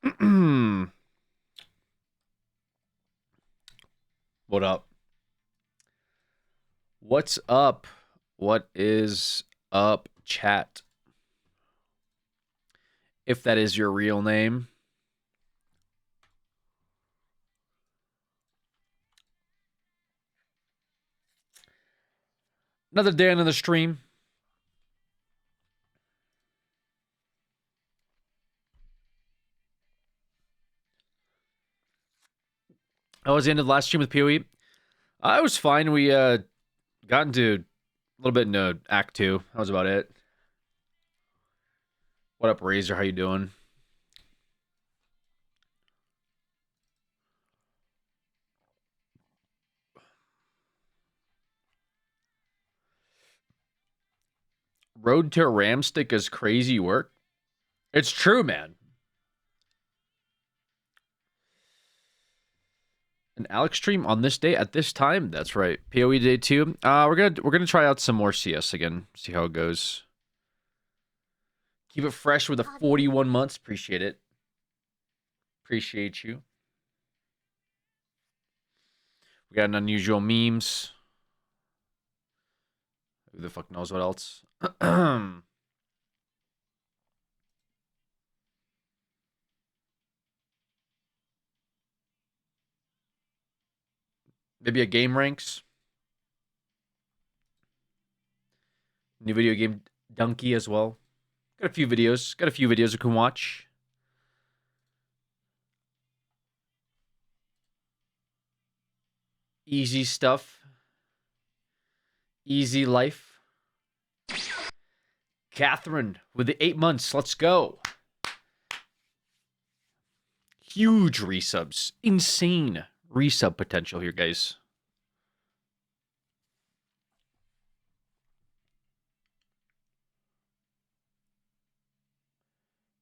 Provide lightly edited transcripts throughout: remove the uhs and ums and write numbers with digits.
What up? What's up? What is up, chat? If that is your real name. Another day on the stream. How was the end of the last stream with PoE? I was fine. We got into a little bit into Act 2. That was about it. What up, Razor? How you doing? Road to Ramstick is crazy work. It's true, man. An Alex stream on this day at this time. That's right. PoE day 2. We're gonna try out some more CS again. See how it goes. Keep it fresh with the 41 months. Appreciate it. Appreciate you. We got an unusual memes. Who the fuck knows what else? Maybe a game ranks. New video game Donkey as well. Got a few videos. Got a few videos you can watch. Easy stuff. Easy life. Catherine with the 8 months. Let's go. Huge resubs. Insane resub potential here, guys.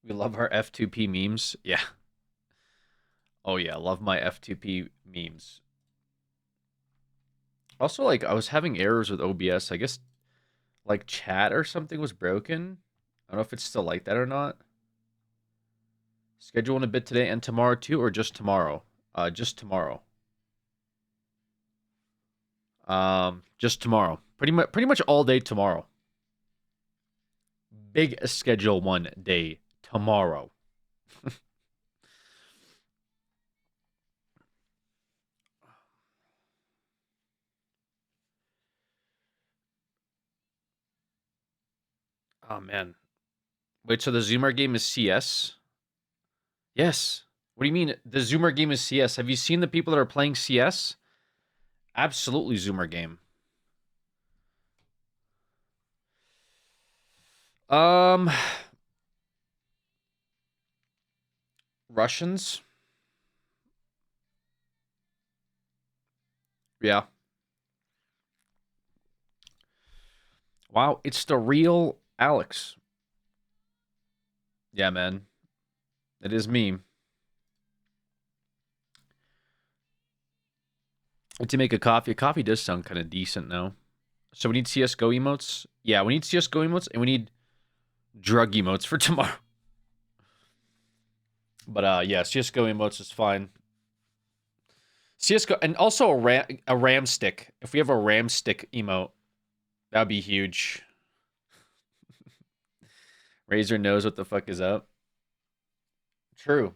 We love our F2P memes. Yeah. Oh, yeah. Love my F2P memes. Also, like, I was having errors with OBS. I guess, like, chat or something was broken. I don't know if it's still like that or not. Schedule in a bit today and tomorrow too, or just tomorrow? Just tomorrow. Just tomorrow. Pretty much all day tomorrow. Big schedule one day tomorrow. Oh man. Wait, so the Zoomer game is CS? Yes. What do you mean the Zoomer game is CS? Have you seen the people that are playing CS? Absolutely Zoomer game. Um Russians? Yeah. Wow, it's the real Alex. Yeah, man. It is me. To make a coffee. A coffee does sound kind of decent now. So we need CSGO emotes? Yeah, we need CSGO emotes, and we need drug emotes for tomorrow. But yeah, CSGO emotes is fine. CSGO, and also a ram stick. If we have a ram stick emote, that would be huge. Razor knows what the fuck is up. True.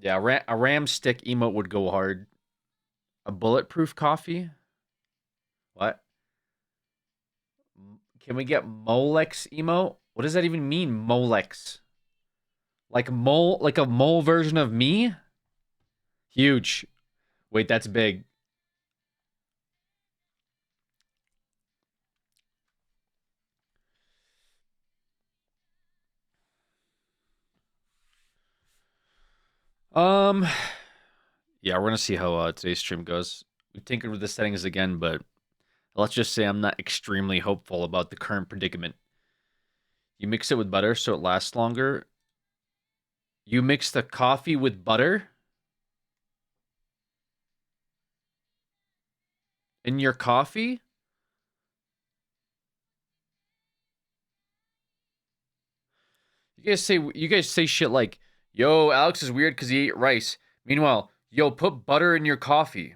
Yeah, a ram stick emote would go hard. A bulletproof coffee? What? Can we get Molex emote? What does that even mean, Molex? Like mole, like a mole version of me? Huge. Wait, that's big. Um, yeah, we're gonna see how today's stream goes. We tinkered with the settings again, but let's just say I'm not extremely hopeful about the current predicament. You mix it with butter so it lasts longer. You mix the coffee with butter in your coffee? You guys say shit like, "Yo, Alex is weird because he ate rice." Meanwhile, yo, put butter in your coffee.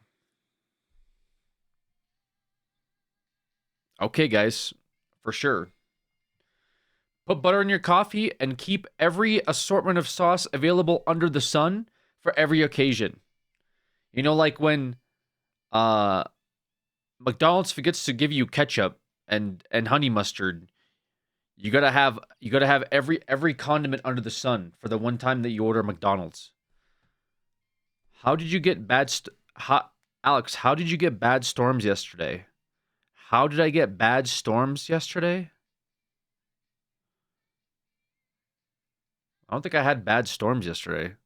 Okay, guys, for sure. Put butter in your coffee and keep every assortment of sauce available under the sun for every occasion. You know, like when uh McDonald's forgets to give you ketchup and honey mustard. You gotta have every condiment under the sun for the one time that you order McDonald's. How did you get Alex, how did you get bad storms yesterday? How did I get bad storms yesterday? I don't think I had bad storms yesterday.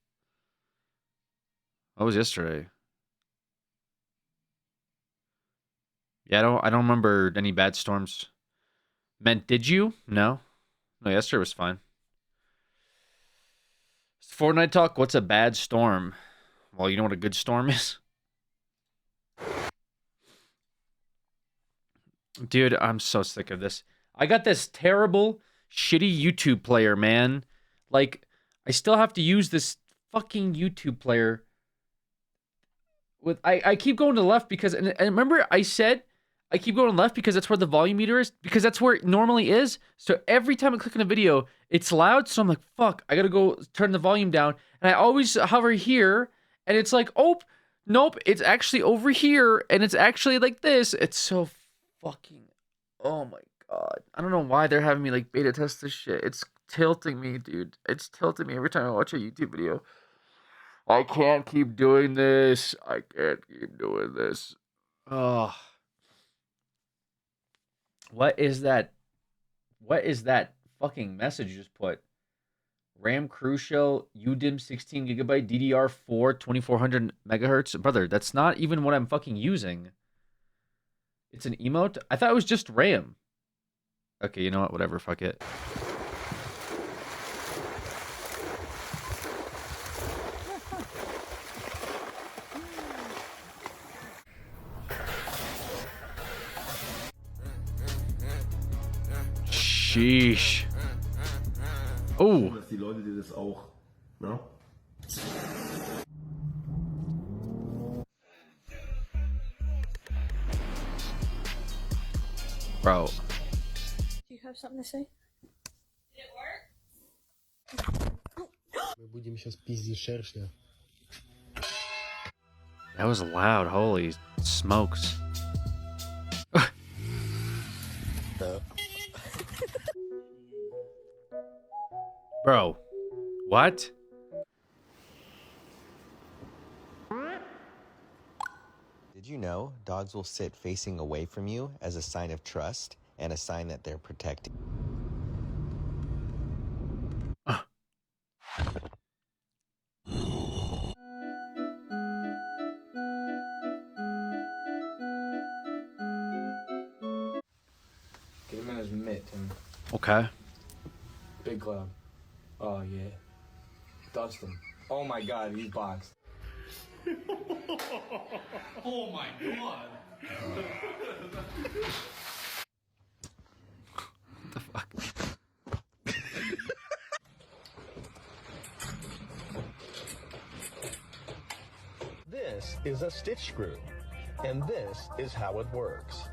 What was yesterday? Yeah, I don't remember any bad storms. Meant did you? No. No, yesterday was fine. Fortnite talk, what's a bad storm? Well, you know what a good storm is? Dude, I'm so sick of this. I got this terrible, shitty YouTube player, man. Like, I still have to use this fucking YouTube player. I keep going to the left because, and remember I said I keep going left because that's where the volume meter is, because that's where it normally is. So every time I click on a video, it's loud. So I'm like, fuck, I gotta go turn the volume down. And I always hover here, and it's like, oh, nope, it's actually over here, and it's actually like this. It's so fucking, oh my god. I don't know why they're having me like beta test this shit. It's tilting me, dude. It's tilting me every time I watch a YouTube video. I can't keep doing this. I can't keep doing this. Oh. What is that? What is that fucking message you just put? RAM Crucial UDIM 16 gigabyte DDR4 2400 megahertz. Brother, that's not even what I'm fucking using. It's an emote? I thought it was just RAM. Okay, you know what? Whatever. Fuck it. Sheesh. Oh. Dass die Leute dir das auch, ne? Bro. Do you have something to say? Did it work? Мы будем сейчас пиздить шершня. That was loud. Holy smokes. Bro, what? Did you know dogs will sit facing away from you as a sign of trust and a sign that they're protecting? Get him in his mitt, Tim. Okay. Big club. Oh, yeah. Dust him. Oh my god, he's boxed. Oh my god! What the fuck? This is a stitch screw, and this is how it works.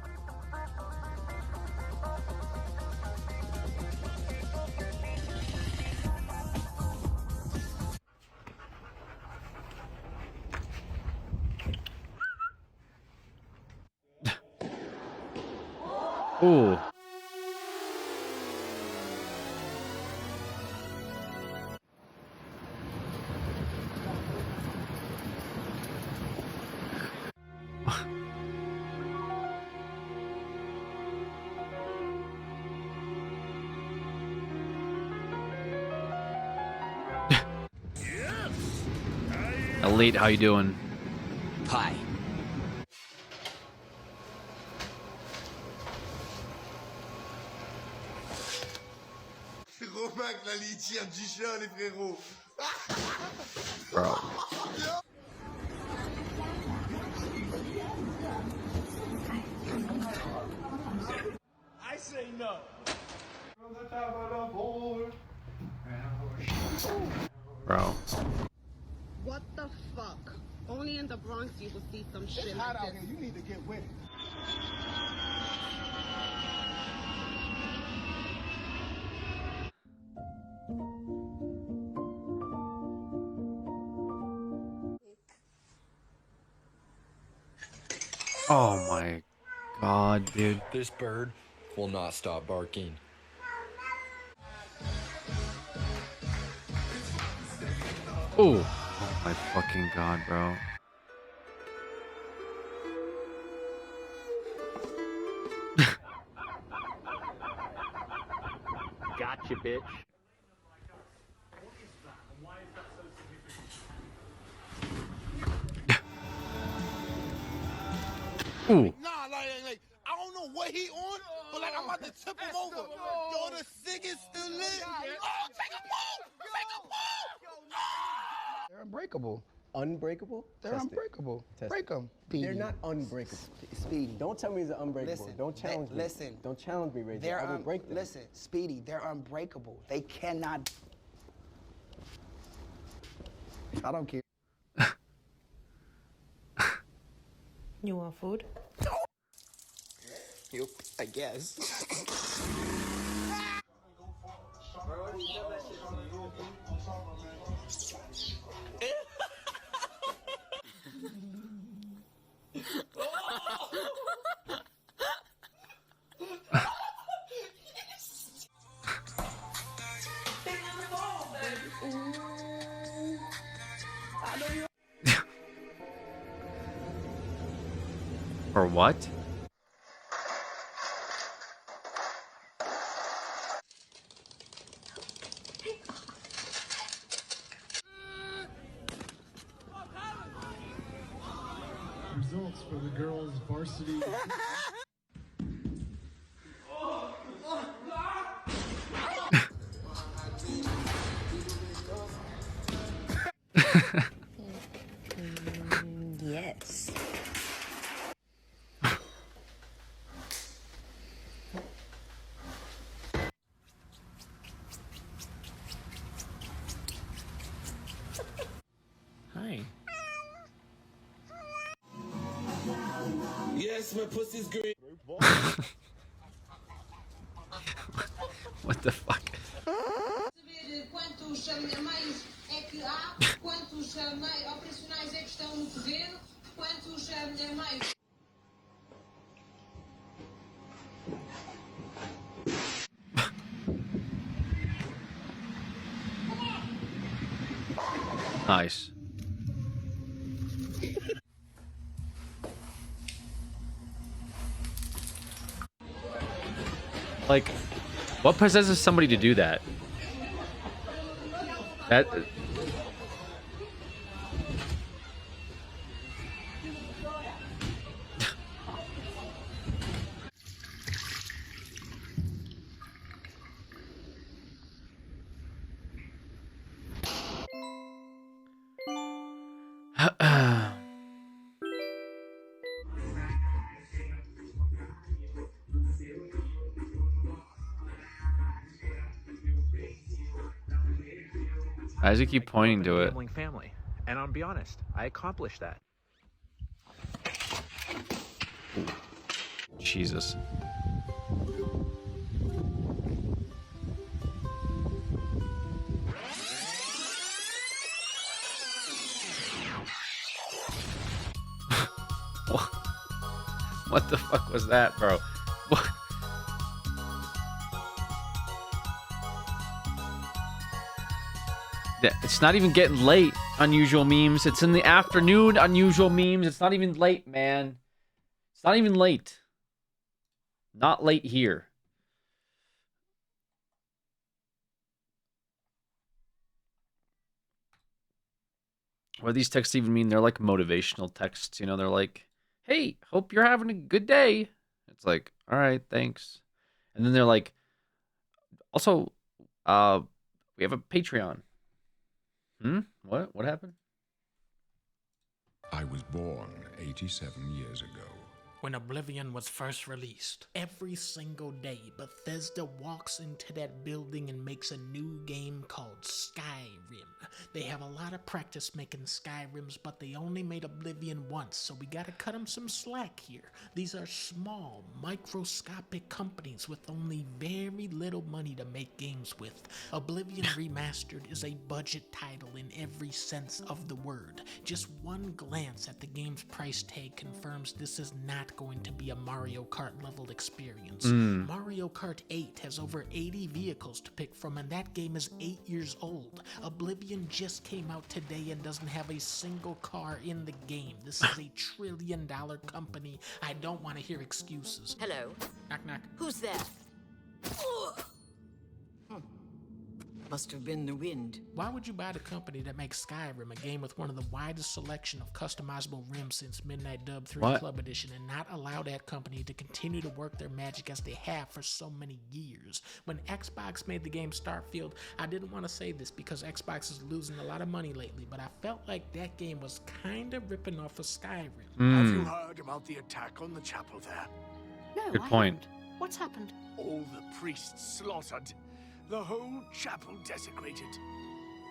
Ooh. Elite, how you doing? Hi. Romain Glali tire du chien, les frérots! Bro. I say no! From the top of the board, and only in the Bronx you will see some shit It's like hot out this. here. You need to get with it. Oh my god, dude. This bird will not stop barking. Oh. Oh my fucking god, bro. Gotcha, bitch. Ooh. Nah, like, I don't know what he on, but like, I'm about to tip him over. Yo, the cig is still lit. Oh, take a pull! Take a pull! They're unbreakable. Unbreakable? They're Test it. unbreakable. Test Break it. them. They're not unbreakable. Speedy. Don't tell me they're unbreakable. Listen, Don't challenge me. listen. Don't challenge me, Ray J. They're I will break them. Listen, Speedy. They're unbreakable. They cannot. I don't care. You want food? Yep, I guess. Or what? Results for the girls' varsity. Yes. Hi. Yes, my pussy's green. What the fuck? Quantos meios é que há, quantos meios operacionais é que estão no terreno, quantos meios. Nice. Like, what possesses somebody to do that? That. Why does he keep pointing to it? Gambling family, and I'll be honest, I accomplished that. Jesus. What the fuck was that, bro? What? It's not even getting late, unusual memes. It's in the afternoon, unusual memes. It's not even late, man. It's not even late. Not late here. What do these texts even mean? They're like motivational texts, you know? They're like, hey, hope you're having a good day. It's like, all right, thanks. And then they're like, also, we have a Patreon. What? What happened? I was born 87 years ago when Oblivion was first released. Every single day, Bethesda walks into that building and makes a new game called Skyrim. They have a lot of practice making Skyrims, but they only made Oblivion once, so we gotta cut them some slack here. These are small, microscopic companies with only very little money to make games with. Oblivion Remastered is a budget title in every sense of the word. Just one glance at the game's price tag confirms this is not going to be a Mario Kart level experience. Mario Kart 8 has over 80 vehicles to pick from, and that game is 8 years old. Oblivion just came out today and doesn't have a single car in the game. This is a $1 trillion company. I don't want to hear excuses. Hello? Knock, knock. Who's there? Must have been the wind. Why would you buy the company that makes Skyrim, a game with one of the widest selection of customizable rims since Midnight Dub 3 What? Club Edition, and not allow that company to continue to work their magic as they have for so many years? When Xbox made the game Starfield, I didn't want to say this because Xbox is losing a lot of money lately, but I felt like that game was kind of ripping off of Skyrim. Have you heard about the attack on the chapel there? No, Good I point. haven't. What's happened? All the priests slaughtered. The whole chapel desecrated.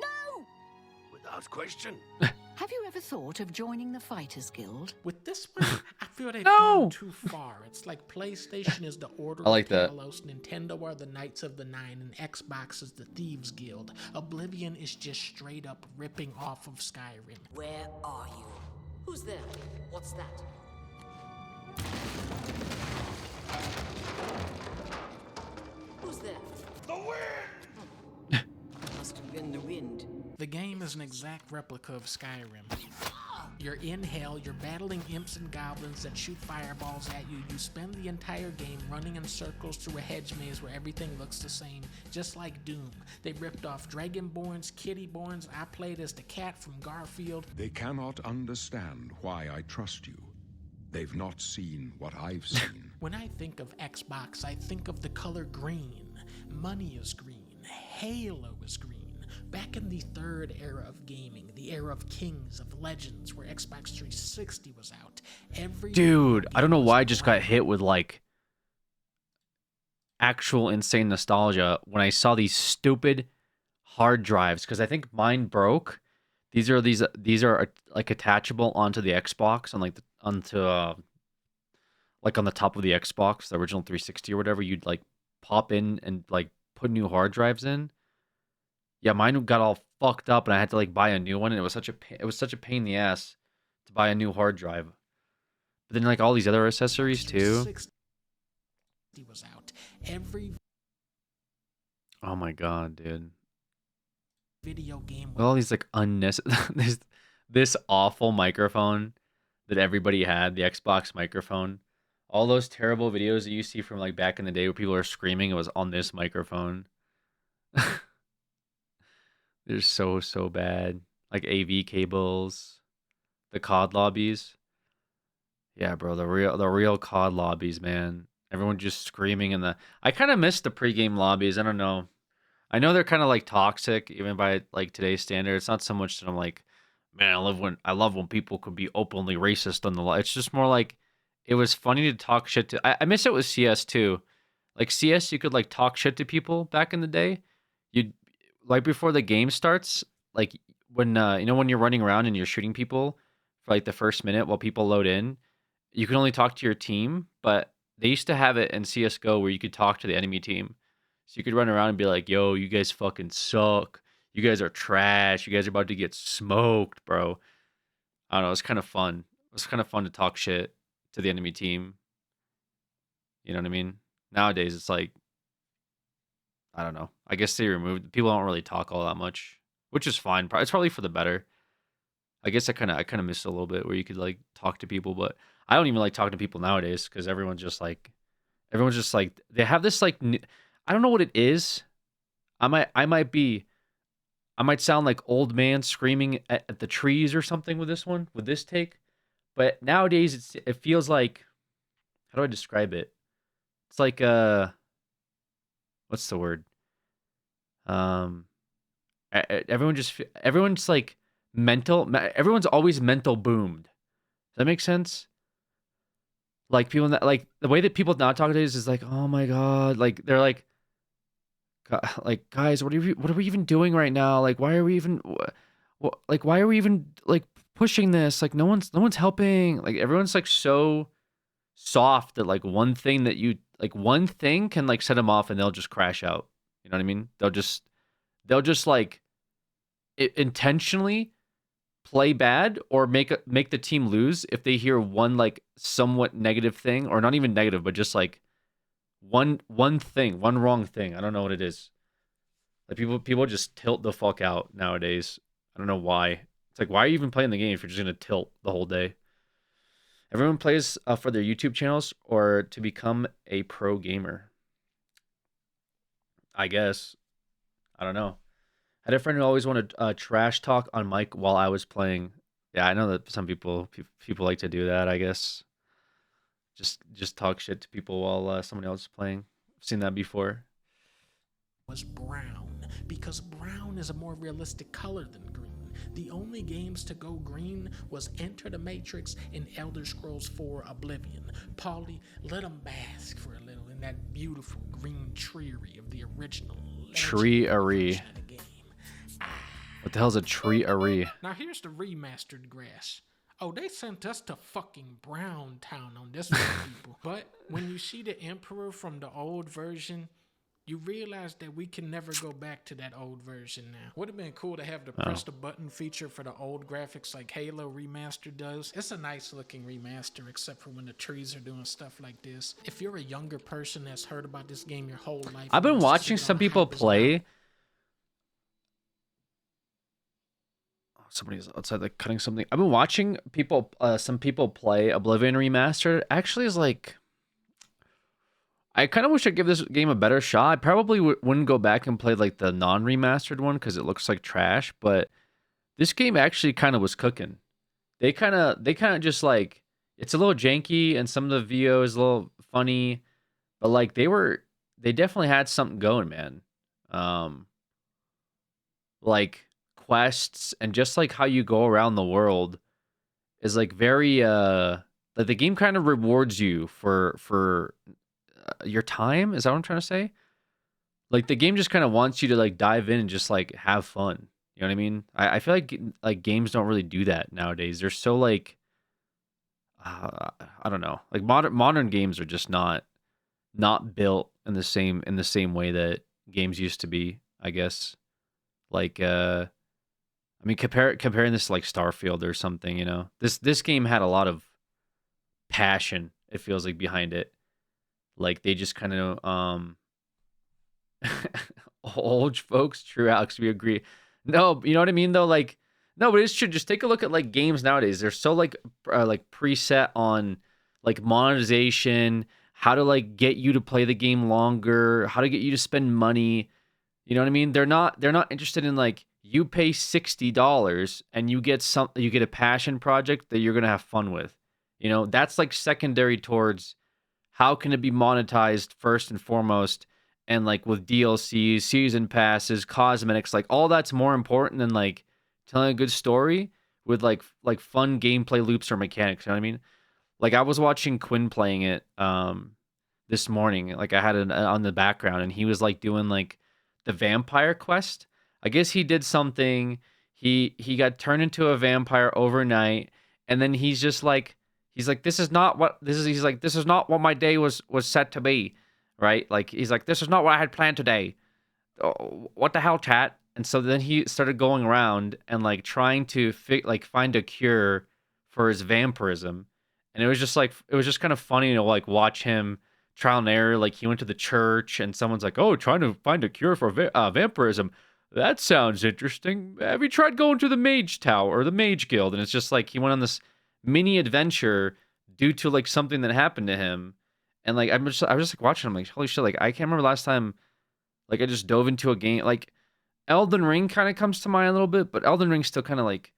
No! Without question. Have you ever thought of joining the Fighters Guild? With this one, I feel they've No! gone too far. It's like PlayStation is the Order I like of that. Talos, Nintendo are the Knights of the Nine, and Xbox is the Thieves Guild. Oblivion is just straight up ripping off of Skyrim. Where are you? Who's there? What's that? Who's there? The wind! Must have been the wind. The game is an exact replica of Skyrim. You're in hell, you're battling imps and goblins that shoot fireballs at you. You spend the entire game running in circles through a hedge maze where everything looks the same, just like Doom. They ripped off Dragonborns, Kittyborns. I played as the cat from Garfield. They cannot understand why I trust you. They've not seen what I've seen. When I think of Xbox, I think of the color green. Money is green. Halo is green. Back in the third era of gaming, the era of Kings, of Legends, where Xbox 360 was out, every Dude, I don't know why I just got hit with like actual insane nostalgia when I saw these stupid hard drives, because I think mine broke. These are like attachable onto the Xbox and like like on the top of the Xbox, the original 360 or whatever. You'd like pop in and like put new hard drives in. Yeah, mine got all fucked up and I had to like buy a new one, and it was such a pain in the ass to buy a new hard drive. But then like all these other accessories too. 360 was out. Every Oh my god, dude. video game With all these like unnecessary this awful microphone that everybody had, the Xbox microphone. All those terrible videos that you see from like back in the day where people are screaming, it was on this microphone. They're so bad. Like AV cables, the COD lobbies. Yeah, bro, the real COD lobbies, man. Everyone just screaming in the. I kind of miss the pregame lobbies. I don't know. I know they're kind of like toxic, even by like today's standards. It's not so much that I'm like, man, I love when people could be openly racist on the. It's just more like it was funny to talk shit to. I miss it with CS too. Like CS, you could like talk shit to people back in the day. You'd like before the game starts, like when when you're running around and you're shooting people for like the first minute while people load in, you can only talk to your team, but they used to have it in CS:GO where you could talk to the enemy team. So you could run around and be like, "Yo, you guys fucking suck. You guys are trash. You guys are about to get smoked, bro." I don't know, it's kind of fun. It was kind of fun to talk shit to the enemy team. You know what I mean? Nowadays it's like I don't know. I guess they removed people don't really talk all that much, which is fine. It's probably for the better. I guess I kind of miss it a little bit where you could like talk to people, but I don't even like talking to people nowadays because everyone's just like they have this like I don't know what it is. I might sound like old man screaming at the trees or something with this take, but nowadays it feels like, how do I describe it? It's like what's the word? Everyone's like mental. Everyone's always mental boomed. Does that make sense? Like people that like the way that people now talk to is like, oh my god, like they're like, like guys, what are we even doing right now? Like why are we even like why are we even like pushing this? Like no one's helping. Like everyone's like so soft that like one thing can like set them off and they'll just crash out. You know what I mean? They'll just like intentionally play bad or make the team lose if they hear one like somewhat negative thing, or not even negative, but just like one wrong thing. I don't know what it is. Like people just tilt the fuck out nowadays. I don't know why. It's like, why are you even playing the game if you're just gonna tilt the whole day? Everyone plays for their YouTube channels or to become a pro gamer. I guess. I don't know. I had a friend who always wanted trash talk on mic while I was playing. Yeah, I know that some people like to do that. I guess just talk shit to people while someone else is playing. I've seen that before. Was brown, because brown is a more realistic color than green. The only games to go green was Enter the Matrix and Elder Scrolls 4 Oblivion. Paulie, let them bask for a little in that beautiful green tree of the original Tree-ary. What the hell's a tree-ary? Now here's the remastered grass. Oh, they sent us to fucking Brown Town on this one, people. But when you see the Emperor from the old version, you realize that we can never go back to that old version now. Would have been cool to have the press the button feature for the old graphics like Halo Remastered does. It's a nice looking remaster, except for when the trees are doing stuff like this. If you're a younger person that's heard about this game your whole life, I've been watching some people play. Somebody's outside like cutting something. I've been watching some people play Oblivion Remastered. Actually, is like, I kind of wish I'd give this game a better shot. I probably wouldn't go back and play like the non-remastered one because it looks like trash. But this game actually kind of was cooking. They kind of just like, it's a little janky and some of the VO is a little funny, but like they definitely had something going, man. Like quests and just like how you go around the world is like very like the game kind of rewards you for your time. Is that what I'm trying to say? Like the game just kind of wants you to like dive in and just like have fun. You know what I mean? I feel like games don't really do that nowadays. They're so like I don't know. Like modern games are just not built in the same way that games used to be, I guess. Like I mean comparing this to like Starfield or something, you know. This game had a lot of passion, it feels like, behind it. Like they just kind of old folks, true, Alex, we agree. No, you know what I mean though, like no, but it's true. Just take a look at like games nowadays. They're so like preset on like monetization, how to like get you to play the game longer, how to get you to spend money. You know what I mean? They're not interested in like you pay $60 and you get a passion project that you're gonna have fun with. You know, that's like secondary towards how can it be monetized first and foremost, and like with DLCs, season passes, cosmetics, like all that's more important than like telling a good story with like fun gameplay loops or mechanics. You know what I mean? Like I was watching Quinn playing it this morning. Like I had it on the background, and he was like doing like the vampire quest. I guess he did something. He got turned into a vampire overnight, and then he's like this is not what this is. He's like, this is not what my day was set to be, right? Like he's like, this is not what I had planned today. Oh, what the hell, chat? And so then he started going around and like trying to find a cure for his vampirism, and it was just kind of funny to like watch him trial and error. Like he went to the church, and someone's like, "Oh, trying to find a cure for vampirism. That sounds interesting. Have you tried going to the Mage Tower or the Mage Guild?" And it's just like he went on this mini adventure due to like something that happened to him, and like I was just like watching him, like holy shit, like I can't remember last time like I just dove into a game. Like Elden Ring kind of comes to mind a little bit, but Elden Ring's still kind of like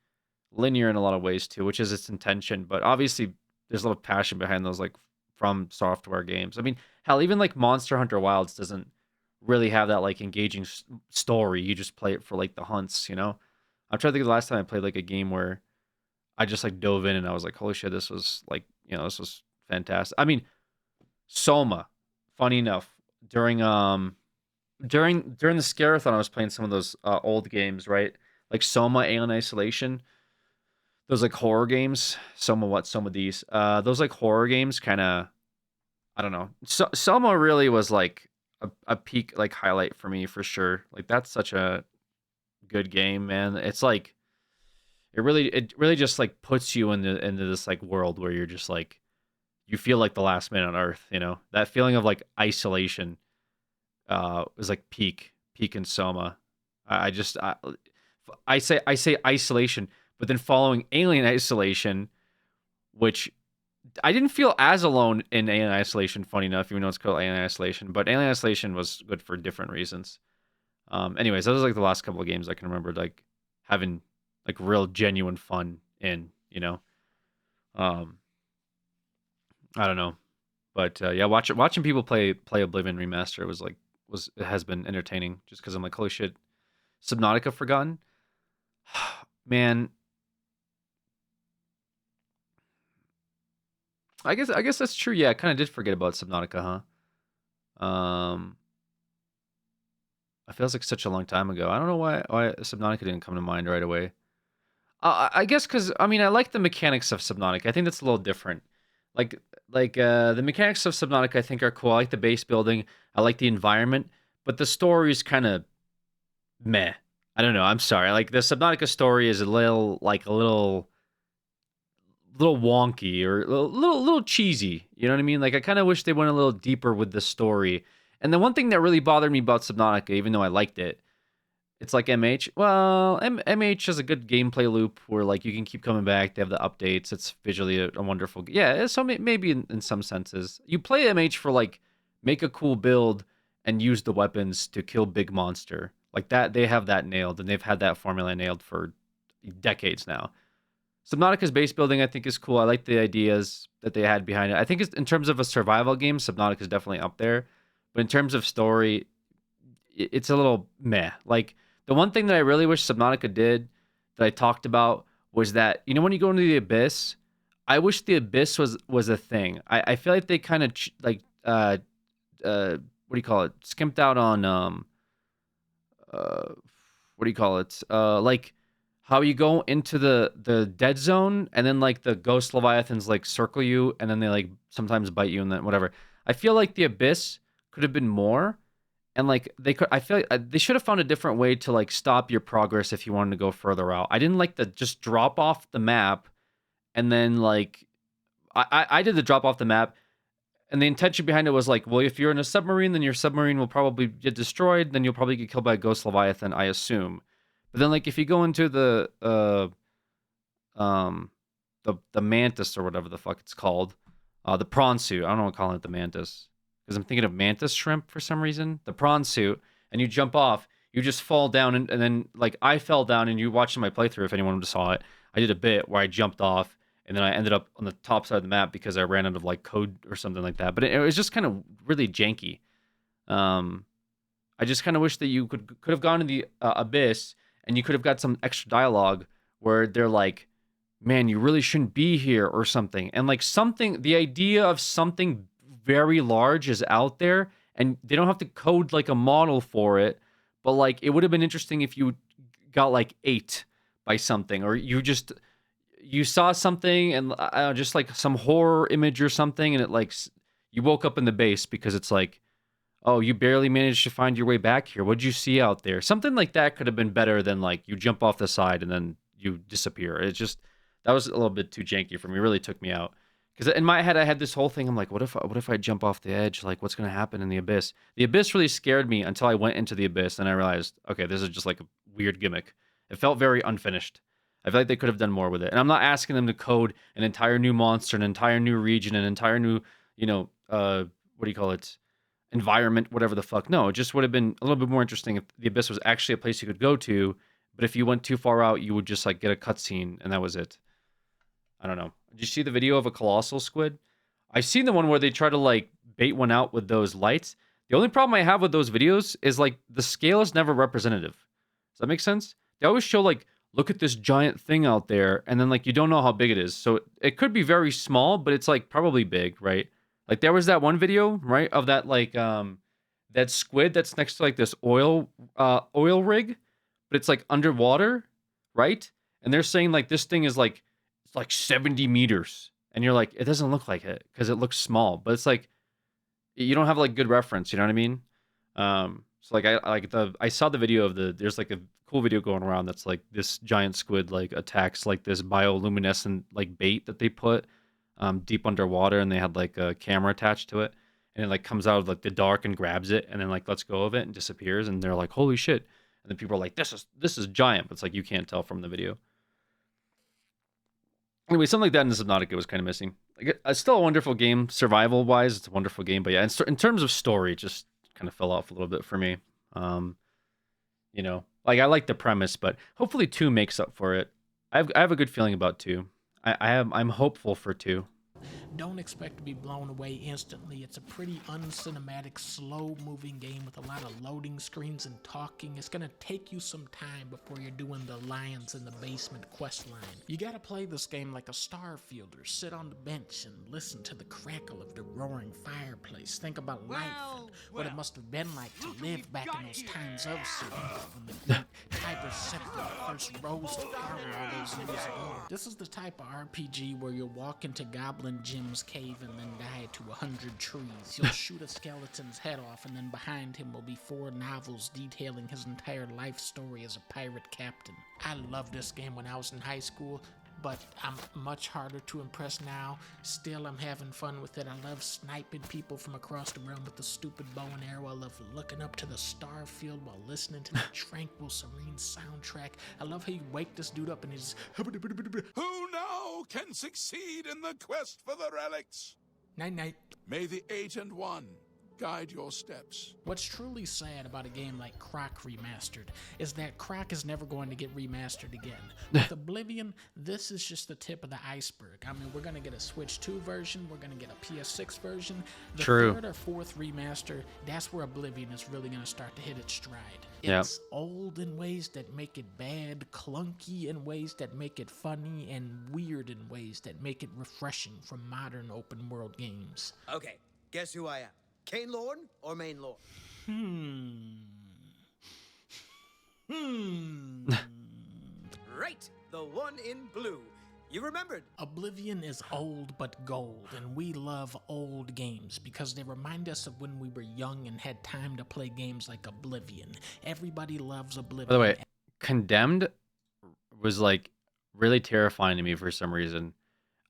linear in a lot of ways too, which is its intention. But obviously, there's a lot of passion behind those like From Software games. I mean, hell, even like Monster Hunter Wilds doesn't really have that like engaging story. You just play it for like the hunts, you know. I'm trying to think of the last time I played like a game where I just like dove in and I was like, holy shit, this was like, you know, this was fantastic. I mean, Soma, funny enough, during the Scarathon, I was playing some of those old games, right? Like Soma, Alien Isolation, those like horror games. Soma what? Soma these. Those like horror games, kind of. I don't know. Soma really was like a peak like highlight for me for sure. Like that's such a good game, man. It's like it really just like puts you into this like world where you're just like you feel like the last man on earth. You know that feeling of like isolation. Was like peak in Soma. I just I say isolation, but then following Alien Isolation, which I didn't feel as alone in Alien Isolation. Funny enough, even though it's called Alien Isolation, but Alien Isolation was good for different reasons. Anyways, those are like the last couple of games I can remember like having like real genuine fun in. Um, I don't know, but yeah, watching people play Oblivion Remaster was it has been entertaining just because I'm like, holy shit, Subnautica Forgotten, man. I guess that's true. Yeah, I kind of did forget about Subnautica, huh? It feels like such a long time ago. I don't know why Subnautica didn't come to mind right away. I guess because I mean I like the mechanics of Subnautica. I think that's a little different. Like the mechanics of Subnautica I think are cool. I like the base building. I like the environment, but the story is kind of meh. I don't know. I'm sorry. Like the Subnautica story is a little wonky or a little cheesy. You know what I mean? Like I kind of wish they went a little deeper with the story. And the one thing that really bothered me about Subnautica, even though I liked it, it's like MH. Well, MH has a good gameplay loop where like you can keep coming back. They have the updates. It's visually a wonderful. Yeah, so maybe in some senses you play MH for like make a cool build and use the weapons to kill big monster like that. They have that nailed, and they've had that formula nailed for decades now. Subnautica's base building, I think, is cool. I like the ideas that they had behind it. I think in terms of a survival game, Subnautica is definitely up there. But in terms of story, it's a little meh. Like, the one thing that I really wish Subnautica did that I talked about was that, when you go into the Abyss, I wish the Abyss was a thing. I feel like they kind of, what do you call it? Skimped out on, what do you call it? Like, how you go into the dead zone and then like the ghost leviathans like circle you and then they like sometimes bite you and then whatever. I feel like the Abyss could have been more, and like I feel like they should have found a different way to like stop your progress if you wanted to go further out. I didn't like the just drop off the map and then like I did the drop off the map, and the intention behind it was like, well, if you're in a submarine, then your submarine will probably get destroyed, then you'll probably get killed by a ghost leviathan, I assume. But then, like, if you go into um, the mantis or whatever the fuck it's called, the prawn suit. I don't know what calling it the mantis because I'm thinking of mantis shrimp for some reason. The prawn suit, and you jump off, you just fall down, and then like I fell down, and you watched my playthrough. If anyone saw it, I did a bit where I jumped off, and then I ended up on the top side of the map because I ran out of like code or something like that. But it was just kind of really janky. I just kind of wish that you could have gone to the abyss and you could have got some extra dialogue where they're like, man, you really shouldn't be here or something. And like the idea of something very large is out there and they don't have to code like a model for it. But like, it would have been interesting if you got like ate by something, or you saw something and just like some horror image or something. And it like, you woke up in the base because it's like, oh, you barely managed to find your way back here. What'd you see out there? Something like that could have been better than like you jump off the side and then you disappear. It's just, that was a little bit too janky for me. It really took me out. Because in my head, I had this whole thing. I'm like, what if I jump off the edge? Like, what's going to happen in the abyss? The abyss really scared me until I went into the abyss and I realized, okay, this is just like a weird gimmick. It felt very unfinished. I feel like they could have done more with it. And I'm not asking them to code an entire new monster, an entire new region, an entire new, what do you call it? Environment, whatever the fuck. No, it just would have been a little bit more interesting if the abyss was actually a place you could go to. But if you went too far out, you would just like get a cutscene and that was it. I don't know. Did you see the video of a colossal squid? I've seen the one where they try to like bait one out with those lights. The only problem I have with those videos is like the scale is never representative. Does that make sense? They always show like look at this giant thing out there, and then like you don't know how big it is. So it could be very small, but it's like probably big, right? Like there was that one video, right, of that like that squid that's next to like this oil rig, but it's like underwater, right? And they're saying like this thing is like it's like 70 meters. And you're like, it doesn't look like it because it looks small, but it's like you don't have like good reference, you know what I mean? So like I saw the video of there's like a cool video going around that's like this giant squid like attacks like this bioluminescent like bait that they put deep underwater, and they had like a camera attached to it, and it like comes out of like the dark and grabs it and then like lets go of it and disappears, and they're like, holy shit. And then people are like, this is giant, but it's like you can't tell from the video. Anyway, something like that in Subnautica was kind of missing. Like, it's still a wonderful game, survival wise. It's a wonderful game, but yeah, in terms of story, it just kind of fell off a little bit for me. Um, like I like the premise, but hopefully 2 makes up for it. I have a good feeling about 2. I'm hopeful for 2. Don't expect to be blown away instantly. It's a pretty uncinematic, slow-moving game with a lot of loading screens and talking. It's gonna take you some time before you're doing the lions in the basement quest line. You gotta play this game like a Starfielder. Sit on the bench and listen to the crackle of the roaring fireplace. Think about life and what it must have been like to live back in those times of survival when the great Tiber Scepter first rose to power all those years ago. This is the type of RPG where you'll walk into Goblin Jim's cave and then die to 100 trees. You'll shoot a skeleton's head off, and then behind him will be 4 novels detailing his entire life story as a pirate captain. I loved this game when I was in high school, but I'm much harder to impress now. Still, I'm having fun with it. I love sniping people from across the room with the stupid bow and arrow. I love looking up to the star field while listening to the tranquil, serene soundtrack. I love how you wake this dude up and he's... Who now can succeed in the quest for the relics? Night-night. May the 8 and 1 guide your steps. What's truly sad about a game like Croc Remastered is that Croc is never going to get remastered again. With Oblivion, this is just the tip of the iceberg. I mean, we're going to get a Switch 2 version, we're going to get a PS6 version. The True. 3rd or 4th remaster, that's where Oblivion is really going to start to hit its stride. Yep. It's old in ways that make it bad, clunky in ways that make it funny, and weird in ways that make it refreshing from modern open world games. Okay, guess who I am? Kane Lord or Main Lord? Right, the one in blue. You remembered. Oblivion is old but gold, and we love old games because they remind us of when we were young and had time to play games like Oblivion. Everybody loves Oblivion. By the way, Condemned was like really terrifying to me for some reason.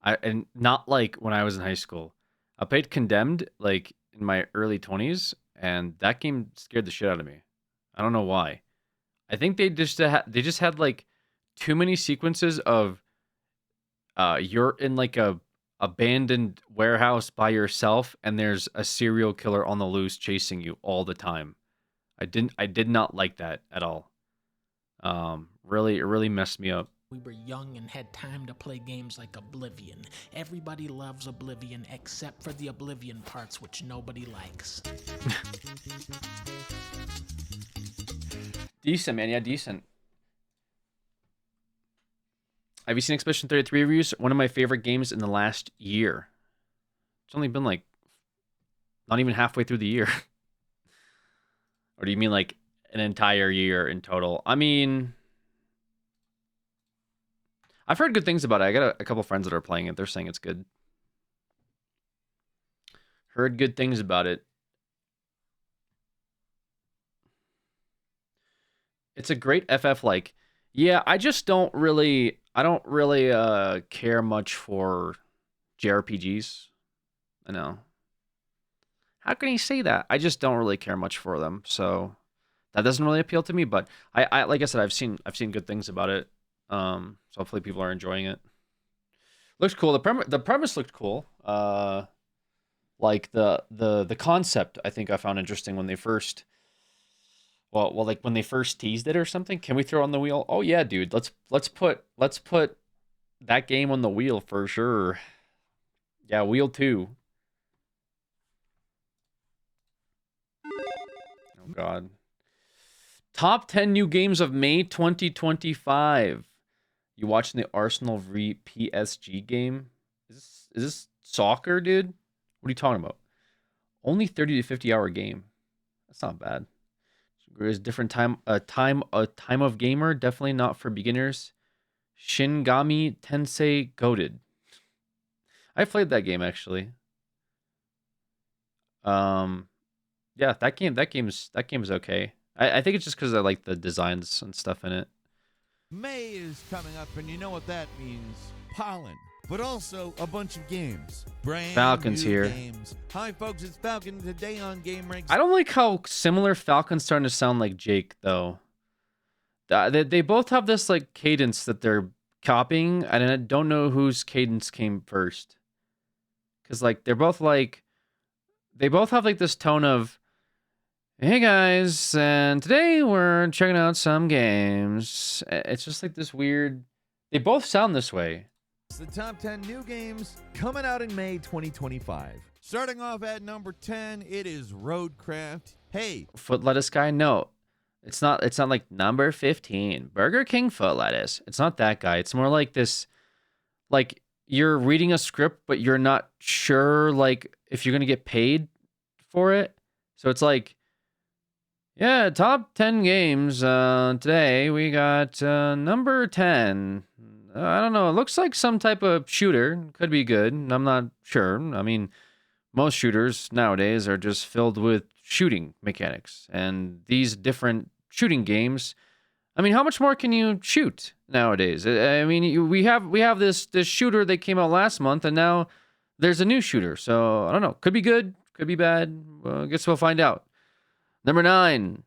And not like when I was in high school. I played Condemned like in my early 20s, and that game scared the shit out of me. I don't know why. I think they just had like too many sequences of you're in like a abandoned warehouse by yourself, and there's a serial killer on the loose chasing you all the time. I did not like that at all. It really messed me up. We were young and had time to play games like Oblivion. Everybody loves Oblivion except for the Oblivion parts, which nobody likes. Decent, man. Yeah, decent. Have you seen Expedition 33 reviews? One of my favorite games in the last year. It's only been like not even halfway through the year. Or do you mean like an entire year in total? I mean, I've heard good things about it. I got a couple friends that are playing it. They're saying it's good. Heard good things about it. It's a great FF like. Yeah, I don't really care much for JRPGs. I know. How can you say that? I just don't really care much for them. So that doesn't really appeal to me, but I like I said, I've seen good things about it. So hopefully people are enjoying it. Looks cool. The premise looked cool. Like the concept, I think I found interesting when they first. Well, like when they first teased it or something. Can we throw on the wheel? Oh yeah, dude. Let's put that game on the wheel for sure. Yeah, wheel 2. Oh god. Top 10 new games of May 2025. You watching the Arsenal v PSG game? Is this soccer, dude? What are you talking about? Only 30 to 50 hour game. That's not bad. There's different time of gamer. Definitely not for beginners. Shingami Tensei Goated. I played that game actually. Yeah, that game's okay. I think it's just because I like the designs and stuff in it. May is coming up, and you know what that means. Pollen. But also a bunch of games. Brand Falcon's new here. games. Hi, folks. It's Falcon today on Game Ranks. I don't like how similar Falcon's starting to sound like Jake, though. They both have this like cadence that they're copying, and I don't know whose cadence came first. Because like they both have like this tone of, hey guys, and today we're checking out some games. It's just like this weird. They both sound this way. The top 10 new games coming out in May 2025. Starting off at number 10, it is Roadcraft. Hey, Foot lettuce guy? No. It's not like number 15. Burger King foot lettuce. It's not that guy. It's more like this, like you're reading a script, but you're not sure like if you're gonna get paid for it. So it's like, yeah, top 10 games. Today we got number 10. I don't know. It looks like some type of shooter. Could be good. I'm not sure. I mean, most shooters nowadays are just filled with shooting mechanics. And these different shooting games, I mean, how much more can you shoot nowadays? I mean, we have this shooter that came out last month, and now there's a new shooter. So, I don't know. Could be good. Could be bad. I guess we'll find out. Number 9.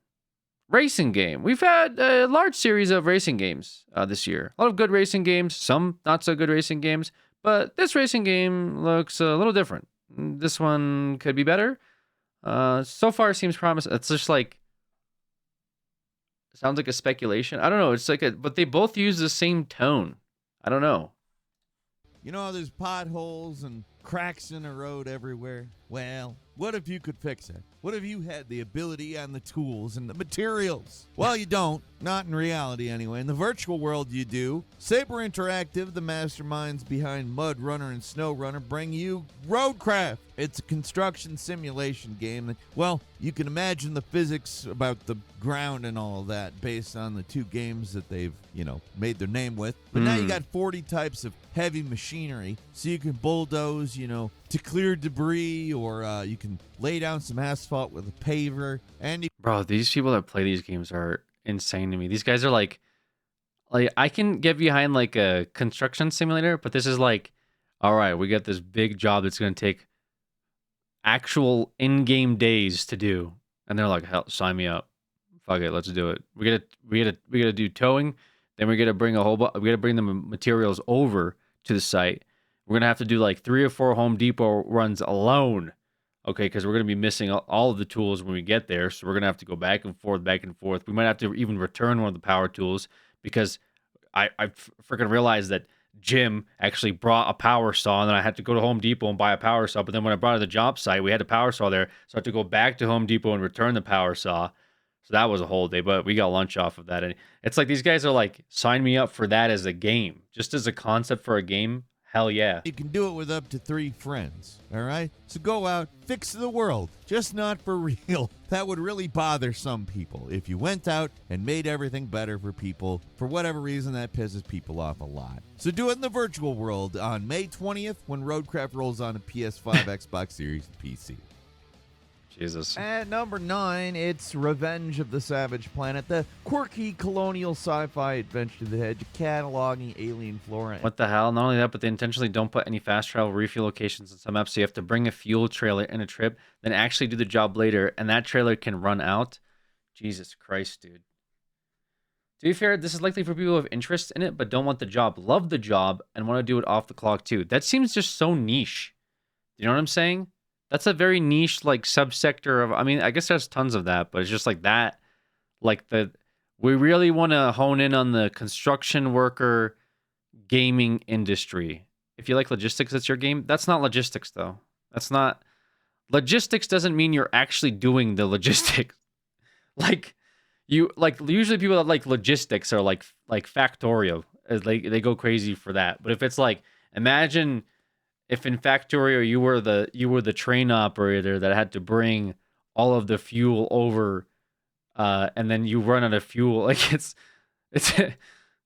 Racing game. We've had a large series of racing games this year. A lot of good racing games, some not so good racing games, but this racing game looks a little different. This one could be better. So far it seems promising. It's just like, sounds like a speculation. I don't know. It's like but they both use the same tone. I don't know. you know how there's potholes and cracks in the road everywhere? Well, what if you could fix it? What if you had the ability and the tools and the materials? Well, you don't. Not in reality, anyway. In the virtual world, you do. Saber Interactive, the masterminds behind Mud Runner and Snow Runner, bring you Roadcraft. It's a construction simulation game that, well, you can imagine the physics about the ground and all of that based on the two games that they've, made their name with. But now you got 40 types of heavy machinery, so you can bulldoze, to clear debris, or you can lay down some asphalt with a paver. And Bro, these people that play these games are insane to me. These guys are like I can get behind like a construction simulator, but this is like, all right, we got this big job that's going to take actual in-game days to do, and they're like, hell, sign me up. Fuck it, let's do it. We gotta do towing, then we gotta bring we gotta bring the materials over to the site. We're gonna have to do like 3 or 4 Home Depot runs alone, okay? Because we're gonna be missing all of the tools when we get there, so we're gonna have to go back and forth, back and forth. We might have to even return one of the power tools because I freaking realized that Jim actually brought a power saw, and then I had to go to Home Depot and buy a power saw. But then when I brought it to the job site, we had a power saw there, so I had to go back to Home Depot and return the power saw. So that was a whole day, but we got lunch off of that. And it's like these guys are like, sign me up for that as a game, just as a concept for a game. Hell yeah. you can do it with up to 3 friends, all right? So go out, fix the world, just not for real. That would really bother some people. If you went out and made everything better for people, for whatever reason, that pisses people off a lot. So do it in the virtual world on May 20th when Roadcraft rolls on a PS5, Xbox Series, and PC. Jesus. At number 9, it's Revenge of the Savage Planet, the quirky colonial sci-fi adventure that had you cataloging alien flora. What the hell? Not only that, but they intentionally don't put any fast travel refuel locations in some maps, so you have to bring a fuel trailer in a trip, then actually do the job later, and that trailer can run out. Jesus Christ, dude. To be fair, this is likely for people who have interest in it, but don't want the job, love the job, and want to do it off the clock too. That seems just so niche. You know what I'm saying? That's a very niche, like, subsector of, I mean, I guess there's tons of that, but it's just like that, like we really want to hone in on the construction worker gaming industry. If you like logistics, that's your game. That's not logistics, though. That's not, logistics doesn't mean you're actually doing the logistics. Usually people that like logistics are like Factorio they go crazy for that. But if it's like, imagine if in Factorio you were the train operator that had to bring all of the fuel over, and then you run out of fuel, like it's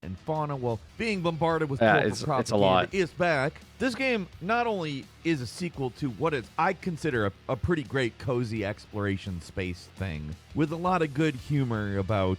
and fauna while being bombarded with Yeah, corporate it's a propaganda lot. is back. This game not only is a sequel to what is I consider a pretty great cozy exploration space thing with a lot of good humor about,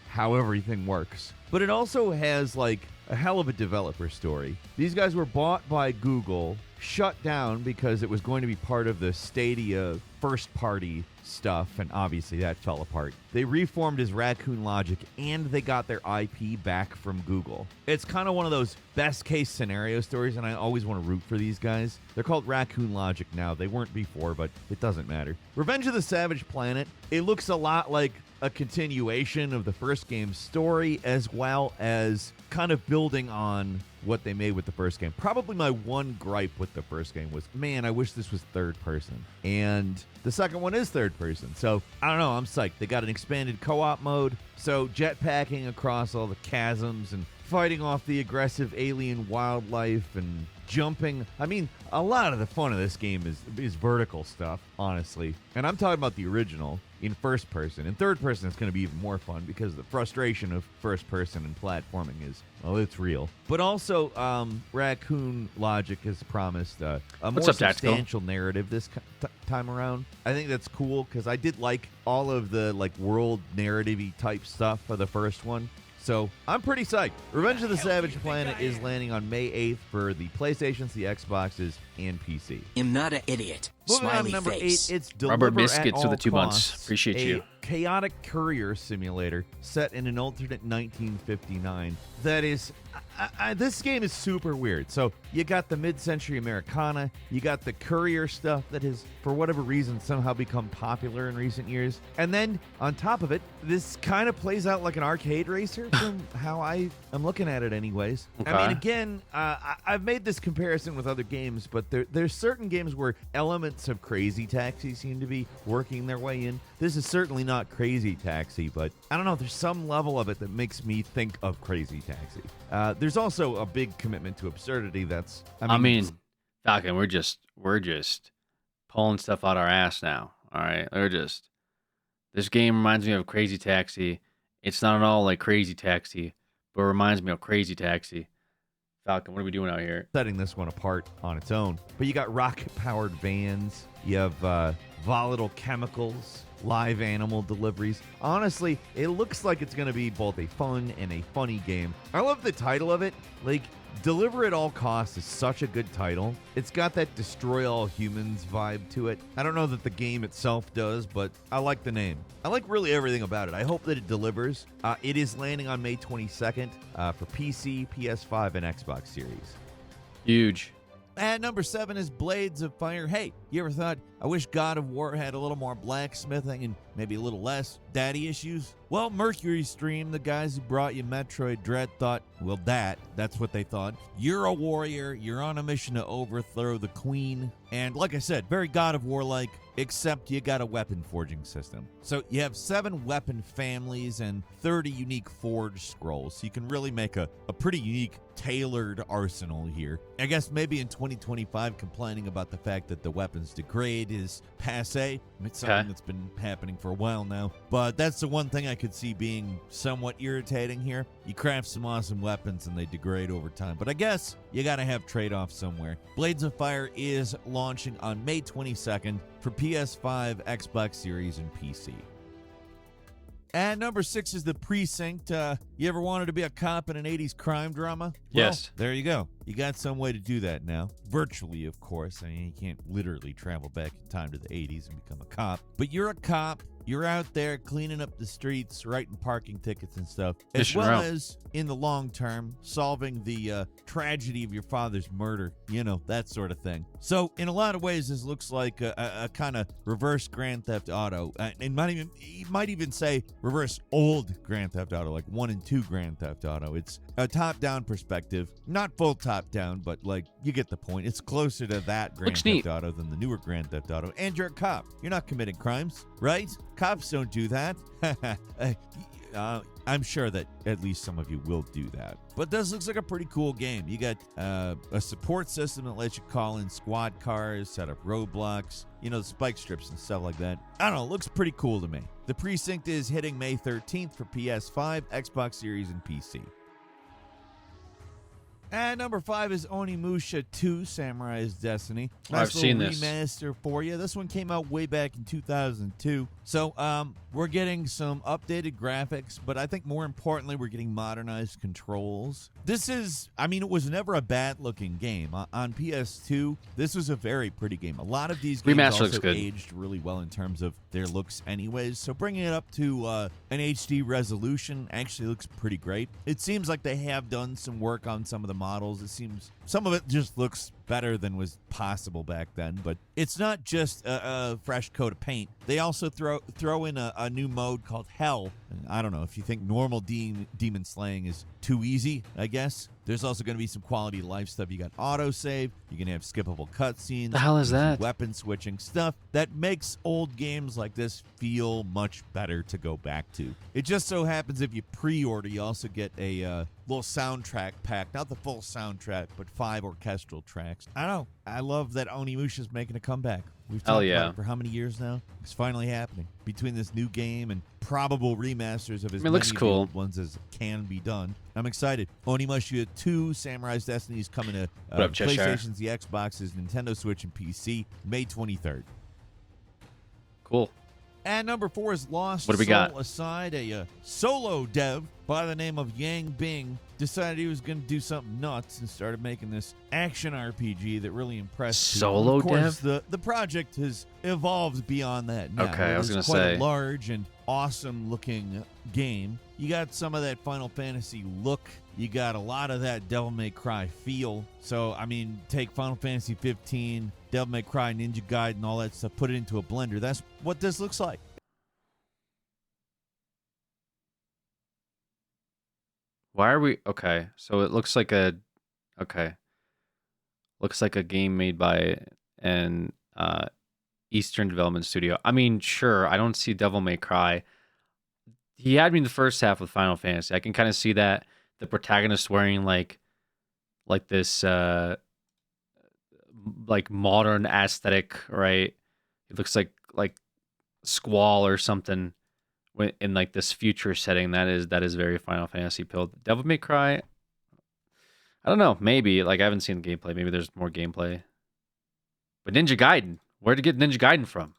how everything works, but it also has like a hell of a developer story. These guys were bought by Google, shut down because it was going to be part of the Stadia first party stuff, and obviously that fell apart. They reformed as Raccoon Logic, and they got their IP back from Google. It's kind of one of those best case scenario stories, and I always want to root for these guys. They're called Raccoon Logic now. They weren't before, but it doesn't matter. Revenge of the Savage Planet, it looks a lot like a continuation of the first game's story, as well as kind of building on what they made with the first game. Probably my one gripe with the first game was, man, I wish this was third person. And the second one is third person. So, I don't know, I'm psyched. They got an expanded co-op mode, so jetpacking across all the chasms and fighting off the aggressive alien wildlife and jumping. I mean, a lot of the fun of this game is vertical stuff, honestly. And I'm talking about the original in first person. In third person, it's going to be even more fun because the frustration of first person and platforming is, it's real. But also, Raccoon Logic has promised a more substantial narrative this time around. I think that's cool because I did like all of the world narrative-y type stuff for the first one. So I'm pretty psyched. Revenge of the Savage Planet is landing on May 8th for the PlayStations, the Xboxes, and PC. I'm not an idiot. Moving on Smiley to number face. 8, it's Rubber Deliver biscuits at for All the 2 months. Costs, Appreciate a you. chaotic courier simulator set in an alternate 1959. That is, this game is super weird. So you got the mid-century Americana, you got the courier stuff that has, for whatever reason, somehow become popular in recent years. And then, on top of it, this kind of plays out like an arcade racer from how I am looking at it anyways. Okay. I mean, again, I've made this comparison with other games, but there's certain games where elements of Crazy Taxi seem to be working their way in. This is certainly not Crazy Taxi, but I don't know, there's some level of it that makes me think of Crazy Taxi. There's also a big commitment to absurdity that's... I mean, Falcon, we're just pulling stuff out our ass now, all right? This game reminds me of Crazy Taxi. It's not at all like Crazy Taxi, but it reminds me of Crazy Taxi. Falcon, what are we doing out here? Setting this one apart on its own. But you got rocket-powered vans. You have volatile chemicals, live animal deliveries. Honestly, it looks like it's going to be both a fun and a funny game. I love the title of it. Deliver at All Costs is such a good title. It's got that Destroy All Humans vibe to it. I don't know that the game itself does, but I like the name. I like really everything about it. I hope that it delivers. It is landing on May 22nd for PC, PS5, and Xbox Series. Huge. At number 7 is Blades of Fire. Hey, you ever thought, I wish God of War had a little more blacksmithing and maybe a little less daddy issues? Well, Mercury Stream, the guys who brought you Metroid Dread, thought, well, that's what they thought. You're a warrior, you're on a mission to overthrow the queen, and like I said, very God of War-like, except you got a weapon forging system. So you have 7 weapon families and 30 unique forge scrolls, so you can really make a pretty unique tailored arsenal here. I guess maybe in 2025 complaining about the fact that the weapons degrade is passe. It's something that's been happening for a while now, but that's the one thing I could see being somewhat irritating here. You craft some awesome weapons and they degrade over time, but I guess you gotta have trade-offs somewhere. Blades of Fire is launching on May 22nd for PS5, Xbox Series, and PC. At number 6 is The Precinct. You ever wanted to be a cop in an 80s crime drama? Yes. Well, there you go. You got some way to do that now. Virtually, of course. I mean, you can't literally travel back in time to the 80s and become a cop. But you're a cop. You're out there cleaning up the streets, writing parking tickets and stuff, as well as, in the long term, solving the tragedy of your father's murder, that sort of thing. So, in a lot of ways, this looks like a kind of reverse Grand Theft Auto. You might even say reverse old Grand Theft Auto, like 1 and 2 Grand Theft Auto. It's a top-down perspective. Not full top-down, but, you get the point. It's closer to that Grand Theft Auto than the newer Grand Theft Auto. And you're a cop. You're not committing crimes, right? Cops don't do that. I'm sure that at least some of you will do that. But this looks like a pretty cool game. You got a support system that lets you call in squad cars, set up roadblocks, the spike strips and stuff like that. I don't know, it looks pretty cool to me. The Precinct is hitting May 13th for PS5, Xbox Series, and PC. And number 5 is Onimusha 2, Samurai's Destiny. I've seen this. Remaster for you. This one came out way back in 2002. So we're getting some updated graphics, but I think more importantly, we're getting modernized controls. This is, it was never a bad-looking game. On PS2, this was a very pretty game. A lot of these games Remaster looks also good. aged really well in terms of their looks anyways. So bringing it up to an HD resolution actually looks pretty great. It seems like they have done some work on some of the models. It seems some of it just looks better than was possible back then, but it's not just a fresh coat of paint. They also throw in a new mode called Hell. And I don't know if you think normal demon slaying is too easy, I guess. There's also going to be some quality of life stuff. You got autosave. You can have skippable cutscenes. The hell is that? Weapon switching stuff that makes old games like this feel much better to go back to. It just so happens if you pre-order, you also get a little soundtrack pack. Not the full soundtrack, but 5 orchestral tracks. I don't know. I love that Onimusha's making a comeback. We've talked about it for how many years now? It's finally happening. Between this new game and probable remasters of as many looks of the cool. old ones as can be done, I'm excited. Onimusha 2, Samurai's Destiny is coming to What up, Cheshire? PlayStations, the Xboxes, Nintendo Switch, and PC May 23rd. Cool. And number 4 is Lost What do we Soul got? Aside. A solo dev by the name of Yang Bing decided he was going to do something nuts and started making this action RPG that really impressed people. Solo Of course, dev? the project has evolved beyond that now. Okay, I was It gonna is quite say. a large and awesome-looking game. You got some of that Final Fantasy look. You got a lot of that Devil May Cry feel. So, take Final Fantasy 15, Devil May Cry, Ninja Gaiden, all that stuff, put it into a blender. That's what this looks like. Why are we okay? So it looks like a game made by an Eastern Development Studio. Sure, I don't see Devil May Cry. He had me in the first half with Final Fantasy. I can kind of see that the protagonist wearing like this like modern aesthetic, right? It looks like Squall or something in like this future setting. That is very Final Fantasy pilled. Devil May Cry, I don't know, maybe I haven't seen the gameplay. Maybe there's more gameplay. But Ninja Gaiden, where'd you get Ninja Gaiden from?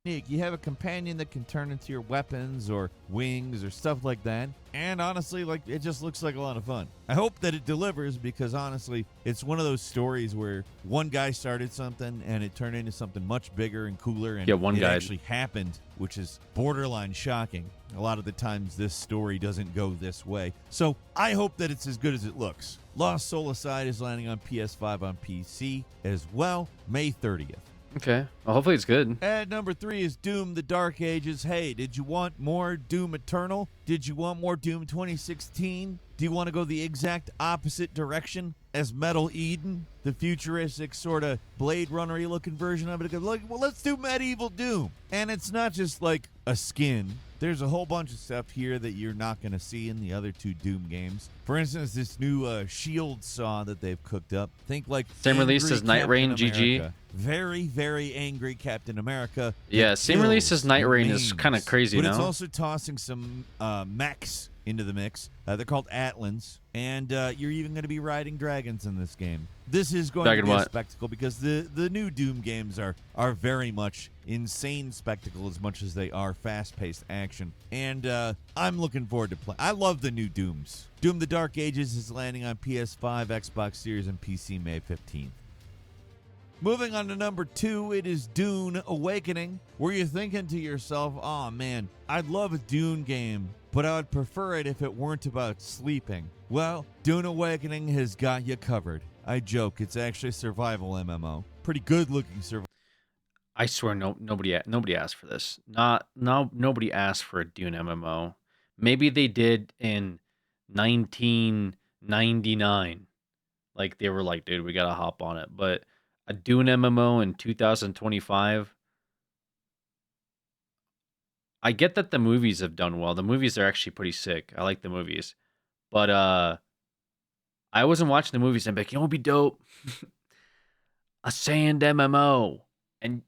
You have a companion that can turn into your weapons or wings or stuff like that. And honestly, it just looks like a lot of fun. I hope that it delivers because honestly, it's one of those stories where one guy started something and it turned into something much bigger and cooler. And one it guy actually happened, which is borderline shocking. A lot of the times this story doesn't go this way. So I hope that it's as good as it looks. Lost Soul Aside is landing on PS5 on PC as well, May 30th. Okay. Well, hopefully it's good. And number 3 is Doom: The Dark Ages. Hey, did you want more Doom Eternal? Did you want more Doom 2016? Do you want to go the exact opposite direction as Metal Eden, the futuristic sort of Blade Runner-y looking version of it? Well, let's do Medieval Doom. And it's not just like a skin. There's a whole bunch of stuff here that you're not going to see in the other 2 Doom games. For instance, this new shield saw that they've cooked up. Think like Same release angry as Night Rain, Captain GG. America. Very, very angry Captain America. Yeah, same release as Night Rain is kind of crazy, But no? it's also tossing some mechs into the mix. They're called Atlans, and you're even going to be riding dragons in this game. This is going Dragon to be what? a spectacle because the new Doom games are very much insane spectacle as much as they are fast-paced action. And I'm looking forward to play. I love the new Dooms. Doom: The Dark Ages is landing on PS5, Xbox Series, and PC May 15th. Moving on to number 2, it is Dune Awakening. Were you thinking to yourself, oh man, I'd love a Dune game, but I would prefer it if it weren't about sleeping? Well, Dune Awakening has got you covered. I joke, it's actually a survival MMO. Pretty good looking survival. I swear nobody asked for this. Nobody asked for a Dune MMO. Maybe they did in 1999. Like they were like, dude, we gotta hop on it. But a Dune MMO in 2025, I get that the movies have done well. The movies are actually pretty sick. I like the movies. But I wasn't watching the movies and be like, you know what'd be dope? A sand MMO. And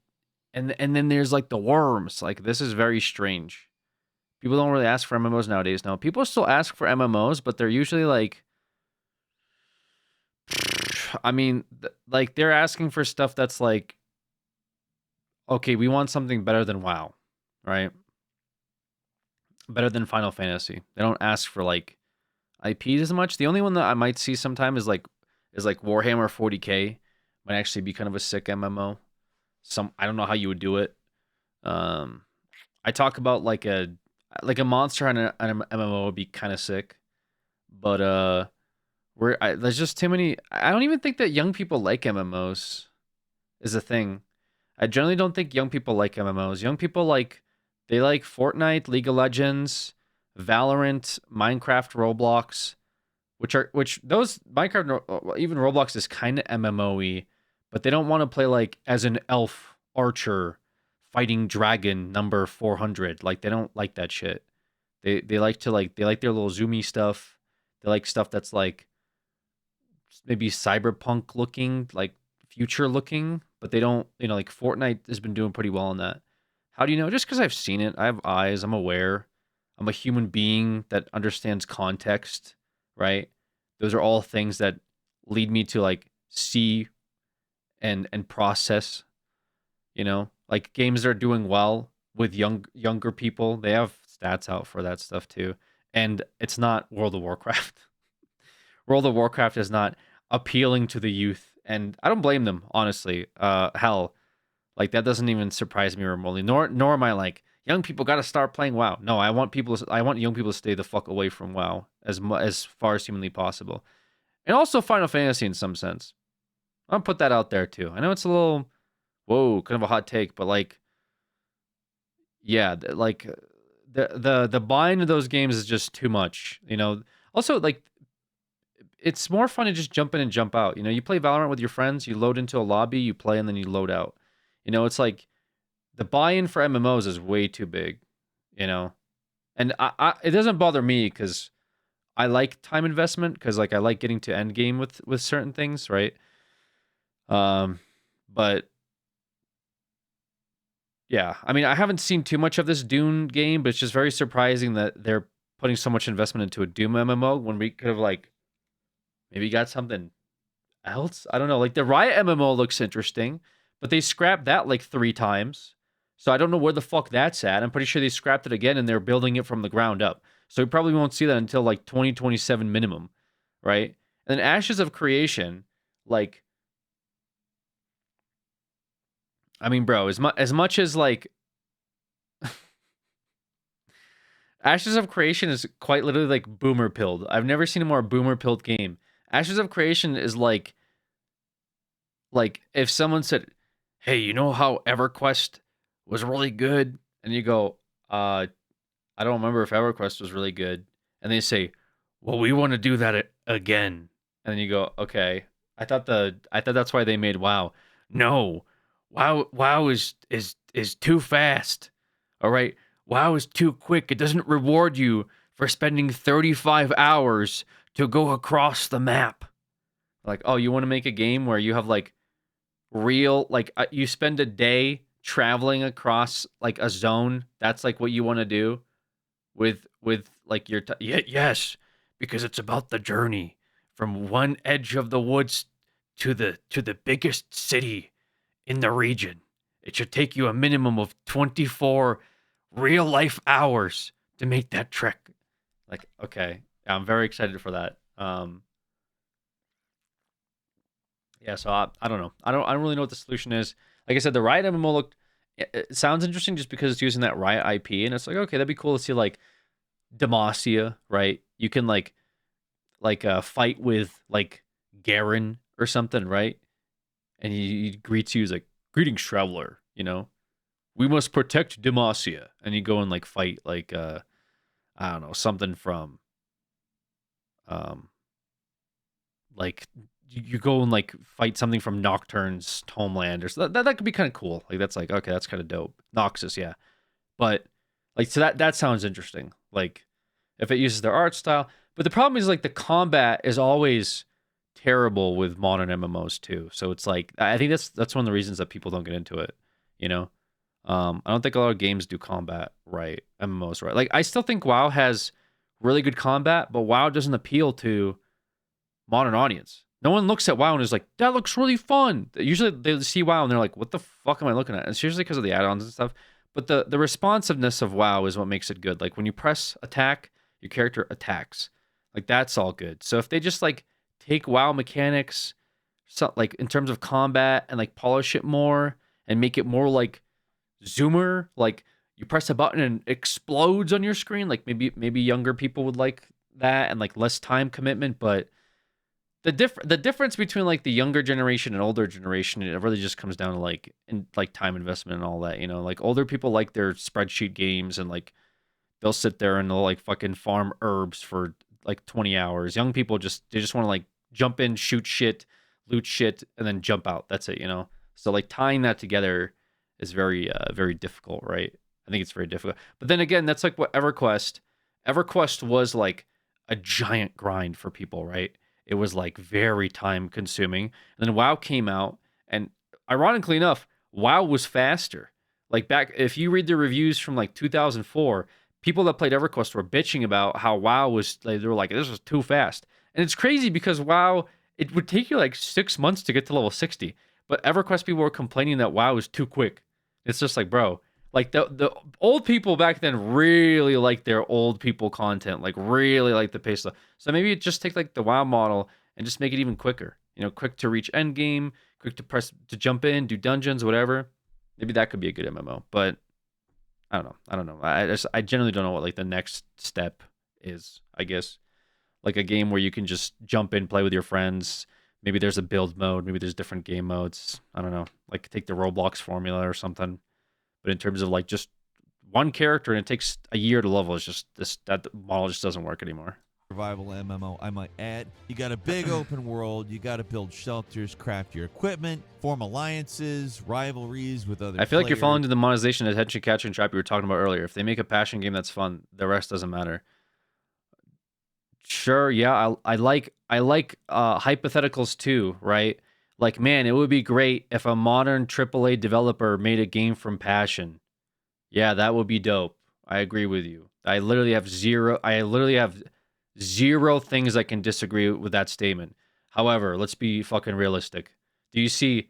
and then there's like the worms. Like this is very strange. People don't really ask for MMOs nowadays. Now, people still ask for MMOs, but they're usually like I mean, like they're asking for stuff that's like okay, we want something better than WoW, right? Better than Final Fantasy. They don't ask for like IPs as much. The only one that I might see sometime is like Warhammer 40K. Might actually be kind of a sick MMO. I don't know how you would do it. I talk about like a monster on an MMO would be kind of sick, but there's just too many. I don't even think that young people like MMOs. Is a thing. I generally don't think young people like MMOs. Young people they like Fortnite, League of Legends, Valorant, Minecraft, Roblox, which those Minecraft even Roblox is kind of MMO-y, but they don't want to play like as an elf archer fighting dragon number 400. Like they don't like that shit. They like to they like their little zoomy stuff. They like stuff that's like maybe cyberpunk looking, like future looking, but they don't, like Fortnite has been doing pretty well on that. How do you know? Just because I've seen it. I have eyes. I'm aware. I'm a human being that understands context, right? Those are all things that lead me to like see and process, like games that are doing well with younger people. They have stats out for that stuff too. And it's not World of Warcraft. World of Warcraft is not appealing to the youth, and I don't blame them, honestly. Hell, like that doesn't even surprise me remotely. Nor am I like young people got to start playing WoW. No, I want young people to stay the fuck away from WoW as far as humanly possible, and also Final Fantasy in some sense. I'll put that out there too. I know it's a little kind of a hot take, but like, yeah, like the buying of those games is just too much. Also like it's more fun to just jump in and jump out. You play Valorant with your friends, you load into a lobby, you play, and then you load out. It's like the buy-in for MMOs is way too big, and it doesn't bother me because I like time investment because like I like getting to end game with certain things, right? But yeah, I mean, I haven't seen too much of this Dune game, but it's just very surprising that they're putting so much investment into a Doom MMO when we could have like maybe got something else. I don't know. Like the Riot MMO looks interesting, but they scrapped that like 3 times. So I don't know where the fuck that's at. I'm pretty sure they scrapped it again and they're building it from the ground up. So we probably won't see that until like 2027 minimum, right? And then Ashes of Creation, like, I mean, bro, as much as like Ashes of Creation is quite literally like boomer pilled. I've never seen a more boomer pilled game. Ashes of Creation is like if someone said, "Hey, you know how EverQuest was really good?" and you go, I don't remember if EverQuest was really good." And they say, "Well, we want to do that again." And then you go, "Okay. I thought that's why they made WoW." No. WoW is too fast. All right. WoW is too quick. It doesn't reward you for spending 35 hours to go across the map. Like, "Oh, you want to make a game where you have like real you spend a day traveling across like a zone? That's like what you want to do with like your yes, because it's about the journey from one edge of the woods to the biggest city in the region. It should take you a minimum of 24 real life hours to make that trek." Like, okay, I'm very excited for that. Yeah, so I don't know. I don't really know what the solution is. Like I said, the Riot MMO it sounds interesting just because it's using that Riot IP, and it's like, okay, that'd be cool to see like Demacia, right? You can like fight with like Garen or something, right? And he greets you as like, "Greetings, traveler, we must protect Demacia." And you go and like fight like I don't know, something from like you go and like fight something from Nocturne's homeland or so. That could be kind of cool. Like that's like, okay, that's kind of dope. Noxus, yeah. But Like, so that sounds interesting. Like, if it uses their art style. But the problem is, like, the combat is always terrible with modern MMOs too. So it's like, I think that's one of the reasons that people don't get into it. You know, I don't think a lot of games do combat right, MMOs right. Like, I still think WoW has really good combat, but WoW doesn't appeal to modern audience. No one looks at WoW and is like, that looks really fun. Usually they see WoW and they're like, what the fuck am I looking at? And it's usually because of the add-ons and stuff. But the responsiveness of WoW is what makes it good. Like, when you press attack, your character attacks. Like, that's all good. So if they just like take WoW mechanics, so, like in terms of combat, and like polish it more and make it more like Zoomer, like you press a button and it explodes on your screen. Like, maybe younger people would like that, and like less time commitment. But the difference between like the younger generation and older generation, it really just comes down to like time investment and all that. Like, older people like their spreadsheet games, and like they'll sit there and they'll like fucking farm herbs for like 20 hours. Young people just want to like jump in, shoot shit, loot shit, and then jump out. That's it. So like tying that together is very difficult, right? I think it's very difficult. But then again, that's like what EverQuest was like a giant grind for people, right? It was like very time consuming. And then WoW came out, and ironically enough, WoW was faster. Like, back, if you read the reviews from like 2004, people that played EverQuest were bitching about how WoW was, like, they were like, this was too fast. And it's crazy because WoW, it would take you like 6 months to get to level 60. But EverQuest people were complaining that WoW was too quick. It's just like, bro, like the old people back then really liked their old people content, like really like the pace. So maybe it just take like the WoW model and just make it even quicker. Quick to reach end game, quick to jump in, do dungeons, whatever. Maybe that could be a good MMO. But I don't know. I generally don't know what like the next step is. I guess like a game where you can just jump in, play with your friends. Maybe there's a build mode. Maybe there's different game modes. I don't know. Like, take the Roblox formula or something. But in terms of like just one character and it takes a year to level, it's just that model just doesn't work anymore. Survival MMO, I might add. You got a big open world. You got to build shelters, craft your equipment, form alliances, rivalries with other I feel like you're players. falling into the monetization attention catching trap you were talking about earlier. If they make a passion game that's fun, the rest doesn't matter. Sure, yeah, I like hypotheticals too, right? Like, man, it would be great if a modern AAA developer made a game from passion. Yeah, that would be dope. I agree with you. I literally have zero things I can disagree with that statement. However, let's be fucking realistic. Do you see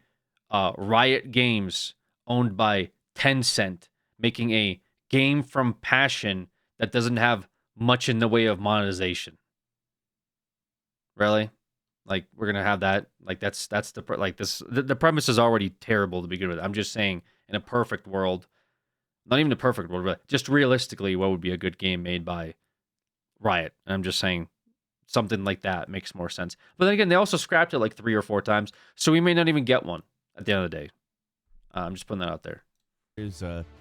Riot Games, owned by Tencent, making a game from passion that doesn't have much in the way of monetization? Really? Like, we're gonna have that? Like, that's the premise is already terrible to begin with. I'm just saying, in a perfect world, not even a perfect world, but just realistically, what would be a good game made by Riot? And I'm just saying something like that makes more sense. But then again, they also scrapped it like 3 or 4 times, so we may not even get one at the end of the day. I'm just putting that out there.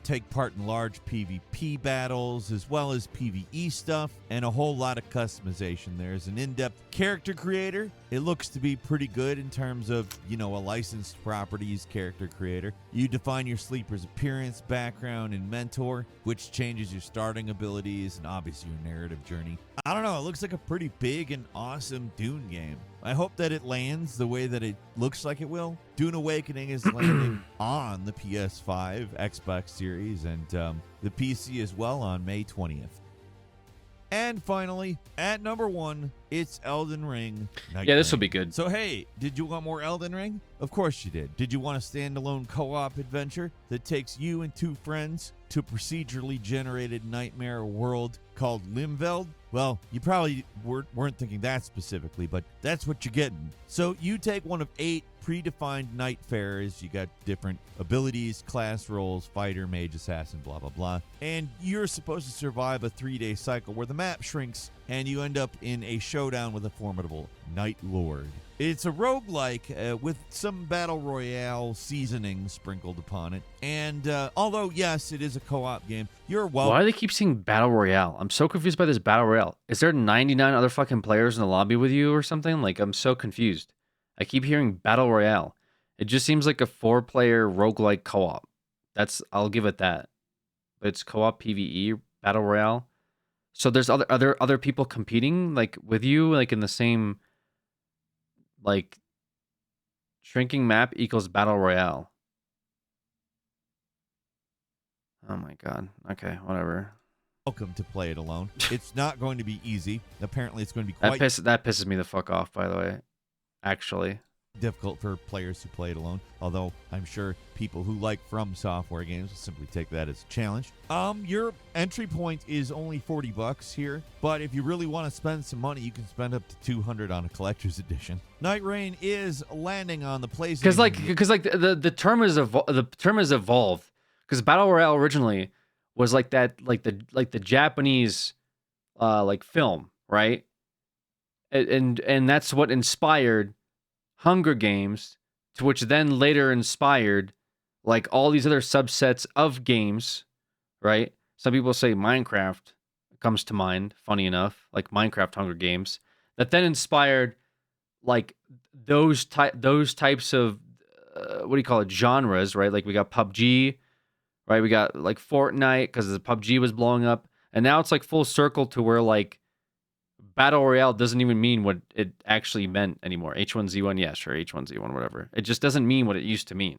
Take part in large PvP battles as well as PvE stuff and a whole lot of customization. There's an in-depth character creator. It looks to be pretty good in terms of, a licensed properties character creator. You define your sleeper's appearance, background, and mentor, which changes your starting abilities and obviously your narrative journey. I don't know, it looks like a pretty big and awesome Dune game. I hope that it lands the way that it looks like it will. Dune Awakening is landing on the PS5, Xbox Series, and the PC as well on May 20th. And finally, at number 1, it's Elden Ring. Yeah, this will be good. So hey, did you want more Elden Ring? Of course you did. Did you want a standalone co-op adventure that takes you and 2 friends to a procedurally generated nightmare world called Limveld? Well, you probably weren't thinking that specifically, but that's what you're getting. So you take one of 8 predefined Nightfarers. You got different abilities, class roles, fighter, mage, assassin, blah, blah, blah. And you're supposed to survive a 3-day cycle where the map shrinks and you end up in a showdown with a formidable Night Lord. It's a roguelike with some battle royale seasoning sprinkled upon it. And although, yes, it is a co-op game, you're welcome. Why do they keep saying battle royale? I'm so confused by this battle royale. Is there 99 other fucking players in the lobby with you or something? Like, I'm so confused. I keep hearing battle royale. It just seems like a 4-player roguelike co-op. I'll give it that. but it's co-op PvE battle royale. So there's other people competing like with you, like in the same like shrinking map equals battle royale. Oh my god. Okay, whatever. Welcome to play it alone. It's not going to be easy. Apparently, it's going to be quite That pisses me the fuck off, by the way. Actually. difficult for players who play it alone, although I'm sure people who like From Software games will simply take that as a challenge. Your entry point is only $40 here, but if you really want to spend some money, you can spend up to $200 on a collector's edition. Night Rain is landing on the PlayStation. Because the term is evolved. Because Battle Royale originally was like that, like the Japanese like film, right? And that's what inspired Hunger Games, to which then later inspired like all these other subsets of games, right? Some people say Minecraft comes to mind, funny enough, like Minecraft Hunger Games, that then inspired like those types of what do you call it, genres, right? Like we got PUBG, right? We got like Fortnite because the PUBG was blowing up, and now it's like full circle to where like Battle Royale doesn't even mean what it actually meant anymore. H1Z1, yeah, sure, H1Z1, whatever. It just doesn't mean what it used to mean.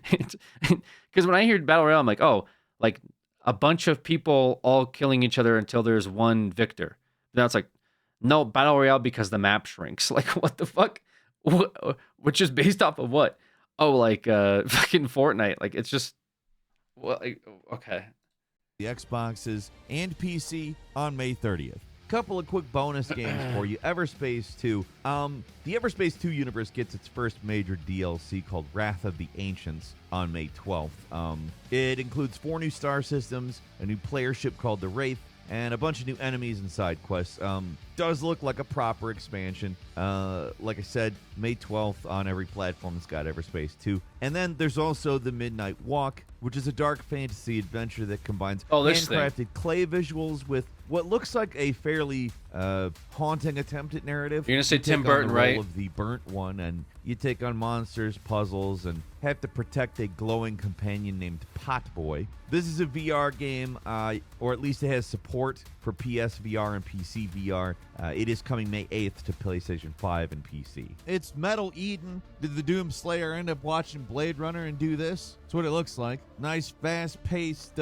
Because when I hear Battle Royale, I'm like, oh, like a bunch of people all killing each other until there's one victor. Now it's like, no, Battle Royale because the map shrinks. Like, what the fuck? Which is based off of what? Oh, like fucking Fortnite. Like, it's just, well, like, okay. The Xboxes and PC on May 30th. Couple of quick bonus games for you. Everspace 2. The Everspace 2 universe gets its first major DLC called Wrath of the Ancients on May 12th. It includes 4 new star systems, a new player ship called the Wraith, and a bunch of new enemies and side quests. Does look like a proper expansion. Like I said, May 12th on every platform that's got Everspace 2. And then there's also The Midnight Walk, which is a dark fantasy adventure that combines handcrafted clay visuals with what looks like a fairly haunting attempt at narrative. You're going to say You Tim take on Burton, the role right? of the burnt one, and you take on monsters, puzzles, and have to protect a glowing companion named Potboy. This is a VR game, or at least it has support for PS VR and PC VR. It is coming May 8th to PlayStation 5 and PC. It's Metal Eden. Did the Doom Slayer end up watching Blade Runner and do this? That's what it looks like. Nice, fast-paced,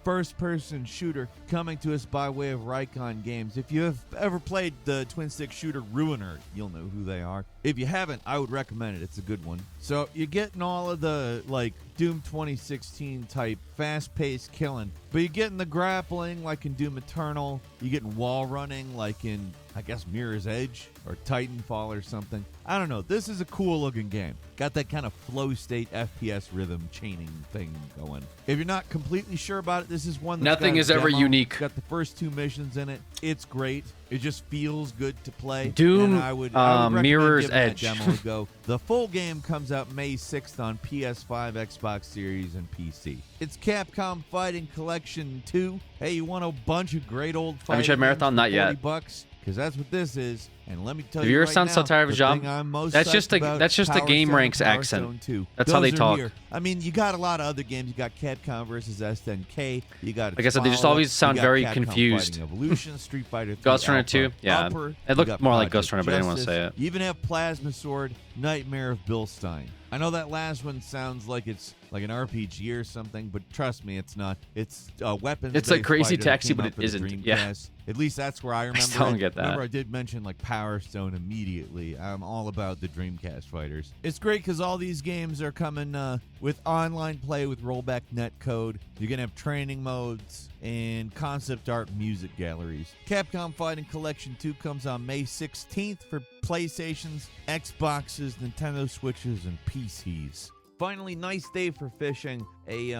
first-person shooter coming to us by way of Raycon Games. If you have ever played the twin-stick shooter Ruiner, you'll know who they are. If you haven't, I would recommend it. It's a good one. So you're getting all of the, like, Doom 2016 type fast-paced killing, but you're getting the grappling like in Doom Eternal. You're getting wall running like in, I guess, Mirror's Edge or Titanfall or something. I don't know. This is a cool-looking game. Got that kind of flow state FPS rhythm chaining thing going. If you're not completely sure about it, this is one that's Nothing got a is ever demo. unique. Got the first 2 missions in it. It's great. It just feels good to play. Doom, and I would recommend Mirror's giving that Edge. demo a go. The full game comes out May 6th on PS5, Xbox Series, and PC. It's Capcom Fighting Collection 2. Hey, you want a bunch of great old fighting Haven't you had Marathon? Not yet. $40? Because that's what this is. And let me tell If you you right ever sound now, so tired of the a job, thing I'm most that's psyched just a about, Game Power Stone Ranks and Power accent. Stone 2. That's how Those they are talk. here. I mean, you got a lot of other games. You got Capcom versus SNK. You got Like I said, they just follow-up. always sound You got very Capcom confused. Fighting Evolution, Street Fighter 3 Ghost Runner Alpha, 2? Yeah. Upper. It You looked got more like Project Ghost Runner, but I didn't want to say Justice. it. You even have Plasma Sword, Nightmare of Bill Stein. I know that last one sounds like it's like an RPG or something, but trust me, it's not. It's weapons. It's like Crazy Taxi, but it isn't. Yeah. At least that's where I remember. still don't it. get that. Remember, I did mention like Power Stone immediately. I'm all about the Dreamcast fighters. It's great because all these games are coming with online play with rollback netcode. You're gonna have training modes and concept art music galleries. Capcom Fighting Collection 2 comes on May 16th for PlayStations, Xboxes, Nintendo Switches, and PCs. Finally, Nice Day for Fishing, a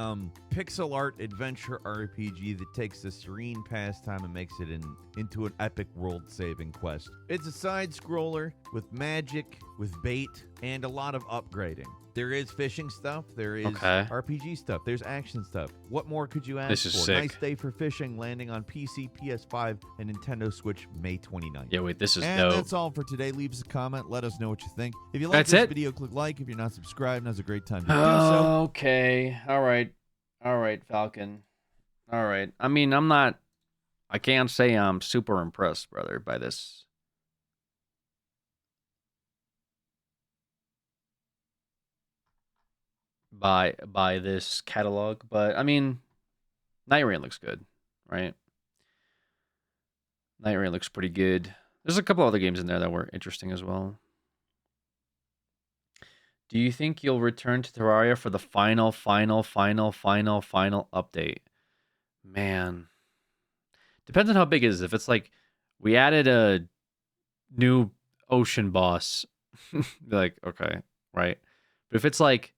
pixel art adventure RPG that takes a serene pastime and makes it into an epic world-saving quest. It's a side-scroller with magic, with bait, and a lot of upgrading. There is fishing stuff, there is RPG stuff, there's action stuff. What more could you ask This is for? sick. Nice Day for Fishing, landing on PC, PS5, and Nintendo Switch May 29th. Yeah, wait, this is and dope. that's all for today. Leave us a comment. Let us know what you think. If you like That's this it? video, click like. If you're not subscribed, now's a great time to do so. Okay. All right. All right, Falcon. All right. I mean, I can't say I'm super impressed, brother, by this. By this catalog, but I mean, Night Rain looks good, right? Night Rain looks pretty good. There's a couple other games in there that were interesting as well. Do you think you'll return to Terraria for the final update? Man, depends on how big it is. If it's like we added a new ocean boss, like okay, right? But if it's like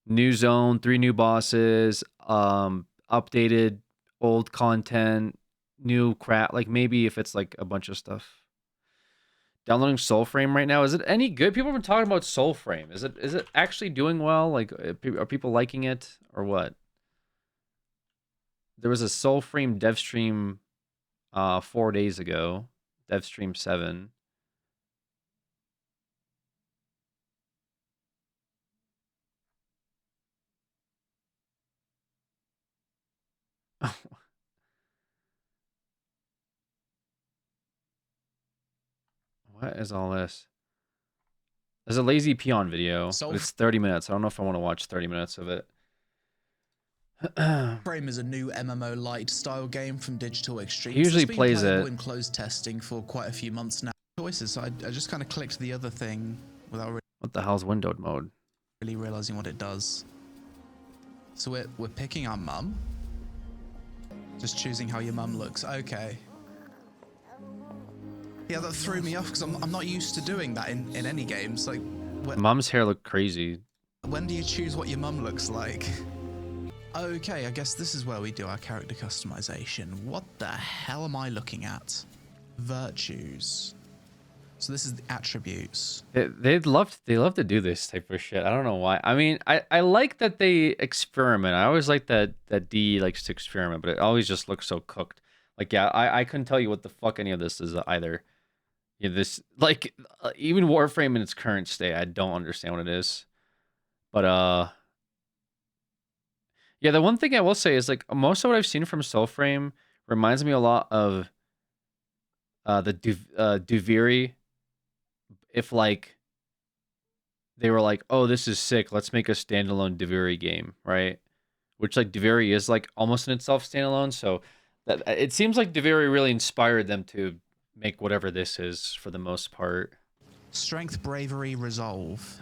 new zone, 3 new bosses, updated old content, new crap, like maybe if it's like a bunch of stuff. Downloading Soulframe right now. Is it any good? People have been talking about Soulframe. Is it actually doing well? Like are people liking it or what? There was a Soulframe dev stream 4 days ago. Dev stream 7. What is all this? There's a lazy peon video, but it's 30 minutes. I don't know if I want to watch 30 minutes of it. Frame is a new MMO light style game from Digital Extremes. He usually It's been plays playable it. in closed testing for quite a few months now. Choices. So I just kind of clicked the other thing without What the hell's windowed mode? really realizing what it does. So we're picking our mum. Just choosing how your mum looks. Okay. Yeah, that threw me off because I'm not used to doing that in any games. Like, Mom's hair looked crazy. when do you choose what your mum looks like? Okay, I guess this is where we do our character customization. What the hell am I looking at? Virtues. So this is the attributes. They love to do this type of shit. I don't know why. I mean, I like that they experiment. I always like that D likes to experiment, but it always just looks so cooked. Like, yeah, I couldn't tell you what the fuck any of this is either. Yeah, this like even Warframe in its current state, I don't understand what it is. But yeah, the one thing I will say is like most of what I've seen from Soulframe reminds me a lot of the Duviri. If like they were like, oh, this is sick, let's make a standalone Duviri game, right? Which like Duviri is like almost in itself standalone. So that it seems like Duviri really inspired them to make whatever this is for the most part. Strength, bravery, resolve.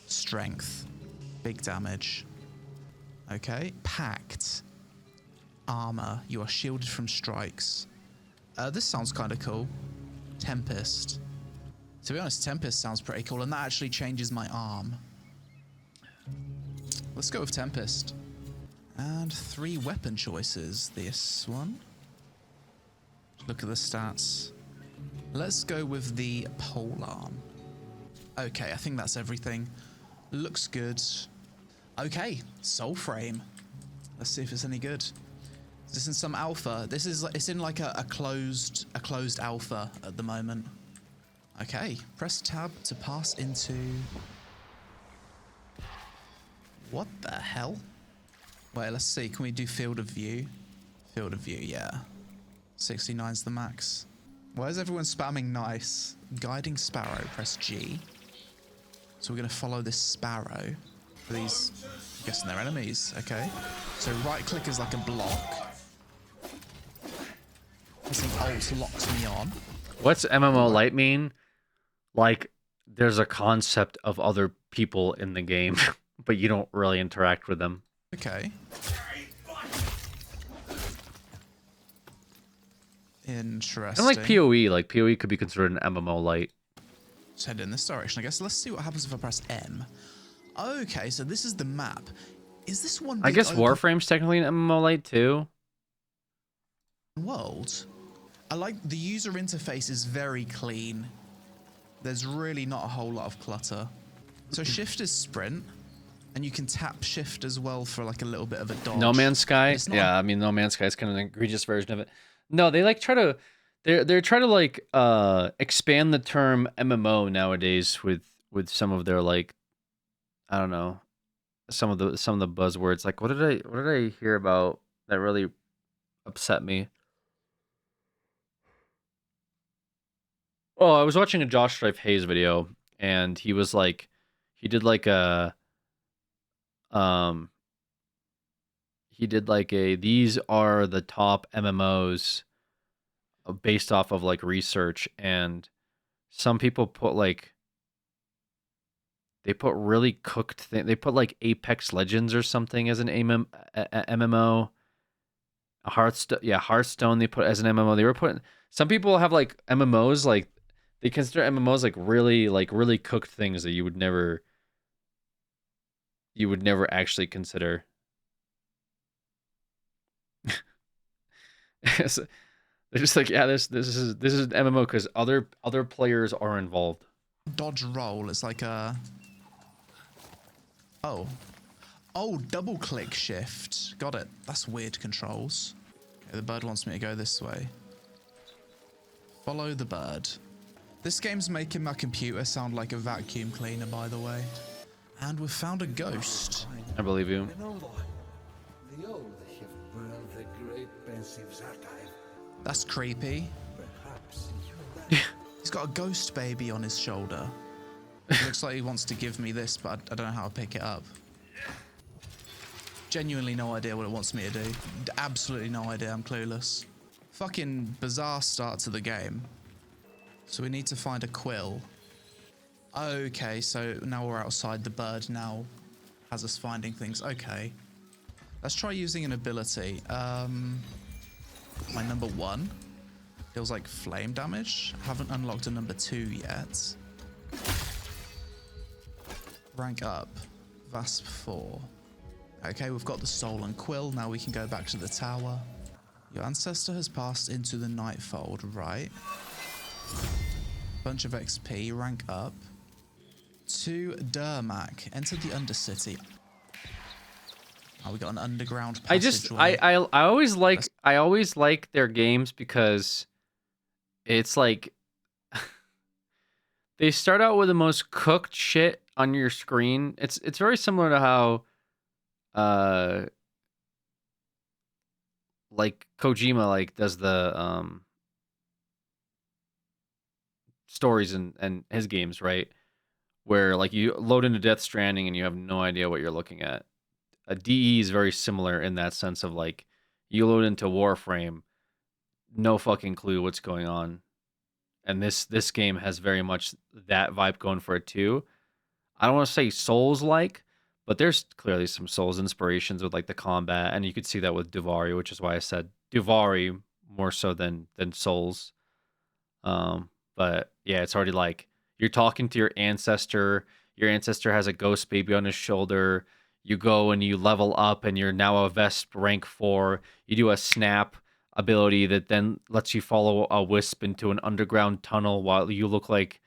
Strength. Big damage. Okay. Pact. Armor. You are shielded from strikes. This sounds kind of cool. Tempest. To be honest, Tempest sounds pretty cool, and that actually changes my arm. Let's go with Tempest. And 3 weapon choices. This one. Look at the stats. Let's go with the polearm. Okay, I think that's everything. Looks good. Okay, Soulframe. Let's see if it's any good. Is this in some alpha? This is it's in like a closed alpha at the moment. Okay, press tab to pass into. What the hell? Wait, let's see. Can we do field of view? Field of view, yeah. 69's the max. Why is everyone spamming nice? Guiding sparrow, press G. So we're going to follow this sparrow. These, I'm guessing they're enemies, okay. So right click is like a block. Pressing Alt locks me on. What's MMO Lite mean? Like, there's a concept of other people in the game, but you don't really interact with them. Okay. Interesting. And like PoE could be considered an MMO Lite. Let's head in this direction, I guess. Let's see what happens if I press M. Okay, so this is the map. Is this one I guess Warframe's technically an MMO Lite too. World? I like the user interface is very clean. There's really not a whole lot of clutter. So shift is sprint, and you can tap shift as well for like a little bit of a dodge. No Man's Sky? Yeah, I mean No Man's Sky is kind of an egregious version of it. No, they like try to they're trying to like expand the term MMO nowadays with some of their like I don't know. some of the buzzwords. Like, what did I hear about that really upset me? Oh, I was watching a Josh Strife Hayes video, and he was like, he did like a um he did like a these are the top MMOs based off of like research, and some people put like they put really cooked they put like Apex Legends or something as an MMO. Hearthstone they put as an MMO. They were putting some people have like MMOs like they consider MMOs like really cooked things that you would never actually consider. So they're just like, yeah, this is an MMO because other players are involved. Dodge roll. It's like a. Oh, double click shift. Got it. That's weird controls. Okay, the bird wants me to go this way. Follow the bird. This game's making my computer sound like a vacuum cleaner, by the way. And we've found a ghost. I believe you. That's creepy. He's got a ghost baby on his shoulder. Looks like he wants to give me this, but I don't know how to pick it up. Genuinely no idea what it wants me to do. Absolutely no idea, I'm clueless. Fucking bizarre start to the game. So we need to find a quill. Okay, so now we're outside. The bird now has us finding things. Okay. Let's try using an ability. My number 1 feels like flame damage. Haven't unlocked a number 2 yet. Rank up. Vasp 4. Okay, we've got the stolen quill. Now we can go back to the tower. Your ancestor has passed into the Nightfold, right? Bunch of XP. Rank up. To Dermac. Enter the Undercity. Oh, we got an underground passageway. I always like their games because it's like they start out with the most cooked shit on your screen. It's very similar to how like Kojima like does the stories and his games, right? Where like you load into Death Stranding and you have no idea what you're looking at. A DE is very similar in that sense of like you load into Warframe, no fucking clue what's going on. And this game has very much that vibe going for it too. I don't want to say Souls-like, but there's clearly some Souls inspirations with like the combat, and you could see that with Duvari, which is why I said Duvari more so than Souls. But yeah, it's already like you're talking to your ancestor. Your ancestor has a ghost baby on his shoulder. You go and you level up, and you're now a Vesp rank 4. You do a snap ability that then lets you follow a wisp into an underground tunnel while you look like,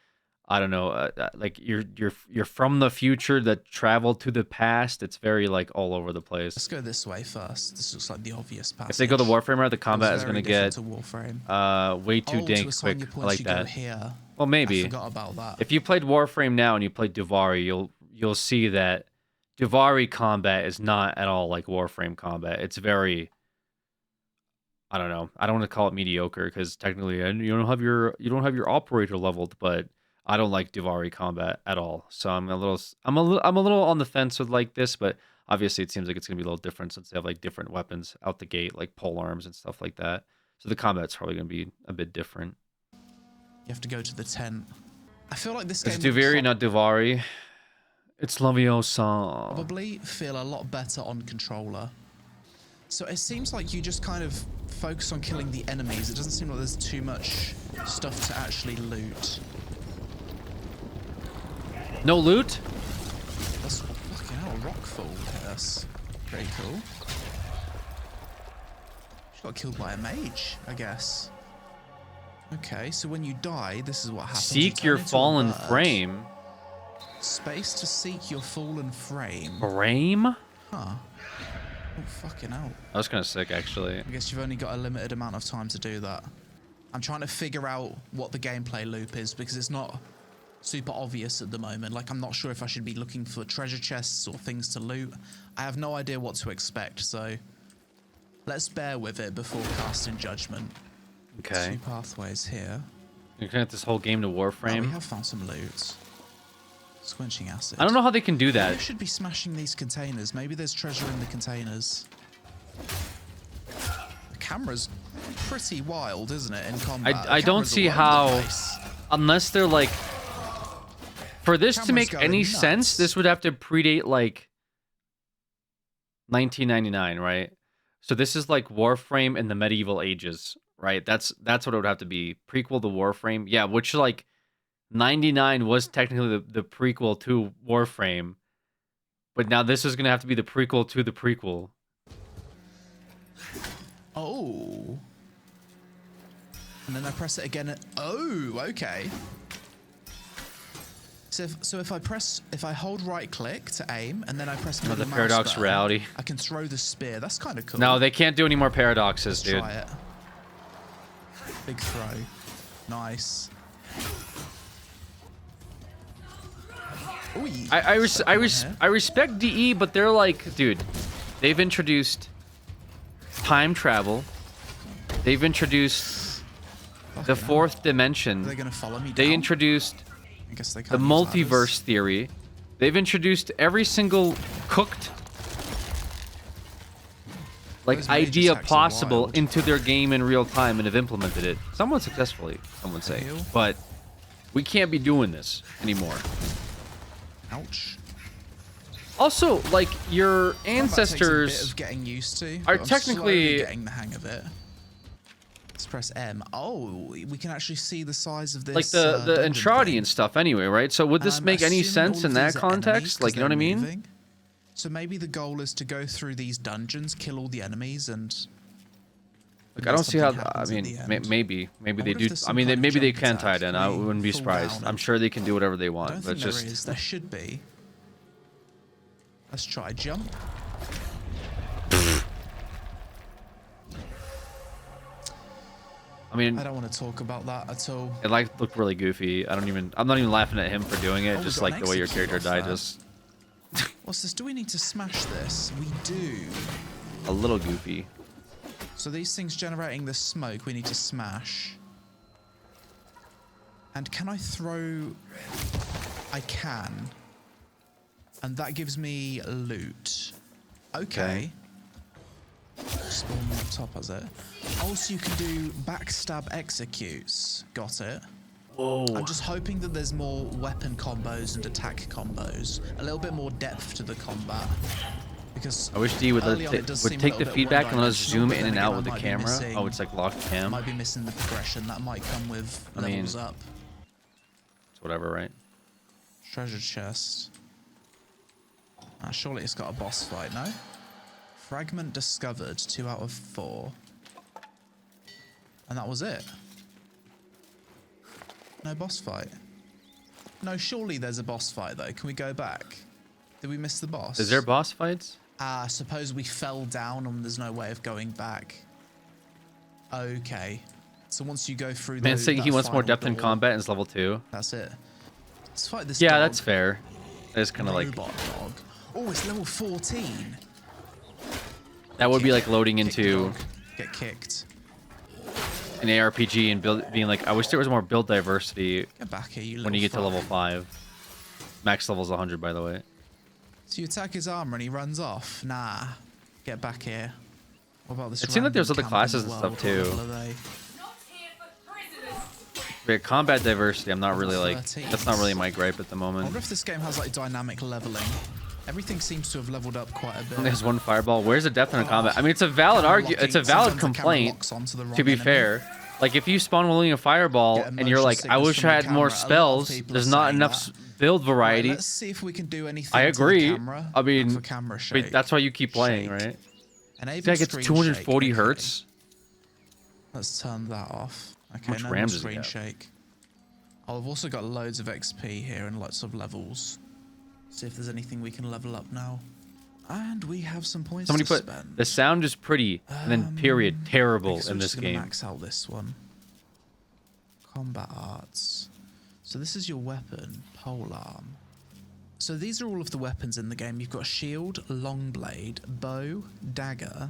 I don't know, like you're from the future that traveled to the past. It's very like all over the place. Let's go this way first. This looks like the obvious passage. If they go the Warframe route, the combat is going to get way too to dank assign quick. your I points, like you go that. here. Well, maybe. I forgot about that. If you played Warframe now and you played Duvari, you'll see that Duvari combat is not at all like Warframe combat. It's very, I don't know. I don't want to call it mediocre because technically you don't have your operator leveled, but I don't like Duvari combat at all. So I'm a little on the fence with like this, but obviously it seems like it's gonna be a little different since they have like different weapons out the gate, like pole arms and stuff like that. So the combat's probably gonna be a bit different. You have to go to the tent. I feel like this game It's Duviri, not Duvari. It's Leviosa. Probably feel a lot better on controller. So it seems like you just kind of focus on killing the enemies. It doesn't seem like there's too much stuff to actually loot. No loot? That's fucking hell, rockfall. That's pretty cool. She got killed by a mage, I guess. Okay, so when you die, this is what happens. Seek your fallen frame. Space to seek your fallen frame. Frame? Huh. Oh, fucking hell. That was kind of sick, actually. I guess you've only got a limited amount of time to do that. I'm trying to figure out what the gameplay loop is because it's not super obvious at the moment. Like, I'm not sure if I should be looking for treasure chests or things to loot. I have no idea what to expect, so let's bear with it before casting judgment. Okay. 2 pathways here. You connect this whole game to Warframe. Oh, we have found some loot. Squinching acid. I don't know how they can do that. Maybe I should be smashing these containers. Maybe there's treasure in the containers. The camera's pretty wild, isn't it, in combat? I don't see how, unless they're like, for this to make any sense, this would have to predate like 1999, right? So this is like Warframe in the medieval ages, right? That's what it would have to be. Prequel to Warframe. Yeah, which like 99 was technically the prequel to Warframe. But now this is going to have to be the prequel to the prequel. Oh. And then I press it again. Oh, okay. So if I hold right click to aim and then I press the paradox reality. I can throw the spear. That's kind of cool. No, they can't do any more paradoxes, dude. Try it. Big throw. Nice. Ooh, I respect DE, but they're like, dude, they've introduced time travel. They've introduced the fourth dimension. Are they gonna follow me down? They introduced I guess they the multiverse theory. They've introduced every single cooked like idea possible into their game in real time and have implemented it. Somewhat successfully, some would say. But we can't be doing this anymore. Ouch. Also, like, your ancestors takes a bit of getting used to, are but I'm technically slowly getting the hang of it. Let's press M. Oh, we can actually see the size of this. like the Entradian stuff anyway, right? So would this make any sense in that context? Like, you know what I mean? Moving. So maybe the goal is to go through these dungeons, kill all the enemies, and like, I don't see how. I mean, maybe they do. I mean, maybe they can tie it in. I wouldn't be surprised. I'm sure they can do whatever they want. I don't But think just there is. There should be. Let's try jump. I mean, I don't want to talk about that at all. it like looked really goofy. I'm not even laughing at him for doing it. Oh, Just we got like an the way your execute character off died, that. just What's this? Do we need to smash this? We do. a little goofy. So these things generating the smoke, we need to smash. And can I throw? I can. And that gives me loot. Okay. Spawn up top, has it? Also, you can do backstab executes. Got it. Whoa. I'm just hoping that there's more weapon combos and attack combos. A little bit more depth to the combat. Because I wish D would early on it does seem a take the little bit feedback and let us one-dimensional, zoom but in then and again, out I with the might be camera. missing- Oh, it's like locked cam. Might be missing the progression. That might come with I mean, levels up. It's whatever, right? Treasure chest. Surely it's got a boss fight, no? Fragment discovered, 2 out of 4. And that was it. No boss fight. No, surely there's a boss fight though. Can we go back? Did we miss the boss? Is there boss fights? Suppose we fell down and there's no way of going back. Okay. So once you go through Man, saying he that wants more final depth in door, combat and it's level 2. That's it. Let's fight this Yeah, dog. that's fair. It's kind of like Robot dog. Oh, it's level 14. that would be like loading into Get kicked. an ARPG and being like, I wish there was more build diversity Get back here, you when you little get to fuck. level 5. Max level's 100, by the way. So you attack his armor and he runs off. Nah. Get back here. What about this? It seemed like there's random other camp in classes the and stuff world? too. What level are they? But combat diversity, I'm not really like. 13. That's not really my gripe at the I moment. wonder if this game has like dynamic leveling. Everything seems to have leveled up quite a bit. There's one fireball. Where's the depth in the combat? I mean, it's a valid It's a valid complaint. To be fair, like if you spawn while a fireball and you're like, I wish I had more spells. There's not enough build variety. Let's see if we can do anything. I to the agree. camera. I mean, Look for camera shake. but that's why you keep playing, right? Enable This guy gets screen 240 shake. hertz. Let's turn that off. Okay, much no RAM more does he screen have? shake. Oh, I've also got loads of XP here and lots of levels. See if there's anything we can level up now. And we have some points Somebody to put spend. the sound is pretty, and then period terrible I guess in we're this just gonna game. max out this one. Combat arts. So this is your weapon, polearm. So these are all of the weapons in the game. You've got shield, long blade, bow, dagger,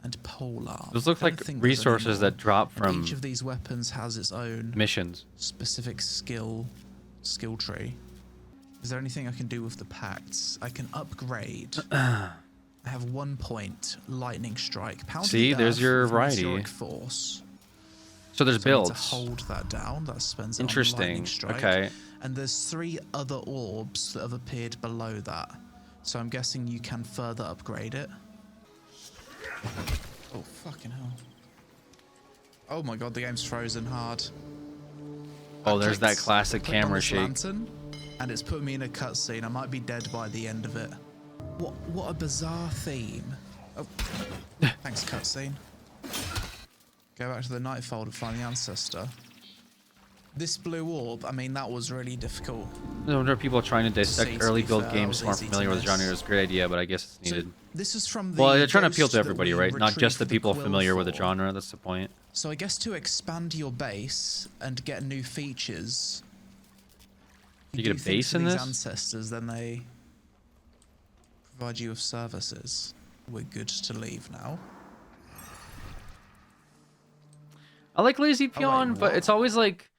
and polearm. Those look like resources that drop And from each of these weapons has its own missions. specific skill tree. Is there anything I can do with the pacts? I can upgrade. I have 1 point, lightning strike. Pound See, the there's earth your with variety. meteoric force. So there's So I need builds. to hold that down. That spends it on Interesting. lightning strike. Okay. And there's 3 other orbs that have appeared below that. So I'm guessing you can further upgrade it. Oh, fucking hell. Oh my god, the game's frozen hard. Oh, there's that classic Clicked on camera this shake. lantern, and it's put me in a cutscene. I might be dead by the end of it. What a bizarre theme. Oh, thanks, cutscene. Go back to the night folder, find the ancestor. This blue orb, I mean, that was really difficult. No wonder people are trying to See, dissect to early be build fair, games that more was easy familiar to with the genre miss. is a great idea, but I guess it's So needed. this is from the Well, they're trying to appeal ghost to that everybody, we right? Not just the retrieved people quill familiar with the for. genre. That's the point. So I guess to expand your base and get new features, You get a do things base for in these this? ancestors, then they provide you with services. We're good to leave now. I like Lazy Oh, wait, Peon, but what? it's always like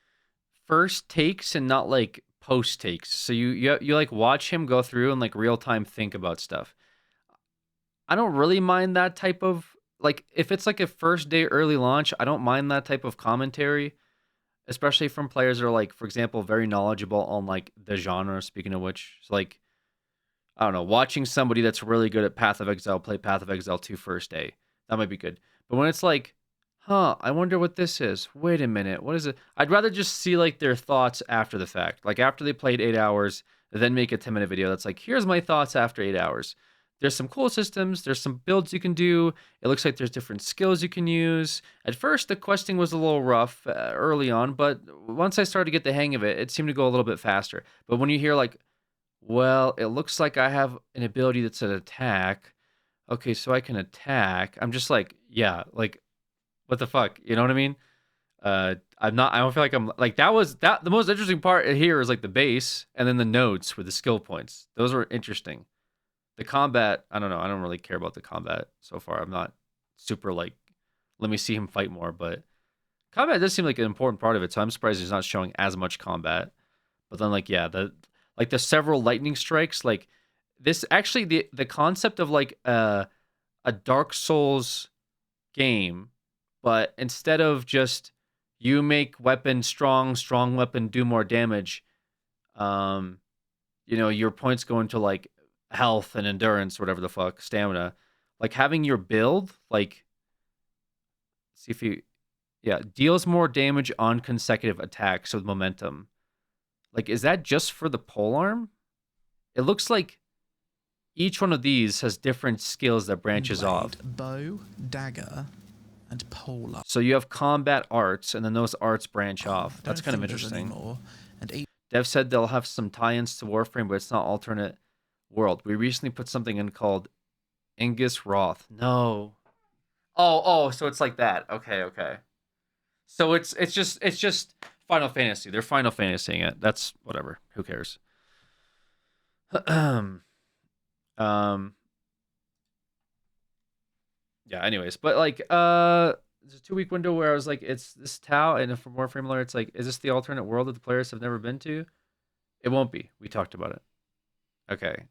first takes and not like post takes. So you like watch him go through and like real time think about stuff. I don't really mind that type of like if it's like a first day early launch, I don't mind that type of commentary, especially from players that are like, for example, very knowledgeable on like the genre. Speaking of which, so like I don't know, watching somebody that's really good at Path of Exile play Path of Exile 2 first day, that might be good. But when it's like, huh, I wonder what this is. Wait a minute, what is it? I'd rather just see like their thoughts after the fact. Like after they played 8 hours, then make a 10-minute video that's like, here's my thoughts after 8 hours. There's some cool systems, there's some builds you can do. It looks like there's different skills you can use. At first, the questing was a little rough early on, but once I started to get the hang of it, it seemed to go a little bit faster. But when you hear like, well, it looks like I have an ability that's an attack. Okay, so I can attack. I'm just like, yeah, like, what the fuck? You know what I mean? I don't feel like I'm like the most interesting part here is like the base and then the notes with the skill points. Those were interesting. The combat, I don't know. I don't really care about the combat so far. I'm not super like, let me see him fight more, but combat does seem like an important part of it. So I'm surprised he's not showing as much combat. But then like, yeah, the several lightning strikes, like this actually the concept of like a Dark Souls game, but instead of just you make weapon strong weapon do more damage, your points go into like health and endurance, whatever the fuck, stamina. Like having your build, like see if you deals more damage on consecutive attacks with momentum. Like, is that just for the polearm? It looks like each one of these has different skills that branches Blade, off. bow, dagger, and polearm. So you have combat arts, and then those arts branch off. That's kind of think there's any interesting. more. And Dev said they'll have some tie-ins to Warframe, but it's not alternate world. We recently put something in called Angus Roth. No. Oh, so it's like that. Okay. So it's just Final Fantasy. They're Final Fantasying it. That's whatever. Who cares? Yeah, anyways, but like there's a 2-week window where I was like, it's this Tau, and for Warframe lore, it's like, is this the alternate world that the players have never been to? It won't be. We talked about it. Okay.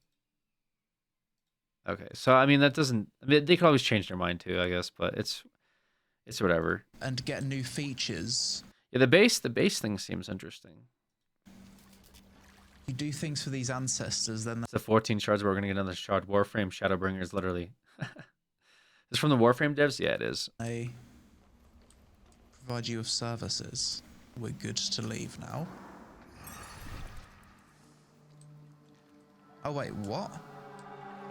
So I mean that doesn't they could always change their mind too, I guess, but it's whatever. And get new features. Yeah, the base thing seems interesting. You do things for these ancestors, then It's the 14 shards, we're gonna get another shard. Warframe Shadowbringers, literally. Is this from the Warframe devs? Yeah, it is. they provide you with services. We're good to leave now. Oh wait, what?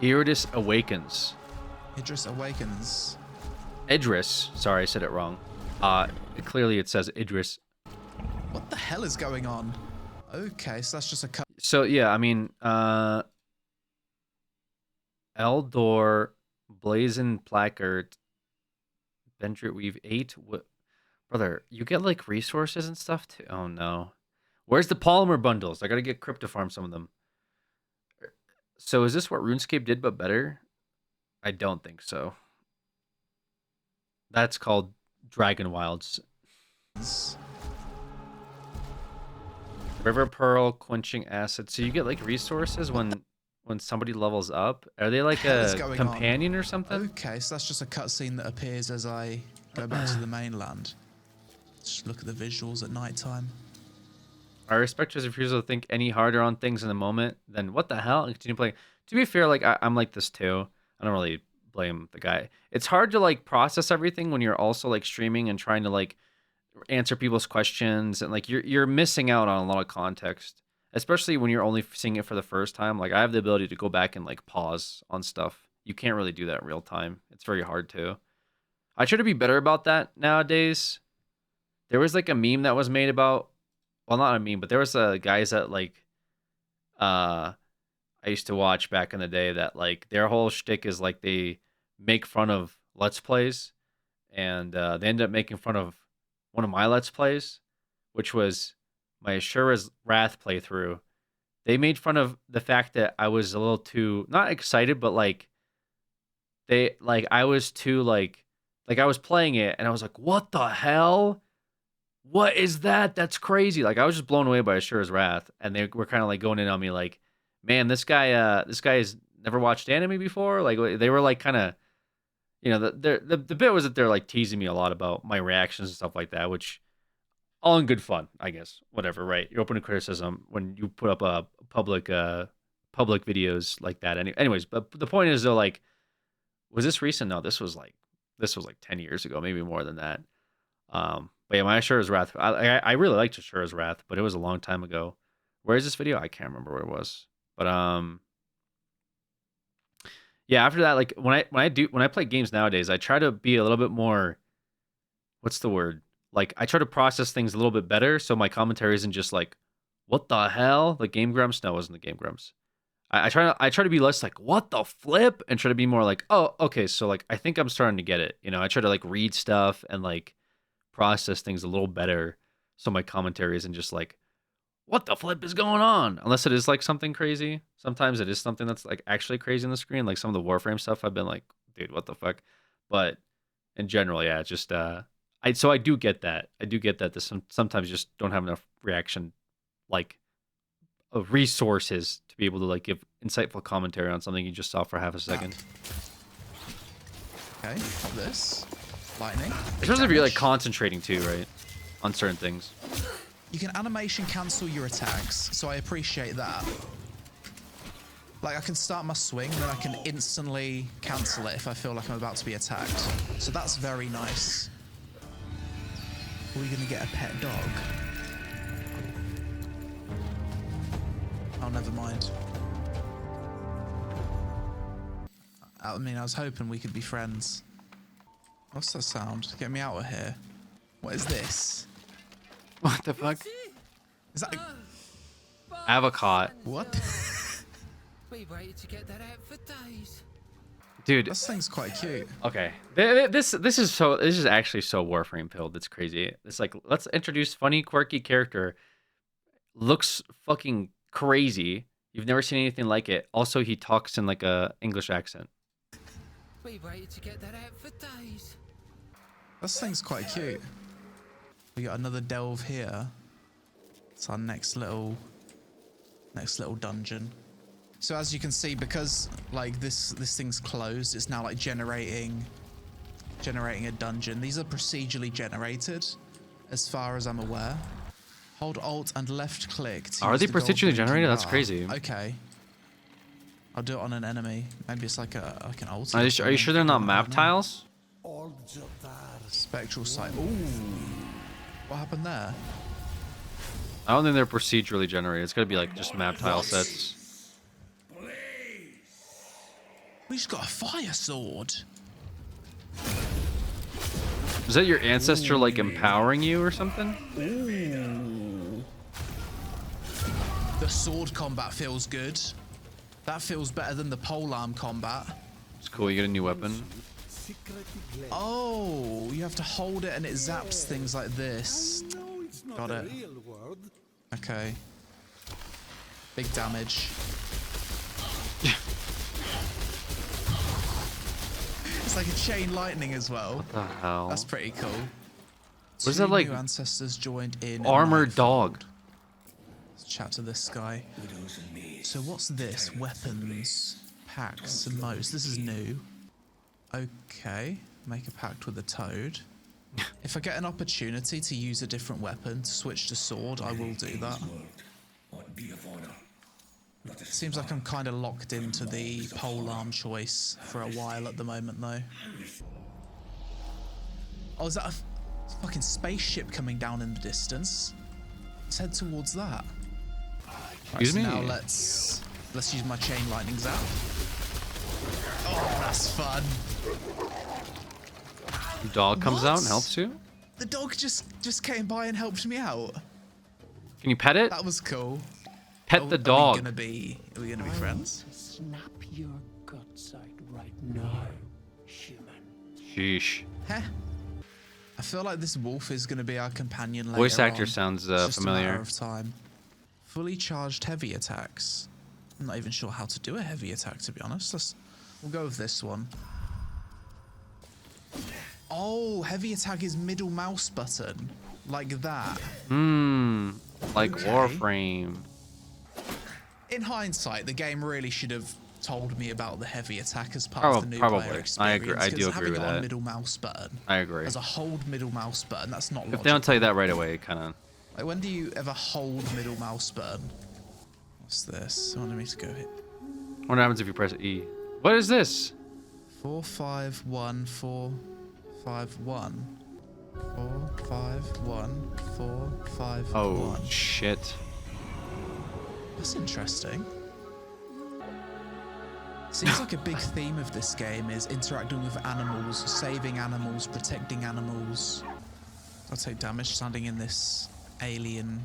Iridis Awakens. Idris awakens. Idris. Sorry, I said it wrong. Clearly it says Idris. What the hell is going on? Okay, so that's just a cut. So yeah, I mean, Eldor, Blazon Placard, Bendrit Weave 8. What, brother? You get like resources and stuff too. Oh no. Where's the polymer bundles? I gotta get Crypto Farm some of them. So is this what RuneScape did but better? I don't think so. That's called Dragon Wilds. River Pearl, quenching acid. So you get like resources when somebody levels up. Are they like a companion or something? Okay, so that's just a cutscene that appears as I go back to the mainland. Just look at the visuals at nighttime. I respect his refusal to think any harder on things in the moment than what the hell and continue playing. To be fair, like I'm like this too. I don't really blame the guy. It's hard to like process everything when you're also like streaming and trying to like answer people's questions, and like you're missing out on a lot of context, especially when you're only seeing it for the first time. Like I have the ability to go back and like pause on stuff. You can't really do that in real time. It's very hard to. I try to be better about that nowadays. There was like a meme that was made about, well, not a meme, but there was guys that like I used to watch back in the day that like their whole shtick is like they make fun of Let's Plays, and they ended up making fun of one of my Let's Plays, which was my Ashura's Wrath playthrough. They made fun of the fact that I was a little too, not excited, but like I was too like I was playing it and I was like, what the hell? What is that? That's crazy. Like I was just blown away by Ashura's Wrath, and they were kind of like going in on me like, man, this guy has never watched anime before. Like they were like kind of, you know, the bit was that they're like teasing me a lot about my reactions and stuff like that, which all in good fun, I guess. Whatever, right? You're open to criticism when you put up a public videos like that. Anyways, but the point is though, like, was this recent? No, this was like 10 years ago, maybe more than that. But yeah, my Ashura's Wrath, I really liked Ashura's Wrath, but it was a long time ago. Where is this video? I can't remember where it was. But yeah, after that, like when I play games nowadays, I try to be a little bit more, what's the word? Like I try to process things a little bit better, so my commentary isn't just like, what the hell? The Game Grumps? No, it wasn't the Game Grumps. I try to be less like, what the flip, and try to be more like, oh, okay, so like I think I'm starting to get it. You know, I try to like read stuff and like process things a little better, so my commentary isn't just like, what the flip is going on? Unless it is like something crazy. Sometimes it is something that's like actually crazy on the screen. Like some of the Warframe stuff, I've been like, dude, what the fuck? But in general, yeah, it's just I do get that. I do get that. Sometimes you just don't have enough reaction, like, of resources to be able to like give insightful commentary on something you just saw for half a second. Okay, this lightning. Especially if you're like concentrating too, right, on certain things. You can animation cancel your attacks, so I appreciate that. Like, I can start my swing, and then I can instantly cancel it if I feel like I'm about to be attacked. So that's very nice. Are we gonna get a pet dog? Oh, never mind. I mean, I was hoping we could be friends. What's that sound? Get me out of here. What is this? What the fuck? Is that Avocot? What? We waited to get that out for days. Dude, this thing's quite cute. Okay, this is actually so Warframe pilled. It's crazy. It's like, let's introduce funny, quirky character. Looks fucking crazy. You've never seen anything like it. Also, he talks in like a English accent. We waited to get that out for days. This thing's quite cute. We got another delve here. It's our next little dungeon. So as you can see, because like this thing's closed, it's now like generating a dungeon. These are procedurally generated, as far as I'm aware. Hold Alt and left click. Are they procedurally generated? That's crazy. Okay. I'll do it on an enemy. Maybe it's like an alt. Are you sure they're not map tiles? Spectral sight. Ooh. What happened there? I don't think they're procedurally generated. It's gotta be like just map tile sets. We just got a fire sword. Is that your ancestor like empowering you or something? Ooh. The sword combat feels good. That feels better than the polearm combat. It's cool. You get a new weapon. Oh, you have to hold it and it zaps things like this. Got it. Okay. Big damage. It's like a chain lightning as well. What the hell? That's pretty cool. What is that like? New ancestors joined in. Armored dog. Let's chat to this guy. So what's this? Weapons, pacts, and modes. This is new. Okay. Make a pact with a toad. If I get an opportunity to use a different weapon to switch to sword, I will do that. Seems like I'm kind of locked into the polearm choice for a while at the moment, though. Oh, is that a fucking spaceship coming down in the distance? Let's head towards that. Excuse me? Now let's use my chain lightning zap. Oh, that's fun. Dog comes out and What? helps you? The dog just came by and helped me out. Can you pet it? That was cool. Pet the dog. Are we gonna be friends? Snap your guts out right now, human. Sheesh. Heh. I feel like this wolf is gonna be our companion later Voice actor on. sounds It's just familiar. a matter of time. Fully charged heavy attacks. I'm not even sure how to do a heavy attack, to be honest. We'll go with this one. Oh, heavy attack is middle mouse button. Like that. Like Okay. Warframe. In hindsight, the game really should have told me about the heavy attack as part of the new player Probably. experience. I agree. I 'cause do agree having with it on that. middle mouse button I agree. as a hold middle mouse button, that's not logical. If they don't tell you that right away, it kind of. Like, when do you ever hold middle mouse button? What's this? I wanted me to go hit. What happens if you press E? What is this? 451 451. Oh shit. That's interesting. Seems like a big theme of this game is interacting with animals, saving animals, protecting animals. I'll take damage standing in this alien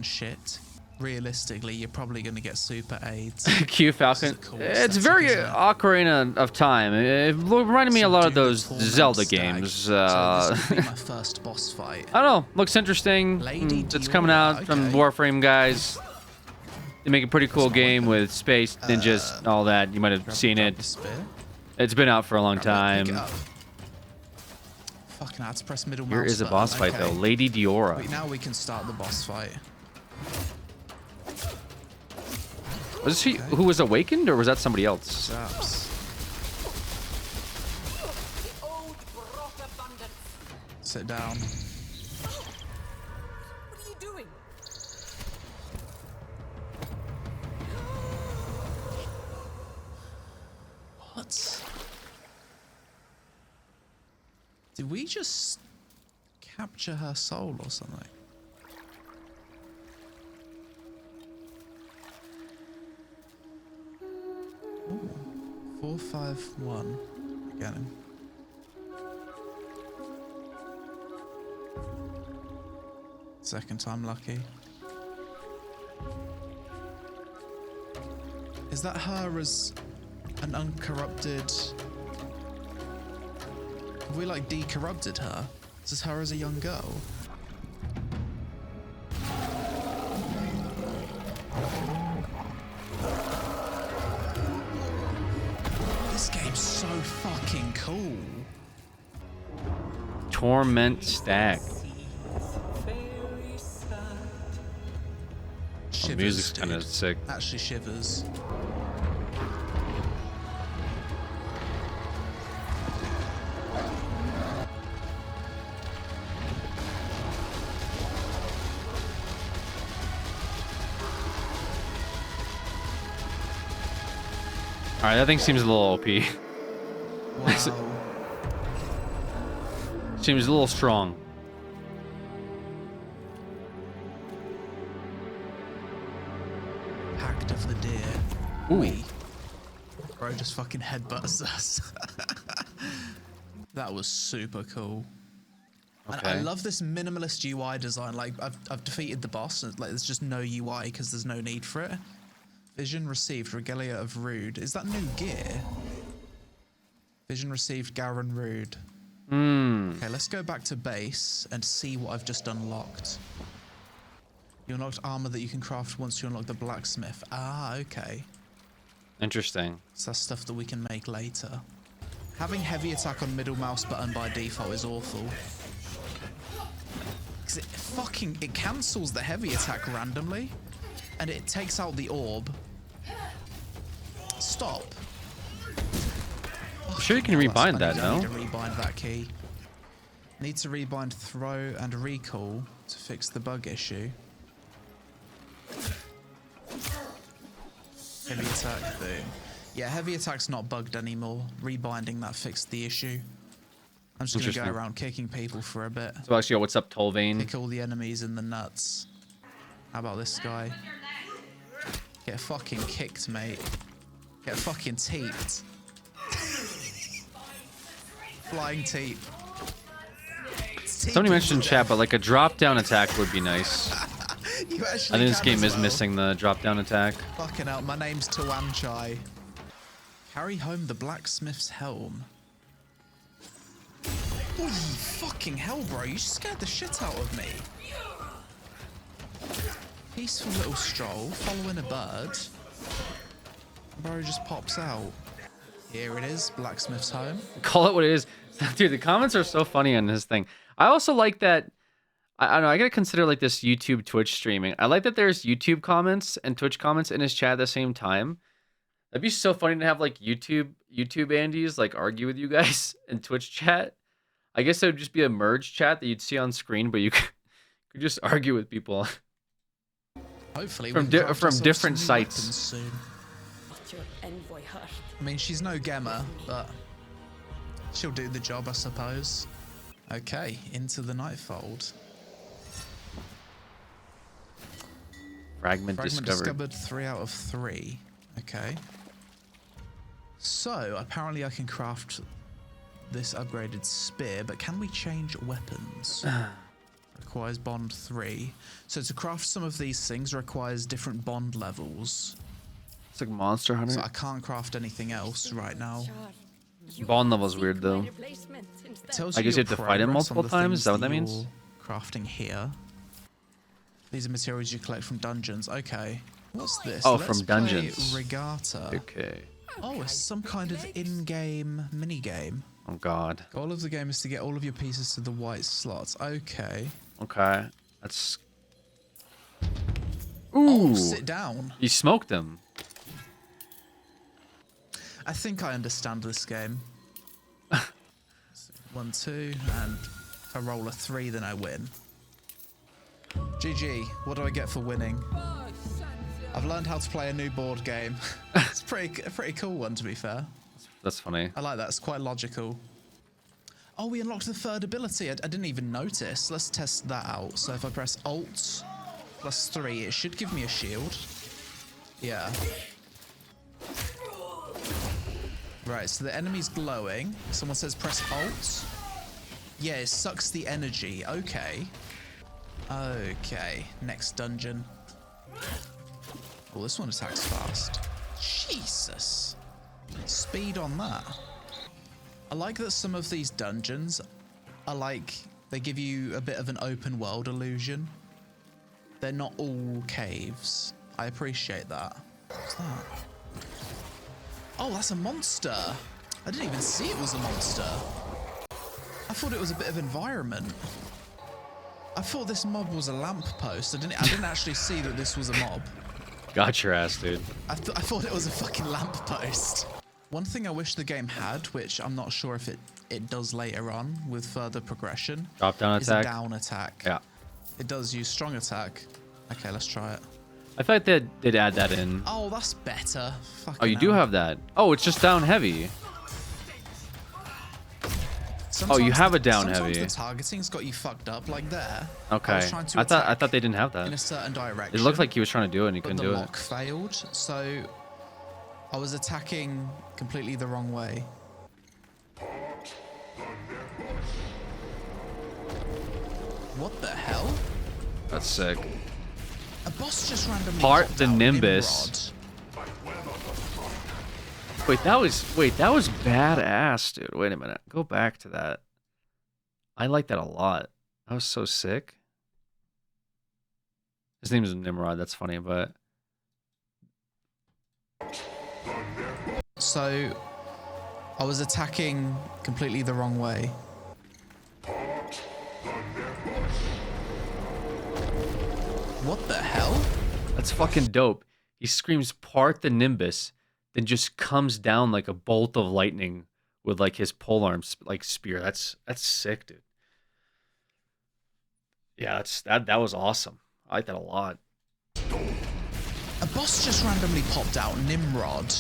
shit. Realistically, you're probably going to get super AIDS. Q Falcon. Cool It's aesthetic, very isn't it? Ocarina of Time. It reminded me a lot of those Zelda games. So this will be my first boss fight. I don't know. Looks interesting. It's coming out from Warframe guys. They make a pretty cool game with space ninjas and all that. You might have seen it. It's been out for a long time. Fucking I had to press middle mouse Here is a button. boss fight though. Okay. Lady Diora. Wait, now we can start the boss fight. Was she who was awakened, or was that somebody else? Zaps. Sit down. What are you doing? What? Did we just capture her soul or something? Ooh, 451. Get him. Second time lucky. Is that her as an uncorrupted? Have we like decorrupted her? Is this her as a young girl? This game's so fucking cool. Torment Stack. Shivers, The music's kind of dude. sick. Actually shivers. All right, that thing seems a little OP. Wow. Seems a little strong. Pact of the deer. Ooh. Bro just fucking headbutts us. That was super cool. And I Okay. love this minimalist UI design. Like I've defeated the boss, and like there's just no UI because there's no need for it. Vision received Regalia of Rude. Is that new gear? Vision received Garen Rude. Okay, let's go back to base and see what I've just unlocked. You unlocked armor that you can craft once you unlock the blacksmith. Ah, okay. Interesting. So that's stuff that we can make later. Having heavy attack on middle mouse button by default is awful. Because it cancels the heavy attack randomly. And it takes out the orb. Stop. I'm sure you can rebind that, no? I need to rebind that key. Need to rebind throw and recall to fix the bug issue. Heavy attack, boom. Yeah, heavy attack's not bugged anymore. Rebinding that fixed the issue. I'm just gonna go around kicking people for a bit. So actually, what's up, Tolvain? Kick all the enemies in the nuts. How about this guy? Get fucking kicked, mate. Get fucking teeped. Flying teep. Somebody mentioned in chat, but like a drop-down attack would be nice. I think this game is missing the drop-down attack. Fucking hell, my name's Tawanchai. Carry home the blacksmith's helm. Oh, fucking hell, bro. You scared the shit out of me. Peaceful little stroll, following a bird. Bro just pops out. Here it is, blacksmith's home. Call it what it is. Dude, the comments are so funny on this thing. I also like that. I don't know. I gotta consider like this YouTube Twitch streaming. I like that there's YouTube comments and Twitch comments in his chat at the same time. That'd be so funny to have like YouTube Andes like argue with you guys in Twitch chat. I guess it would just be a merge chat that you'd see on screen, but you could just argue with people. Hopefully from different sites. Soon. I mean, she's no Gemma, but she'll do the job, I suppose. Okay, into the Nightfold. Fragment discovered. 3 out of 3. Okay. So, apparently I can craft this upgraded spear, but can we change weapons? Requires bond 3. So to craft some of these things requires different bond levels. It's like Monster Hunter. So I can't craft anything else right now. Bond level's weird though. I guess you have to fight him multiple times. Is that what that means? Crafting here. These are materials you collect from dungeons. Okay. What's this? Oh, Let's from dungeons. Play Regatta. Okay. Oh, it's some kind of in-game mini-game. Oh god. Goal of the game is to get all of your pieces to the white slots. Okay. Okay. That's. Ooh. Oh, sit down. You smoked him. I think I understand this game. 1, 2, and if I roll a 3, then I win. GG. What do I get for winning? I've learned how to play a new board game. It's a pretty cool one, to be fair. That's funny. I like that. It's quite logical. Oh, we unlocked the third ability. I didn't even notice. Let's test that out. So if I press Alt plus 3, it should give me a shield. Yeah. Right, so the enemy's glowing. Someone says press Alt. Yeah, it sucks the energy. Okay. Okay, next dungeon. Oh, this one attacks fast. Jesus. Speed on that. I like that some of these dungeons are like, they give you a bit of an open world illusion. They're not all caves. I appreciate that. What's that? Oh, that's a monster. I didn't even see it was a monster. I thought it was a bit of environment. I thought this mob was a lamppost. I didn't actually see that this was a mob. Got your ass, dude. I thought it was a fucking lamppost. One thing I wish the game had, which I'm not sure if it does later on with further progression, drop down is attack. A down attack. Yeah. It does use strong attack. Okay, let's try it. I thought they'd add that in. Oh, that's better. Fucking oh, you do have that. Oh, it's just down heavy. Sometimes oh, you have a down sometimes heavy. The targeting's got you fucked up like there. Okay. I thought they didn't have that. In a certain direction. It looked like he was trying to do it and he couldn't do it. The lock failed, so I was attacking completely the wrong way. What the hell? That's sick. A boss just randomly Part popped the out Nimbus. Wait, that was badass, dude. Wait a minute. Go back to that. I like that a lot. That was so sick. His name is Nimrod. That's funny, but So, I was attacking completely the wrong way. What the hell? that's fucking dope. He screams, "Part the Nimbus," then just comes down like a bolt of lightning with like his polearm like spear. That's sick, dude. Yeah, that was awesome. I like that a lot. A boss just randomly popped out, Nimrod.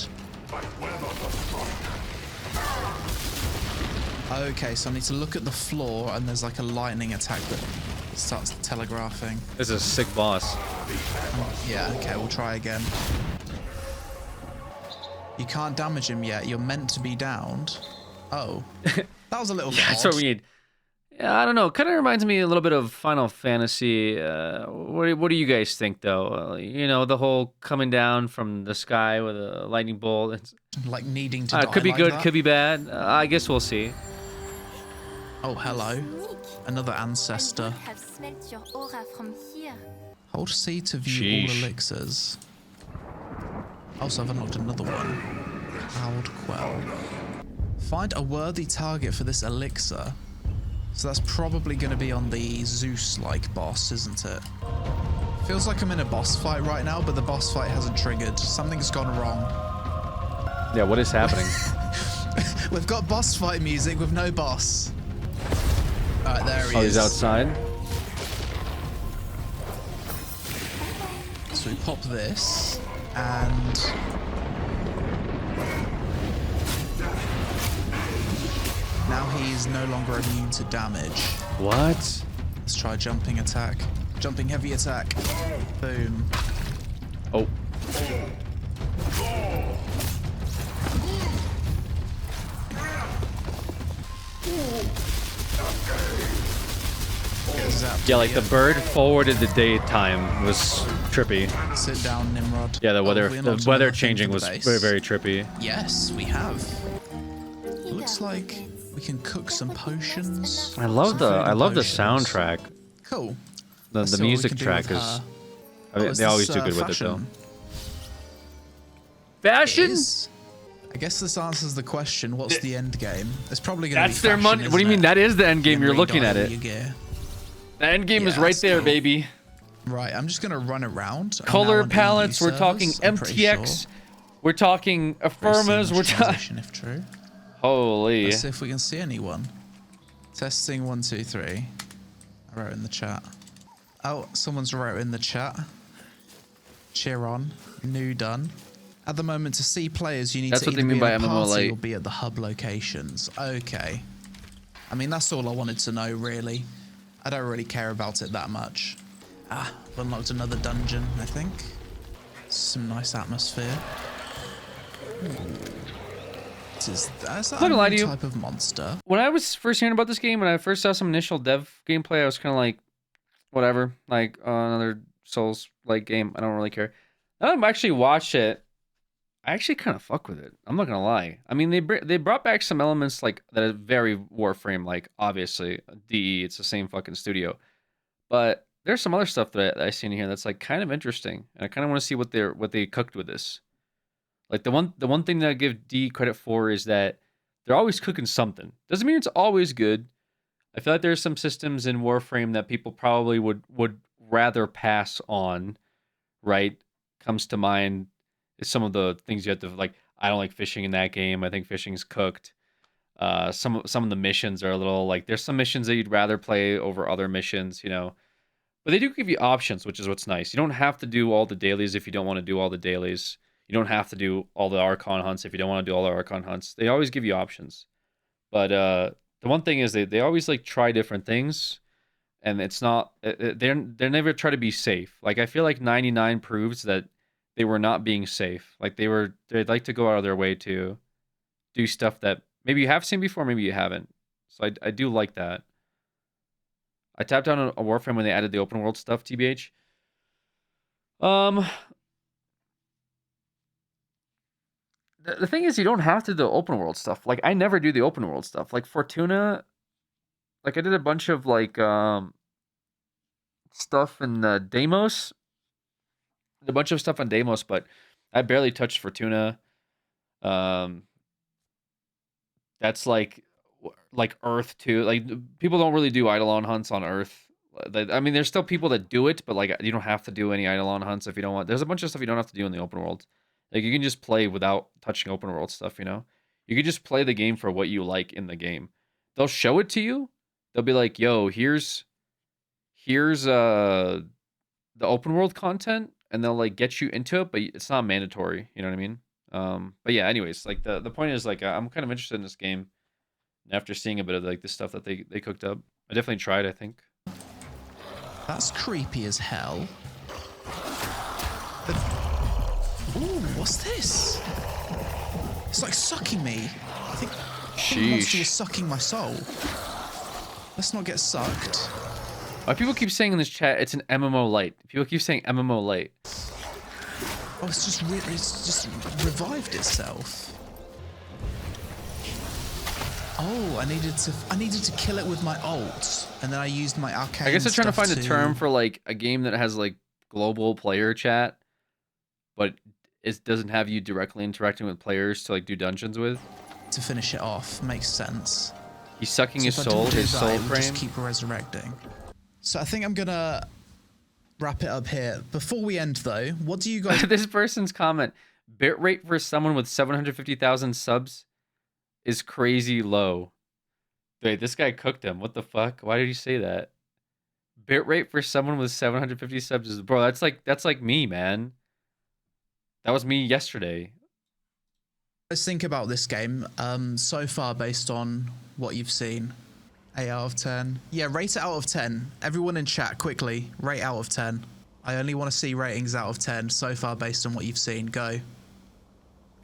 Okay, so I need to look at the floor and there's like a lightning attack that starts telegraphing. This is a sick boss. Yeah, okay, we'll try again. You can't damage him yet. You're meant to be downed. Oh. That was a little bit That's odd. what we need. Yeah, I don't know. Kind of reminds me a little bit of Final Fantasy. What do you guys think, though? You know, the whole coming down from the sky with a lightning bolt. It's, like needing to die could be like good, that? could be bad. I guess we'll see. Oh, hello. Another ancestor. Have smelt your aura from here. Hold C to view all Sheesh. elixirs. Also, I've unlocked another one. Howled Quell. Find a worthy target for this elixir. So that's probably going to be on the Zeus-like boss, isn't it? Feels like I'm in a boss fight right now, but the boss fight hasn't triggered. Something's gone wrong. Yeah, what is happening? We've got boss fight music with no boss. Alright, there he is. Oh, he's outside? So we pop this, and... now he's no longer immune to damage. What? Let's try jumping attack. Jumping heavy attack. Boom. Oh. Yeah, like the bird forwarded the daytime was trippy. Sit down, Nimrod. Yeah, the weather we unlocked the weather another thing changing for was the base. very, very trippy. Yes, we have. Looks like we can cook some potions. I love some the food and I love the potions. soundtrack. Cool. The Let's see what we music can do track with is. her. I mean, is they always this, do good with it though. fashion? Fashion? It is. I guess this answers the question. What's the end game? It's probably going to be That's their fashion, money. What do you isn't mean? it? That is the end game. And You're looking at redye it. your gear. The end game is Yeah, right that's there, cool. baby. Right, I'm just going to run around. I'm now Color on palettes. EU We're talking servers, I'm pretty MTX. sure. We're talking Affirmas. We're talking. Transition, if true. Holy. Let's see if we can see anyone. Testing 1, 2, 3. I wrote in the chat. Oh, someone's wrote in the chat. Cheer on. New done. At the moment, to see players, you need That's to what they either mean be in by a MMO party Lite. or be at the hub locations. Okay. I mean, that's all I wanted to know, really. I don't really care about it that much. Ah, I've unlocked another dungeon, I think. Some nice atmosphere. That's I'm not gonna lie to you. type of monster. When I was first hearing about this game, when I first saw some initial dev gameplay, I was kind of like, whatever, like another Souls-like game. I don't really care. Now that I've actually watched it, I actually kind of fuck with it. I'm not gonna lie. I mean, they brought back some elements like that are very Warframe, like obviously DE. It's the same fucking studio, but there's some other stuff that I see in here that's like kind of interesting, and I kind of want to see what they cooked with this. Like the one thing that I give D credit for is that they're always cooking something. Doesn't mean it's always good. I feel like there's some systems in Warframe that people probably would rather pass on, right? Comes to mind is some of the things you have to like. I don't like fishing in that game. I think fishing's cooked. Some of the missions are a little like there's some missions that you'd rather play over other missions, you know. But they do give you options, which is what's nice. You don't have to do all the dailies if you don't want to do all the dailies. You don't have to do all the Archon hunts if you don't want to do all the Archon hunts. They always give you options. But the one thing is they always like try different things, and it's not they're never try to be safe. Like I feel like 99 proves that they were not being safe. Like they'd like to go out of their way to do stuff that maybe you have seen before, maybe you haven't. So I do like that. I tapped on a Warframe when they added the open world stuff, TBH. The thing is, you don't have to do open world stuff. Like, I never do the open world stuff. Like, Fortuna, like, I did a bunch of, like, stuff in Deimos, a bunch of stuff on Deimos, but I barely touched Fortuna. That's like Earth too. Like people don't really do Eidolon hunts on Earth. I mean, there's still people that do it, but like you don't have to do any Eidolon hunts if you don't want. There's a bunch of stuff you don't have to do in the open world. Like you can just play without touching open world stuff. You know, you can just play the game for what you like in the game. They'll show it to you. They'll be like, "Yo, here's the open world content," and they'll like get you into it, but it's not mandatory. You know what I mean? But yeah. Anyways, like the point is like I'm kind of interested in this game after seeing a bit of like the stuff that they cooked up. I definitely tried. I think. That's creepy as hell. Ooh, what's this? It's like sucking me. I think the monster was sucking my soul. Let's not get sucked. Why people keep saying in this chat it's an MMO light? People keep saying MMO light. Oh, it's just revived itself. Oh, I needed to kill it with my ult, and then I used my arcane. I guess they're trying to find a term to... for like a game that has like global player chat, but it doesn't have you directly interacting with players to like do dungeons with. To finish it off, makes sense. He's sucking So his if I soul, didn't do his that, soul it would frame. just keep resurrecting. So I think I'm gonna wrap it up here. Before we end, though, what do you guys? This person's comment: bitrate for someone with 750,000 subs is crazy low. Wait, this guy cooked him. What the fuck? Why did he say that? Bitrate for someone with 750 subs is, bro. That's like me, man. That was me yesterday. Let's think about this game so far based on what you've seen. 8 out of 10. Yeah, rate it out of 10. Everyone in chat, quickly, rate out of 10. I only want to see ratings out of 10 so far based on what you've seen. Go.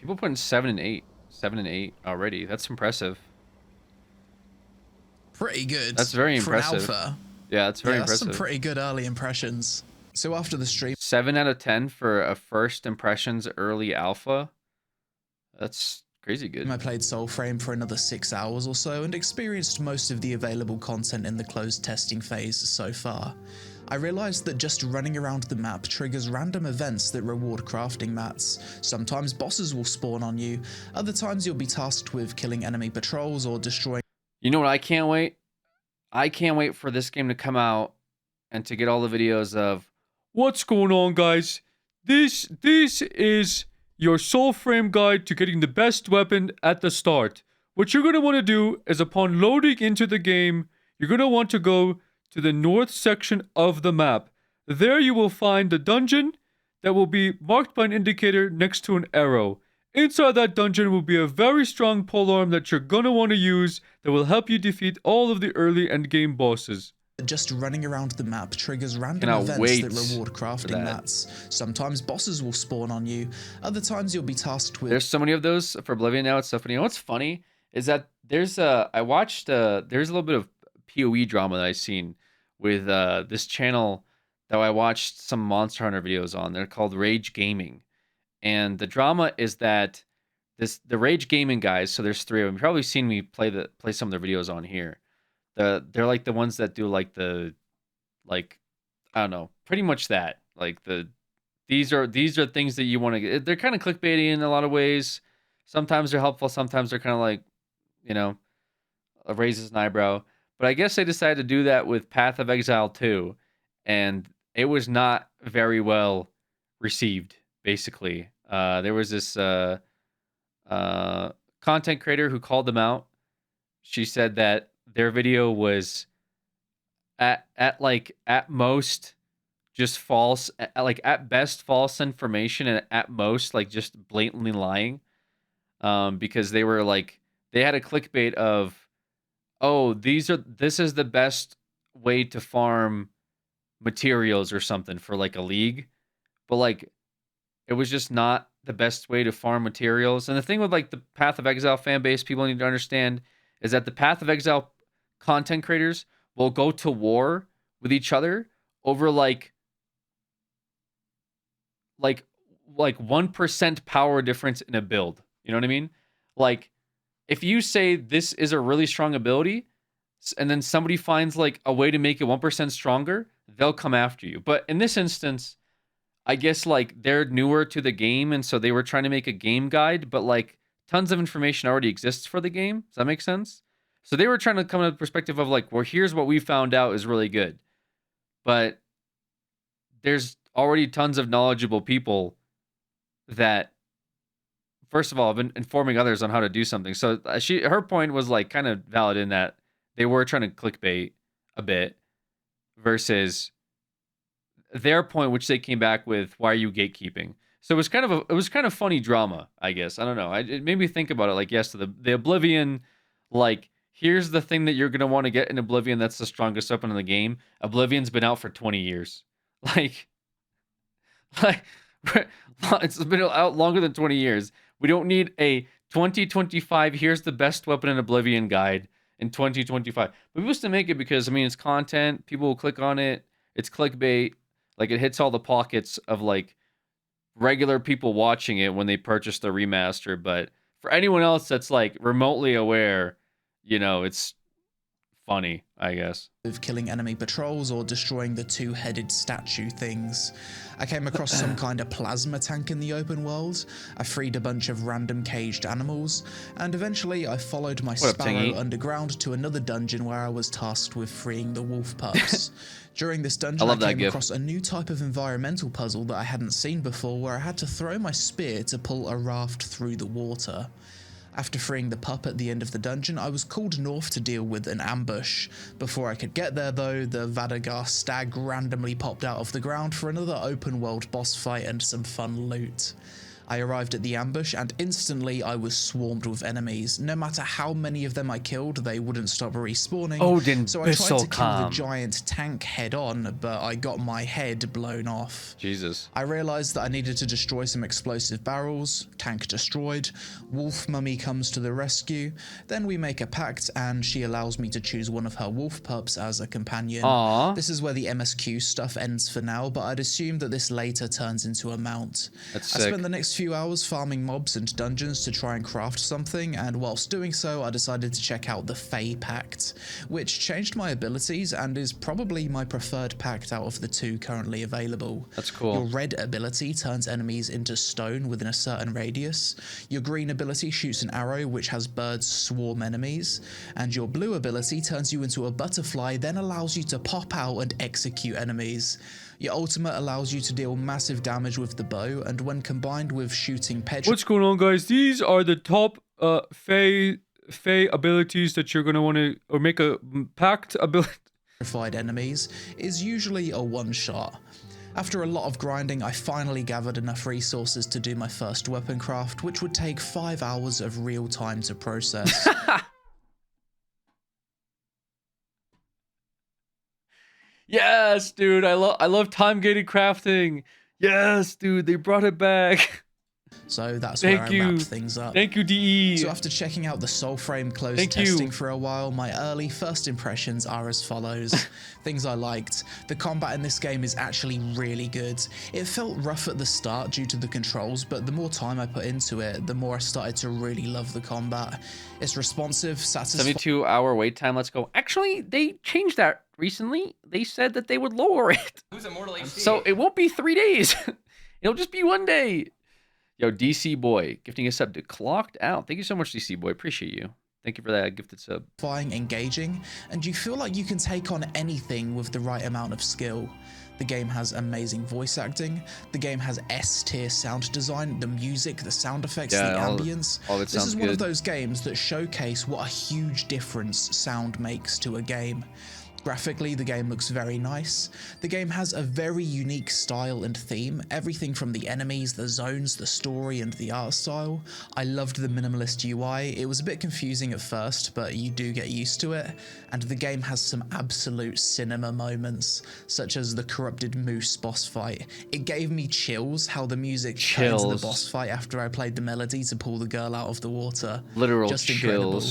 People putting 7 and 8. 7 and 8 already. That's impressive. Pretty good. That's very impressive. For an alpha. Yeah, that's very That's impressive. some pretty good early impressions. So after the stream, 7 out of 10 for a first impressions early alpha. That's crazy good. I played Soulframe for another 6 hours or so and experienced most of the available content in the closed testing phase so far. I realized that just running around the map triggers random events that reward crafting mats. Sometimes bosses will spawn on you, other times you'll be tasked with killing enemy patrols or destroying. You know what? I can't wait. I can't wait for this game to come out and to get all the videos of what's going on, guys. This is your Soulframe guide to getting the best weapon at the start. What you're going to want to do is upon loading into the game, you're going to want to go to the north section of the map. There you will find the dungeon that will be marked by an indicator next to an arrow. Inside that dungeon will be a very strong polearm that you're going to want to use that will help you defeat all of the early endgame bosses. Just running around the map triggers random events that reward crafting mats. Sometimes bosses will spawn on you, other times you'll be tasked with. There's so many of those for Oblivion now. It's so funny. You know what's funny is that there's a little bit of PoE drama that I've seen with this channel that I watched some Monster Hunter videos on. They're called Rage Gaming. And the drama is that the Rage Gaming guys, so there's 3 of them. You've probably seen me play some of their videos on here. They're like the ones that do like I don't know, pretty much that. Like these are things that you want to get. They're kind of clickbaity in a lot of ways. Sometimes they're helpful, sometimes they're kind of like, you know, raises an eyebrow. But I guess they decided to do that with Path of Exile 2, and it was not very well received. Basically, there was this content creator who called them out. She said that their video was at most just false, at best false information, and at most like just blatantly lying. Because they were like, they had a clickbait of, oh, this is the best way to farm materials or something for like a league, but like it was just not the best way to farm materials. And the thing with like the Path of Exile fan base, people need to understand is that the Path of Exile content creators will go to war with each other over like 1% power difference in a build. You know what I mean? Like if you say this is a really strong ability and then somebody finds like a way to make it 1% stronger, they'll come after you. But in this instance, I guess like they're newer to the game, and so they were trying to make a game guide, but like tons of information already exists for the game. Does that make sense? So they were trying to come to the perspective of like, well, here's what we found out is really good, but there's already tons of knowledgeable people that, first of all, have been informing others on how to do something. So her point was like kind of valid in that they were trying to clickbait a bit versus their point, which they came back with, why are you gatekeeping? So it was kind of funny drama, I guess. I don't know. It made me think about it. Like, yes, the Oblivion, like, here's the thing that you're gonna want to get in Oblivion. That's the strongest weapon in the game. Oblivion's been out for 20 years. Like, like it's been out longer than 20 years. We don't need a 2025. Here's the best weapon in Oblivion guide in 2025. But we used to make it because I mean it's content. People will click on it. It's clickbait. Like it hits all the pockets of like regular people watching it when they purchase the remaster. But for anyone else that's like remotely aware, it's funny, I guess. Of killing enemy patrols or destroying the two-headed statue things. I came across some kind of plasma tank in the open world. I freed a bunch of random caged animals, and eventually I followed my sparrow underground to another dungeon where I was tasked with freeing the wolf pups. During this dungeon, I came across a new type of environmental puzzle that I hadn't seen before, where I had to throw my spear to pull a raft through the water. After freeing the pup at the end of the dungeon, I was called north to deal with an ambush. Before I could get there though, the Vadagar stag randomly popped out of the ground for another open world boss fight and some fun loot. I arrived at the ambush and instantly I was swarmed with enemies. No matter how many of them I killed, they wouldn't stop respawning. Odin so I tried to kill the giant tank head on, but I got my head blown off. Jesus. I realized that I needed to destroy some explosive barrels. Tank destroyed. Wolf mummy comes to the rescue. Then we make a pact and she allows me to choose one of her wolf pups as a companion. Aww. This is where the MSQ stuff ends for now, but I'd assume that this later turns into a mount. That's I sick. spent the next few hours farming mobs and dungeons to try and craft something, and whilst doing so I decided to check out the Fey Pact, which changed my abilities and is probably my preferred pact out of the two currently available. That's cool. Your red ability turns enemies into stone within a certain radius, your green ability shoots an arrow which has birds swarm enemies, and your blue ability turns you into a butterfly, then allows you to pop out and execute enemies. Your ultimate allows you to deal massive damage with the bow, and when combined with shooting What's going on, guys? These are the top Fey abilities that you're gonna want to, or make a pact ability. Petrified enemies, is usually a one-shot. After a lot of grinding, I finally gathered enough resources to do my first weapon craft, which would take 5 hours of real time to process. Yes, dude. I love time-gated crafting. Yes, dude. They brought it back. So that's where I wrapped things up. Thank you, DE. So after checking out the Soulframe closed testing for a while, my early first impressions are as follows. Things I liked. The combat in this game is actually really good. It felt rough at the start due to the controls, but the more time I put into it, the more I started to really love the combat. It's responsive, satisfying. 72-hour wait time. Let's go. Actually, they changed that recently. They said that they would lower it. Who's Immortal HD? So it won't be 3 days. It'll just be 1 day. Yo, DC Boy, gifting a sub to Clocked Out. Thank you so much, DC Boy. Appreciate you. Thank you for that gifted sub. Engaging, and you feel like you can take on anything with the right amount of skill. The game has amazing voice acting. The game has S-tier sound design, the music, the sound effects, the ambience. This is one of those games that showcase what a huge difference sound makes to a game. Graphically, the game looks very nice. The game has a very unique style and theme, everything from the enemies, the zones, the story, and the art style. I loved the minimalist UI. It was a bit confusing at first, but you do get used to it. And the game has some absolute cinema moments, such as the corrupted moose boss fight. It gave me chills how the music turns in the boss fight after I played the melody to pull the girl out of the water. Literal Just chills. incredible.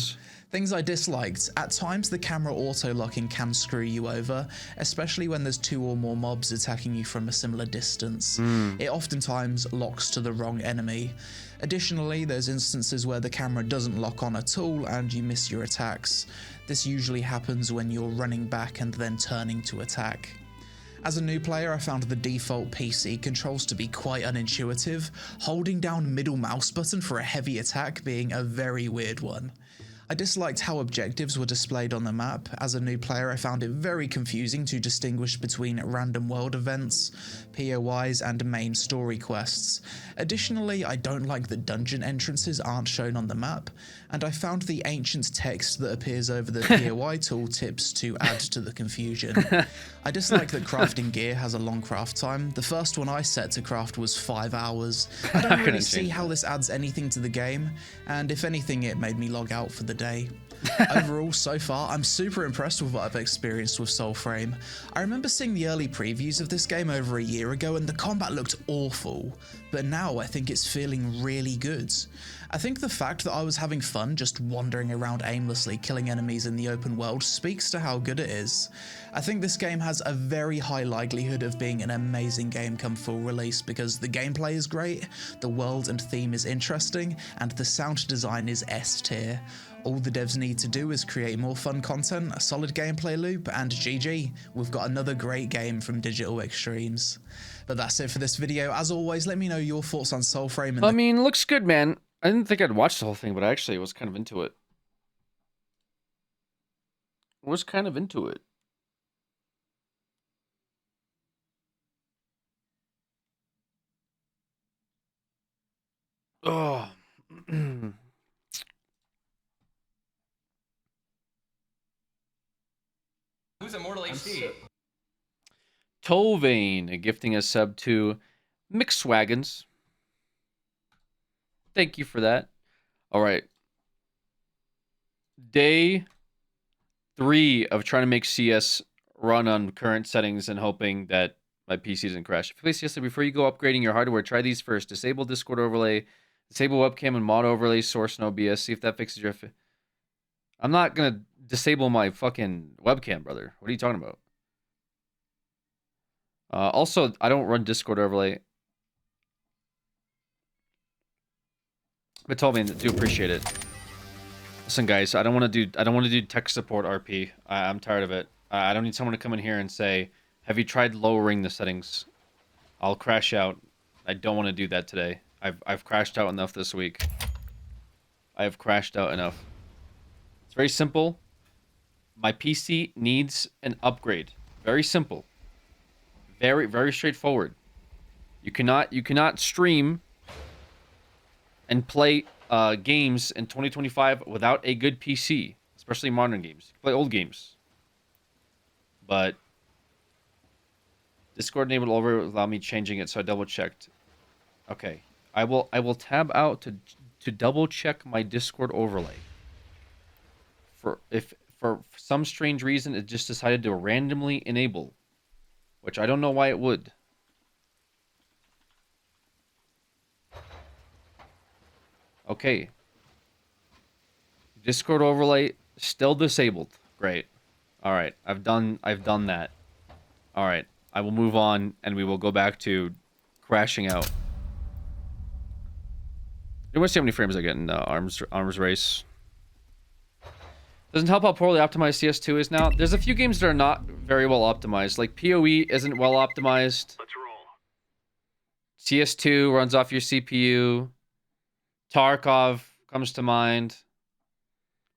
Things I disliked. At times the camera auto-locking can screw you over, especially when there's 2 or more mobs attacking you from a similar distance. It oftentimes locks to the wrong enemy. Additionally, there's instances where the camera doesn't lock on at all and you miss your attacks. This usually happens when you're running back and then turning to attack. As a new player, I found the default PC controls to be quite unintuitive, holding down middle mouse button for a heavy attack being a very weird one. I disliked how objectives were displayed on the map. As a new player, I found it very confusing to distinguish between random world events, POIs, and main story quests. Additionally, I don't like that dungeon entrances aren't shown on the map, and I found the ancient text that appears over the POI tooltips to add to the confusion. I dislike that crafting gear has a long craft time. The first one I set to craft was 5 hours. I don't really see how this adds anything to the game, and if anything, it made me log out for the day. Overall, so far, I'm super impressed with what I've experienced with Soulframe. I remember seeing the early previews of this game over a year ago and the combat looked awful, but now I think it's feeling really good. I think the fact that I was having fun just wandering around aimlessly killing enemies in the open world speaks to how good it is. I think this game has a very high likelihood of being an amazing game come full release because the gameplay is great, the world and theme is interesting, and the sound design is S tier. All the devs need to do is create more fun content, a solid gameplay loop, and GG, we've got another great game from Digital Extremes. But that's it for this video. As always, let me know your thoughts on Soulframe. I mean, looks good, man. I didn't think I'd watch the whole thing, but I actually was kind of into it. Oh. Who's Immortal HD? Tovane gifting a sub to Mixwagons. Thank you for that. All right. Day 3 of trying to make CS run on current settings and hoping that my PC doesn't crash. Please, yes, before you go upgrading your hardware, try these first. Disable Discord overlay, disable webcam and mod overlay, source no OBS. See if that fixes your... I'm not going to disable my fucking webcam, brother. What are you talking about? Also, I don't run Discord overlay. But told me, do appreciate it. Listen, guys, I don't want to do tech support RP. I'm tired of it. I don't need someone to come in here and say, "Have you tried lowering the settings?" I'll crash out. I don't want to do that today. I've crashed out enough this week. I have crashed out enough. It's very simple. My PC needs an upgrade. Very simple. Very, very straightforward. You cannot stream and play games in 2025 without a good PC, especially modern games. Play old games. But Discord enabled over allow me changing it, so I double checked. Okay, I will tab out to double check my Discord overlay. For some strange reason it just decided to randomly enable, which I don't know why it would. Okay. Discord overlay still disabled. Great. All right. I've done that. All right. I will move on and we will go back to crashing out. You want to see how many frames I get in arms race? Doesn't help how poorly optimized CS2 is now. There's a few games that are not very well optimized. Like PoE isn't well optimized. Let's roll. CS2 runs off your CPU. Tarkov comes to mind.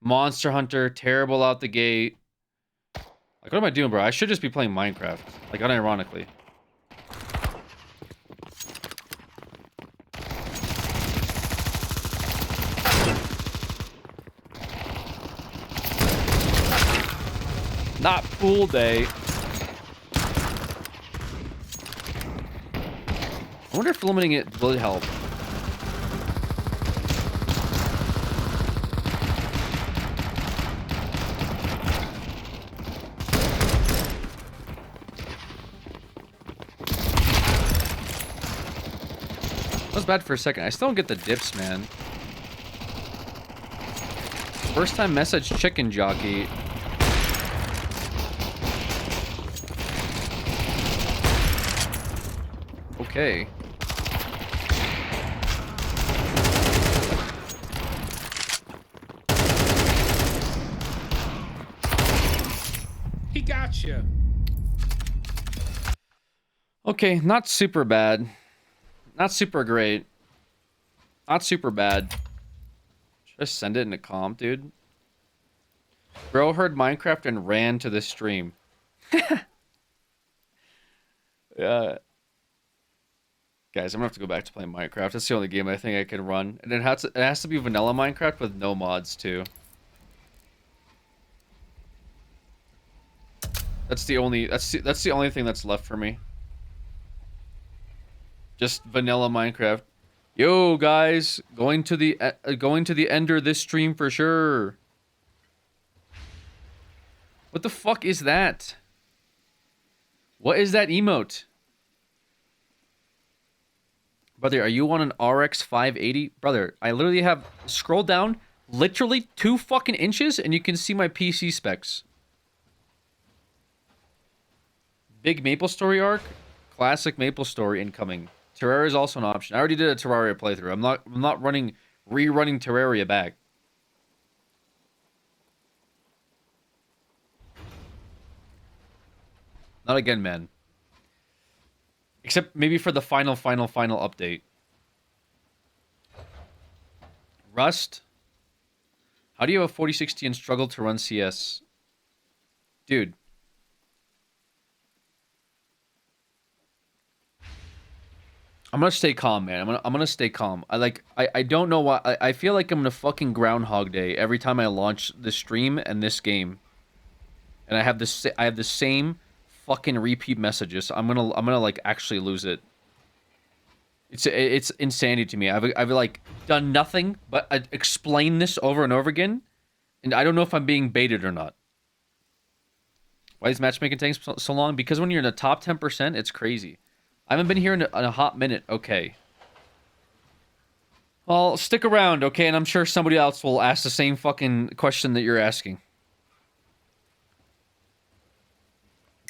Monster Hunter, terrible out the gate. Like, what am I doing, bro? I should just be playing Minecraft. Like, unironically. Not pool day. I wonder if limiting it would help. That was bad for a second. I still don't get the dips, man. First time message chicken jockey. Okay. He got you. Okay, not super bad. Not super great. Not super bad. Should I send it in a comp, dude? Bro heard Minecraft and ran to the stream. Yeah. Guys, I'm gonna have to go back to playing Minecraft. That's the only game I think I can run. And it has to be vanilla Minecraft with no mods too. That's the only thing that's left for me. Just vanilla Minecraft. Yo guys, going to the ender this stream for sure. What the fuck is that? What is that emote? Brother, are you on an RX 580? Brother, I literally have... Scroll down literally 2 fucking inches and you can see my PC specs. Big Maple Story arc. Classic Maple Story incoming. Terraria is also an option. I already did a Terraria playthrough. I'm not rerunning Terraria back. Not again, man. Except maybe for the final update. Rust. How do you have a 4060 and struggle to run CS? Dude. I'm gonna stay calm, man. I'm gonna stay calm. I don't know why. I feel like I'm in a fucking Groundhog Day every time I launch this stream and this game. And I have the same fucking repeat messages. So I'm gonna like actually lose it. It's insanity to me. I've like done nothing but explain this over and over again, and I don't know if I'm being baited or not. Why is matchmaking taking so long? Because when you're in the top 10%, it's crazy. I haven't been here in a hot minute. Okay. Well, stick around, okay? And I'm sure somebody else will ask the same fucking question that you're asking.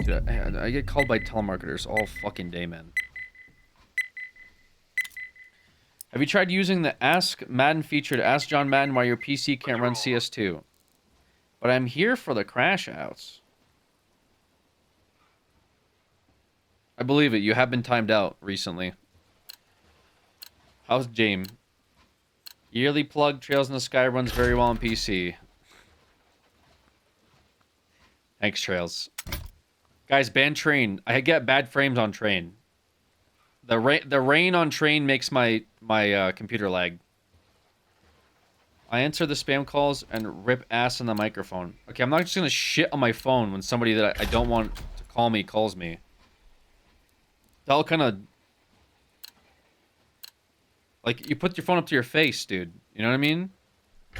Dude, I get called by telemarketers all fucking day, man. Have you tried using the Ask Madden feature to ask John Madden why your PC can't run CS2? But I'm here for the crash outs. I believe it. You have been timed out recently. How's James? Yearly plug, Trails in the Sky runs very well on PC. Thanks, Trails. Guys, ban Train. I get bad frames on Train. The rain on Train makes my computer lag. I answer the spam calls and rip ass in the microphone. Okay, I'm not just gonna shit on my phone when somebody that I don't want to call me calls me. That'll kind of... Like, you put your phone up to your face, dude. You know what I mean?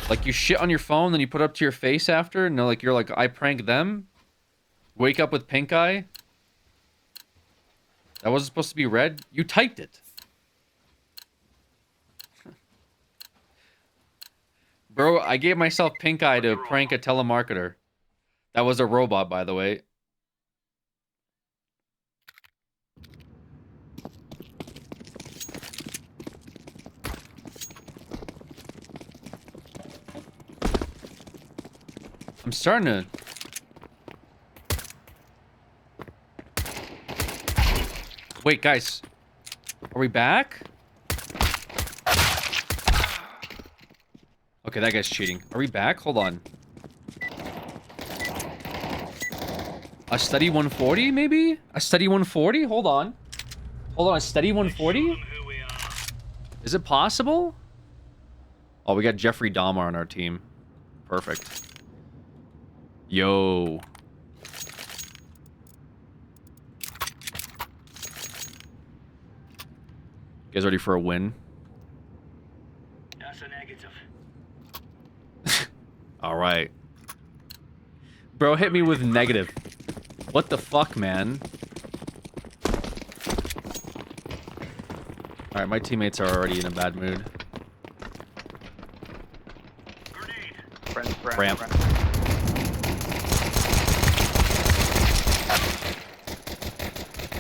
Like, you shit on your phone, then you put it up to your face after, and you're like, I prank them? Wake up with pink eye? That wasn't supposed to be red? You typed it. Bro, I gave myself pink eye to prank a telemarketer. That was a robot, by the way. I'm starting to... Wait, guys. Are we back? Okay, that guy's cheating. Are we back? Hold on. A steady 140, maybe? A steady 140? Hold on. Hold on, a steady 140? Is it possible? Oh, we got Jeffrey Dahmer on our team. Perfect. Yo. You guys ready for a win? That's a negative. Alright. Bro hit me with negative. What the fuck, man? Alright, my teammates are already in a bad mood. Ramp.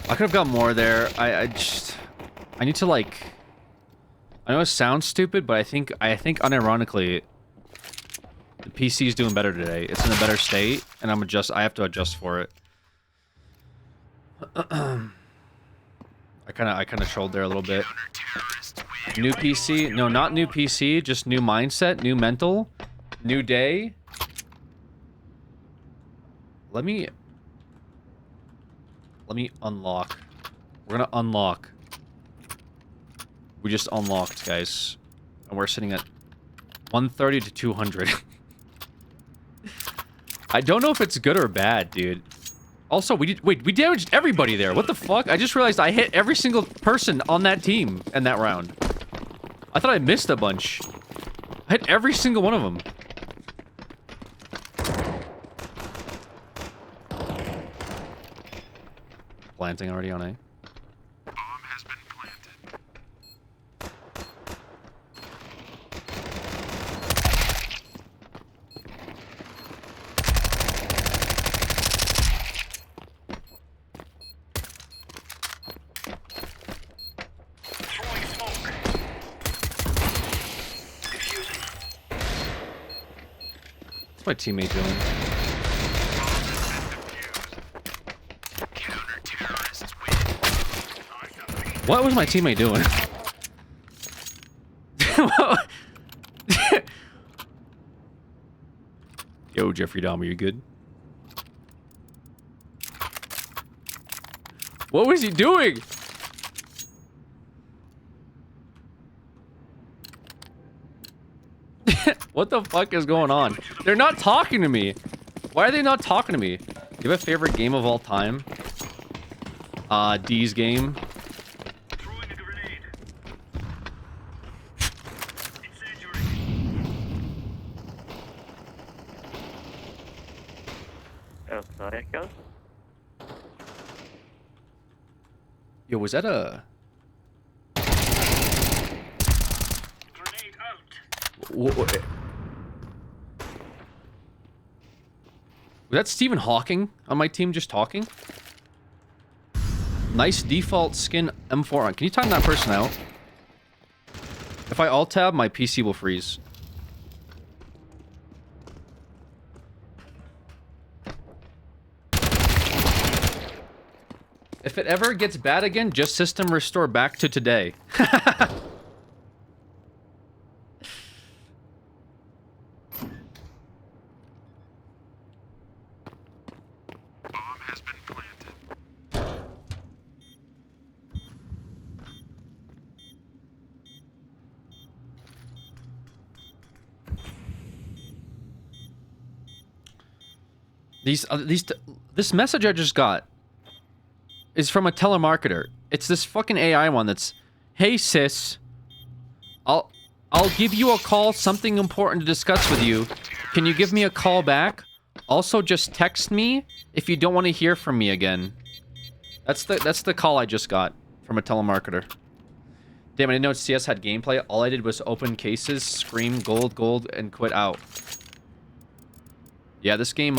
I could have got more there. I need to like... I know it sounds stupid, but I think unironically the PC is doing better today. It's in a better state, and I have to adjust for it. I kind of trolled there a little bit. New PC? No, not new PC. Just new mindset, new mental, new day. Let me unlock. We're gonna unlock. We just unlocked, guys, and we're sitting at 130 to 200. I don't know if it's good or bad, dude. Also, we damaged everybody there. What the fuck? I just realized I hit every single person on that team in that round. I thought I missed a bunch. I hit every single one of them. Planting already on A. What's my teammate doing? What was my teammate doing? Yo, Jeffrey Dahmer, you good? What was he doing? What the fuck is going on? They're not talking to me. Why are they not talking to me? Do you have a favorite game of all time? D's game. Yo, was that a... Was that Stephen Hawking on my team just talking? Nice default skin M4 on. Can you time that person out? If I alt tab, my PC will freeze. If it ever gets bad again, just system restore back to today. This message I just got is from a telemarketer. It's this fucking AI one that's, "Hey sis, I'll give you a call, something important to discuss with you. Can you give me a call back? Also just text me if you don't want to hear from me again." That's the call I just got from a telemarketer. Damn, I didn't know CS had gameplay. All I did was open cases, scream gold, and quit out. Yeah, this game,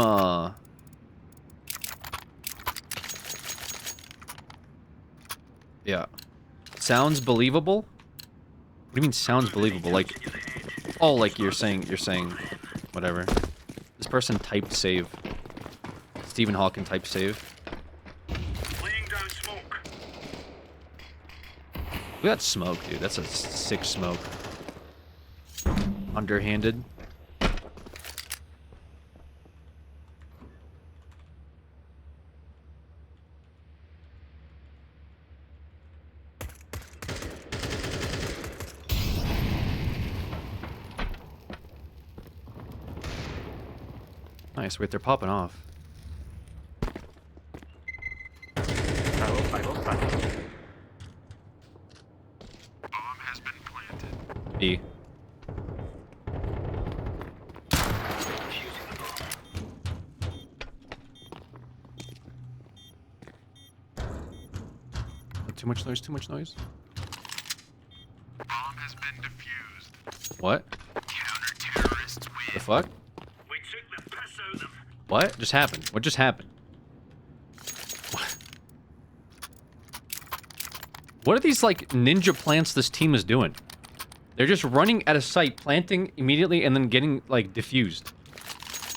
yeah. Sounds believable? What do you mean sounds believable? Like, oh, like you're saying, whatever. This person typed save. Stephen Hawking typed save. Look at that smoke, dude. That's a sick smoke. Underhanded. Nice. Wait, they're popping off. B. Too much noise, too much noise. Bomb has been defused. What? The fuck? We took the piss out of them. What just happened? What just happened? What are these, like, ninja plants this team is doing? They're just running at a site, planting immediately, and then getting, like, diffused.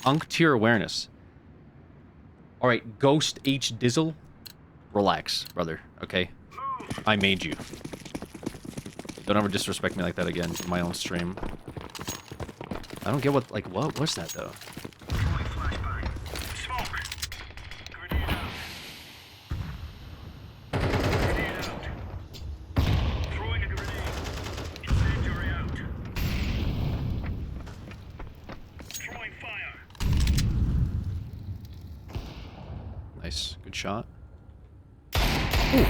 Unk tier awareness. Alright, Ghost H Dizzle. Relax, brother, okay? I made you. Don't ever disrespect me like that again in my own stream. I don't get what, like, what was that, though? Nice. Good shot. Ooh.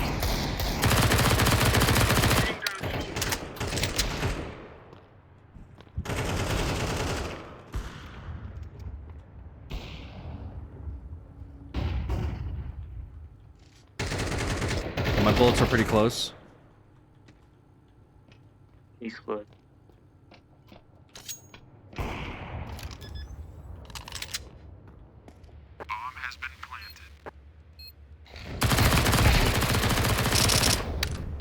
My bullets are pretty close. He's good.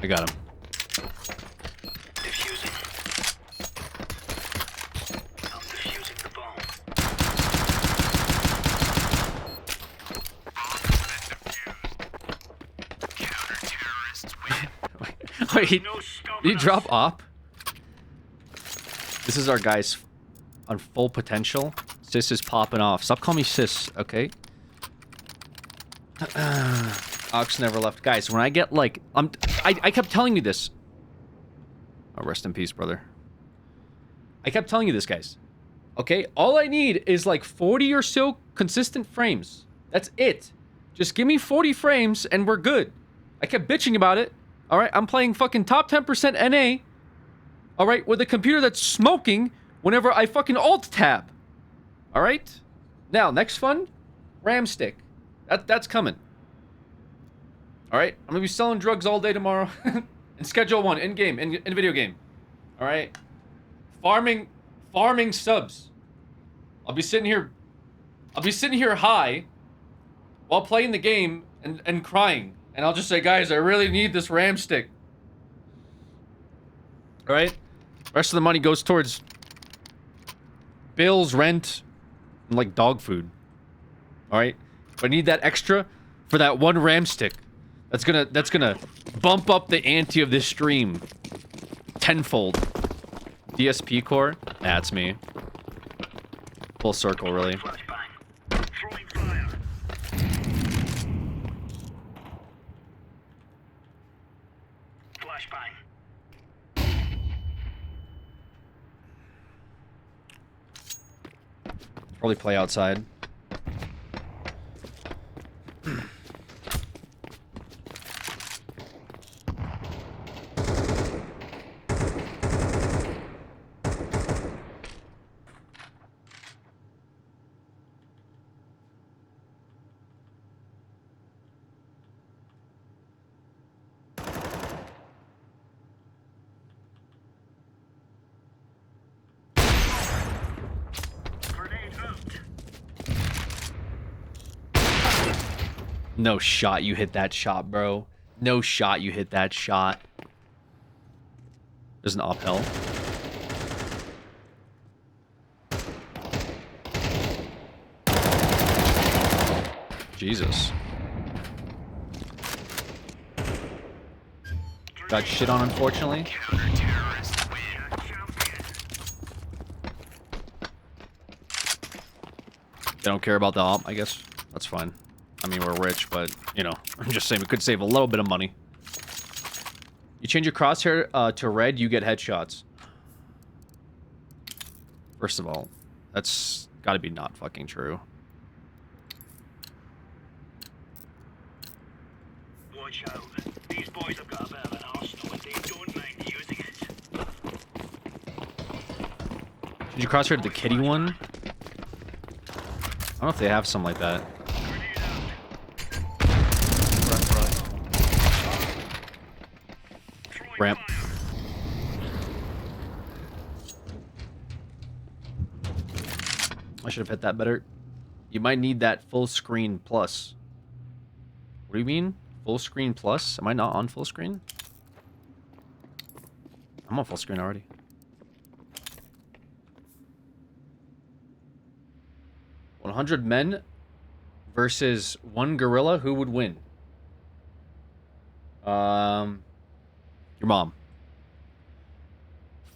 I got him. Wait, did he drop op? This is our guys on full potential. Sis is popping off. Stop calling me sis, okay? Ox never left. Guys, when I get like... I kept telling you this. Oh, rest in peace, brother. I kept telling you this, guys. Okay? All I need is like 40 or so consistent frames. That's it. Just give me 40 frames and we're good. I kept bitching about it. Alright? I'm playing fucking top 10% NA. Alright? With a computer that's smoking whenever I fucking alt-tab. Alright? Now, next fun? RAM stick. That's coming. Alright? I'm gonna be selling drugs all day tomorrow. In Schedule 1, in-game, in video game. Alright? Farming subs. I'll be sitting here high while playing the game and crying. And I'll just say, guys, I really need this RAM stick. Alright? Rest of the money goes towards bills, rent, and like dog food. Alright? If I need that extra for that one RAM stick, that's gonna bump up the ante of this stream tenfold. DSP core? That's me. Full circle, really. Probably play outside. No shot you hit that shot, bro. No shot you hit that shot. There's an uphill. Jesus. Got shit on, unfortunately. They don't care about the op, I guess. That's fine. I mean, we're rich, but, you know, I'm just saying we could save a little bit of money. You change your crosshair to red, you get headshots. First of all, that's gotta be not fucking true. Watch out. These boys have got a bit of an arsenal and they don't mind using it. Did you crosshair to the kitty one? I don't know if they have something like that. Ramp. I should have hit that better. You might need that full screen plus. What do you mean? Full screen plus? Am I not on full screen? I'm on full screen already. $100 men versus one gorilla. Who would win? Your mom.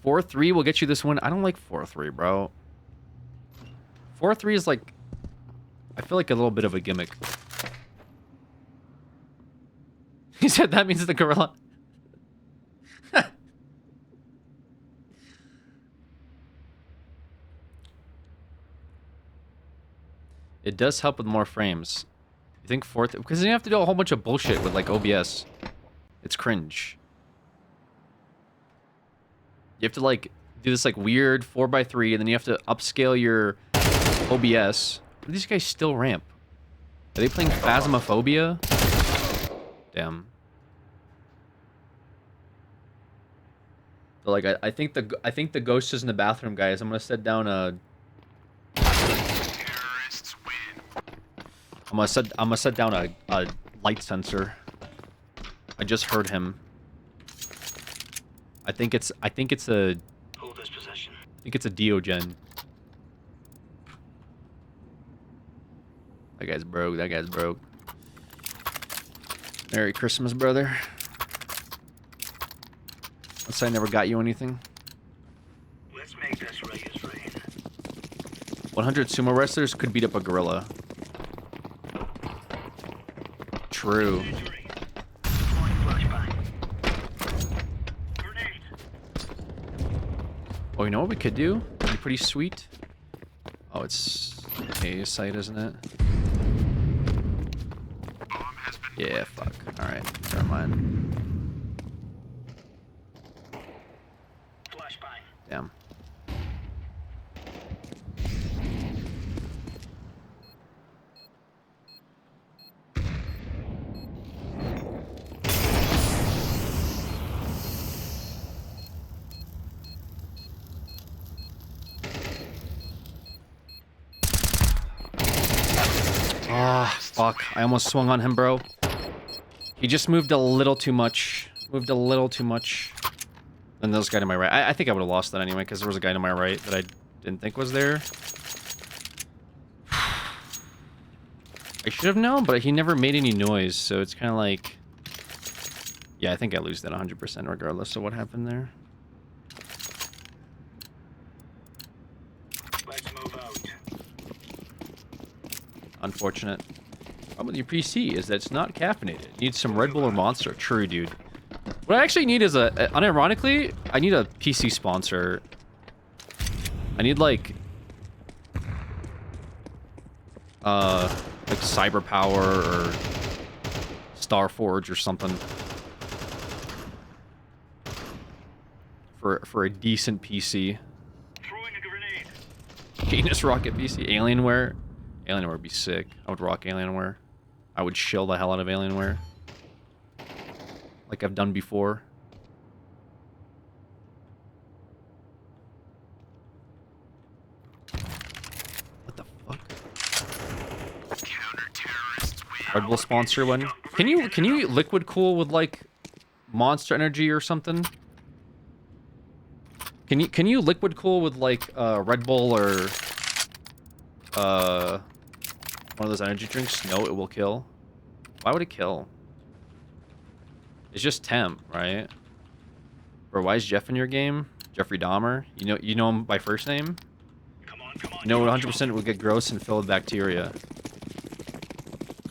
4-3 will get you this win. I don't like 4-3, bro. 4-3 is like... I feel like a little bit of a gimmick. He said that means the gorilla. It does help with more frames. You think fourth? Because then you have to do a whole bunch of bullshit with like OBS. It's cringe. You have to like do this like weird 4x3, and then you have to upscale your OBS. Are these guys still ramp? Are they playing Phasmophobia? Damn. So like I think the ghost is in the bathroom, guys. I'm gonna set down a. I'm gonna set down a light sensor. I just heard him. I think it's a Hold this possession. I think it's a Diogen. That guy's broke. That guy's broke. Merry Christmas, brother. Unless I never got you anything. Let's make this Reyes rain. 100 sumo wrestlers could beat up a gorilla. True. Oh, you know what we could do? That'd be pretty sweet. Oh, it's a site, isn't it? Yeah, fuck. Alright, never mind. Damn. Oh, fuck. I almost swung on him, bro. He just moved a little too much. Moved a little too much. And there's a guy to my right. I think I would have lost that anyway, because there was a guy to my right that I didn't think was there. I should have known, but he never made any noise, so it's kind of like... Yeah, I think I lose that 100% regardless of what happened there. Let's move out. Unfortunate. Problem with your PC is that it's not caffeinated. It needs some Red Bull or Monster. True, dude. What I actually need is unironically, I need a PC sponsor. I need like Cyber Power or Starforge or something. For a decent PC. Throwing a grenade. Genius Rocket PC. Alienware. Alienware would be sick. I would rock Alienware. I would shill the hell out of Alienware. Like I've done before. What the fuck? Red Bull sponsor one. Can you liquid cool with like Monster Energy or something? Can you liquid cool with like Red Bull or one of those energy drinks? No, it will kill. Why would it kill? It's just temp, right? Bro, why is Jeff in your game? Jeffrey Dahmer? You know him by first name? You know 100% will get gross and filled with bacteria.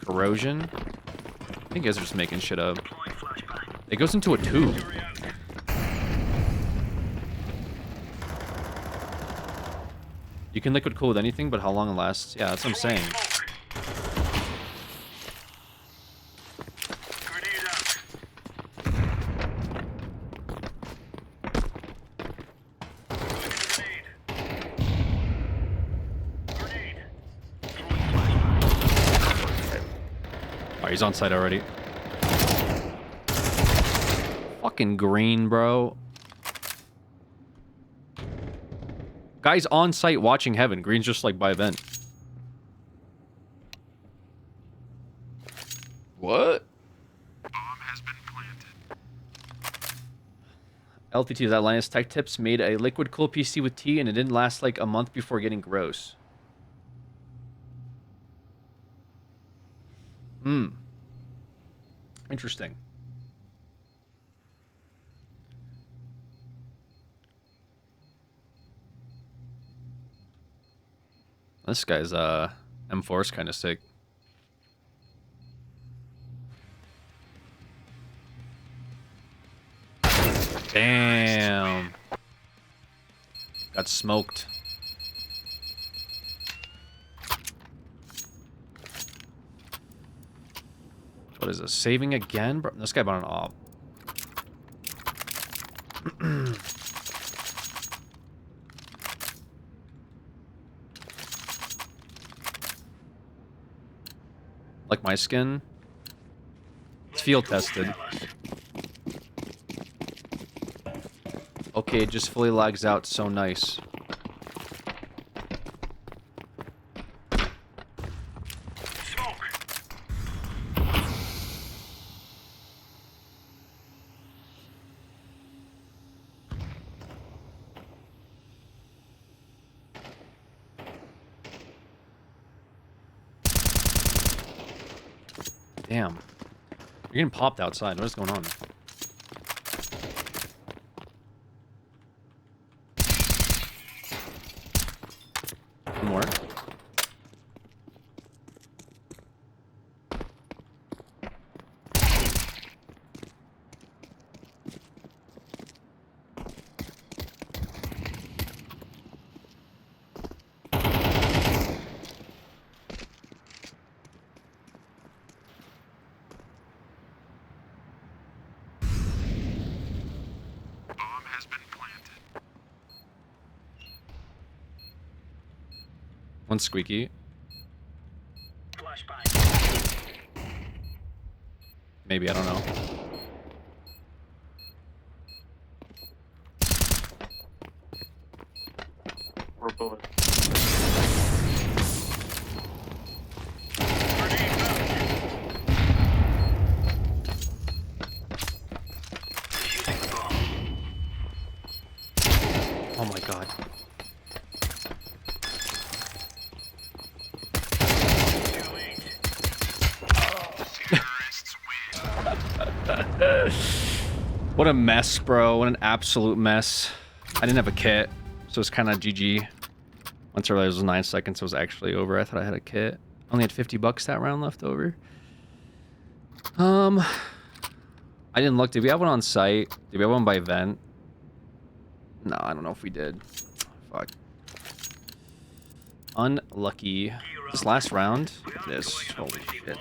Corrosion? I think you guys are just making shit up. It goes into a tube. You can liquid cool with anything, but how long it lasts? Yeah, that's what I'm saying. Oh, he's on site already. Fucking green, bro. Guy's on site watching heaven. Green's just like by vent. What? LTT is Atlantis Tech Tips made a liquid cool PC with tea and it didn't last like a month before getting gross. Interesting. This guy's M4 is kind of sick. Damn. Got smoked. What is this? Saving again? Bro, this guy bought an op. Like my skin? It's field tested. Okay, it just fully lags out. So nice. Damn. You're getting popped outside. What is going on? One more. One squeaky. Maybe, I don't know. We're bullet. Oh my god. What a mess, bro. What an absolute mess. I didn't have a kit, so it's kind of GG. Once I realized it was 9 seconds, it was actually over. I thought I had a kit. Only had $50 that round left over. I didn't look. Did we have one on site? Did we have one by vent? No, I don't know if we did. Fuck. Unlucky. This last round? This. Holy shit.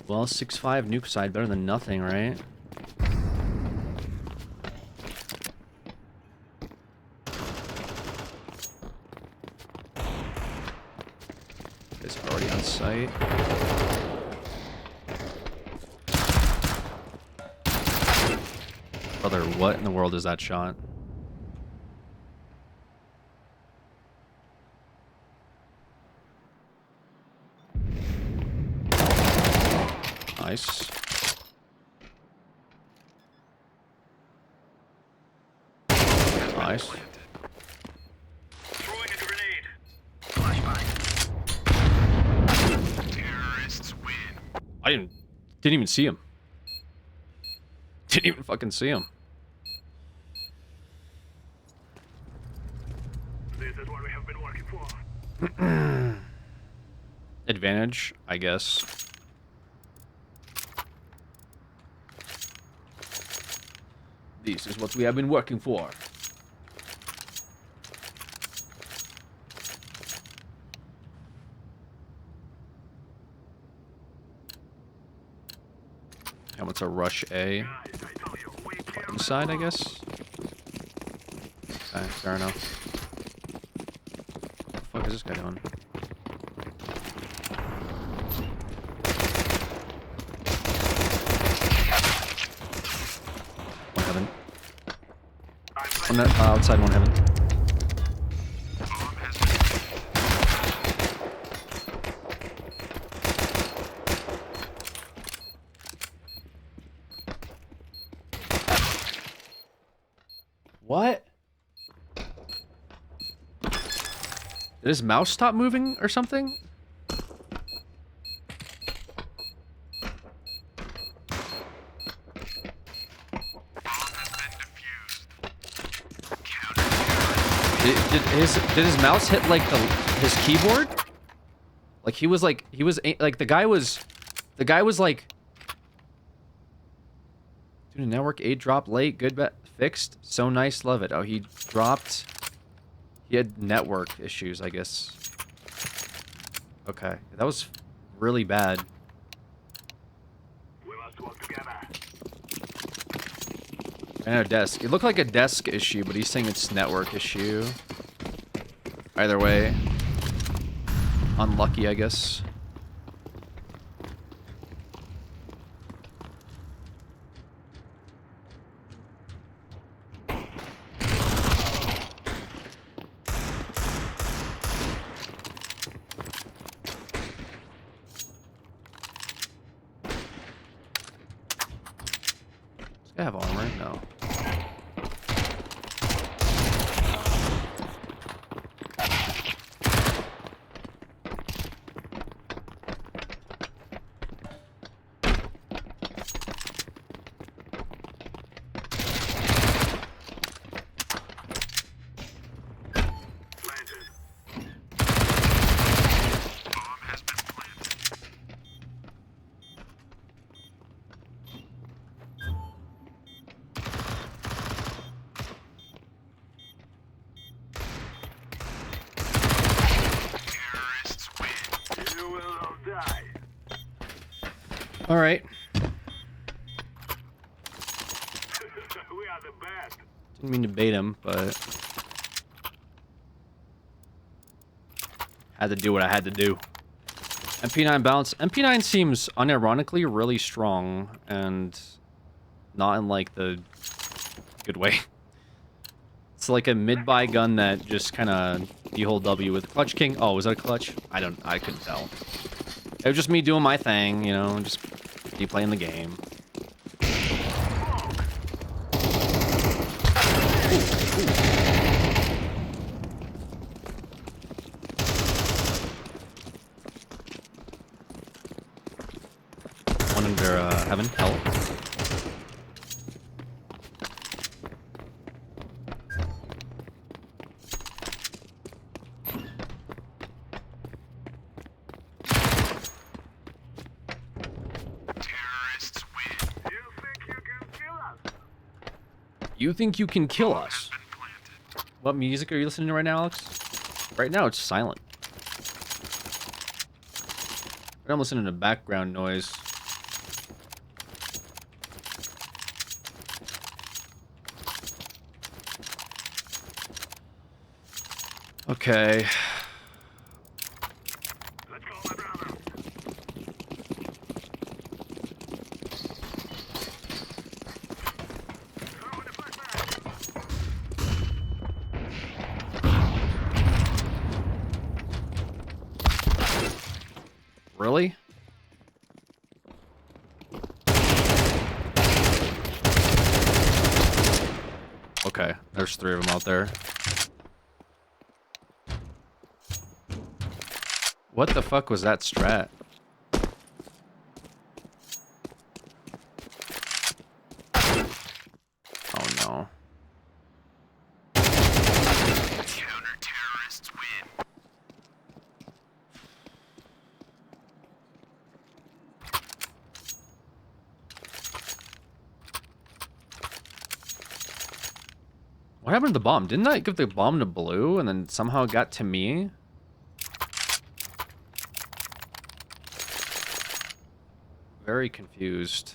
Well, 6.5 nuke side, better than nothing, right? It's already on site. Brother, what in the world is that shot? Nice. Nice. Throwing a grenade. Flashbang. Terrorists win. I didn't even see him. Didn't even fucking see him. This is what we have been working for. Advantage, I guess. This is what we have been working for. And what's a rush A? Inside, I guess? Okay, fair enough. What the fuck is this guy doing? One heaven. One outside, one heaven. What? Did his mouse stop moving or something? Did his mouse hit like his keyboard? Like he was like the guy was like, dude, network 8 dropped late, good bet fixed, so nice, love it. Oh, he had network issues, I guess. Okay, that was really bad. We must work together. And a desk. It looked like a desk issue, but he's saying it's network issue. Either way, unlucky, I guess. Does I have armor? No. You will all die. All right. We are the best. Didn't mean to bait him, but had to do what I had to do. MP9 bounce. MP9 seems unironically really strong and not in like the good way. It's like a mid-buy gun that just kind of you hold W with Clutch King. Oh, was that a clutch? I couldn't tell. It was just me doing my thing, you know, just me playing the game. One under heaven, hell. You think you can kill us? What music are you listening to right now, Alex? Right now, it's silent. I'm listening to background noise. Okay. Really? Okay, there's 3 of them out there. What the fuck was that strat? Oh no. Counter-terrorists win. What happened to the bomb? Didn't I give the bomb to Blue and then somehow it got to me? Very confused.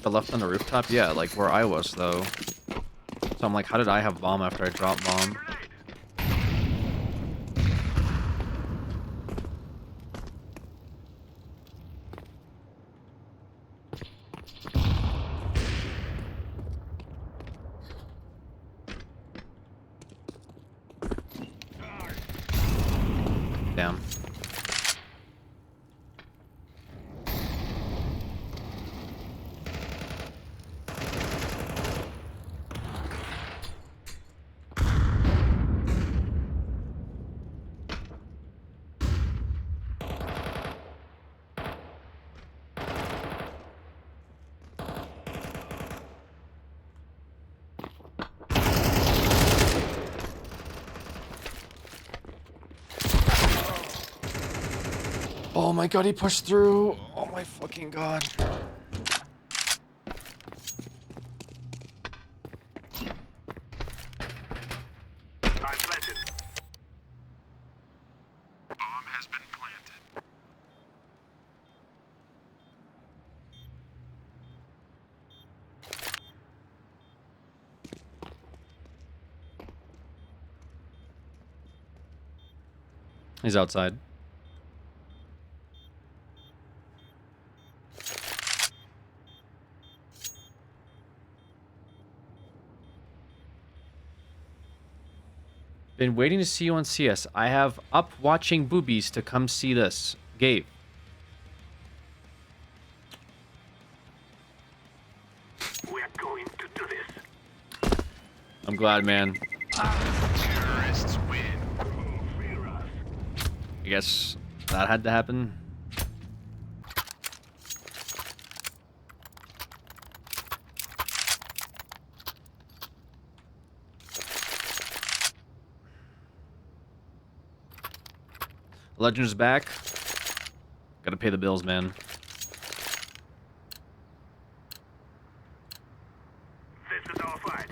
The left on the rooftop? Yeah, like where I was though. So I'm like, how did I have bomb after I dropped bomb? Damn. Oh my god, he pushed through. Oh my fucking god. I'm planted. Bomb has been planted. He's outside. Been waiting to see you on CS. I have up watching boobies to come see this. Gabe. We're going to do this. I'm glad, man. Terrorists win. Fear us. I guess that had to happen. Legend's back. Gotta pay the bills, man. This is our fight.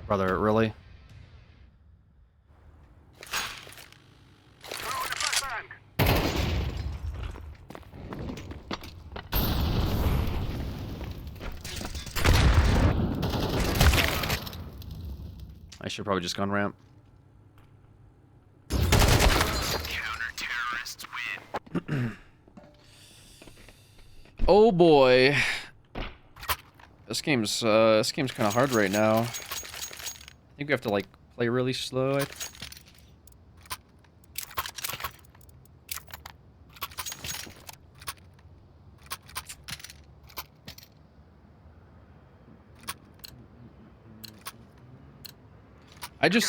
Brother, really? I should probably just gone ramp. Counter-terrorists win. Oh boy. This game's kind of hard right now. I think we have to like play really slow.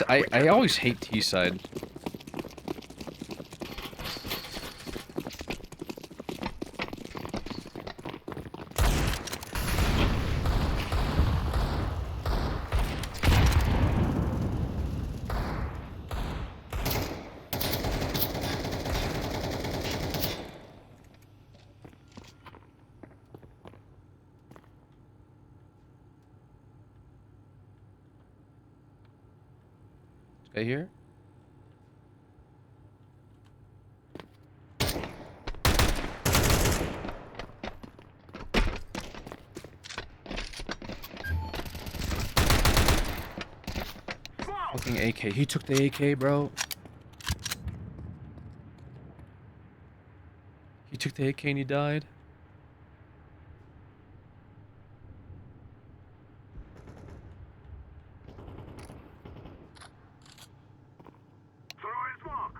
I always hate T-side. This guy here? Fucking AK. He took the AK, bro. He took the AK and he died. Throwing smoke.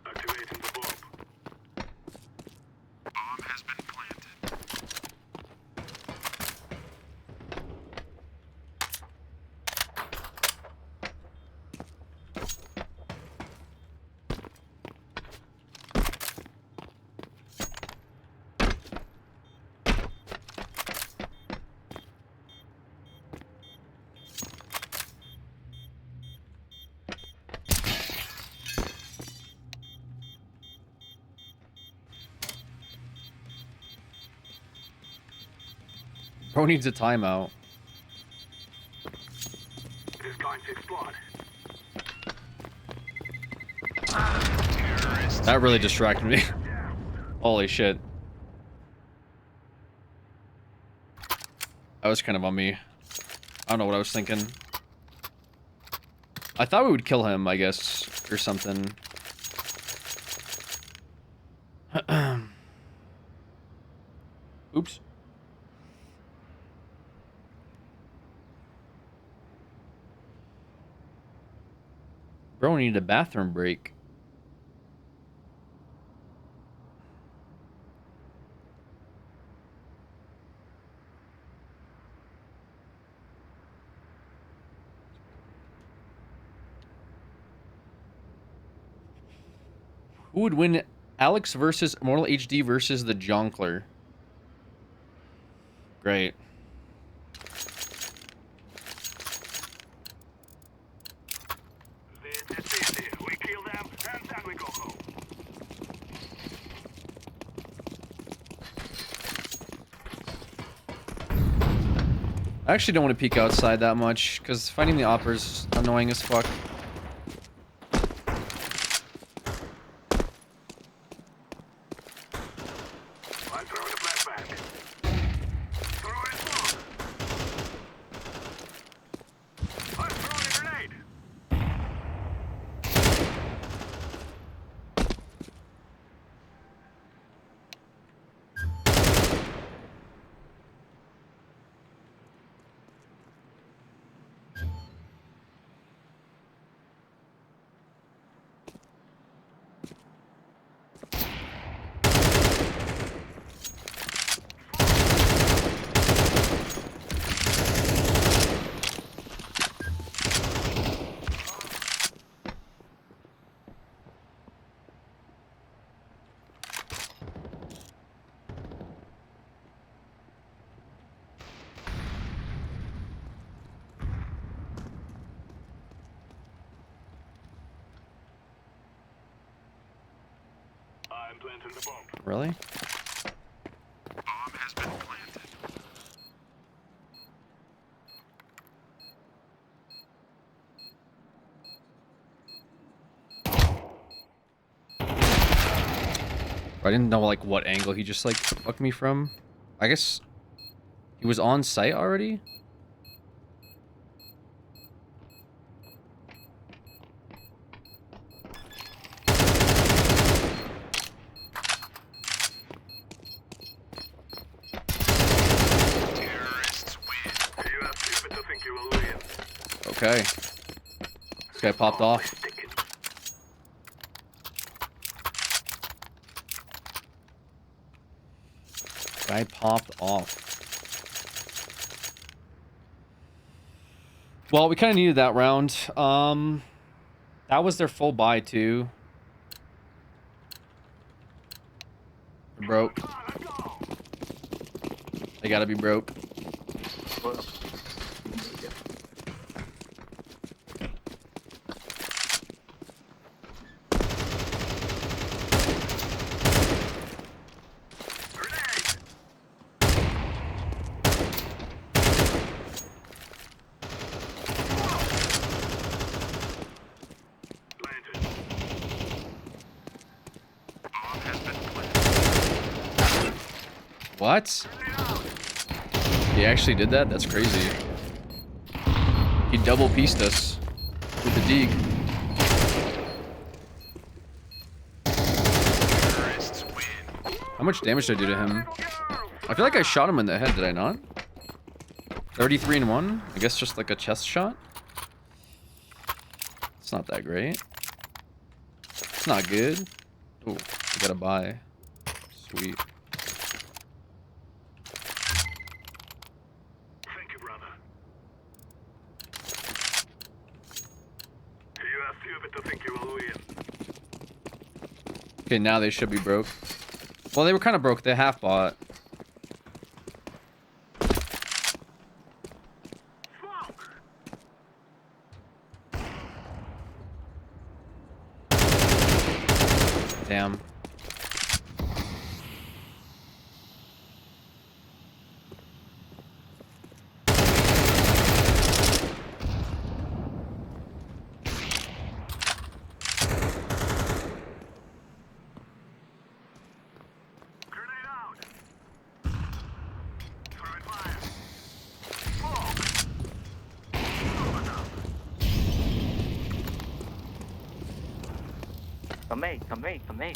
Activating the bomb. Bomb has been planted. Bro needs a timeout. It is going to explode. That really distracted me. Holy shit. That was kind of on me. I don't know what I was thinking. I thought we would kill him, I guess, or something. Oops. Bro needed a bathroom break. Who would win, Alex versus Immortal HD versus the Jonkler? Great. We kill them, and then we go home. I actually don't want to peek outside that much, because fighting the Opper's annoying as fuck. I'm throwing a flashback. Throwing smoke. I'm throwing a grenade. I'm planting the bomb. Really? Bomb has been planted. I didn't know, like, what angle he just, like, fucked me from. I guess he was on site already? Terrorists win. You have stupid to think you will win. Okay. This guy popped off. Guy popped off. Well, we kind of needed that round. That was their full buy too. They're broke. They gotta be broke. What? He actually did that? That's crazy. He double pieced us with the dig. How much damage did I do to him? I feel like I shot him in the head, did I not? 33 and 1? I guess just like a chest shot? It's not that great. It's not good. Oh, I gotta buy. Sweet. Thank you, brother. You are stupid to think you will win. Okay, now they should be broke. Well, they were kind of broke. They half bought. Damn. Come me.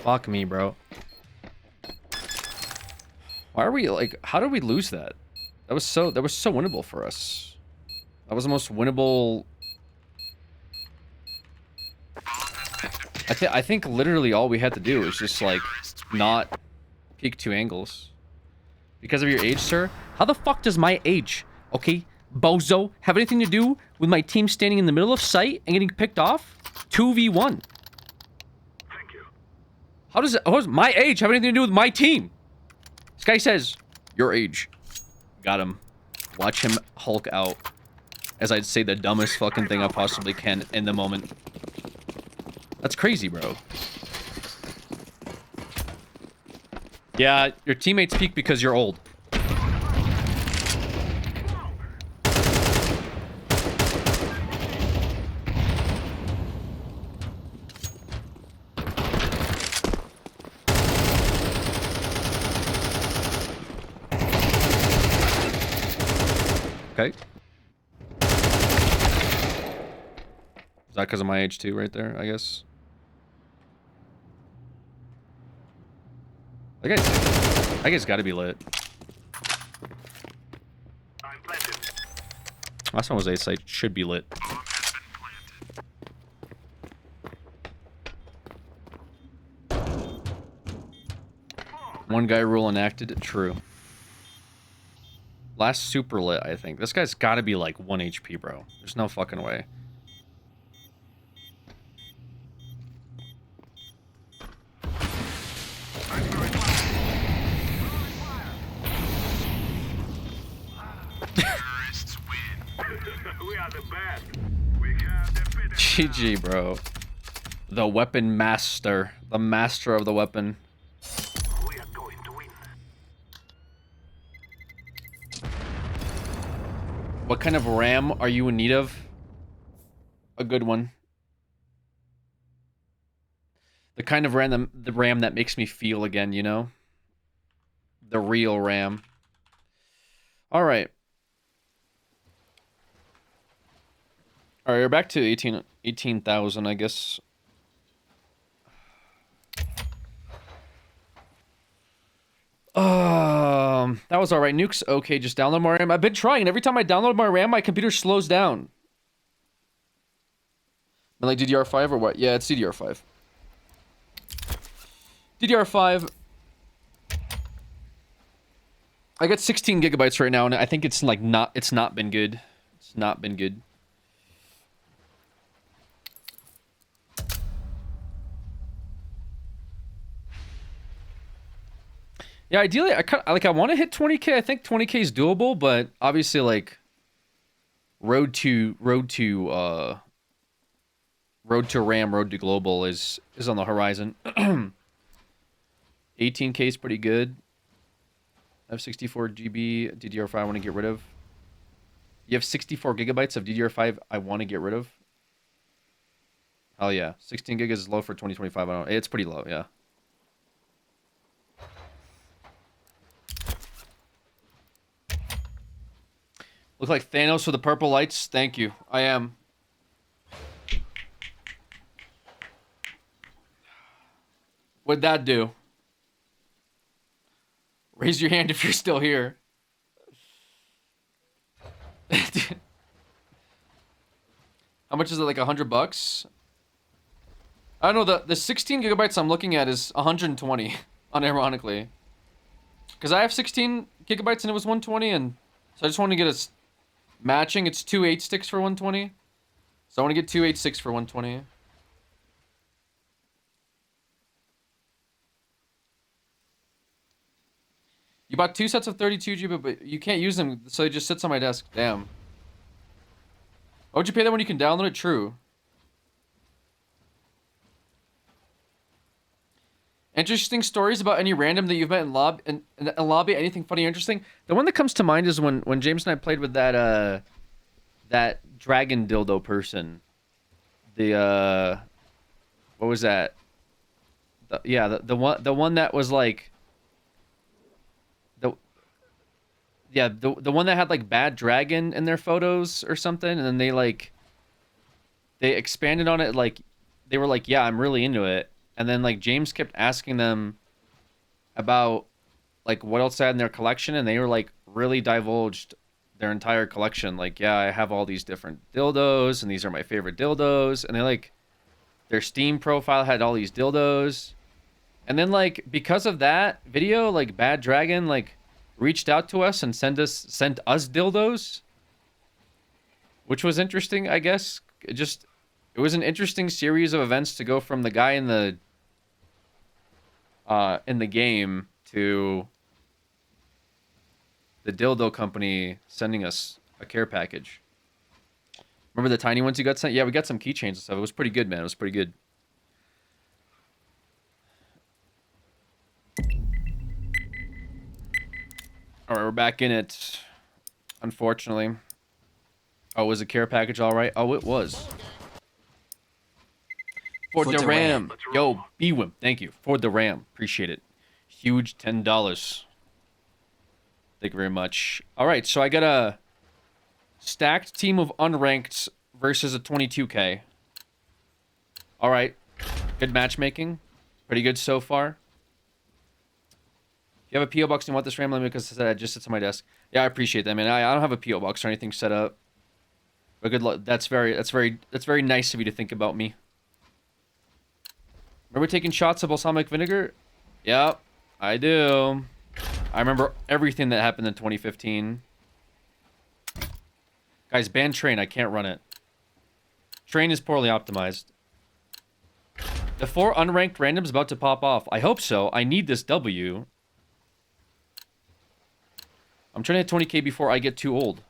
Fuck me, bro. Why are we, like, how did we lose that? That was so winnable for us. That was the most winnable. I think literally all we had to do was just like not peek 2 angles. Because of your age, sir? How the fuck does my age, okay, bozo, have anything to do with my team standing in the middle of sight and getting picked off? 2v1. Thank you. How does my age have anything to do with my team? This guy says, your age. Got him. Watch him Hulk out. As I'd say the dumbest fucking thing I possibly can in the moment. That's crazy, bro. Yeah, your teammates peek because you're old. Okay. Is that because of my age too, right there, I guess? That guy's gotta be lit. Last one was A site, should be lit. One guy rule enacted, true. Last super lit, I think. This guy's gotta be like 1 HP, bro. There's no fucking way. GG, bro. The weapon master. The master of the weapon. We are going to win. What kind of RAM are you in need of? A good one. The kind of RAM the RAM that makes me feel again, you know? The real RAM. All right. All right, we're back to 18,000, I guess. That was all right. Nuke's okay. Just download more RAM. I've been trying. Every time I download my RAM, my computer slows down. And like DDR5 or what? Yeah, it's DDR5. DDR5. I got 16 gigabytes right now, and I think it's like it's not been good. It's not been good. Yeah, ideally, I want to hit 20K. I think 20K is doable, but obviously, like, road to RAM, road to global is on the horizon. 18K is pretty good. I have 64 GB DDR5 I want to get rid of. You have 64 gigabytes of DDR5 I want to get rid of. Hell yeah, 16 gig is low for 2025. I don't. It's pretty low, yeah. Look like Thanos with the purple lights. Thank you. I am. What'd that do? Raise your hand if you're still here. How much is it? Like $100? I don't know. The 16 gigabytes I'm looking at is 120, unironically. Because I have 16 gigabytes and it was 120, and so I just want to get a matching. It's 2 8 sticks for 120. So I want to get 2 8 sticks for 120. You bought 2 sets of 32 GB, but you can't use them, so it just sits on my desk. Damn. Why would you pay that when you can download it? True. Interesting stories about any random that you've met in lobby? Anything funny or interesting? The one that comes to mind is when James and I played with that that dragon dildo person. The what was that? The one that was like the one that had like bad dragon in their photos or something, and then they expanded on it, like they were like, yeah, I'm really into it. And then like James kept asking them about like what else they had in their collection, and they were like really divulged their entire collection. Like, yeah, I have all these different dildos, and these are my favorite dildos, and they like their Steam profile had all these dildos. And then like because of that video, like Bad Dragon like reached out to us and sent us dildos, which was interesting, I guess. It was an interesting series of events to go from the guy in the game to the dildo company sending us a care package. Remember the tiny ones you got sent? Yeah, we got some keychains and stuff. It was pretty good, man. It was pretty good. All right, we're back in it. Unfortunately. Oh, was the care package all right? Oh, it was. For the RAM. Yo, B-Wimp, thank you. For the RAM. Appreciate it. Huge $10. Thank you very much. All right, so I got a stacked team of unranked versus a 22K. All right. Good matchmaking. Pretty good so far. If you have a P.O. box and you want this RAM, let me know because it just sits on my desk. Yeah, I appreciate that, man. I don't have a P.O. box or anything set up. But good luck. That's very nice of you to think about me. Remember taking shots of balsamic vinegar? Yep, I do. I remember everything that happened in 2015. Guys, ban Train. I can't run it. Train is poorly optimized. The 4 unranked randoms about to pop off. I hope so. I need this W. I'm trying to hit 20K before I get too old.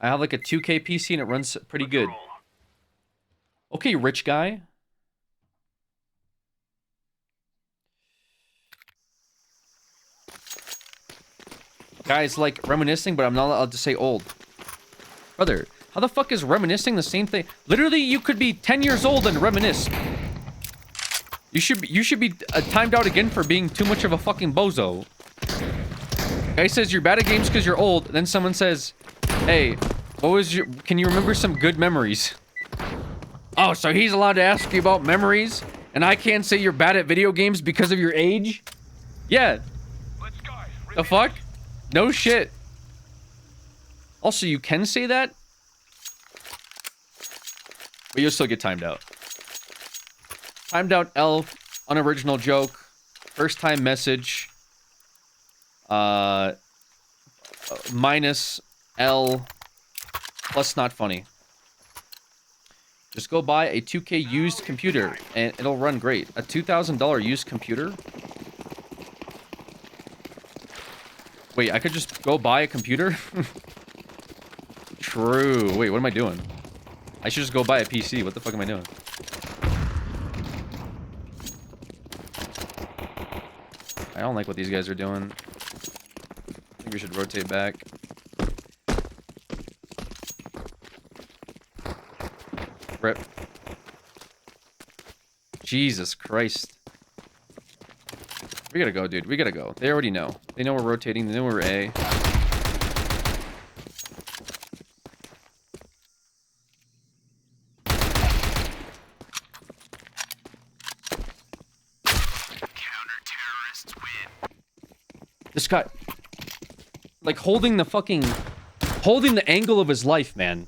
I have like a 2K PC and it runs pretty good. Okay, rich guy. Guys, like reminiscing, but I'm not allowed to say old. Brother, how the fuck is reminiscing the same thing? Literally, you could be 10 years old and reminisce. You should be timed out again for being too much of a fucking bozo. Guy says you're bad at games because you're old. Then someone says, hey, can you remember some good memories? Oh, so he's allowed to ask you about memories? And I can't say you're bad at video games because of your age? Yeah. The fuck? No shit. Also, you can say that? But you'll still get timed out. Timed out L, unoriginal joke, first time message, minus L, plus not funny. Just go buy a 2K used computer and it'll run great. A $2,000 used computer? Wait, I could just go buy a computer? True. Wait, what am I doing? I should just go buy a PC. What the fuck am I doing? I don't like what these guys are doing. I think we should rotate back. Rip. Jesus Christ. We gotta go, dude. We gotta go. They already know. They know we're rotating. They know we're A. This guy, like, holding the angle of his life, man.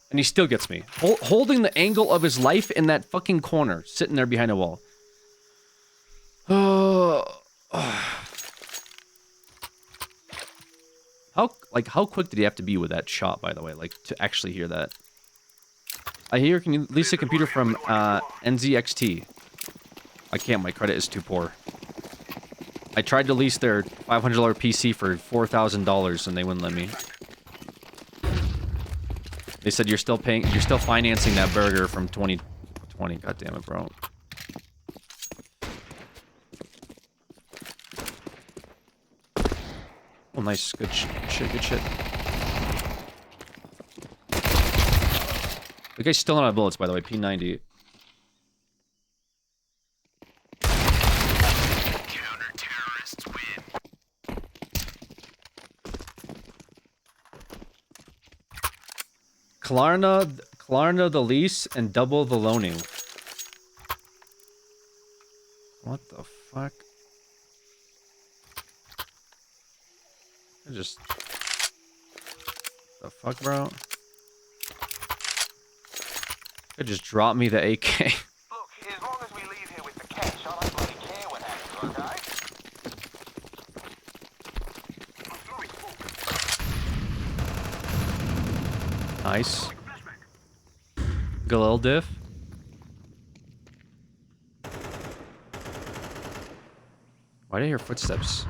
And he still gets me. Holding the angle of his life in that fucking corner, sitting there behind a wall. How quick did he have to be with that shot, by the way? Like, to actually hear that. I hear, can you lease a computer from NZXT? I can't, my credit is too poor. I tried to lease their $500 PC for $4,000 and they wouldn't let me. They said you're still financing that burger from 2020. God damn it, bro. Oh, nice. Good shit, good shit. The guy's still out of bullets, by the way. P90. Klarna the lease and double the loaning. What the fuck? I just... The fuck, bro? It just dropped me the AK. Look, as long as we leave here with the cash, I don't bloody care what happens, okay? Nice. Galil diff. Why did I hear footsteps?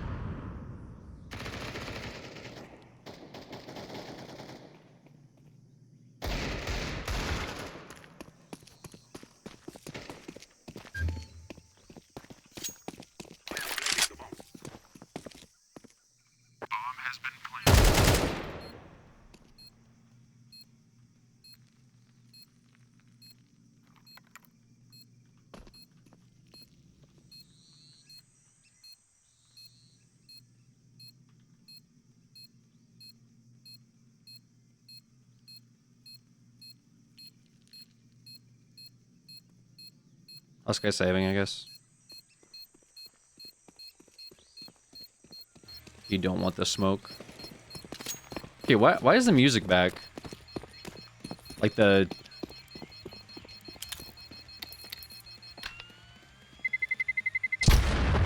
Last guy saving, I guess. You don't want the smoke. Okay, why is the music back? Like the...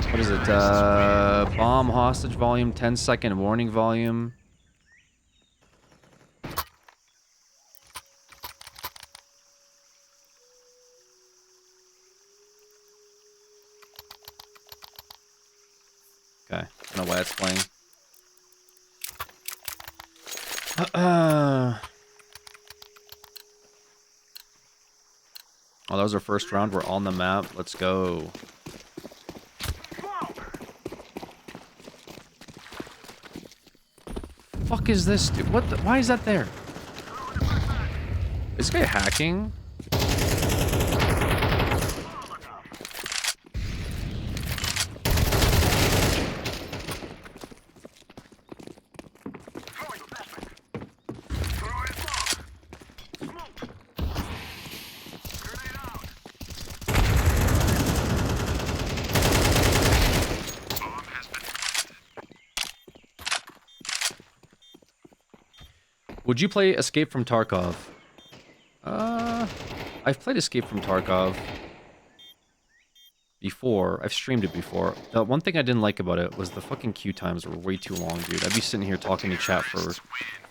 What is it? Bomb hostage volume, 10-second warning volume. Okay, I don't know why it's playing. Oh, that was our first round. We're on the map. Let's go. Fuck is this, dude? What the, why is that there? Is this guy hacking? Would you play Escape from Tarkov? I've played Escape from Tarkov before. I've streamed it before. The one thing I didn't like about it was the fucking queue times were way too long, dude. I'd be sitting here talking to chat for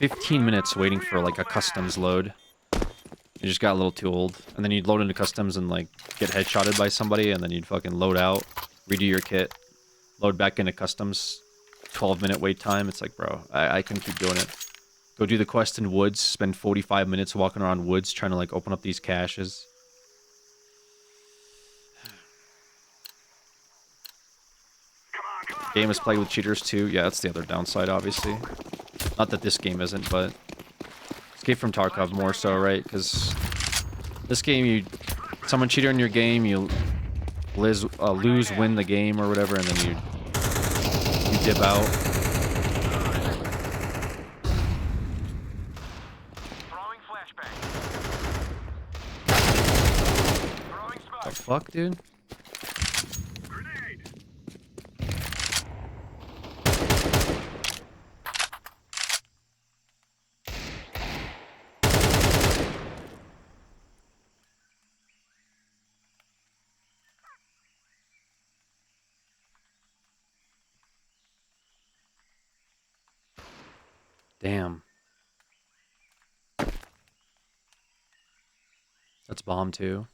15 minutes waiting for like a customs load. It just got a little too old. And then you'd load into customs and like get headshotted by somebody, and then you'd fucking load out, redo your kit, load back into customs, 12-minute wait time. It's like, bro, I couldn't keep doing it. Go do the quest in woods, spend 45 minutes walking around woods trying to like open up these caches. Game is played with cheaters too. Yeah, that's the other downside, obviously. Not that this game isn't, but Escape from Tarkov more so, right? Because this game, someone cheated in your game, you lose, win the game or whatever, and then you dip out. The fuck, dude? Damn. That's bomb too.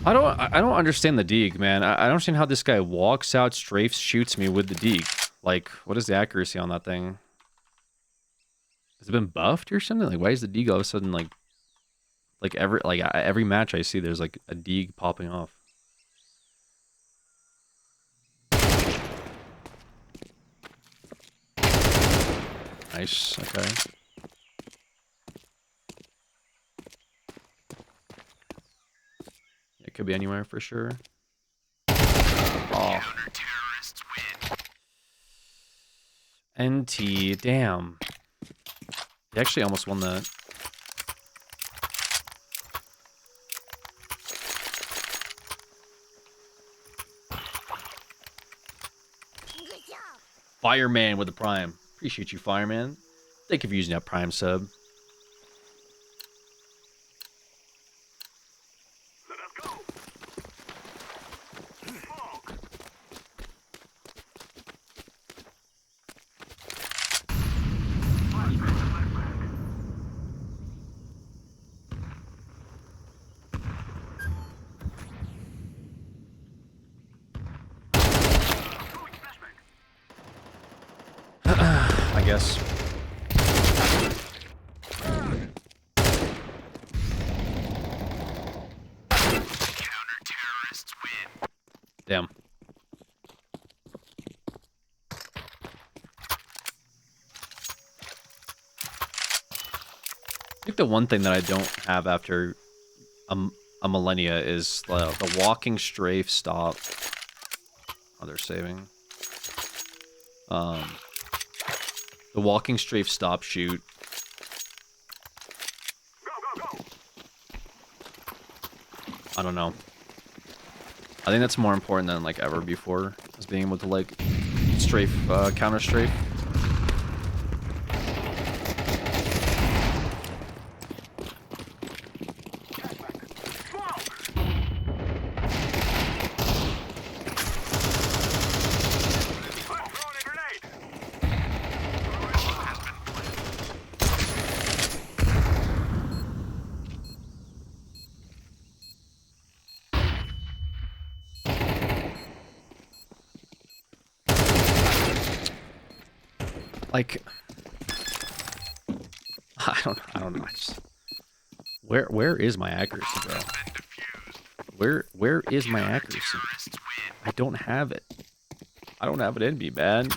I don't understand the Deeg, man. I don't understand how this guy walks out, strafes, shoots me with the Deeg. Like, what is the accuracy on that thing? Has it been buffed or something? Like, why is the Deeg all of a sudden like every match I see, there's like a Deeg popping off. Nice. Okay. It could be anywhere for sure. Oh. NT, damn. He actually almost won that. Fireman with the Prime. Appreciate you, Fireman. Thank you for using that Prime sub. I guess. Damn. I think the one thing that I don't have after a millennia is the walking strafe stop. Oh, they're saving. The walking strafe stop shoot. I don't know. I think that's more important than like ever before, is being able to like strafe, counter strafe. Like, I don't know. Where is my accuracy, bro? Where is my accuracy? I don't have it. I don't have it in me, man.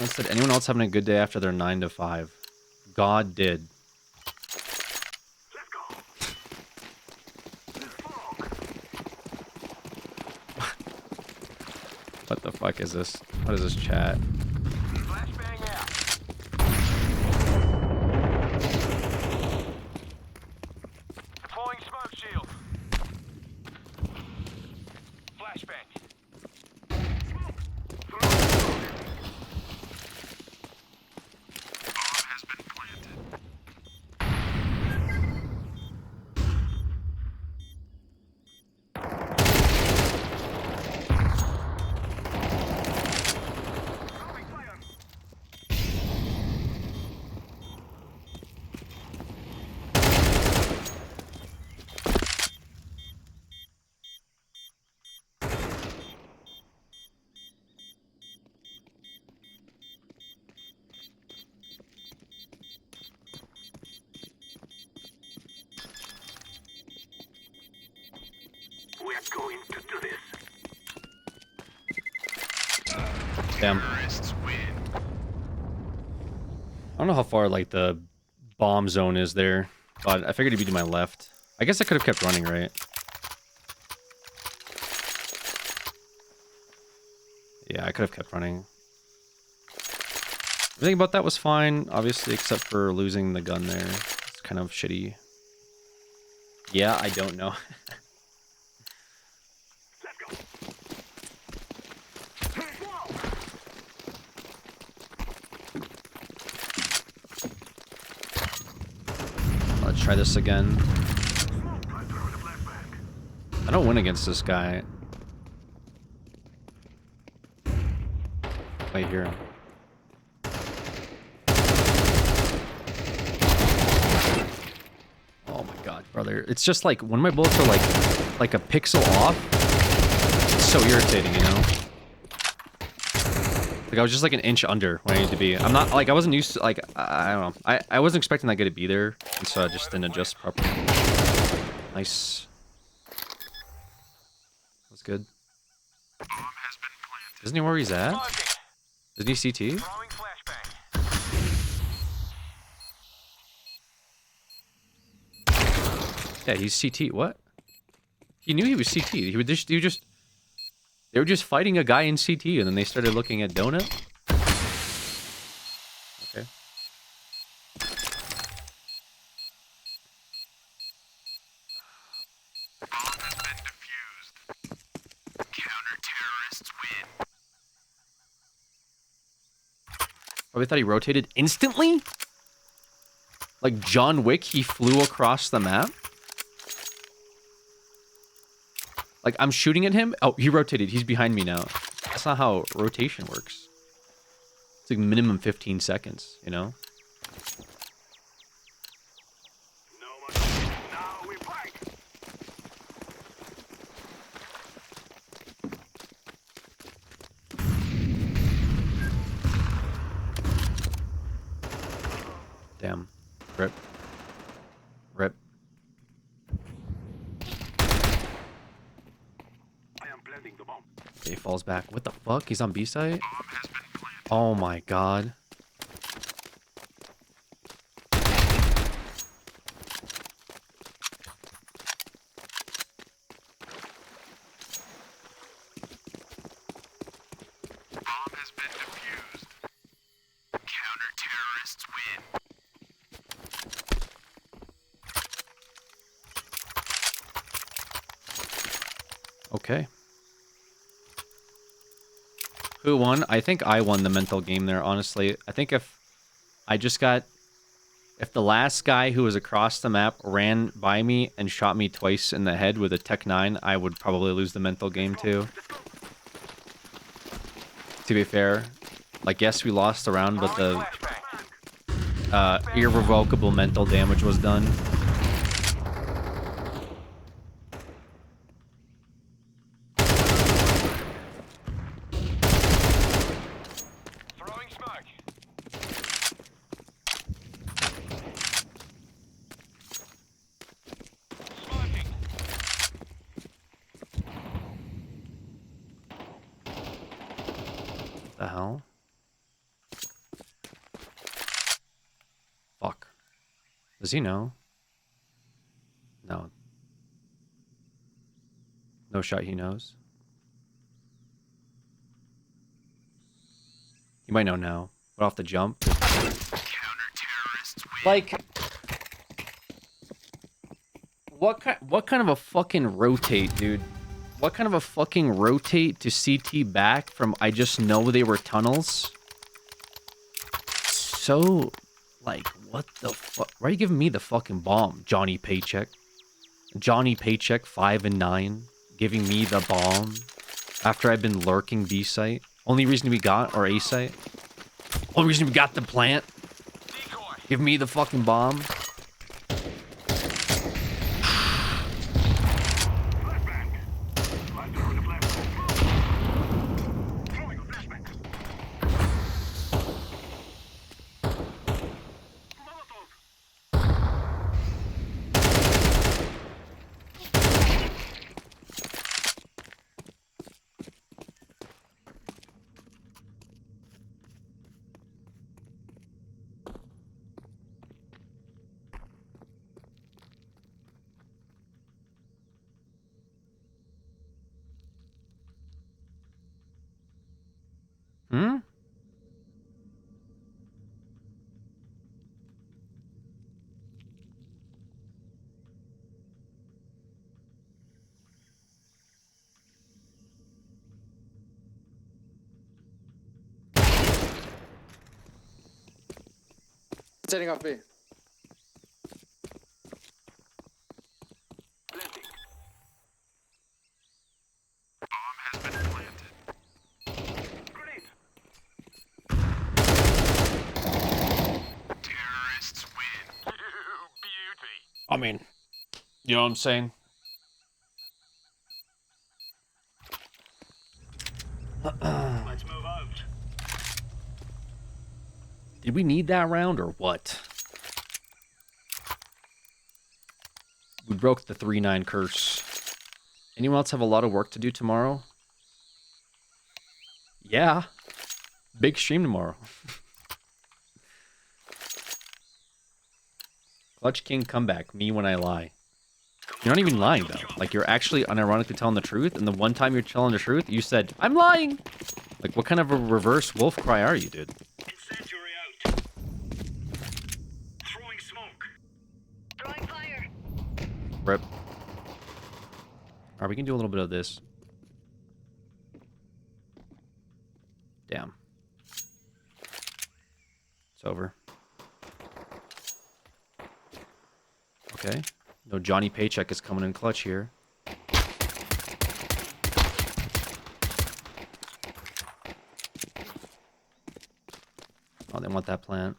I said, anyone else having a good day after their 9 to 5? God did. What the fuck is this? What is this chat? Deploying smoke shield. Flashbang. We're going to do this. Damn. I don't know how far like the bomb zone is there, but I figured it'd be to my left. I guess I could have kept running, right? Yeah, I could have kept running. Everything about that was fine, obviously, except for losing the gun there. It's kind of shitty. Yeah, I don't know. Let's try this again. I don't win against this guy. Wait here. Oh my god, brother. It's just like when my bullets are like a pixel off, it's so irritating, you know? Like I was just like an inch under where I need to be. I'm not like I wasn't used to like I don't know. I wasn't expecting that guy to be there, and so I just didn't adjust properly. Nice. That's good. Isn't he where he's at? Isn't he CT? Yeah, he's CT. What? He knew he was CT. They were just fighting a guy in CT, and then they started looking at Donut. Probably thought he rotated instantly? Like John Wick, he flew across the map? Like, I'm shooting at him. Oh, he rotated. He's behind me now. That's not how rotation works. It's like minimum 15 seconds, you know? Damn. Rip. Rip. Okay, he falls back. What the fuck? He's on B site? Oh my god. Okay. Who won? I think I won the mental game there, honestly. I think if the last guy who was across the map ran by me and shot me twice in the head with a Tech 9, I would probably lose the mental game too. To be fair. Like, yes, we lost the round, but the irrevocable mental damage was done. The hell? Fuck. Does he know? No. No shot he knows. He might know now. But off the jump. Like, what kind of a fucking rotate, dude? What kind of a fucking rotate to CT back from I just know they were tunnels? So, like, what the fuck? Why are you giving me the fucking bomb, Johnny Paycheck? Johnny Paycheck 5 and 9, giving me the bomb after I've been lurking B site. Only reason we got, or A site. Only reason we got the plant. Give me the fucking bomb. Hmm? Setting off B. I mean, you know what I'm saying? Let's move out. Did we need that round or what? We broke the 3-9 curse. Anyone else have a lot of work to do tomorrow? Yeah. Big stream tomorrow. Clutch King comeback. Me when I lie. You're not even lying, though. Like, you're actually unironically telling the truth, and the one time you're telling the truth, you said, I'm lying! Like, what kind of a reverse wolf cry are you, dude? Incendiary out. Throwing smoke. Throwing fire. Rip. Alright, we can do a little bit of this. Damn. It's over. Okay. No Johnny Paycheck is coming in clutch here. Oh, they want that plant.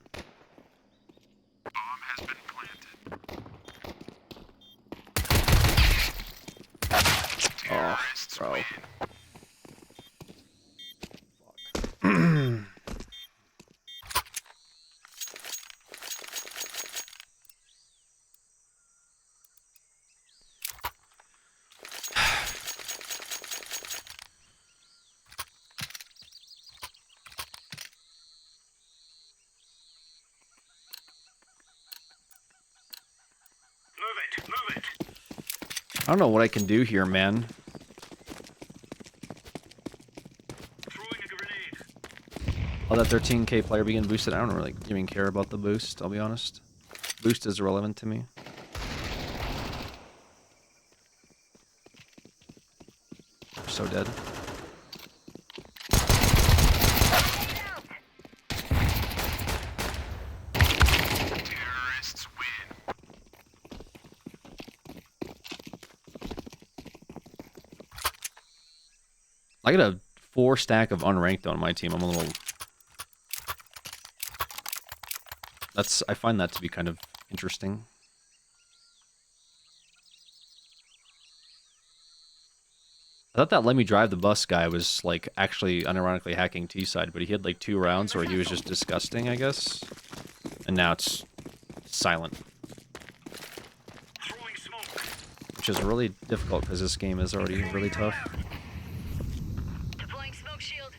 Oh, bro. I don't know what I can do here, man. Oh, that 13k player begin boosted. I don't really even care about the boost, I'll be honest. Boost is irrelevant to me. We're so dead. I got a 4 stack of unranked on my team. I'm a little... I find that to be kind of interesting. I thought that Let Me Drive the Bus guy was, like, actually unironically hacking T-side, but he had, like, 2 rounds where he was just disgusting, I guess. And now it's silent. Which is really difficult because this game is already really tough. Deploying smoke shield.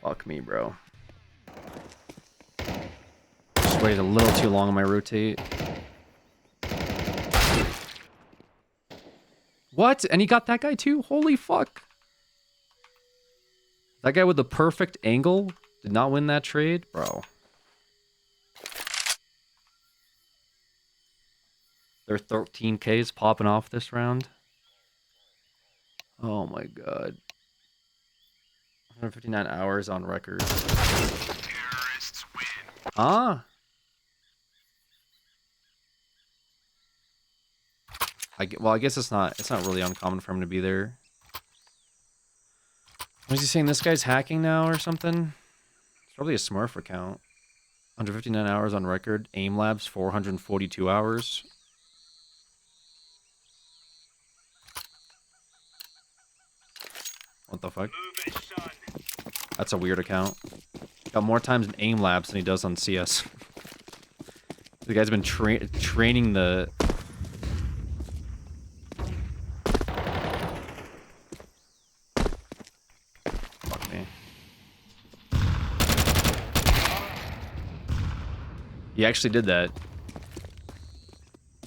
Fuck me, bro. Just waited a little too long on my rotate. What? And he got that guy too? Holy fuck. That guy with the perfect angle did not win that trade? Bro. Their 13Ks popping off this round. Oh my god. 159 hours on record. Ah. Well, I guess it's not really uncommon for him to be there. Was he saying this guy's hacking now or something? It's probably a Smurf account. 159 hours on record. Aim Labs 442 hours. What the fuck? That's a weird account. Got more times in Aim Labs than he does on CS. The guy's been training the... Fuck me. He actually did that.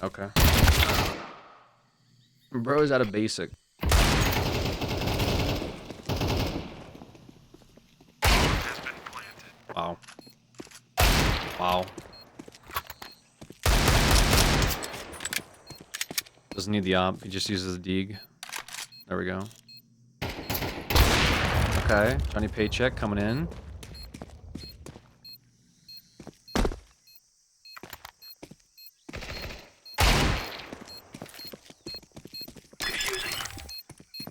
Okay. Bro's out of basic. Wow. Wow. Doesn't need the op, he just uses the dig. There we go. Okay, Johnny Paycheck coming in.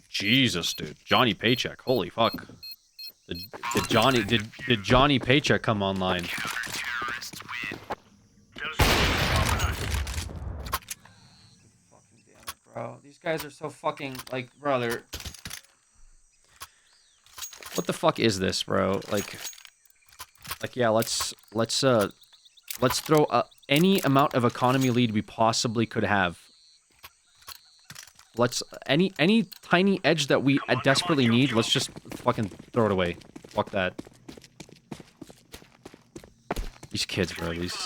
Jesus, dude. Johnny Paycheck, holy fuck. Did Johnny Paycheck come online? Bro, these guys are so fucking like, brother. What the fuck is this, bro? Like yeah, let's throw any amount of economy lead we possibly could have. Let's any tiny edge that we desperately need. Let's just fucking throw it away. Fuck that. These kids, bro. These.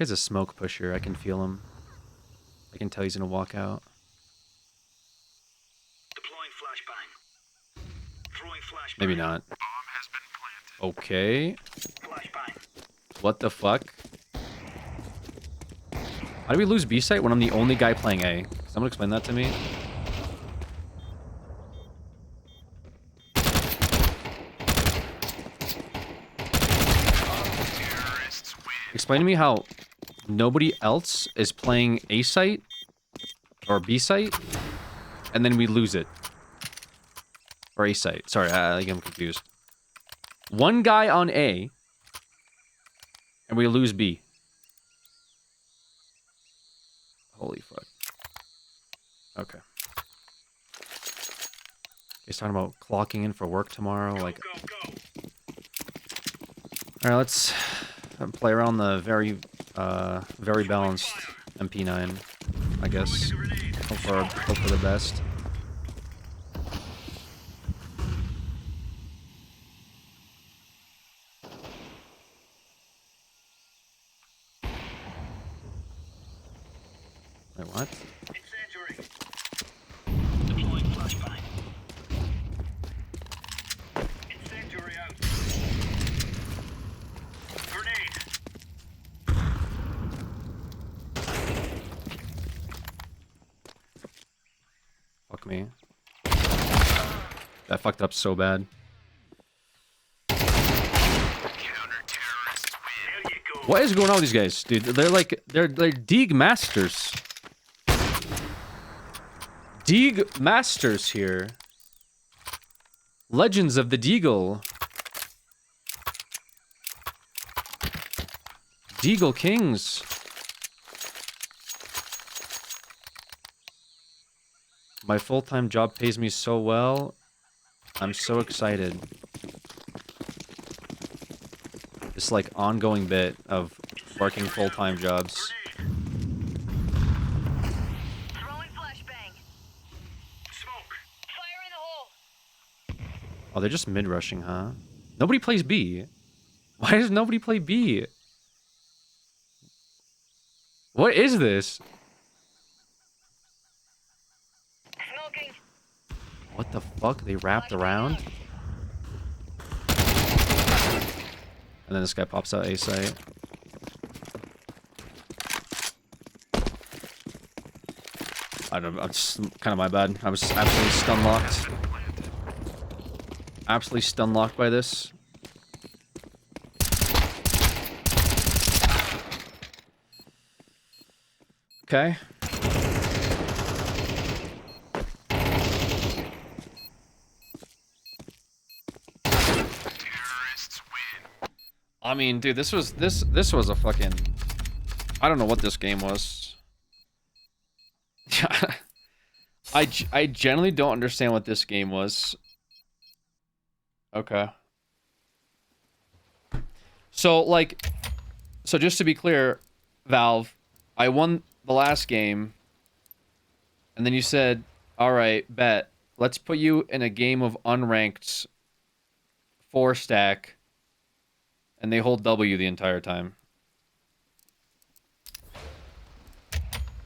guy's a smoke pusher. I can feel him. I can tell he's gonna walk out. Deploying flashbang. Throwing flashbang. Maybe not. Okay. Flashbang. What the fuck? How do we lose B site when I'm the only guy playing A? Someone explain that to me. Explain to me how nobody else is playing A site or B site, and then we lose it. Or A site. Sorry, I think I'm confused. One guy on A, and we lose B. Holy fuck. Okay. He's talking about clocking in for work tomorrow. Like, all right, let's play around the very balanced MP9. I guess. Hope for the best. Wait, what? Incendiary. Deploying flashbang. Incendiary out. Grenade. Fuck me. That fucked up so bad. What is going on with these guys, dude? They're Deeg masters. Deeg masters here. Legends of the Deagle. Deagle Kings. My full-time job pays me so well. I'm so excited. This like ongoing bit of working full-time jobs. Oh, they're just mid-rushing, huh? Nobody plays B. Why does nobody play B? What is this? What the fuck? They wrapped around? And then this guy pops out A site. I don't know, it's kind of my bad. I was absolutely stun locked. Absolutely stun locked by this. Okay. I mean, dude, this was a fucking, I don't know what this game was. I generally don't understand what this game was. Okay. So just to be clear, Valve, I won the last game, and then you said, all right, bet, let's put you in a game of unranked 4-stack, and they hold W the entire time.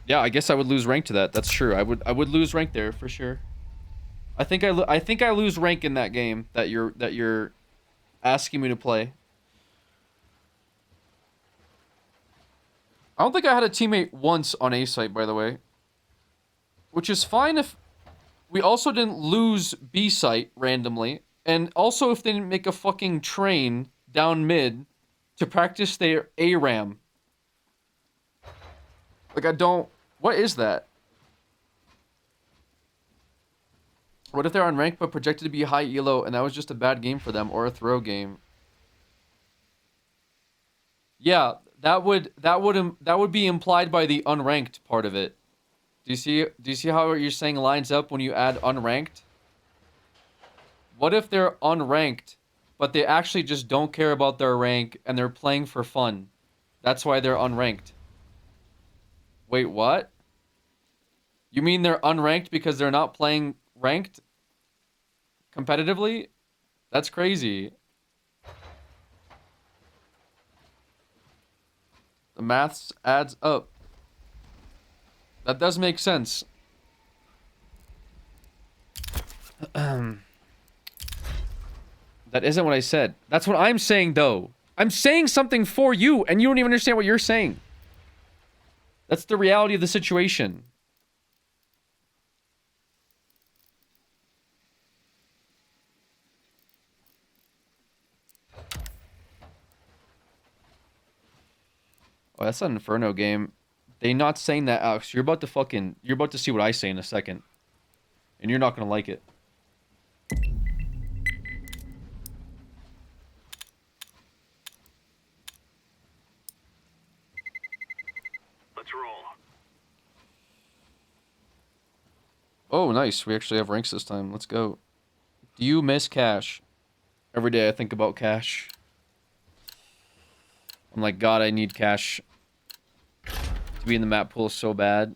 Yeah, I guess I would lose rank to that. That's true. I would lose rank there for sure. I think I lose rank in that game that you're asking me to play. I don't think I had a teammate once on A site, by the way. Which is fine if we also didn't lose B site randomly, and also if they didn't make a fucking train down mid to practice their ARAM. Like, I don't... What is that? What if they're unranked but projected to be high elo and that was just a bad game for them or a throw game? Yeah, that would be implied by the unranked part of it. Do you see how you're saying lines up when you add unranked? What if they're unranked but they actually just don't care about their rank and they're playing for fun? That's why they're unranked. Wait, what? You mean they're unranked because they're not playing ranked competitively? That's crazy. The maths adds up. That does make sense. That isn't what I said. That's what I'm saying, though. I'm saying something for you, and you don't even understand what you're saying. That's the reality of the situation. Oh, that's an Inferno game. They not saying that, Alex. You're about to see what I say in a second. And you're not gonna like it. Let's roll. Oh, nice. We actually have ranks this time. Let's go. Do you miss cash? Every day I think about cash. I'm like, God, I need cash to be in the map pool so bad.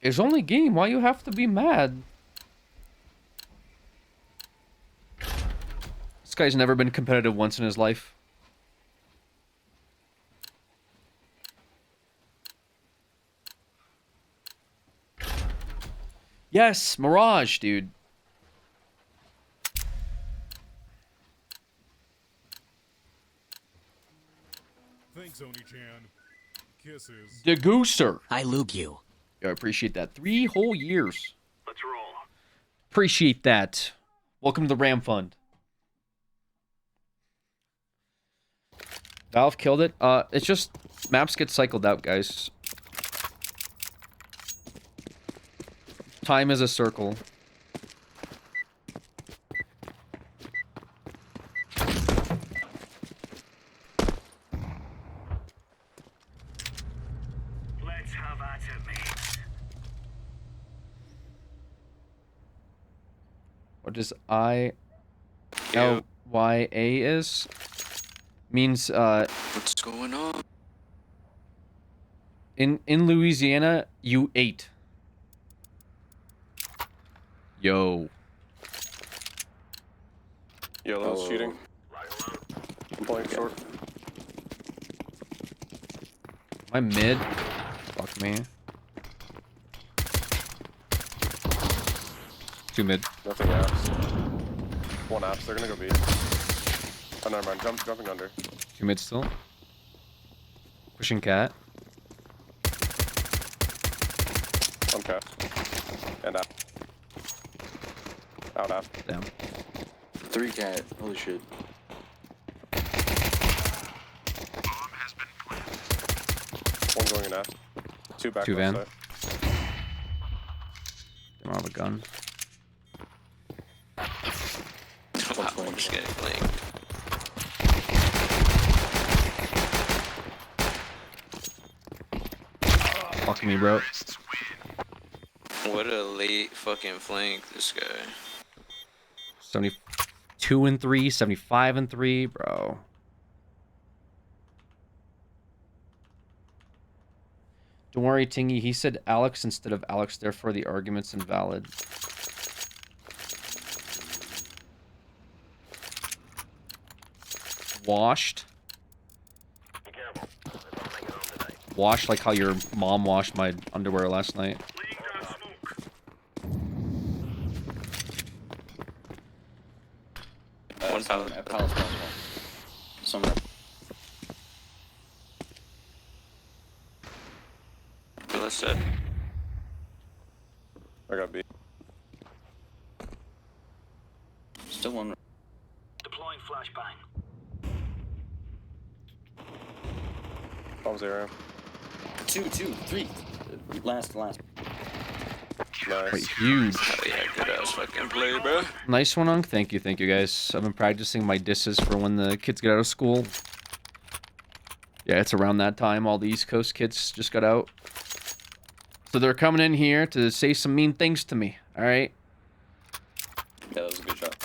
It's only game. Why you have to be mad? This guy's never been competitive once in his life. Yes, Mirage, dude. Thanks, Oni-chan. Kisses. Degooser. I lube you. Yeah, I appreciate that. 3 whole years. Let's roll. Appreciate that. Welcome to the Ram Fund. Valve killed it. It's just maps get cycled out, guys. Time is a circle. Let's have at it, mate. What does ILYA is? Means What's going on? in Louisiana, you ate. Yo. Yellow's shooting. I'm playing short. Am I mid? Fuck me. 2 mid. Nothing apps. 1 apps. They're gonna go B. Oh, never mind. Jumping under. 2 mid still. Pushing cat. On cat. And out. Out app. Damn. 3 cat. Holy shit. One going in app. 2 back. 2 van. left They don't have a gun. Wow, I'm just getting flanked. Fuck me, bro. What a late fucking flank, this guy. 72 and 3, 75 and 3, bro. Don't worry, Tingy. He said Alex instead of Alex, therefore the argument's invalid. Washed. Washed like how your mom washed my underwear last night. One pallet. Somewhere. Let's set. I got B. Still one. Deploying flashbang. Bombs area. 2, 3. Last. Nice. Wait, huge. Hell yeah, good ass fucking play, bro. Nice one, Unk. Thank you, guys. I've been practicing my disses for when the kids get out of school. Yeah, it's around that time. All the East Coast kids just got out. So they're coming in here to say some mean things to me, alright? Yeah, that was a good shot.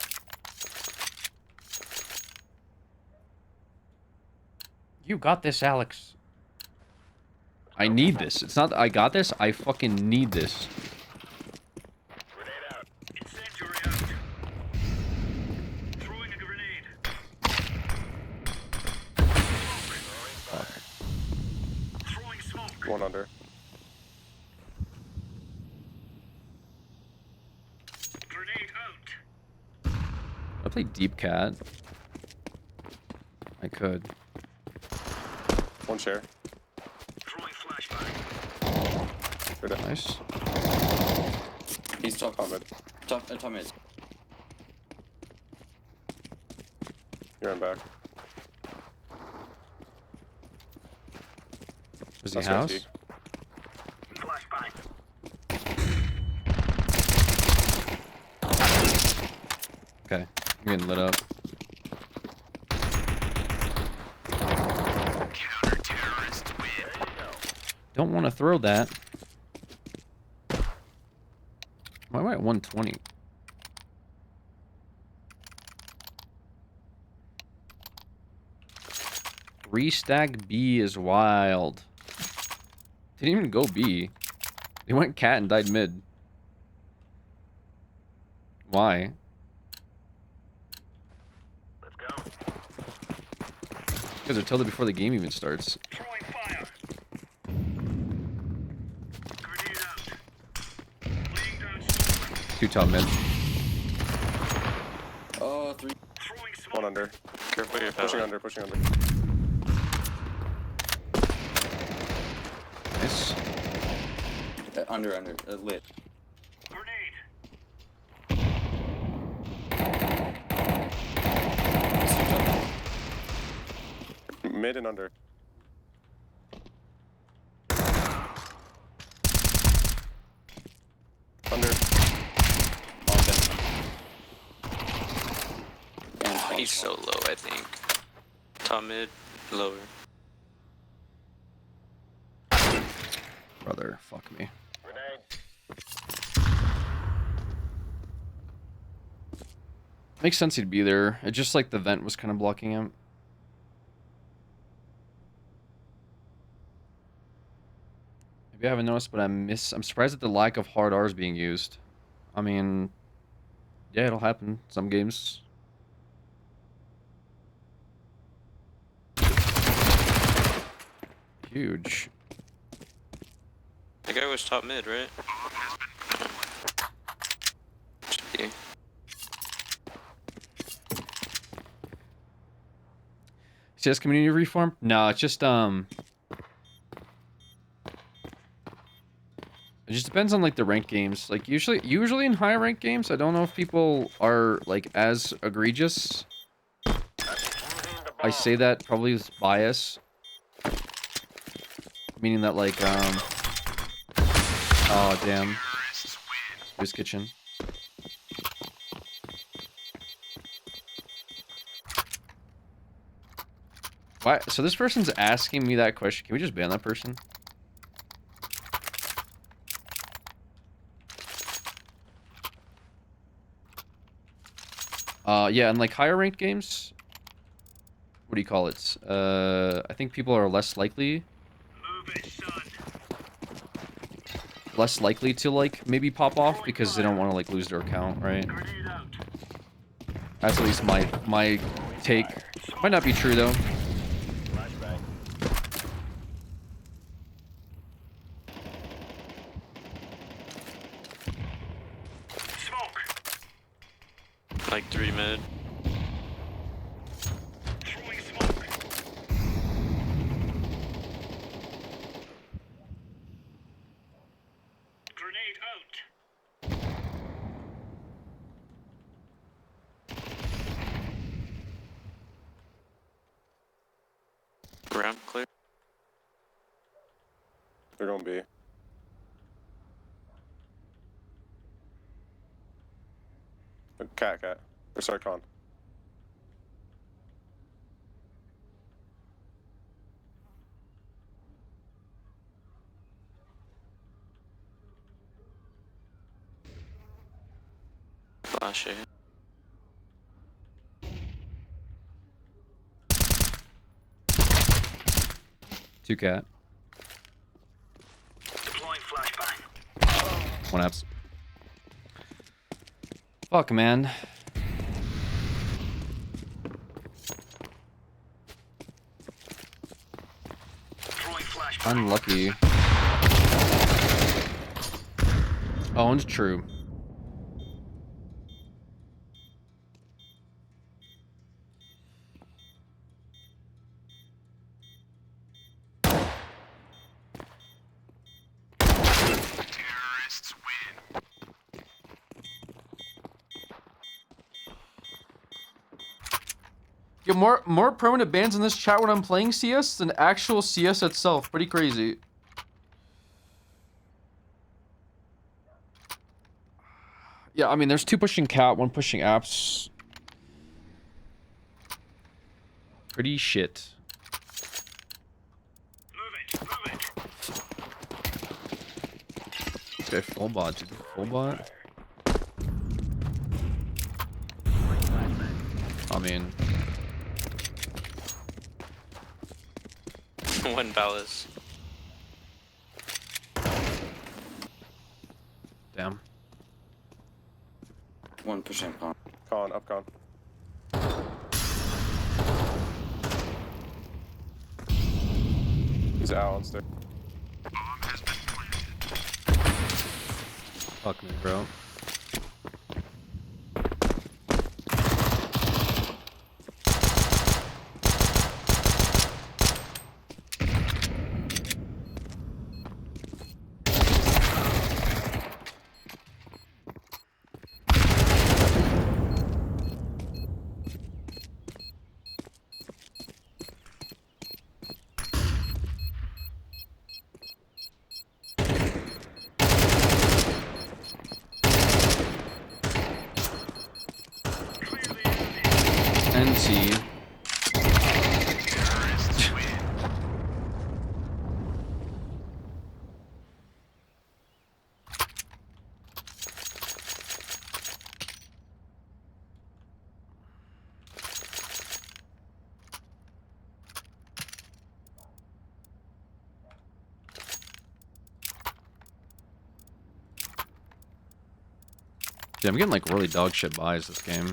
You got this, Alex. I need this. It's not that I got this. I fucking need this. One under. I play deep cat. I could. One share. Nice. He's top. Top mid. Top mid. You're in back. Is he That's house? risky. Okay. I'm getting lit up. Don't want to throw that. Why am I at 120? Restack B is wild. Didn't even go B. They went cat and died mid. Why? Because they're tilted before the game even starts. Two top mid. Oh, 3. One under. Careful your Pushing power. under, pushing under. Nice. Under, lit. Mid and under. Under. He's so low, I think. Top mid, lower. Brother, fuck me. Makes sense he'd be there. It's just like the vent was kind of blocking him. Maybe I haven't noticed, but I'm surprised at the lack of hard R's being used. I mean, yeah, it'll happen. Some games. Huge. The guy was top mid, right? Yeah. CS community reform? No, it's just it just depends on like the ranked games. Like usually in high ranked games, I don't know if people are like as egregious. I say that probably with bias. Meaning that like oh damn. Who's kitchen? Why? So this person's asking me that question. Can we just ban that person? Yeah, and like higher ranked games, what do you call it? I think people are less likely to like maybe pop off because they don't want to like lose their account, right? That's at least my take. Might not be true though. Like 3 mid. Ramp clear. They're gonna be. Cat. Or sorry, con. Flash it. Two cat. one apps. Fuck, man. Unlucky. Oh, and true. Yo, more permanent bans in this chat when I'm playing CS than actual CS itself. Pretty crazy. Yeah, I mean, there's 2 pushing cat, 1 pushing apps. Pretty shit. Okay, full bot, dude. Full bot. I mean, One palace. damn. 1% con. Con, up con. He's out on stick. Fuck me, bro. NT. Yeah, I'm getting like really dog shit buys this game.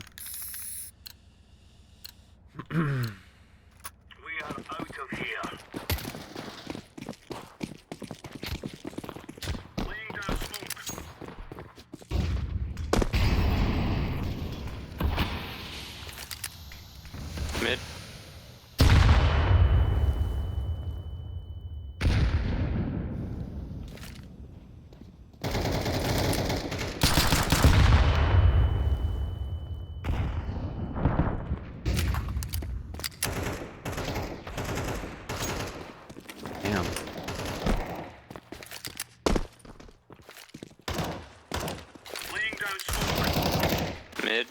We are out of here. Laying down smoke. Mid. Damn. Laying down smoke. Mid.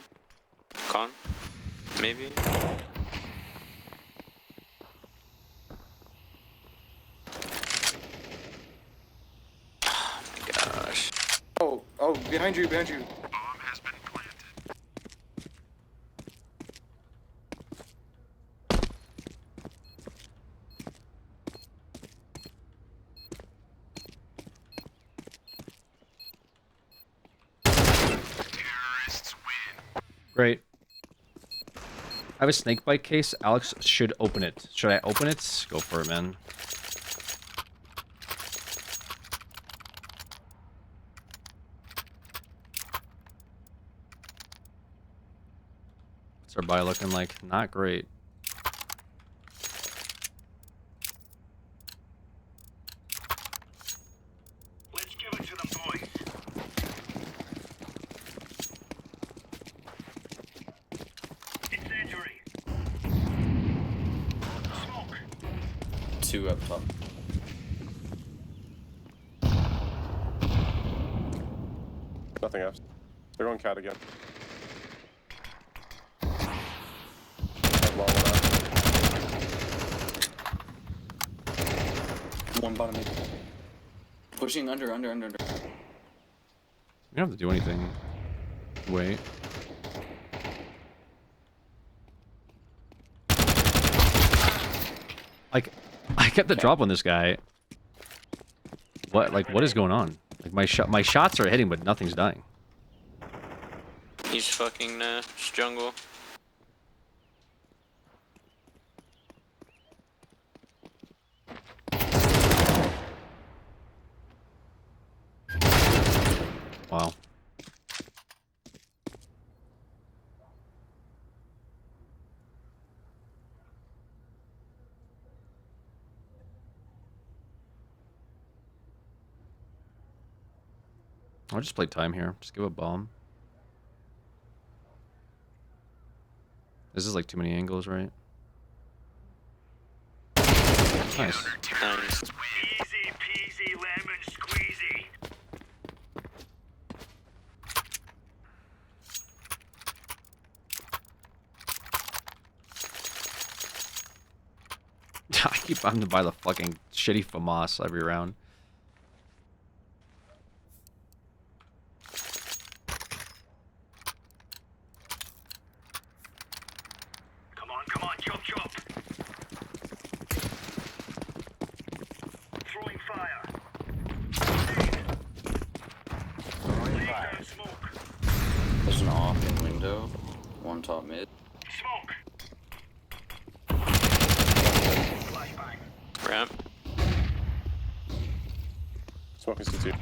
Con. Maybe. Oh my gosh. Oh, behind you, behind you. Great. I have a snake bite case. Alex should open it. Should I open it? Go for it, man. What's our buy looking like? Not great. Let's give it to them, boys. Incendiary. Smoke. 2 up top. Nothing else. They're going cat again. That long one. 1 bottom mid. Pushing under. You don't have to do anything. Wait. Like, I kept the drop on this guy. What? Like, what is going on? Like my shots are hitting, but nothing's dying. He's fucking jungle. Wow. I'll just play time here. Just give a bomb. This is like too many angles, right? Nice. Nice. Easy peasy lemon squeezy. I keep having to buy the fucking shitty FAMAS every round. Come on, chop chop. Throwing fire. Laying down smoke. There's an off in window. One top mid. Smoke. Flashbang. Ramp. Smoking CT.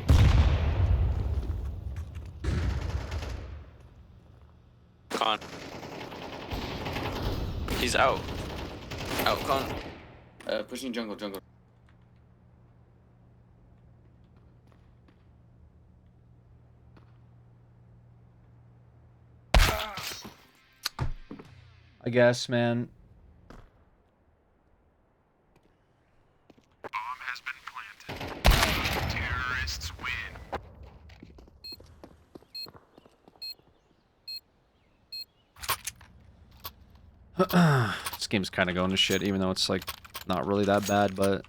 Con. He's out. Out, con. Pushing jungle. I guess, man. Bomb has been planted. Terrorists win. This game's kind of going to shit, even though it's like not really that bad, but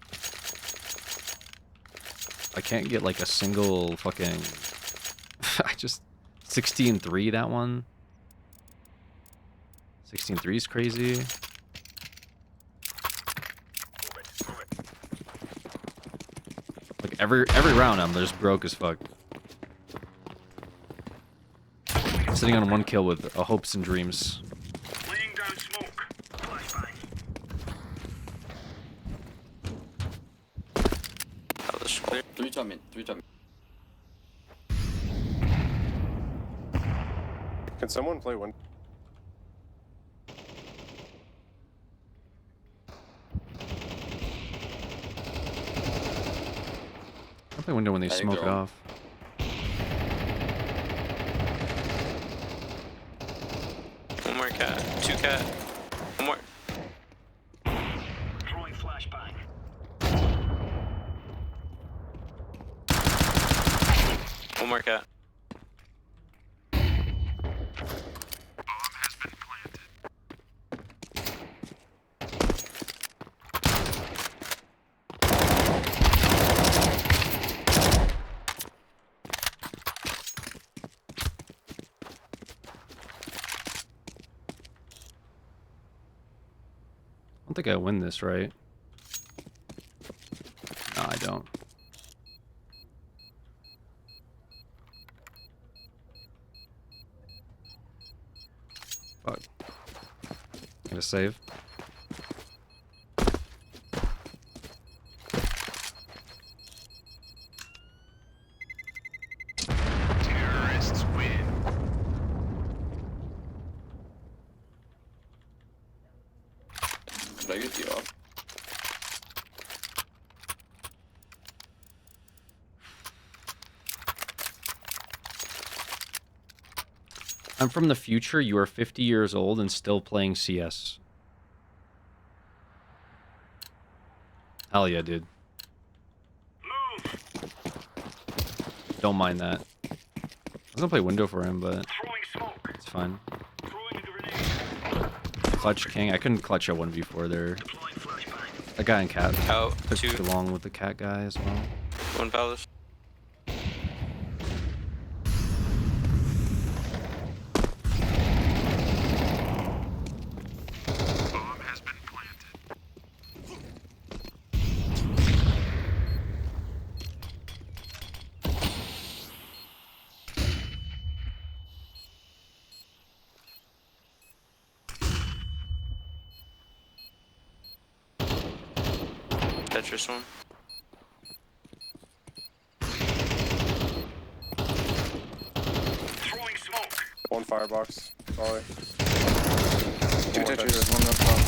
I can't get like a single fucking. I just 16-3 that one. 16-3 is crazy. Like every round I'm just broke as fuck. Sitting on 1 kill with hopes and dreams. Laying down smoke. Flashbang. That was clear. 3 top mid. Can someone play one? I'll play window when they There you smoke it go. off. One more cat. 2 cat. One more. Throwing flashbang. One more cat. Bomb has been planted. I don't think I win this, right? No, I don't. Fuck. Get a save. Terrorists win. Did I get the off? I'm from the future. You are 50 years old and still playing CS. Hell yeah, dude. Don't mind that. I was gonna play window for him, but it's fine. Clutch king. I couldn't clutch a 1v4 there. That guy in cat. Out. Took 2. too long with the cat guy as well. 1 palace. Bomb has been planted. mattress one. Throwing smoke. One firebox. Sorry. Two One Tetris, Tetris. one up top.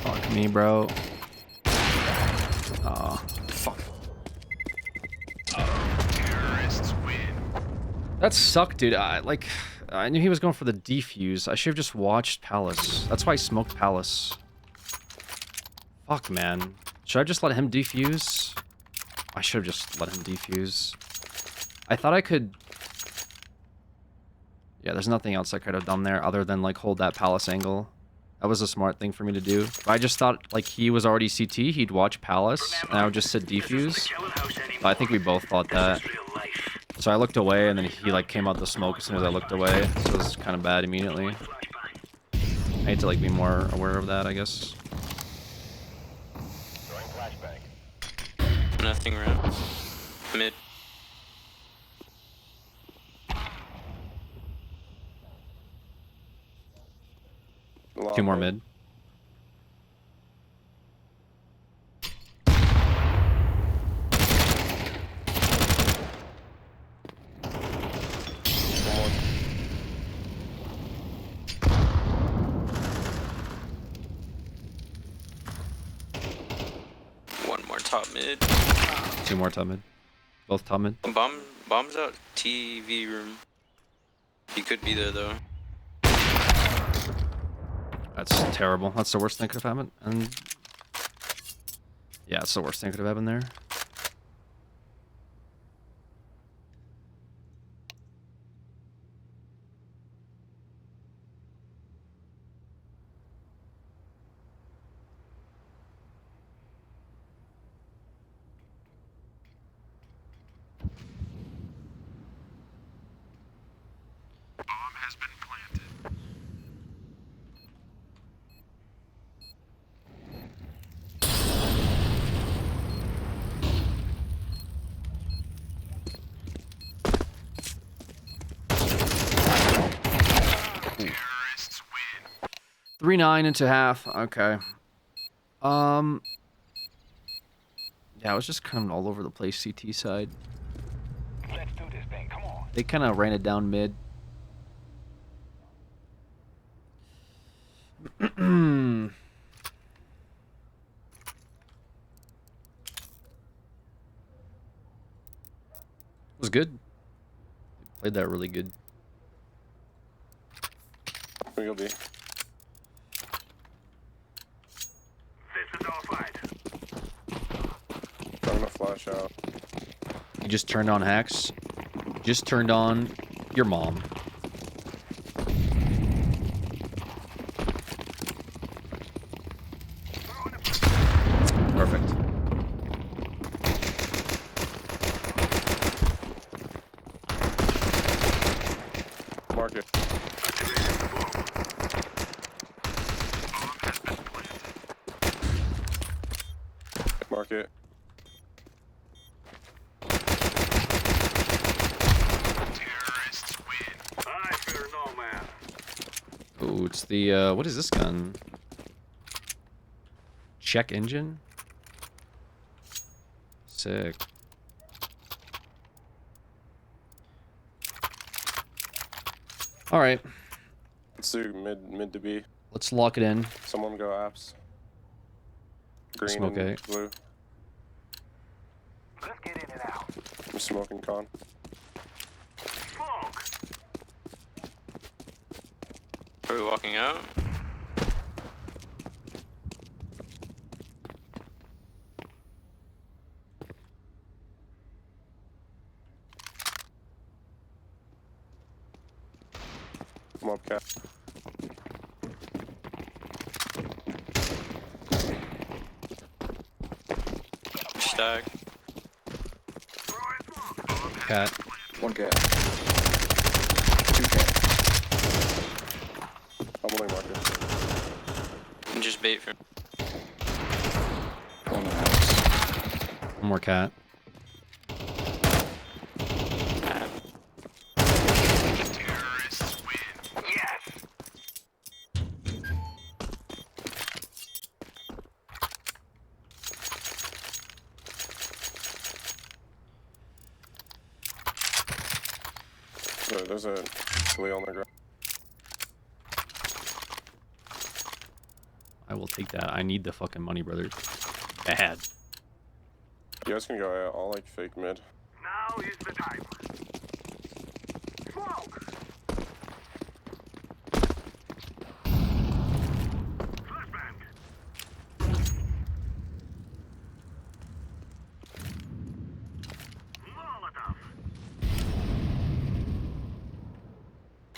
Fuck me, bro. Aw. Fuck. Terrorists win. That sucked, dude. I knew he was going for the defuse. I should have just watched Palace. That's why I smoked Palace. Fuck, man. Should I just let him defuse? I should have just let him defuse. I thought I could... Yeah, there's nothing else I could have done there other than, like, hold that Palace angle. That was a smart thing for me to do. But I just thought, like, he was already CT, he'd watch Palace, and I would just sit defuse. But I think we both thought that. So I looked away, and then he, like, came out the smoke as soon as I looked away. So it was kind of bad immediately. I need to, like, be more aware of that, I guess. Nothing around. Mid. Two more mid. One more top mid. Two more top mid. Both top mid. Bombs out TV room. He could be there though. That's terrible. That's the worst thing could have happened. And yeah, it's the worst thing could have happened there. Bomb has been planted. Terrorists win. 3-9 into half. Okay. Yeah, I was just kind of all over the place CT side. Let's do this thing. Come on. They kind of ran it down mid. Was good. Played that really good. Where you'll be. This is our fight. I'm gonna flash out. You just turned on hacks. Just turned on your mom. Perfect. Mark it. Mark it. Terrorists win. I fear no man. Oh, it's the, what is this gun? Check engine? Sick. Alright. Let's do mid to B. Let's lock it in. Someone go apps. Green Smoke and eight. blue. Let's get in and out. I'm smoking con. Smoke. Are we walking out? I'm up cat. Stack. Cat. One cat. Two cat. I'm only marking. And just bait for One in the house. One more cat. Terrorists win. Yes. There's a Leo on the ground. I will take that. I need the fucking money, brother. Bad. You guys can go out. I'll like fake mid. Now is the time. Smoke! Flashbang! Molotov!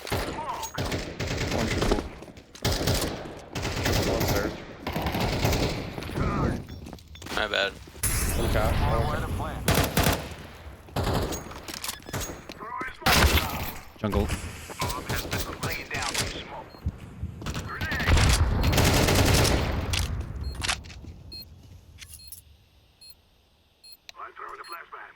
Smoke! One triple. Triple downstairs. My bad. One cap. Jungle. Laying down some smoke. I'm throwing a flashbang.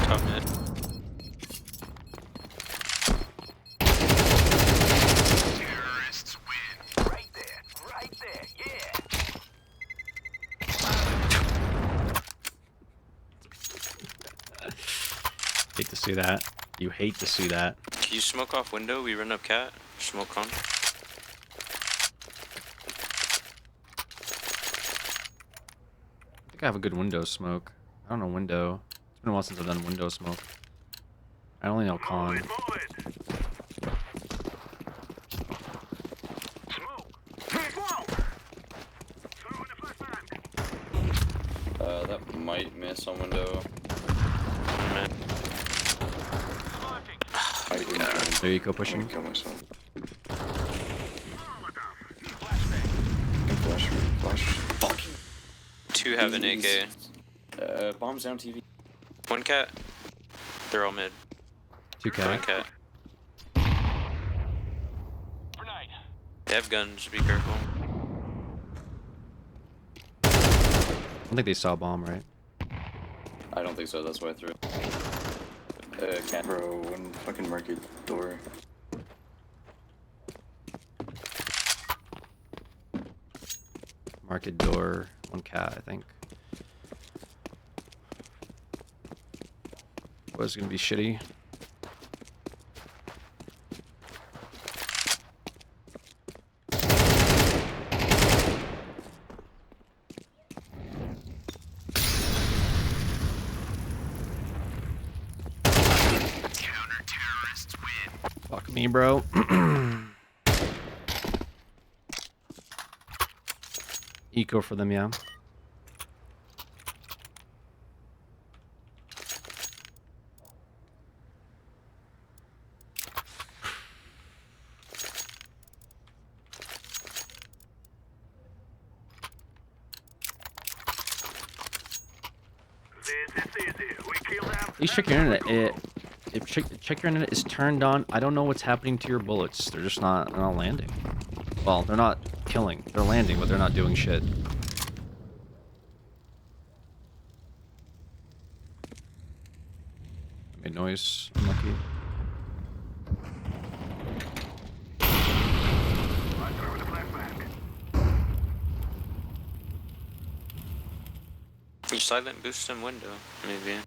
Top mid. Terrorists win. Right there, yeah. Hate to see that. You hate to see that. Can you smoke off window? We run up cat. Smoke on. I think I have a good window smoke. I don't know window. It's been a while since I've done window smoke. I only know con. That might miss on window. There you go, pushing. Kill myself. Fuck. Two have an AK. Bombs down TV. One cat. They're all mid. Two One cat. cat. They have guns, be careful. I don't think they saw bomb, right? I don't think so, that's why I threw it. Cat. Bro, one fucking market door. Market door, one cat, I think. Was gonna be shitty. Fuck me, bro. Eco for them, yeah. Please check your internet. Check your internet is turned on. I don't know what's happening to your bullets. They're just not landing. Well, they're not killing. They're landing, but they're not doing shit. Made noise. Unlucky. You silent boost some window, maybe.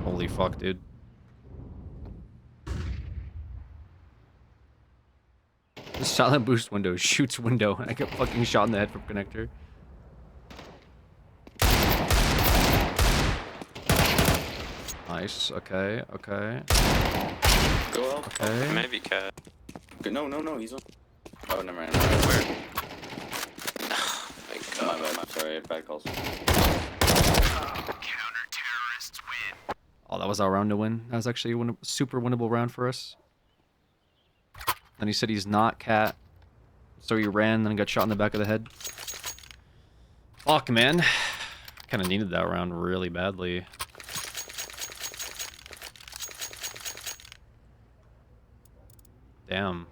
Holy fuck, dude. The silent boost window shoots window. I get fucking shot in the head from connector. Nice. Okay. Okay. Go up. Okay. Maybe cat. No, he's on. Oh, never mind. Where? Oh my god. My bad. Sorry, bad calls. Oh, that was our round to win. That was actually a super winnable round for us. Then he said he's not cat. So he ran, then got shot in the back of the head. Fuck, man. Kind of needed that round really badly. Damn.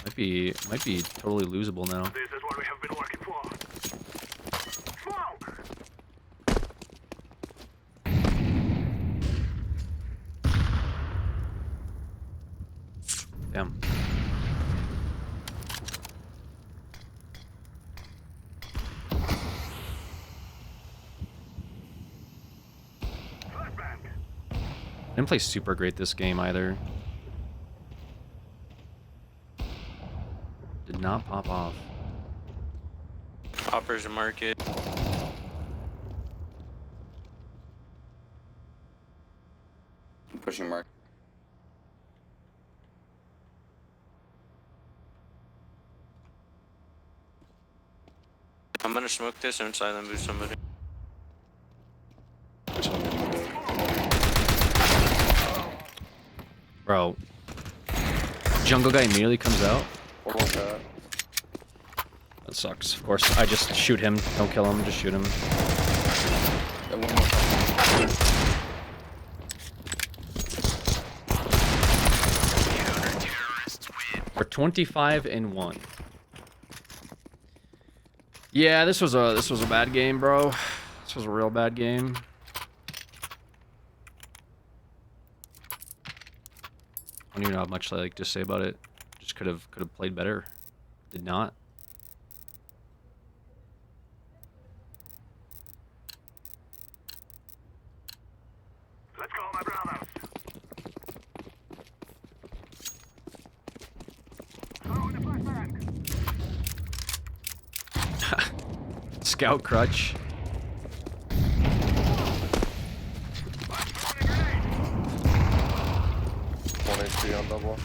Might be totally losable now. This is what we have been working for. Damn. Didn't play super great this game either. Did not pop off. Hoppers market. I'm pushing mark. I'm gonna smoke this and silent boost somebody. Bro. Jungle guy immediately comes out. That sucks. Of course, I just shoot him. Don't kill him, just shoot him. We're 25-1. Yeah, this was a bad game, bro. This was a real bad game. I don't even know how much to say about it. Just could have played better. Did not. Let's go, my brother. Scout crutch. One HP on double.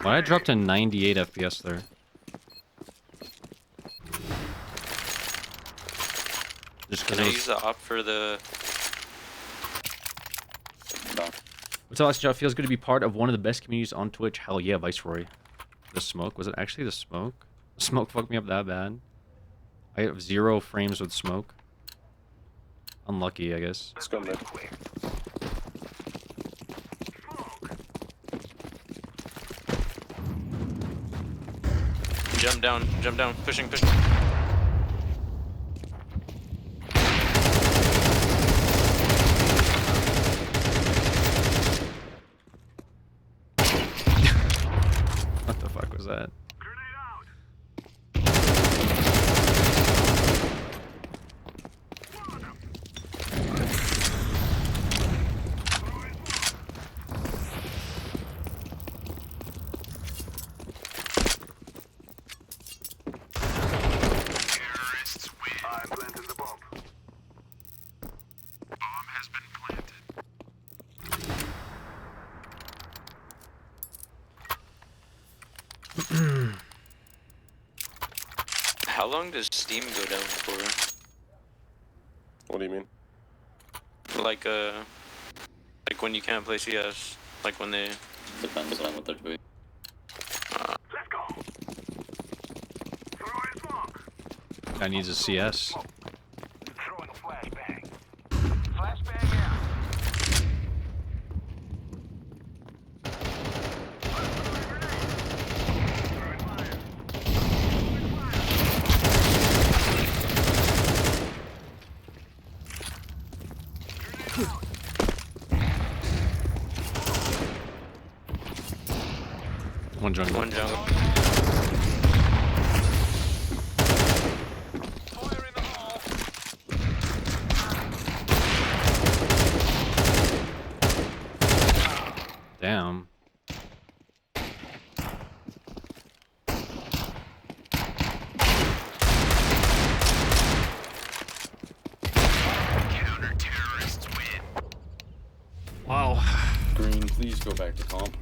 Why did I drop to 98 FPS there? Just Can I use the op for the... What's up, Joe? Feels good to be part of one of the best communities on Twitch. Hell yeah, Viceroy. The smoke? Was it actually the smoke? The smoke fucked me up that bad? I have 0 frames with smoke. Unlucky, I guess. Let's go mid. Jump down, pushing. What the fuck was that? How long does Steam go down for? What do you mean? Like when you can't play CS, like when they... Depends on what they're doing. Guy needs a CS. One jungle. One jungle. Damn. Counter-terrorists win. Wow. Green, please go back to comp.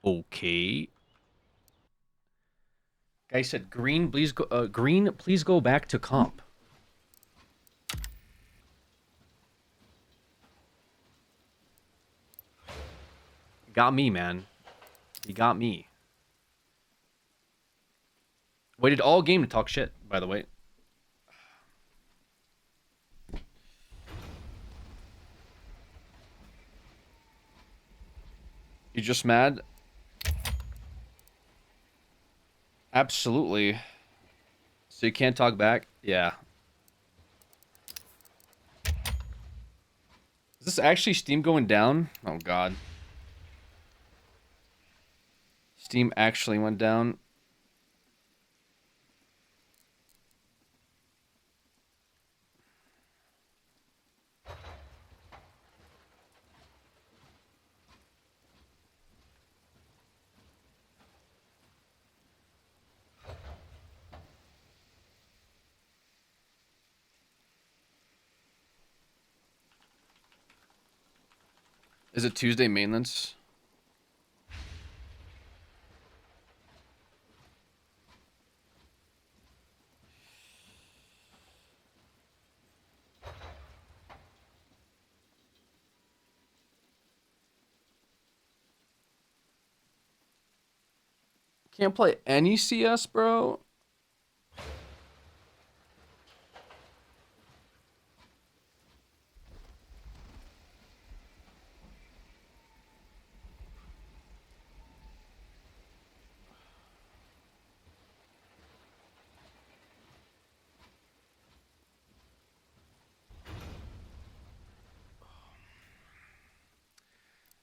Okay. Guy said, "Green, please go. Green, please go back to comp." Got me, man. He got me. Waited all game to talk shit, by the way. You just mad? Absolutely. So you can't talk back? Yeah. Is this actually Steam going down? Oh god. Steam actually went down. Is it Tuesday maintenance? Can't play any CS, bro?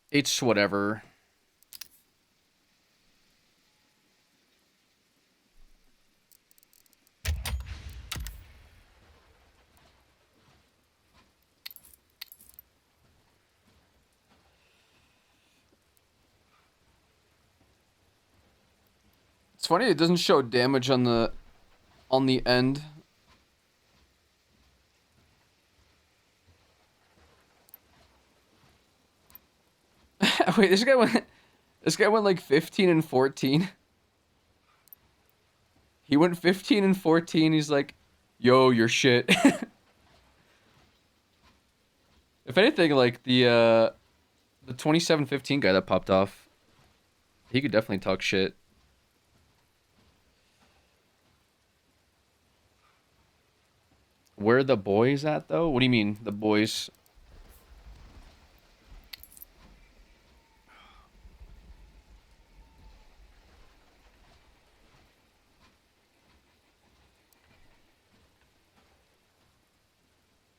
It's whatever. It's funny it doesn't show damage on the end. Wait, this guy went like 15 and 14. He went 15 and 14. He's like, "Yo, you're shit." If anything, like the 27-15 guy that popped off, he could definitely talk shit. Where are the boys at though? What do you mean, the boys?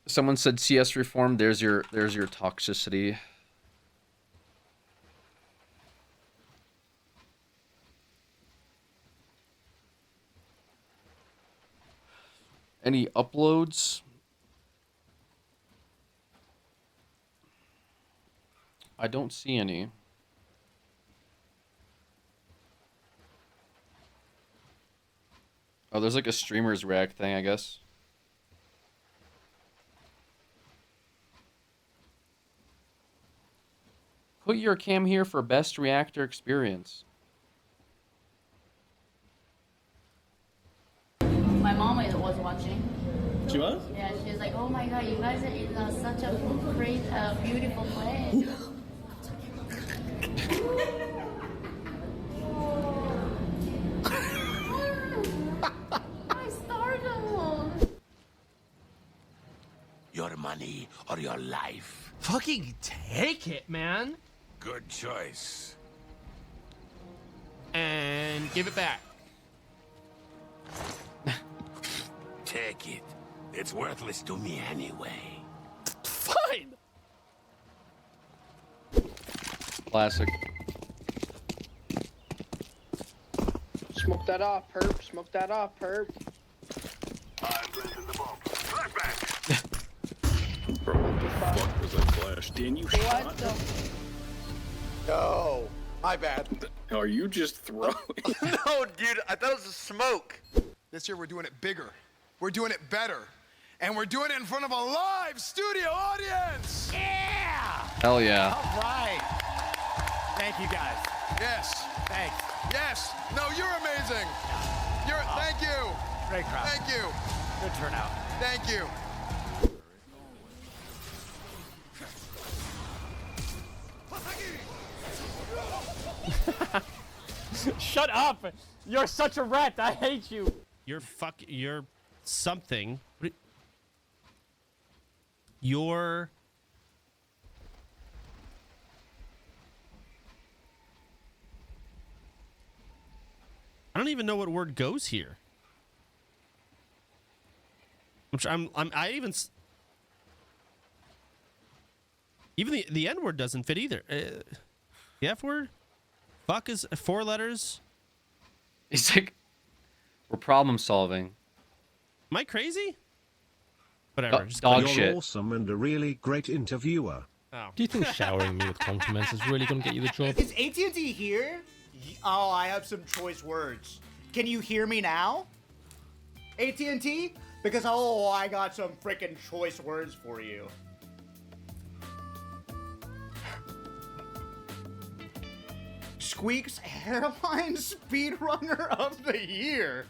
Someone said CS reform. There's your toxicity. Any uploads? I don't see any. Oh, there's like a streamer's react thing, I guess. Put your cam here for best reactor experience. My mom was watching. She was? Yeah, she was like, "Oh my god, you guys are in such a great, beautiful place." My stardom. Your money or your life? Fucking take it, man. Good choice. And give it back. Take it. It's worthless to me anyway. Fine. Classic. Smoke that off, perp. Smoke that off, perp. Bro, what the fuck was that flash? Dan, you shot? No, my bad. Are you just throwing? No, dude, I thought it was a smoke. This year we're doing it bigger. We're doing it better. And we're doing it in front of a live studio audience! Yeah! Hell yeah. All right. Thank you, guys. Yes. Thanks. Yes. No, you're amazing. Thank you. Great crowd. Thank you. Good turnout. Thank you. Shut up! You're such a rat. I hate you. You're something. You're. I don't even know what word goes here. I even the N word doesn't fit either. The F word, fuck is 4 letters. He's like, we're problem solving. Am I crazy? Whatever. Just Dog click. shit. Awesome and a really great interviewer. Oh. Do you think showering me with compliments is really gonna get you the job? Is AT&T here? Oh, I have some choice words. Can you hear me now? AT&T? Because, oh, I got some freaking choice words for you. Squeak's Hairline Speedrunner of the Year.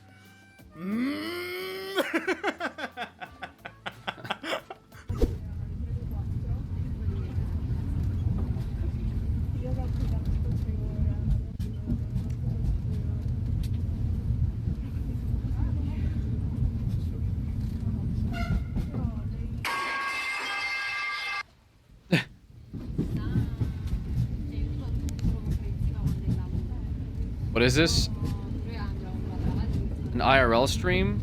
What is this? An IRL stream?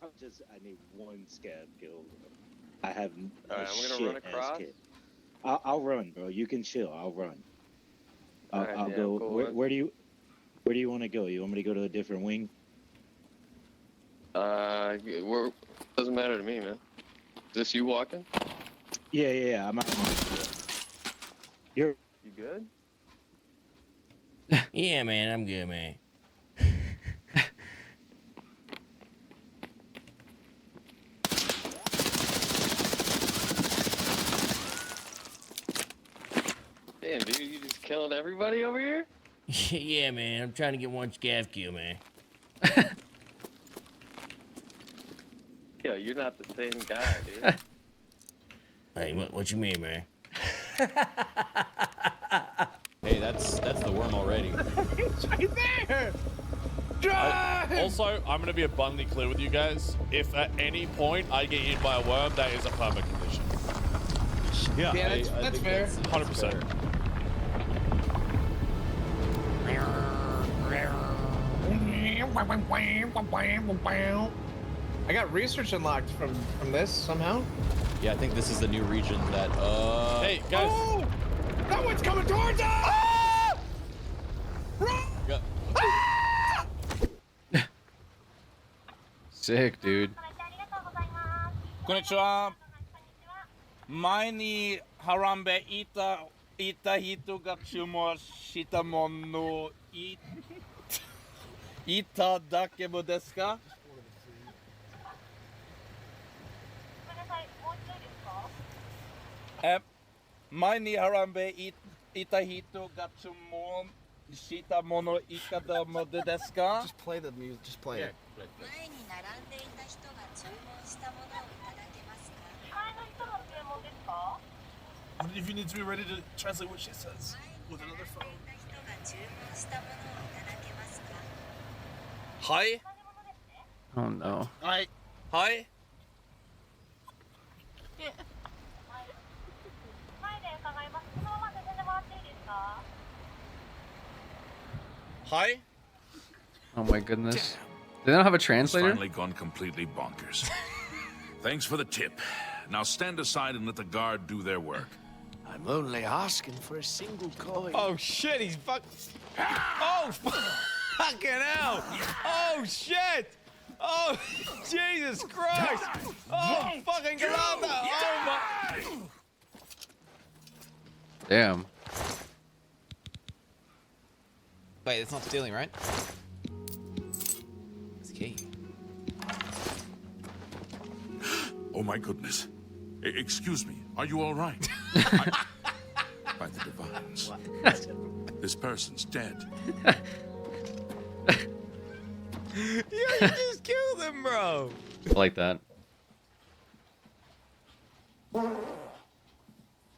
I need one scav kill. I have Alright, I'm gonna run across. I'll run, bro. You can chill. I'll run. I'll yeah, go. cool, Where do you want to go? You want me to go to a different wing? Doesn't matter to me, man. Is this you walking? Yeah. I'm out. You good? Yeah, man. I'm good, man. Damn, dude, you just killing everybody over here? Yeah, man. I'm trying to get one scav kill, man. Yo, you're not the same guy, dude. Hey, what you mean, man? Hey, that's the worm already. It's right there! Drive! Also, I'm gonna be abundantly clear with you guys. If at any point I get eaten by a worm, that is a permit condition. Yeah, that's fair. 100%. I got research unlocked from this somehow. Yeah, I think this is the new region that. Hey guys. Oh! That one's coming towards us! Ah! Run! Yeah. Ah! Sick, dude. こんにちは。前にハランベいた人が注文したものいただけますですか？前にハランベいた人が注文したものいかがですか？ Just play the music. Just play it. If you need to be ready to translate what she says with another phone. Hi. Oh no. Hi. Hi. Hi. Oh my goodness. They don't have a translator? Finally gone completely bonkers. Thanks for the tip. Now stand aside and let the guard do their work. I'm only asking for a single coin. Oh shit, he's Oh fucking hell! Oh shit! Oh Jesus Christ! Oh fucking God! Oh my! Damn. Wait, it's not stealing, right? It's key. Oh my goodness. Excuse me, are you all right? By the divines. This person's dead. You just killed him, bro! I like that.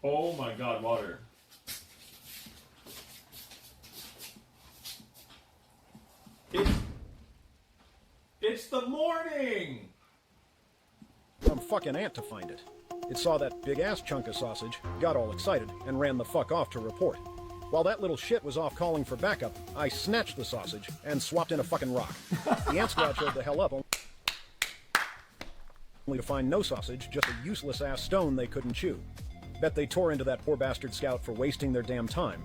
Oh my God, water. It's the morning! Some fucking ant to find it. It saw that big-ass chunk of sausage, got all excited, and ran the fuck off to report. While that little shit was off calling for backup, I snatched the sausage and swapped in a fucking rock. The ant squad showed the hell up, only to find no sausage, just a useless-ass stone they couldn't chew. Bet they tore into that poor bastard scout for wasting their damn time.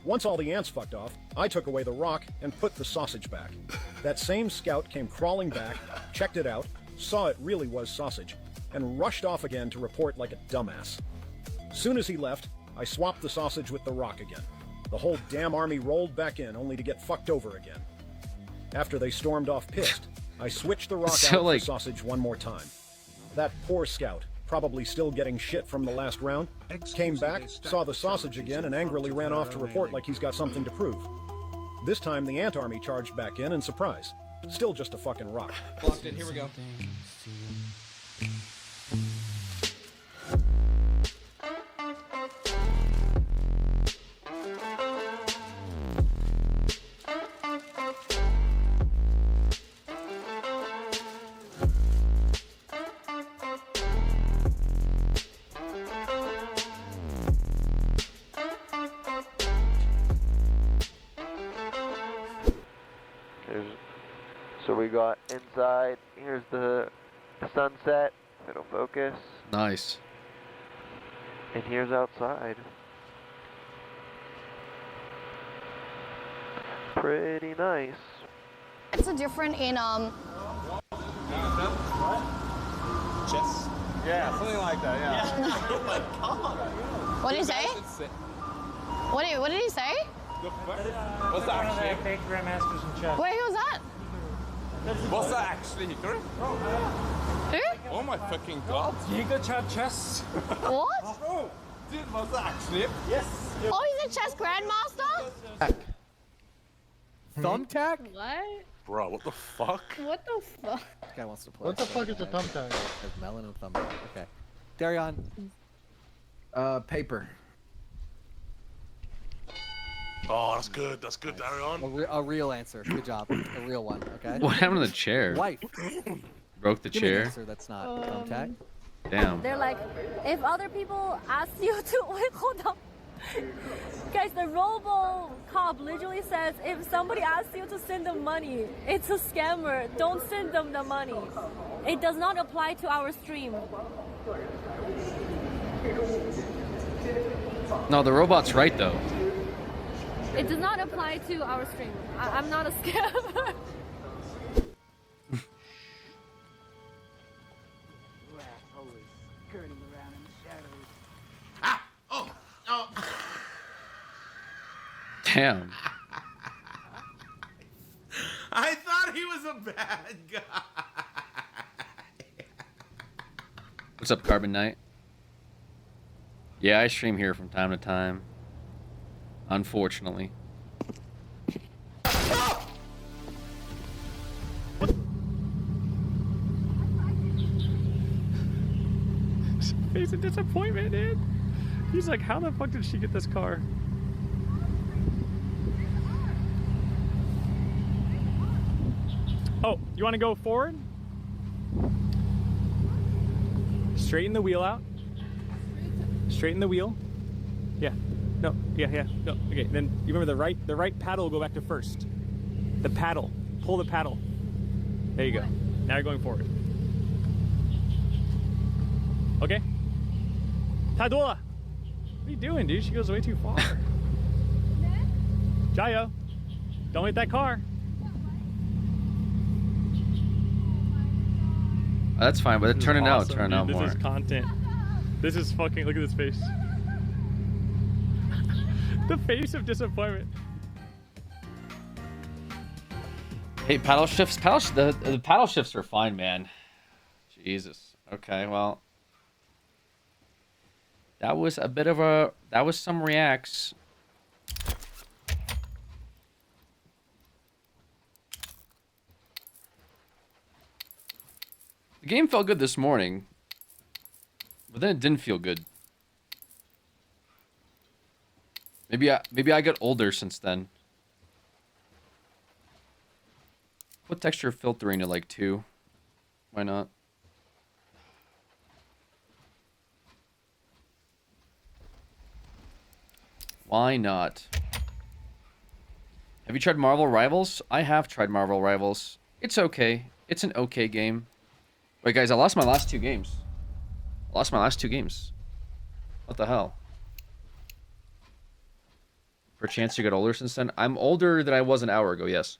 Once all the ants fucked off, I took away the rock and put the sausage back. That same scout came crawling back, checked it out, saw it really was sausage, and rushed off again to report like a dumbass. Soon as he left, I swapped the sausage with the rock again. The whole damn army rolled back in, only to get fucked over again. After they stormed off pissed, I switched the rock out for sausage one more time. That poor scout, probably still getting shit from the last round, came back, saw the sausage again, and angrily ran off to report like he's got something to prove. This time the ant army charged back in, and surprise, still just a fucking rock. Locked in, here we go. So we got inside, here's the sunset, if it'll focus. Nice. And here's outside. Pretty nice. What's the difference in Chess? Yeah, something like that, yeah. Oh my god. What did he say? What did he say? What's that actually? Fake grandmasters in chess. Wait, who's that? What's that actually, Hickory? Who? Oh my fucking god. Giga chat chess. What? Dude, what's that actually? Yes. Oh, he's a chess grandmaster? Thumbtack? What? Bro, what the fuck? What the fuck? This guy wants to play. What the fuck is a thumbtack? There's melon and thumbtack. Okay. Darion. Paper. Oh, that's good. That's good, Darion. A real answer. Good job. A real one. Okay. What happened to the chair? Wife. Broke the Give me an chair. answer that's not thumbtack. Damn. They're like, if other people ask you to wait, hold on. Guys, the RoboCop literally says if somebody asks you to send them money, it's a scammer. Don't send them the money. It does not apply to our stream. No, the robot's right though. It does not apply to our stream. I'm not a scammer. Damn. I thought he was a bad guy. What's up, Carbon Knight? Yeah, I stream here from time to time. Unfortunately. Face of disappointment, dude. He's like, how the fuck did she get this car? Oh, you want to go forward? Straighten the wheel out. Straighten the wheel. Yeah. No. Yeah. No. Okay. Then you remember the right paddle will go back to first. The paddle. Pull the paddle. There you go. Now you're going forward. Okay. Tadula. What are you doing, dude? She goes way too far. Jayo. Don't hit that car. That's fine, but turn it out. Turn it out more. This is content. This is fucking. Look at this face. The face of disappointment. Hey, paddle shifts. The paddle shifts are fine, man. Jesus. Okay, well, that was a bit of a. That was some reacts. The game felt good this morning, but then it didn't feel good. Maybe I got older since then. Put texture filtering to like 2. Why not? Why not? Have you tried Marvel Rivals? I have tried Marvel Rivals. It's okay. It's an okay game. Wait, guys, I lost my last 2 games. I lost my last 2 games. What the hell? Perchance you got older since then? I'm older than I was an hour ago, yes.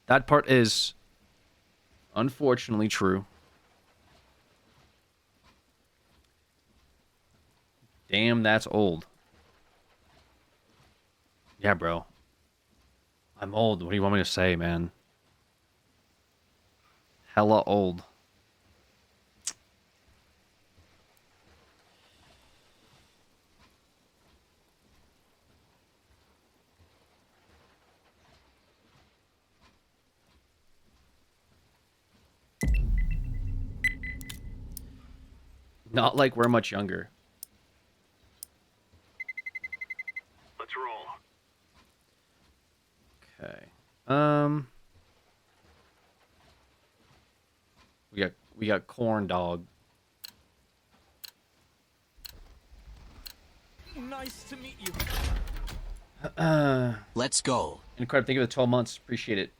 That part is unfortunately true. Damn, that's old. Yeah, bro. I'm old. What do you want me to say, man? Hella old. Not like we're much younger. Let's roll. Okay. We got corn dog. Nice to meet you. Let's go. Incredible. Thank you for the 12 months. Appreciate it.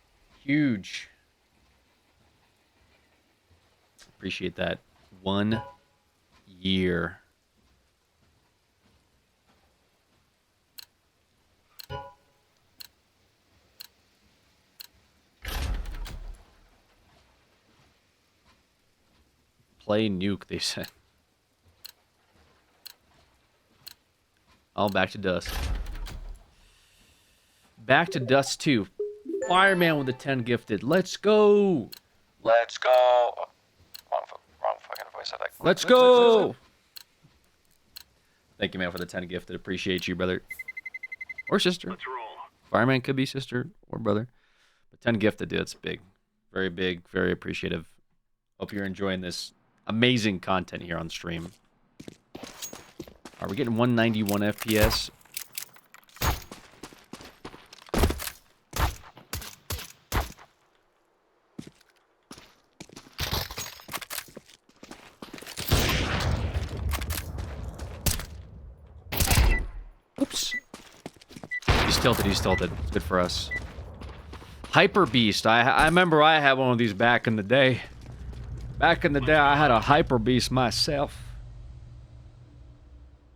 Huge. Appreciate that. 1 year. Play nuke, they said. Oh, back to dust. Back to dust 2. Fireman with the 10 gifted. Let's go. Let's go. Wrong fucking voice. I like. Let's go. Thank you, man, for the 10 gifted. Appreciate you, brother. Or sister. Let's roll. Fireman could be sister or brother. But 10 gifted, dude, that's big. Very big. Very appreciative. Hope you're enjoying this amazing content here on stream. Are we getting 191 FPS? Oops. He's tilted. It's good for us. Hyper Beast. I remember I had one of these back in the day. Back in the day, I had a Hyper Beast myself.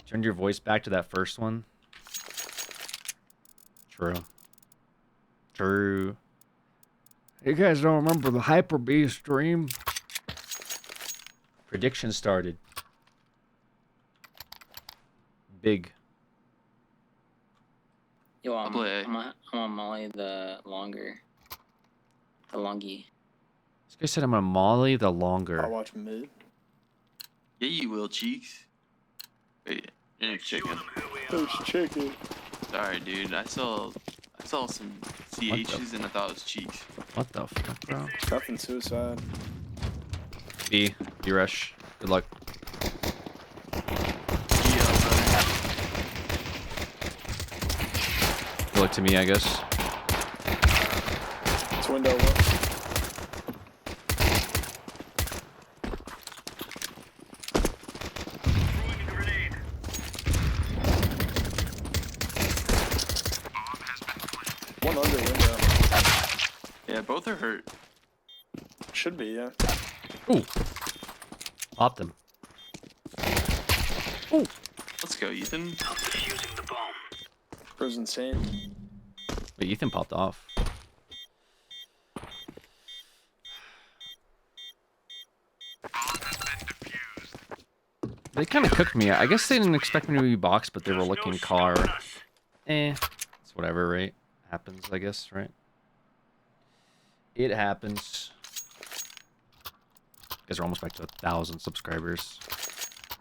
Turn your voice back to that first one. True. True. You guys don't remember the Hyper Beast stream? Prediction started. Big. Yo, I'm on Molly the longer. The longy. This guy said I'm gonna molly the longer. I'll watch mid. Yeah, you will, Cheeks. Wait, you're chicken. There's chicken. Sorry, dude. I saw some CHs and I thought it was Cheeks. What the fuck, bro? Nothing suicide. B rush. Good luck. Good luck to me, I guess. It's window one. One under window. Yeah, both are hurt. Should be, yeah. Ooh. Popped him. Ooh. Let's go, Ethan. Bro's insane. Wait, Ethan popped off. They kind of cooked me. I guess they didn't expect me to be boxed, but they were looking car. It's whatever, right? Happens, I guess, right? It happens. You guys are almost back to 1,000 subscribers.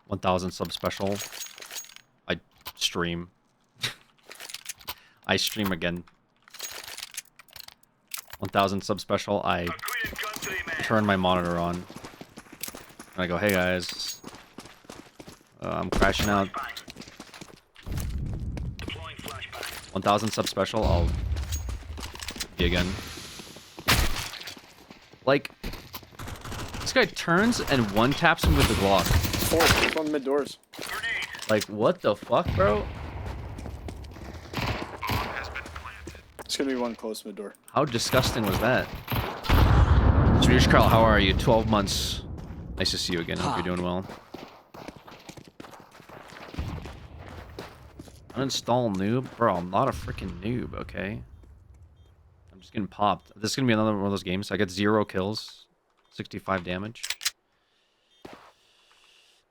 1,000 sub special. I stream. I stream again. 1,000 sub special. I turn my monitor on. And I go, hey guys. I'm crashing out. 1,000 sub special. I'll Again. Like, this guy turns and one taps him with the Glock. Four, on mid doors. Like, what the fuck, bro? It's gonna be one close mid door. How disgusting was that? Swedish Carl, how are you? 12 months. Nice to see you again. Hope you're doing well. Uninstall noob? Bro, I'm not a freaking noob, okay? I'm just getting popped. This is gonna be another one of those games. I get 0 kills, 65 damage.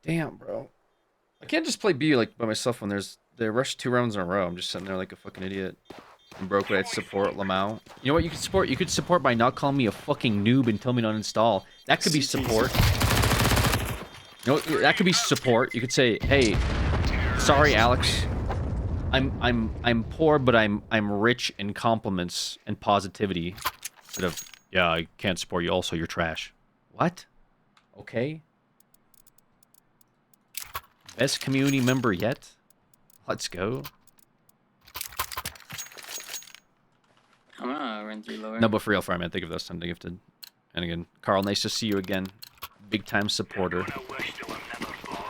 Damn, bro. I can't just play B like by myself when they rush 2 rounds in a row. I'm just sitting there like a fucking idiot. I'm broke, but I'd support Lamau. You know what you could support? You could support by not calling me a fucking noob and tell me to uninstall. That could be support. You know, that could be support. You could say, "Hey, sorry, Alex. I'm poor, but I'm rich in compliments and positivity." Instead of, "Yeah, I can't support you. Also, you're trash." What? Okay. Best community member yet? Let's go. I'm gonna run through lower. No, but for real, Fireman, thank you for this time to gifted. And again, Carl, nice to see you again. Big time supporter.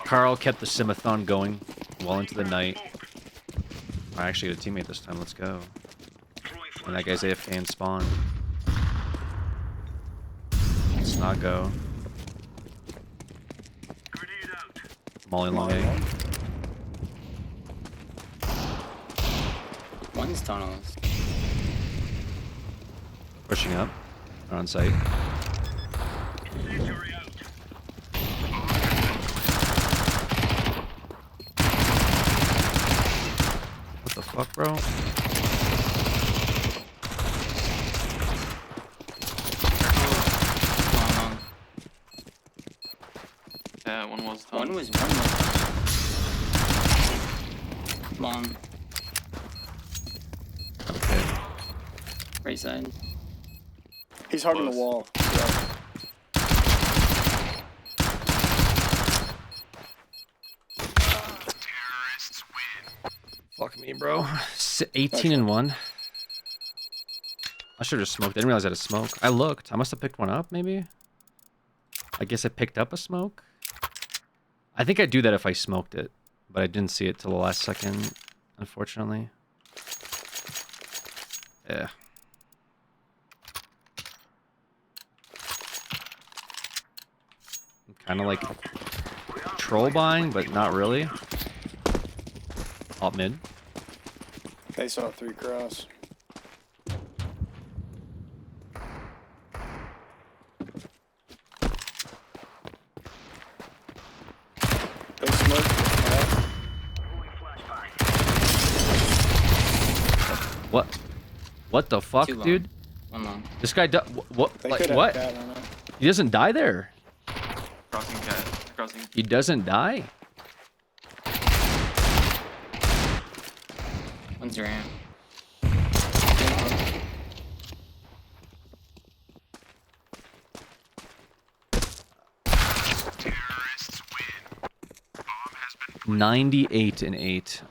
Carl kept the simathon going well into the night. I actually got a teammate this time. Let's go. And that guy's AFK in spawn. Let's not go. Molly long A. One's tunnels. Pushing up. They're on site. What the fuck, bro? Yeah, one was long. Okay. Right side. He's hugging the wall. Fuck me, bro. 18 and 1. I should have smoked. I didn't realize I had a smoke. I looked. I must have picked one up, maybe? I guess I picked up a smoke? I think I'd do that if I smoked it. But I didn't see it till the last second, unfortunately. Yeah. I'm kind of like troll buying, but not really. Alt mid. They saw 3 cross. They smoked. What? What the fuck, Too long. dude? One long. This guy, what? They Like could have what? cat on it. He doesn't die there. crossing cat. Crossing. He doesn't die. One's ramp. Terrorists win. Bomb has been planted. 98 and 8.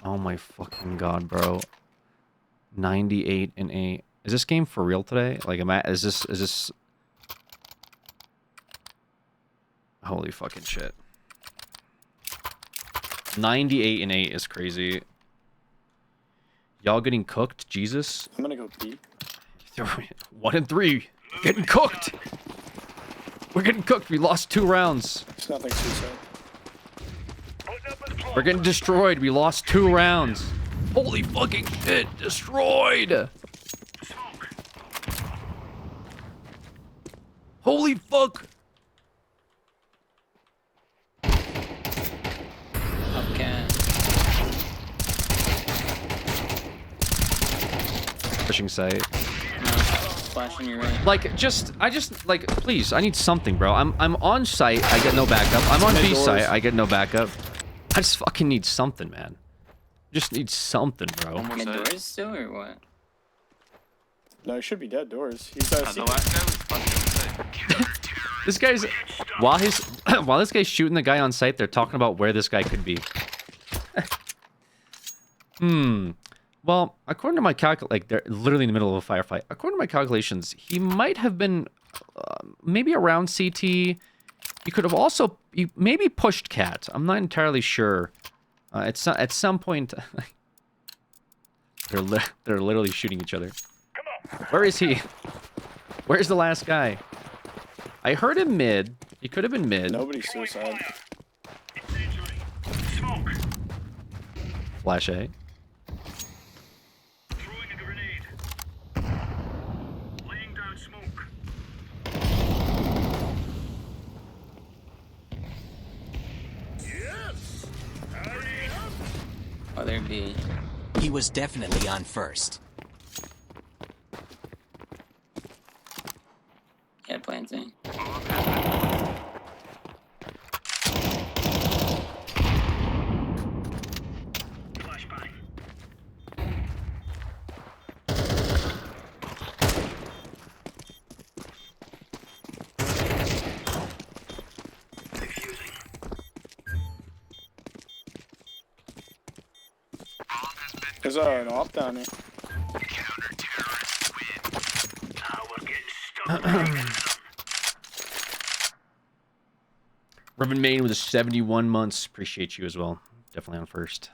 Oh my fucking god, bro. 98 and 8. Is this game for real today? Like, is this? Holy fucking shit. 98 and 8 is crazy. Y'all getting cooked? Jesus. I'm gonna go B. 1 and 3. Getting cooked. We're getting cooked. We lost 2 rounds. It's nothing suicide. We're getting destroyed. We lost 2 rounds. Holy fucking shit. Destroyed. Holy fuck. Okay. Pushing site. Flash on your right. Like, like, please, I need something, bro. I'm on site, I get no backup. I'm on B site, I get no backup. I just fucking need something, man. Just need something, bro. Mid doors still or what? No, he should be dead doors. He's The last guy was fucking sick. This guy's while this guy's shooting the guy on site, they're talking about where this guy could be. Well, according to my like they're literally in the middle of a firefight. According to my calculations, he might have been maybe around CT. He could have also maybe pushed Cat. I'm not entirely sure. At some point, they're literally shooting each other. Where is he? Where's the last guy? I heard him mid. He could have been mid. Nobody's suicide. Flash A. Oh, there'd be. He was definitely on first. Yeah, planting. There's an op down here. Reverend Main with 71 months. Appreciate you as well. Definitely on first.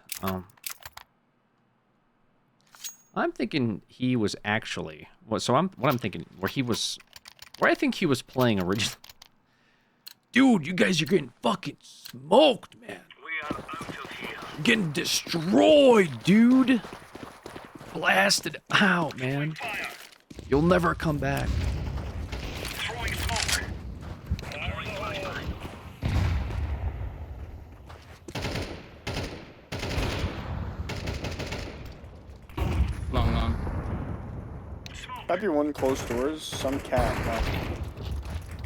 I'm thinking he was actually what I'm thinking where I think he was playing originally. Dude, you guys are getting fucking smoked, man. Getting destroyed, dude. Blasted out, man. You'll never come back. Long. Might be one closed doors. Some cat.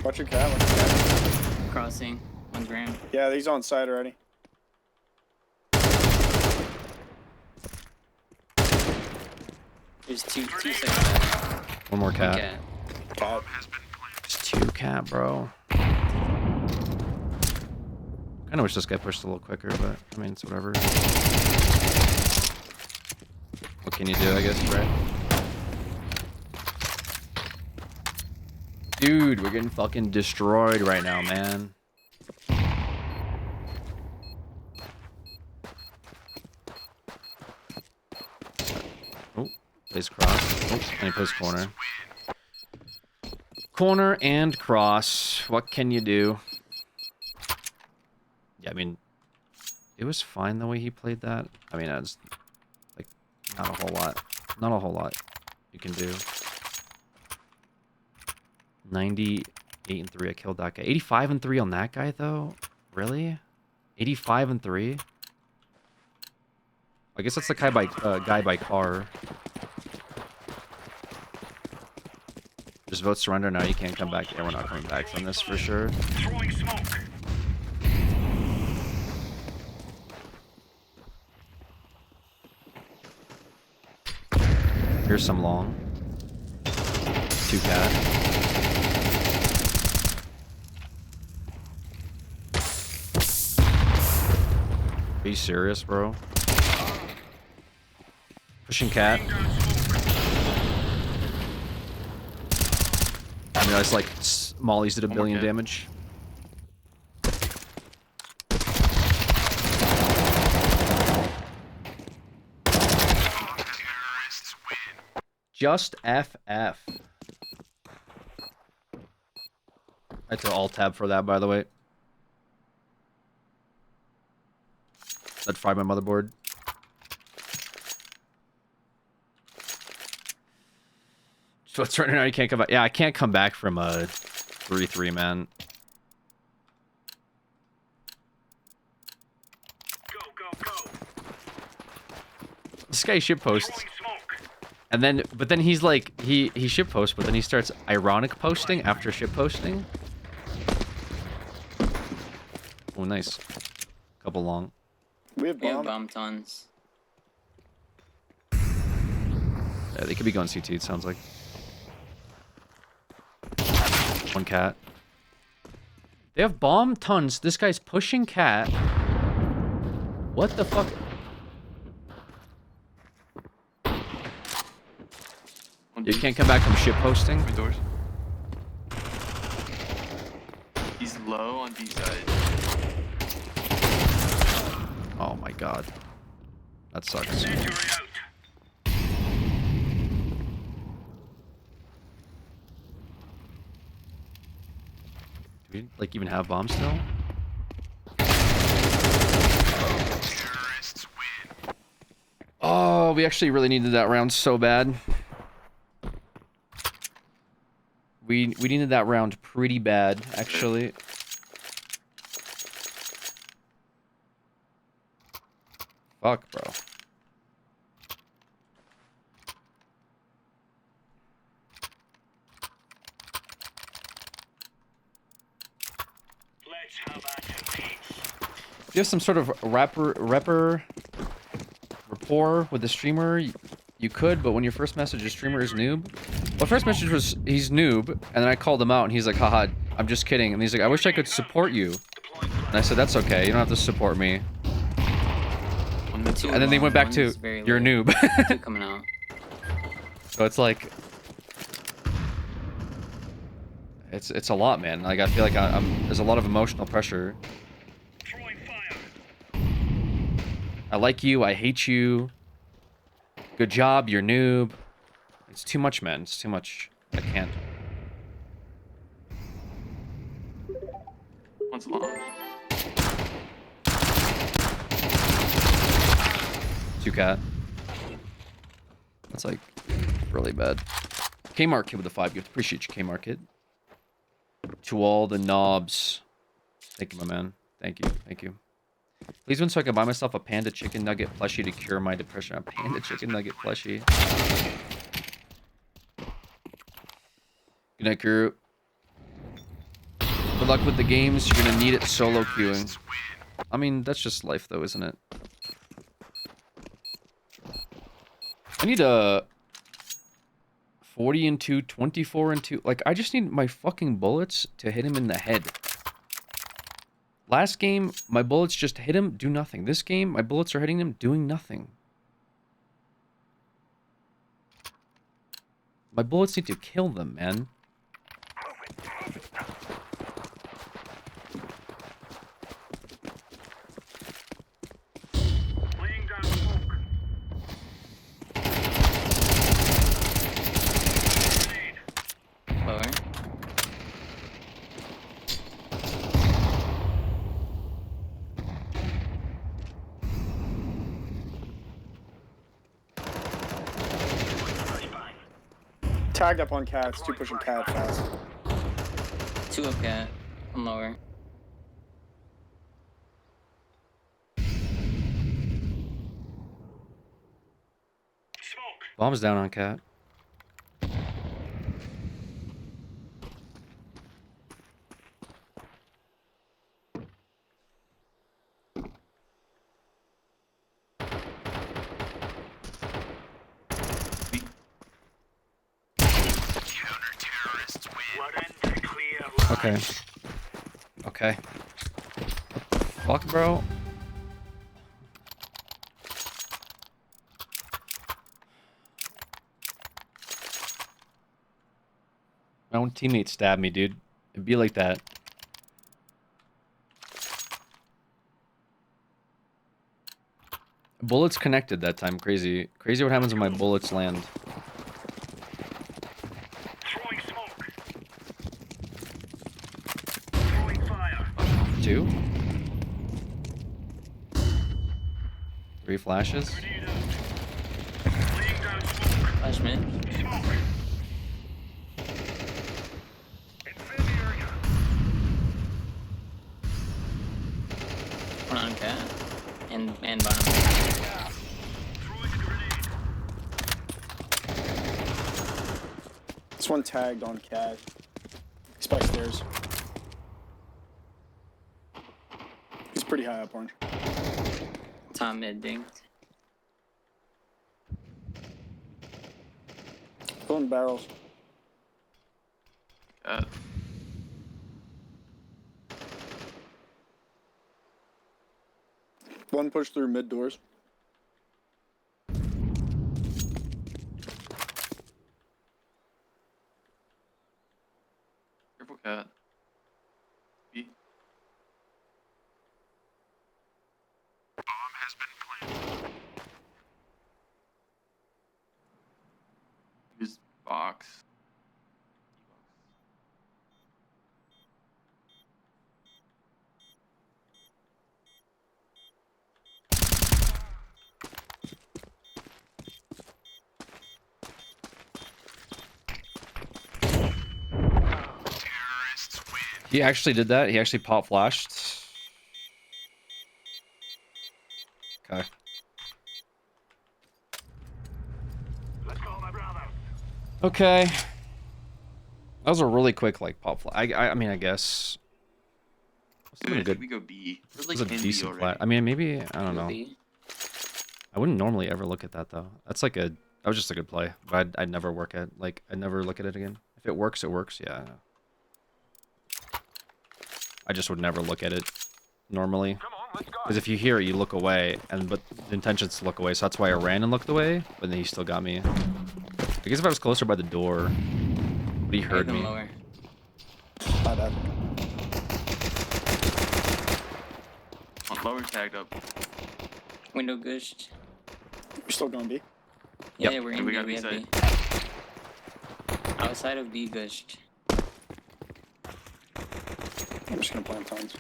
Watch your cat. Watch your cat. Crossing. 1 gram. Yeah, he's on site already. There's two seconds. One more cat. Cat. It's 2 cat, bro. I kinda wish this guy pushed a little quicker, but I mean it's whatever. What can you do, I guess, right? Dude, we're getting fucking destroyed right now, man. Oh, plays cross. Oh, and he plays corner. Corner and cross. What can you do? Yeah, I mean, it was fine the way he played that. I mean, it's like not a whole lot. Not a whole lot you can do. 98 and 3. I killed that guy. 85 and 3 on that guy though. Really? 85 and 3. I guess that's the guy by car. Just vote surrender now. You can't come back. Yeah, we're not coming back from this for sure. Here's some long. 2 cat. Are you serious, bro? Pushing cat. I realized like mollies did a billion damage. Just FF. I had to alt tab for that, by the way. That fried my motherboard. So it's right now you can't come back. Yeah, I can't come back from a 3-3, man. This guy ship posts. And then, but then he's like, he ship posts, but then he starts ironic posting after ship posting. Oh, nice. Couple long. We have bomb tons. Yeah, they could be going CT, it sounds like. 1 cat. They have bomb tons. This guy's pushing cat. What the fuck? You can't come back from ship posting. Doors. He's low on B side. Oh my god. That sucks. Do we like even have bombs still? Oh, we actually really needed that round so bad. We needed that round pretty bad, actually. Fuck, bro. If you have some sort of rapport with the streamer, you could, but when your first message is streamer is noob. Well, first message was he's noob, and then I called him out, and he's like, haha, I'm just kidding. And he's like, I wish I could support you. And I said, that's okay, you don't have to support me. And then they went back to, you're a noob. Coming out. So it's like, it's a lot, man. Like, I feel like there's a lot of emotional pressure. I like you, I hate you. Good job, you're noob. It's too much, man. It's too much. I can't. One's long. 2 cat. That's like really bad. Kmart kid with a 5 gift. Appreciate you, Kmart kid. To all the knobs. Thank you, my man. Thank you. Thank you. Please win so I can buy myself a panda chicken nugget plushie to cure my depression. A panda chicken nugget plushie. Good night, crew. Good luck with the games. You're gonna need it solo queuing. I mean, that's just life, though, isn't it? I need a 40 and 2, 24 and 2. Like, I just need my fucking bullets to hit him in the head. Last game, my bullets just hit him, do nothing. This game, my bullets are hitting him, doing nothing. My bullets need to kill them, man. Lower. Tagged up on cats, 2 pushing cat fast. 2 up cat. One lower. Bomb's down on cat. Okay. Okay. Fuck, bro. My own teammate stabbed me, dude. It'd be like that. Bullets connected that time. Crazy. Crazy what happens when my bullets land. Throwing smoke. 2. 3 flashes. Flash mid. One on cat. And bottom. This one tagged on cat. He's by stairs. He's pretty high up, orange. Top mid dinked. Pulling barrels. One push through mid doors. Careful, cat. B. Use box. He actually did that. He actually pop flashed. Okay. Okay. That was a really quick like pop flash. I mean, I guess. Dude, I think we go B. We're It was like a in B decent already. flash. I mean, maybe I don't know. B. I wouldn't normally ever look at that though. That's like a. That was just a good play, but I'd never work at like I'd never look at it again. If it works, it works. Yeah. I just would never look at it normally. Because if you hear it, you look away, but the intention's to look away, so that's why I ran and looked away, but then he still got me. I guess if I was closer by the door, but he heard me. Lower. My bad. Lower tagged up. Window gushed. We're still going B. Yeah, Yep. we're Yeah, in we B. got We B have side. B. Outside of B gushed. I'm just gonna plant tons.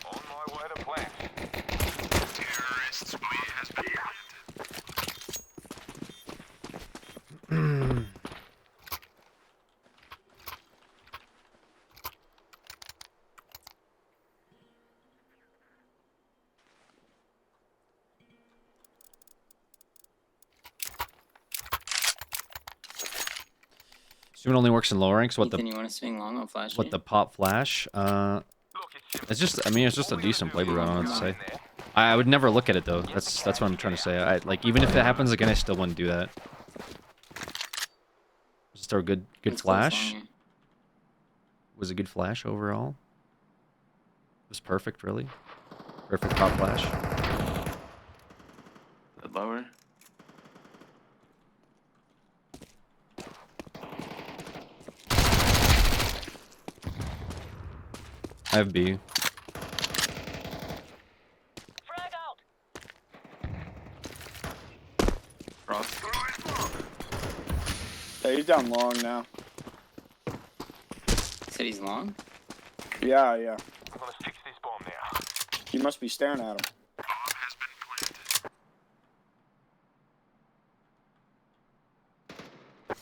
On my way to plant. Terrorists has been Soon only works in lower ranks. What Ethan, you want to swing long on flash? the pop flash? It's just. I mean, it's just a decent play, bro. I don't know what to say. I would never look at it though. That's what I'm trying to say. Like even if it happens again, I still wouldn't do that. Was there a good flash? Was a good flash overall? It was perfect, really. Perfect pop flash. Lower. I have B. Cross. Yeah, he's down long now. Said he's long? Yeah, yeah. I'm gonna fix this bomb now. You must be staring at him.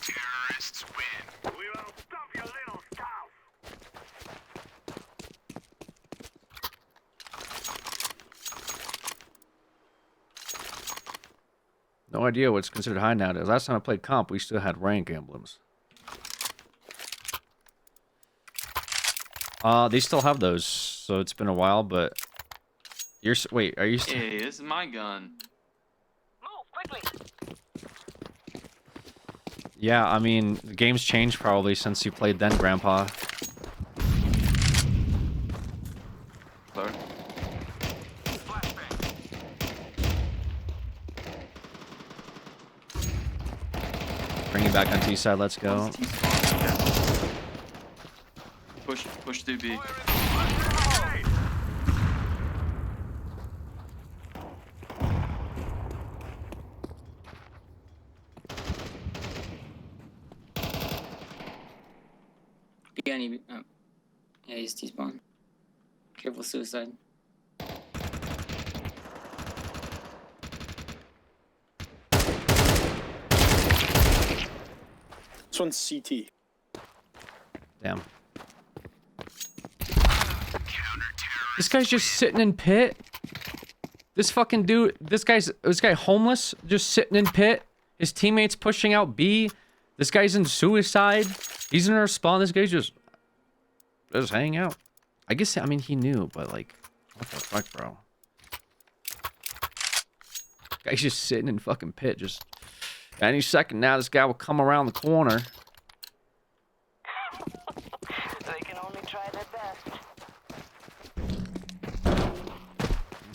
Terrorists win. We will stop your little stuff. No idea what's considered high nowadays. Last time I played comp, we still had rank emblems. They still have those, so it's been a while. But wait, are you? Hey, this is my gun. Yeah, I mean, the game's changed probably since you played then, Grandpa. Lower. Bring it back on T side. Let's go. Push through B. B on E. Oh. Yeah, he's T-spawn. Careful suicide. This one's CT. Damn. This guy's just sitting in pit. This fucking dude. This guy homeless, just sitting in pit. His teammates pushing out B. This guy's in suicide. He's in our spawn. This guy's just hanging out. I guess, I mean, he knew, but like, what the fuck, bro? Guy's just sitting in fucking pit. Just any second now, this guy will come around the corner. They can only try their best.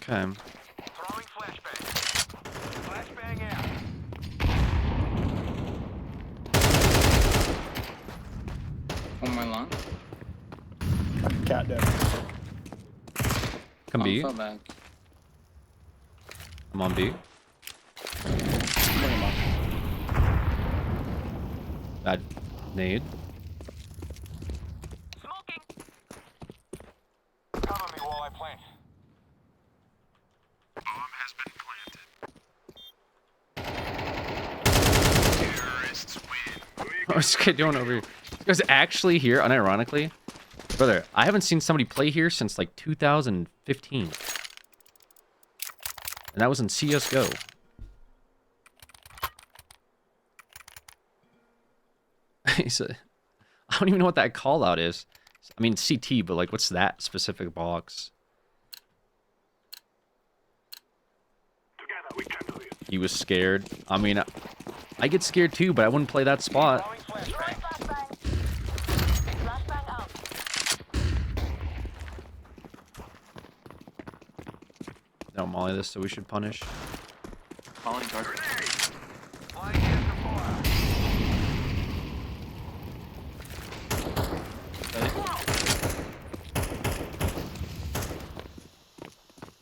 Okay. Throwing flashbang. Flashbang out. One more long. Cat dead. Come B. Fell back. I'm on B. Bring him up. Bad nade. Cover me while I plant. What's this guy doing over here? This guy's actually here, unironically. Brother, I haven't seen somebody play here since like 2015. And that was in CSGO. He's a, I don't even know what that call out is. I mean, CT, but like, what's that specific box? He was scared. I mean, I get scared too, but I wouldn't play that spot. Don't molly this, so we should punish. Calling guard.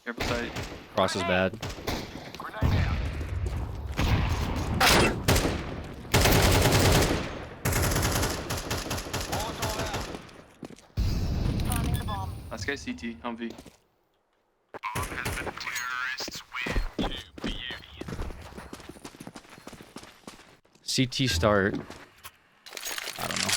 Careful side. Cross is bad. Last guy CT, Humvee. CT start. I don't know.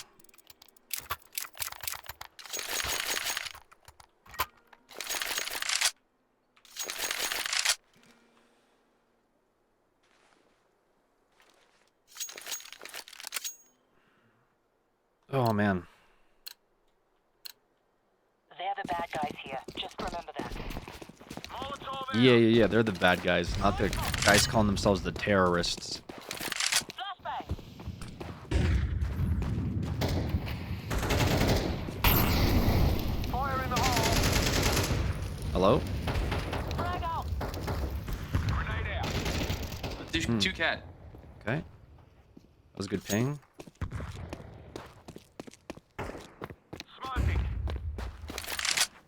Oh man. They're the bad guys here. Just remember that. Yeah. They're the bad guys, not the guys calling themselves the terrorists. Hello? Two cat. Okay. That was a good ping.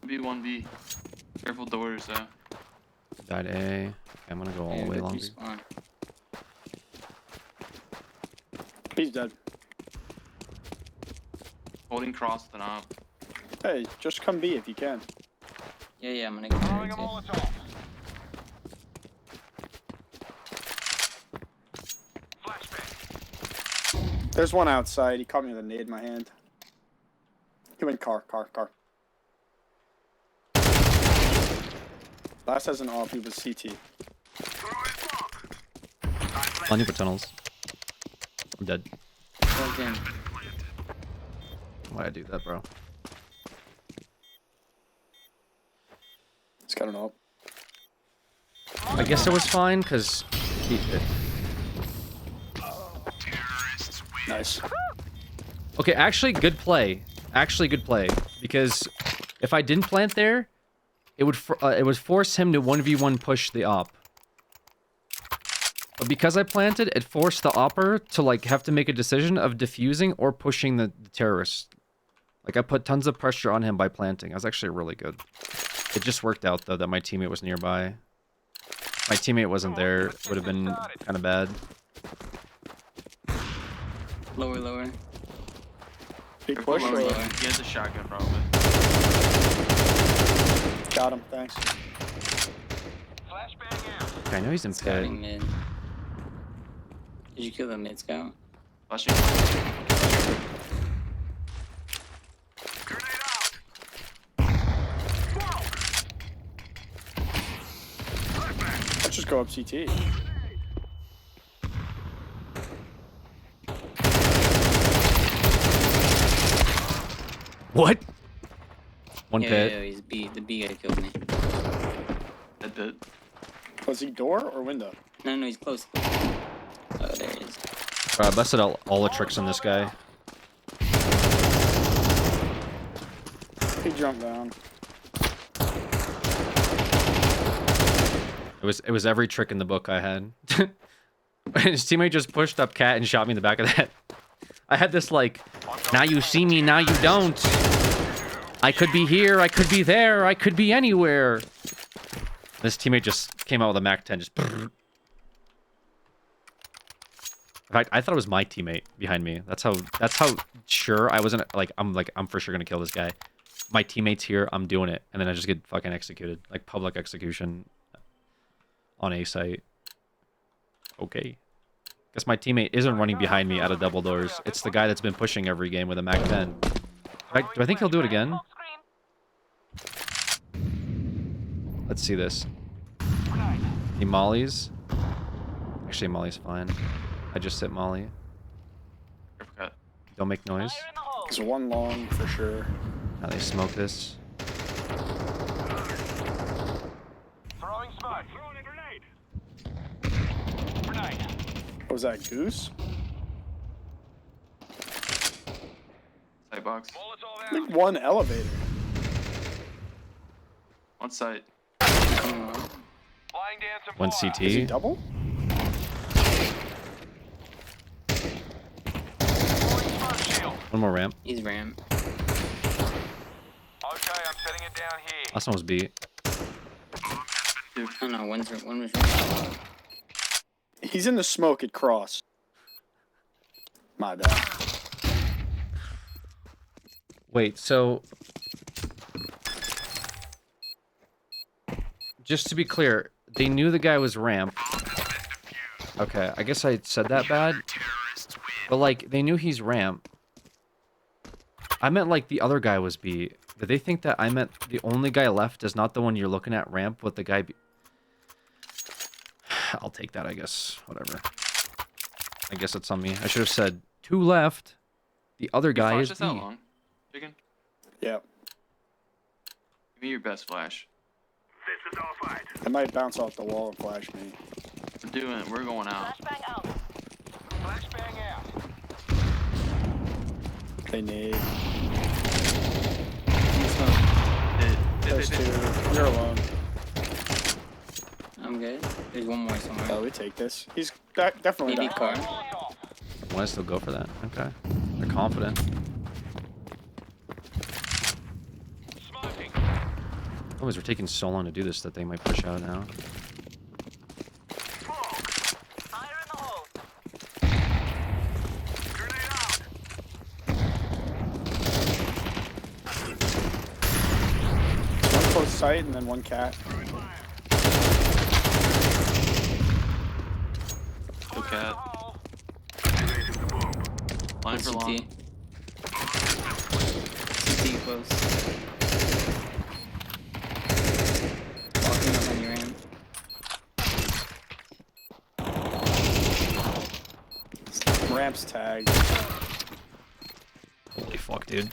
B1B. Careful doors, Died A. Okay, I'm gonna go all the way longer. He's dead. Holding cross the knob. Hey, just come B if you can. Yeah, I'm gonna go there too. There's one outside. He caught me with a nade in my hand. He went car. Last has an off. He was CT. Plenty for tunnels. I'm dead. Why'd I do that, bro? He's got an op. I guess it was fine, because he... Nice. Okay, actually, good play. Actually, good play. Because if I didn't plant there, it would force him to 1v1 push the op. But because I planted, it forced the opper to, like, have to make a decision of defusing or pushing the terrorist. Like, I put tons of pressure on him by planting. I was actually really good. It just worked out, though, that my teammate was nearby. If my teammate wasn't there, it would have been kind of bad. Lower. Big push. Lower. He has a shotgun, probably. Got him, thanks. Okay, I know he's in pit. Mid. Did you kill the mid scout? Flashing. Let's just go up CT. What? One pit. Yeah, he's B. The B guy killed me. Dead. Was he door or window? No, he's close. Oh, there he is. I busted out all the tricks on this guy. He jumped down. It was every trick in the book I had. His teammate just pushed up cat and shot me in the back of the head. I had this like Now you see me, now you don't. I could be here, I could be there, I could be anywhere. This teammate just came out with a MAC-10, just... In fact, I thought it was my teammate behind me. That's how sure I wasn't, like, I'm for sure gonna kill this guy. My teammate's here, I'm doing it. And then I just get fucking executed. Like, public execution on A site. Okay. Guess my teammate isn't running behind me out of double doors. It's the guy that's been pushing every game with a MAC-10. Do I think he'll do it again? Let's see this. He mollies. Actually, molly's fine. I just hit molly. Don't make noise. There's one long for sure. Now they smoke this. Throwing smoke. Throwing a grenade. Grenade. What was that, Goose? Side box. I think one elevator. On site. One CT. Is he double? One more ramp. He's ramp. Okay, I'm setting it down here. Last one was B. Oh no, one was ramp. He's in the smoke at cross. My bad. Wait, so... Just to be clear, they knew the guy was ramp. Okay, I guess I said that bad. But, like, they knew he's ramp. I meant, like, the other guy was B. Did they think that I meant the only guy left is not the one you're looking at ramp with the guy B? I'll take that, I guess. Whatever. I guess it's on me. I should have said, 2 left. The other guy is B. That long? Chicken? Yep. Give me your best flash. This is all fight. It might bounce off the wall and flash me. We're going out. Flashbang out. Flashbang out. They need. Hit. There's 2. You're alone. I'm good. There's one more somewhere. Oh, we take this. He's definitely Maybe that car. Why still go for that? Okay. They're confident. Always, we're taking so long to do this that they might push out now. One close sight and then one cat. Go cat. Line for long. CT close. Walking up on your ramp. Ramp's tagged. Holy fuck, dude.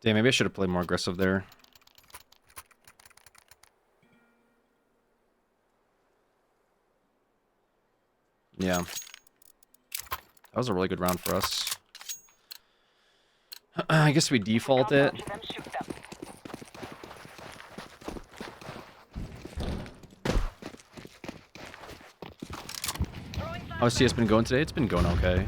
Damn, maybe I should have played more aggressive there. Yeah. That was a really good round for us. I guess we default it. How's CS been going today? It's been going okay.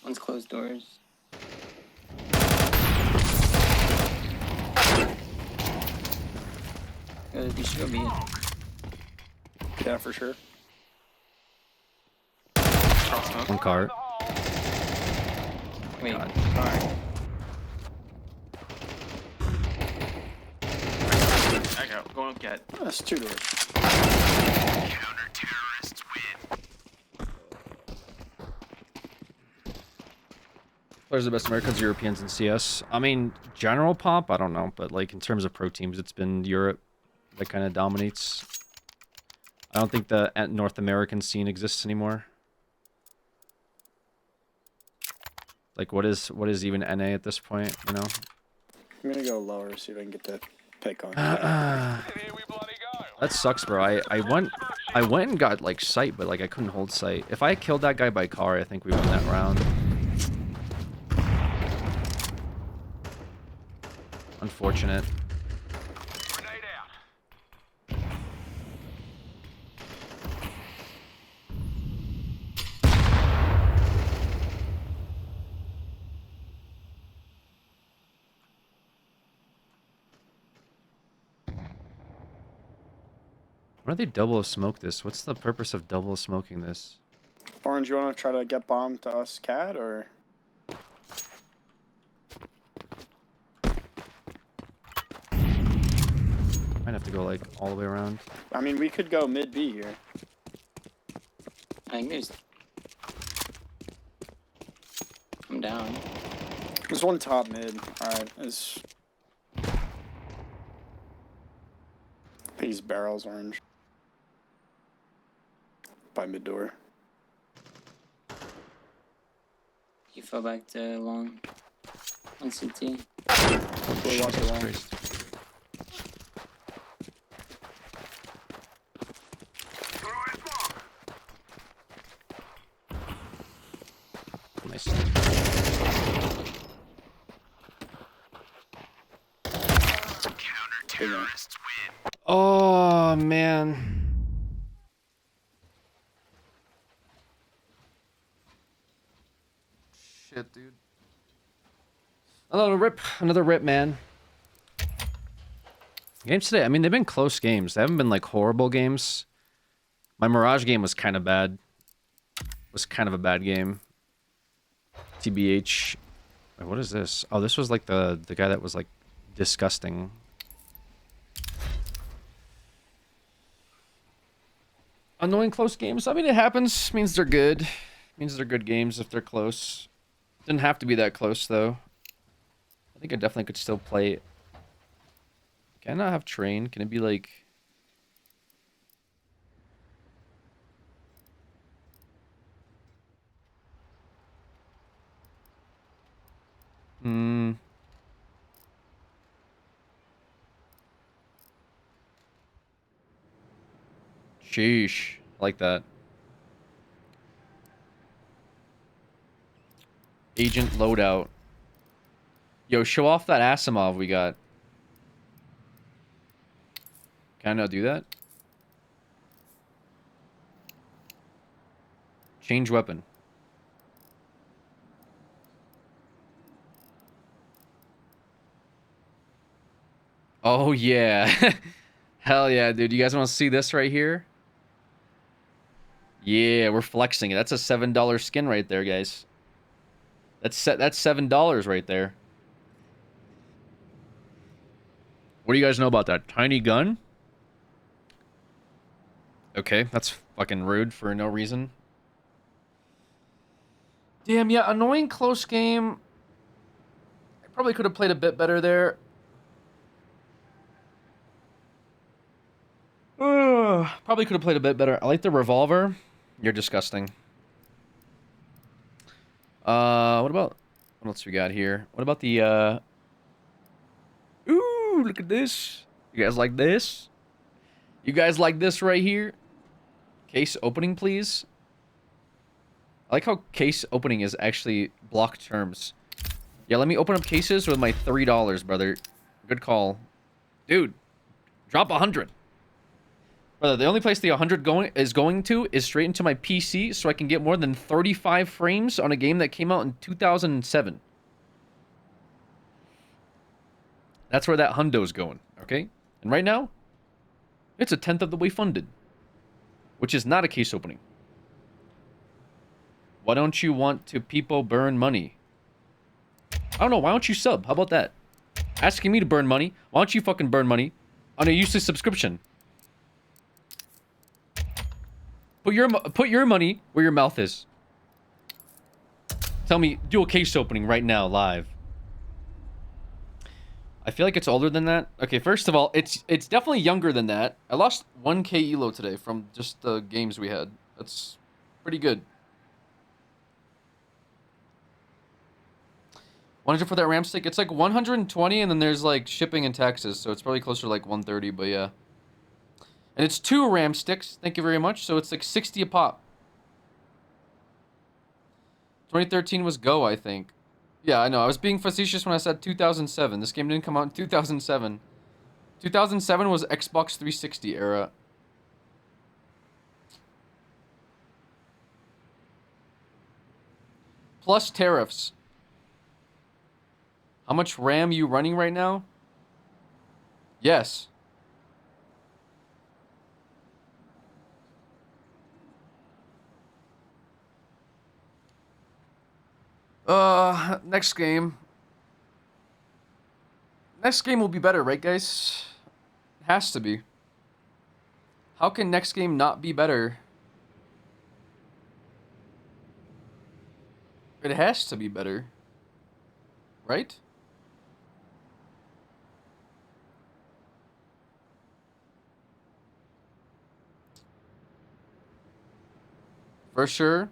One's closed doors. You should go B. Yeah, for sure. One cart. Wait, God. car. I got going up cat. Oh, that's 2 doors. Counter-terrorists win. Players are the best Americans, Europeans, and CS. I mean, general pop, I don't know, but like in terms of pro teams, it's been Europe that kind of dominates. I don't think the North American scene exists anymore. Like, what is even NA at this point, you know? I'm gonna go lower, see if I can get the pick on. That sucks, bro. I went and got, like, sight, but, like, I couldn't hold sight. If I killed that guy by car, I think we won that round. Unfortunate. Why do they double smoke this? What's the purpose of double smoking this? Orange, you want to try to get bomb to us, Cat, or? Might have to go, like, all the way around. I mean, we could go mid B here. I think there's. I'm down. There's one top mid. Alright, these barrels, Orange. By mid door. You fell back to long. On CT. We'll walk along. Nice. Counter-terrorists win. Oh, man. Shit, dude. Another rip, man. Games today, I mean, they've been close games. They haven't been, like, horrible games. My Mirage game was kind of bad. Was kind of a bad game. TBH. Wait, what is this? Oh, this was, like, the guy that was, like, disgusting. Annoying close games. I mean, it happens. Means they're good. Means they're good games if they're close. Didn't have to be that close, though. I think I definitely could still play it. Can I not have train? Can it be like... Sheesh. I like that. Agent loadout. Yo, show off that Asimov we got. Can I not do that? Change weapon. Oh, yeah. Hell yeah, dude. You guys want to see this right here? Yeah, we're flexing it. That's a $7 skin right there, guys. That's $7 right there. What do you guys know about that? Tiny gun? Okay, that's fucking rude for no reason. Damn, yeah, annoying close game. I probably could have played a bit better there. Probably could have played a bit better. I like the revolver. You're disgusting. What else we got here? What about the, Ooh, look at this. You guys like this? You guys like this right here? Case opening, please. I like how case opening is actually block terms. Yeah, let me open up cases with my $3, brother. Good call. Dude, drop 100. Brother, the only place the 100 is going to is straight into my PC so I can get more than 35 frames on a game that came out in 2007. That's where that hundo's going, okay? And right now, it's a 10th of the way funded. Which is not a case opening. Why don't you want to people burn money? I don't know, why don't you sub? How about that? Asking me to burn money. Why don't you fucking burn money on a useless subscription? Put your money where your mouth is. Tell me, do a case opening right now, live. I feel like it's older than that. Okay, first of all, it's definitely younger than that. I lost 1k elo today from just the games we had. That's pretty good. 100 for that RAM stick. It's like 120, and then there's like shipping and taxes, so it's probably closer to like 130. But yeah, and it's 2 RAM sticks. Thank you very much. So it's like 60 a pop. 2013 was Go, I think. Yeah, I know. I was being facetious when I said 2007. This game didn't come out in 2007. 2007 was Xbox 360 era. Plus tariffs. How much RAM you running right now? Yes. Next game. Next game will be better, right, guys? It has to be. How can next game not be better? It has to be better. Right? For sure.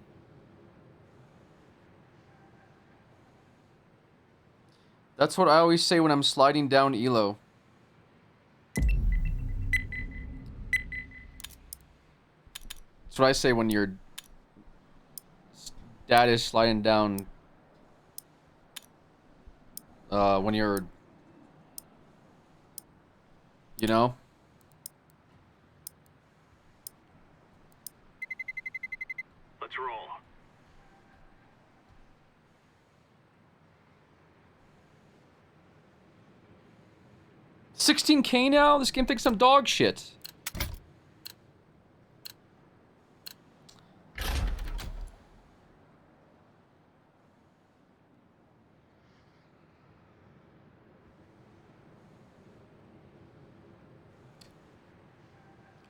That's what I always say when I'm sliding down elo. That's what I say when your dad is sliding down. When you're, you know? Let's roll. 16k now? This game thinks I'm dog shit.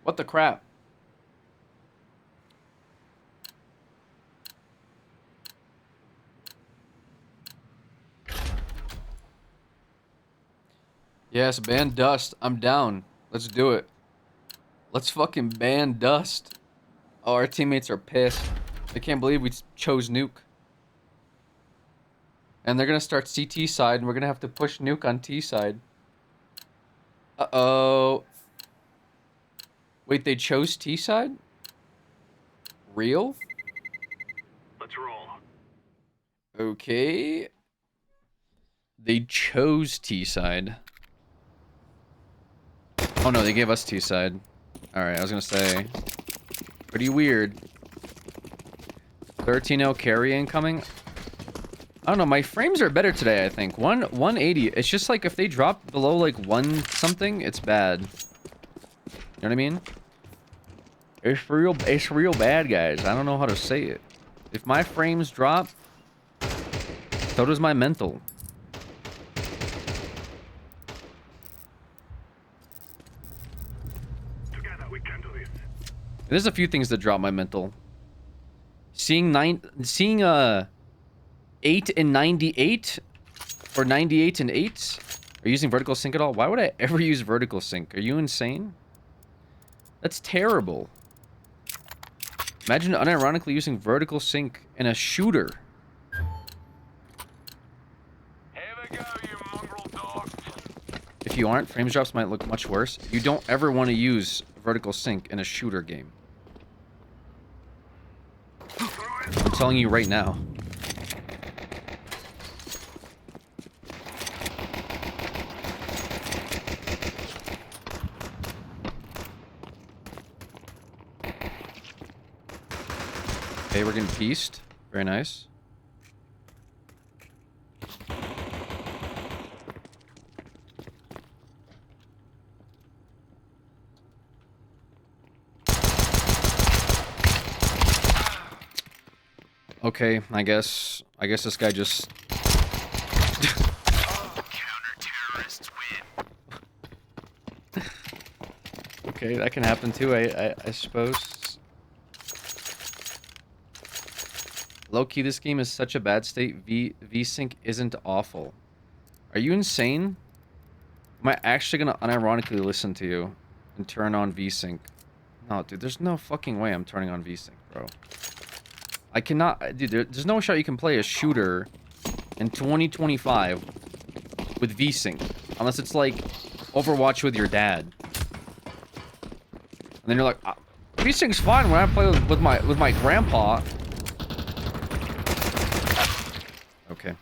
What the crap? Yes, ban Dust. I'm down. Let's do it. Let's fucking ban Dust. Oh, our teammates are pissed. They can't believe we chose Nuke. And they're gonna start CT side, and we're gonna have to push Nuke on T side. Uh-oh. Wait, they chose T side? Real? Let's roll. Okay. They chose T side. Oh no, they gave us T side. Alright, I was gonna say. Pretty weird. 13-0 carry incoming. I don't know, my frames are better today, I think. 180. It's just like if they drop below like 1 something, it's bad. You know what I mean? It's real bad, guys. I don't know how to say it. If my frames drop, so does my mental. Together we can do this. There's a few things that drop my mental. Seeing 8 and 98 or 98 and 8. Are you using vertical sync at all? Why would I ever use vertical sync? Are you insane? That's terrible. Imagine unironically using vertical sync in a shooter. If you aren't, frames drops might look much worse. You don't ever want to use vertical sync in a shooter game. I'm telling you right now. Okay, we're getting pieced. Very nice. Okay, I guess this guy just Counter-terrorists win. okay, that can happen too, I suppose. Low-key, this game is such a bad state. V-Sync isn't awful. Are you insane? Am I actually gonna unironically listen to you and turn on VSync? No, dude, there's no fucking way I'm turning on VSync, bro. I cannot, dude, there's no shot you can play a shooter in 2025 with VSync. Unless it's like Overwatch with your dad. And then you're like, VSync's fine when I play with my grandpa. Okay.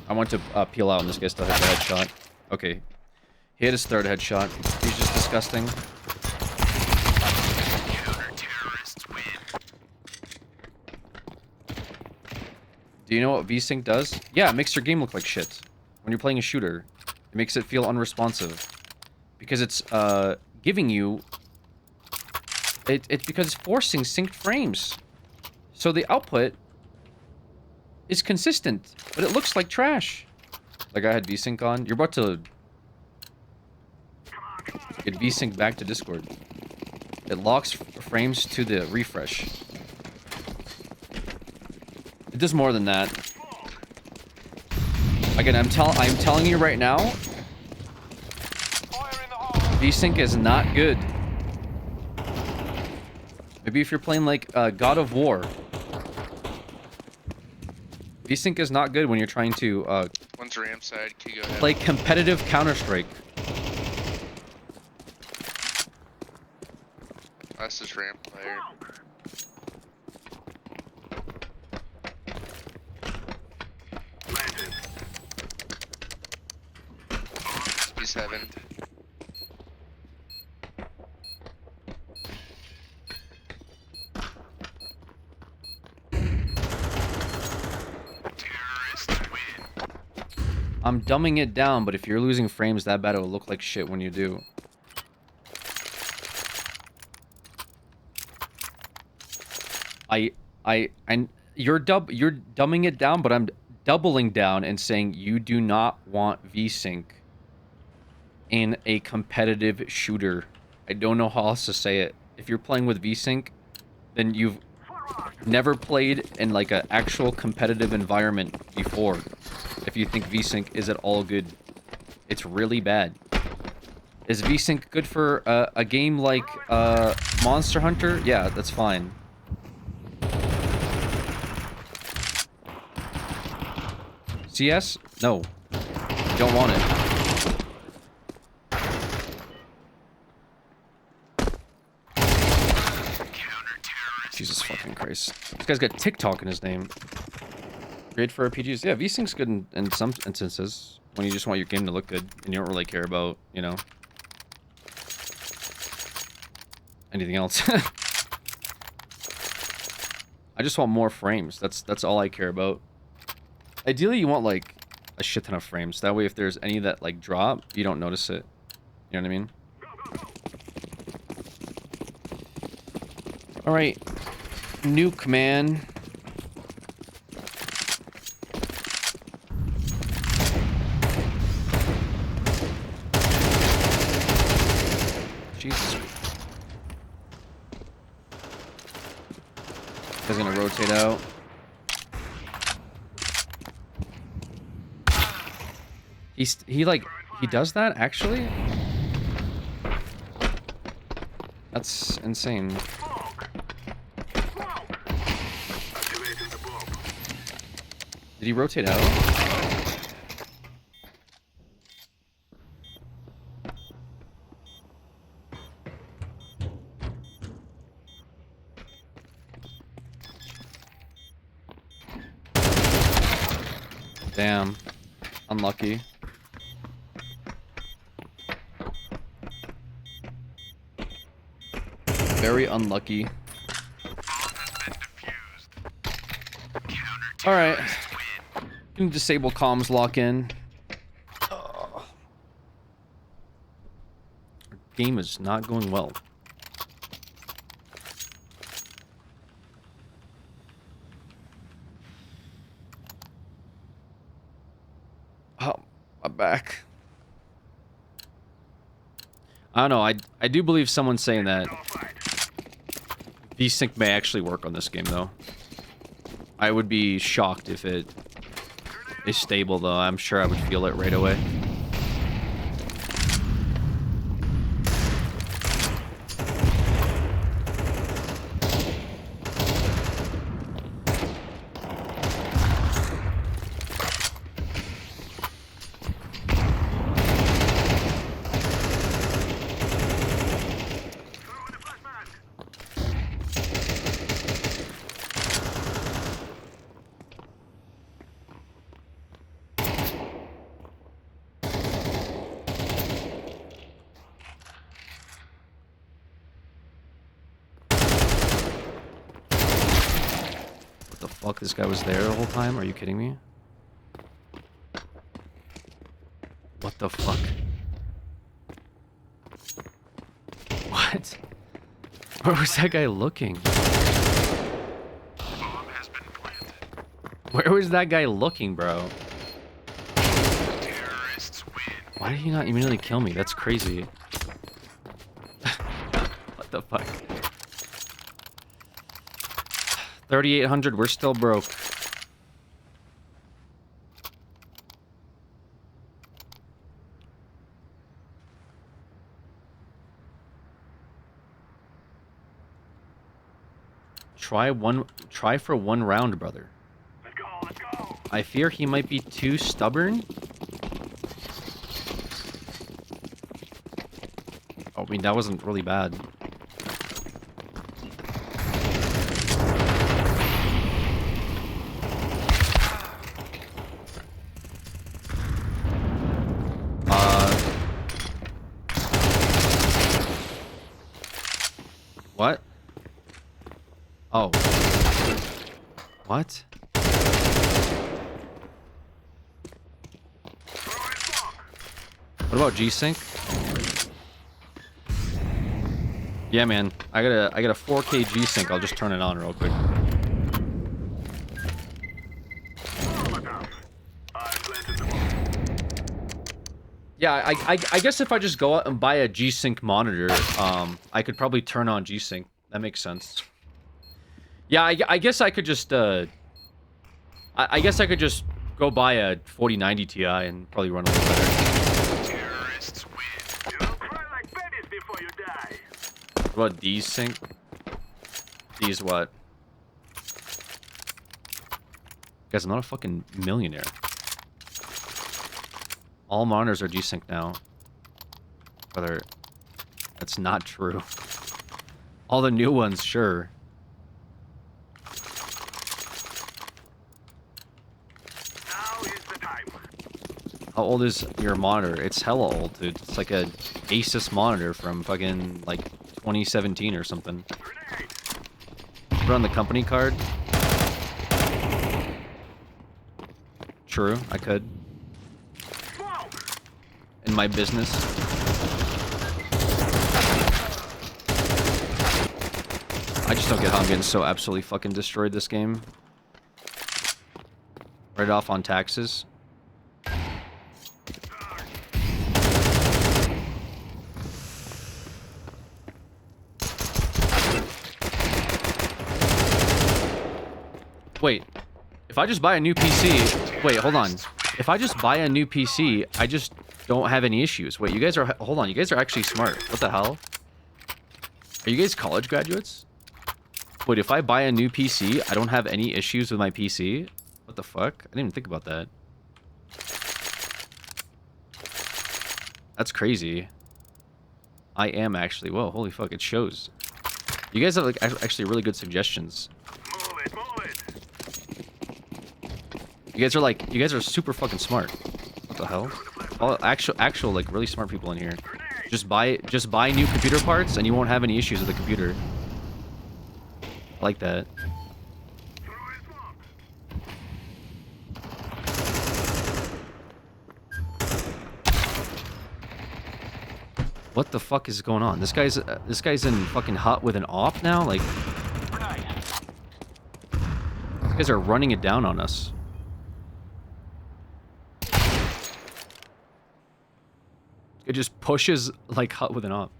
I want to peel out and this guy still hit the headshot. Okay. He hit his third headshot. He's just disgusting. Do you know what VSync does? Yeah, it makes your game look like shit. When you're playing a shooter, it makes it feel unresponsive. Because it's giving you... It's because it's forcing synced frames. So the output is consistent, but it looks like trash. Like I had VSync on. You're about to get VSync back to Discord. It locks frames to the refresh. It does more than that. Again, I'm telling you right now, VSync is not good. Maybe if you're playing like God of War. VSync is not good when you're trying to One's ramp side, can you go ahead? play competitive Counter-Strike. That's his ramp player. He's heaven. I'm dumbing it down, but if you're losing frames that bad, it will look like shit when you do. You're dumbing it down, but I'm doubling down and saying you do not want VSync in a competitive shooter. I don't know how else to say it. If you're playing with VSync, then you've never played in like an actual competitive environment before. If you think VSync is at all good, it's really bad. Is VSync good for a game like Monster Hunter? Yeah, that's fine. CS? No. You don't want it. Jesus fucking Christ. This guy's got TikTok in his name. Great for RPGs. Yeah, VSync's good in some instances. When you just want your game to look good and you don't really care about, you know, anything else. I just want more frames. That's all I care about. Ideally, you want, like, a shit ton of frames. That way, if there's any that, like, drop, you don't notice it. You know what I mean? Alright. Nuke, man. Jesus. He's gonna rotate out. He does that actually? That's insane. Did he rotate out? Damn. Unlucky. Very unlucky. Alright. Can disable comms lock in. Our game is not going well. Oh, I'm back. I don't know. I do believe someone's saying that VSync may actually work on this game, though. I would be shocked if it is stable, though. I'm sure I would feel it right away. fuck? This guy was there the whole time? Are you kidding me? What the fuck? What? Where was that guy looking? Where was that guy looking, bro? Why did he not immediately kill me? That's crazy. What the fuck? 3,800, we're still broke. Try for one round, brother. Let's go. I fear he might be too stubborn. Oh, I mean, that wasn't really bad. What? Oh. What? What about G-Sync? Yeah, man. I got a 4K G-Sync. I'll just turn it on real quick. Yeah, I guess if I just go out and buy a G-Sync monitor, I could probably turn on G-Sync. That makes sense. Yeah, I guess I could just, I guess I could just go buy a 4090 Ti and probably run a little better. Terrorists win. You'll cry like babies before you die. What about D-Sync? D's what? Guys, I'm not a fucking millionaire. All monitors are G-Sync now. Brother, that's not true. All the new ones, sure. Now is the time. How old is your monitor? It's hella old, dude. It's like a Asus monitor from fucking, like, 2017 or something. Put on the company card. True, I could. In my business. I just don't get how I'm getting so absolutely fucking destroyed this game. Right off on taxes. Wait, if I just buy a new PC... Wait, hold on. If I just buy a new PC, I just don't have any issues. Wait, you guys are... Hold on, you guys are actually smart. What the hell? Are you guys college graduates? Wait, if I buy a new PC, I don't have any issues with my PC? What the fuck? I didn't even think about that. That's crazy. I am actually... Whoa, holy fuck, it shows. You guys have like actually really good suggestions. You guys are super fucking smart. What the hell? All actual like really smart people in here. Just buy new computer parts and you won't have any issues with the computer. I like that. What the fuck is going on? This guy's in fucking hot with an op now? Like, these guys are running it down on us. It just pushes like hot with an op.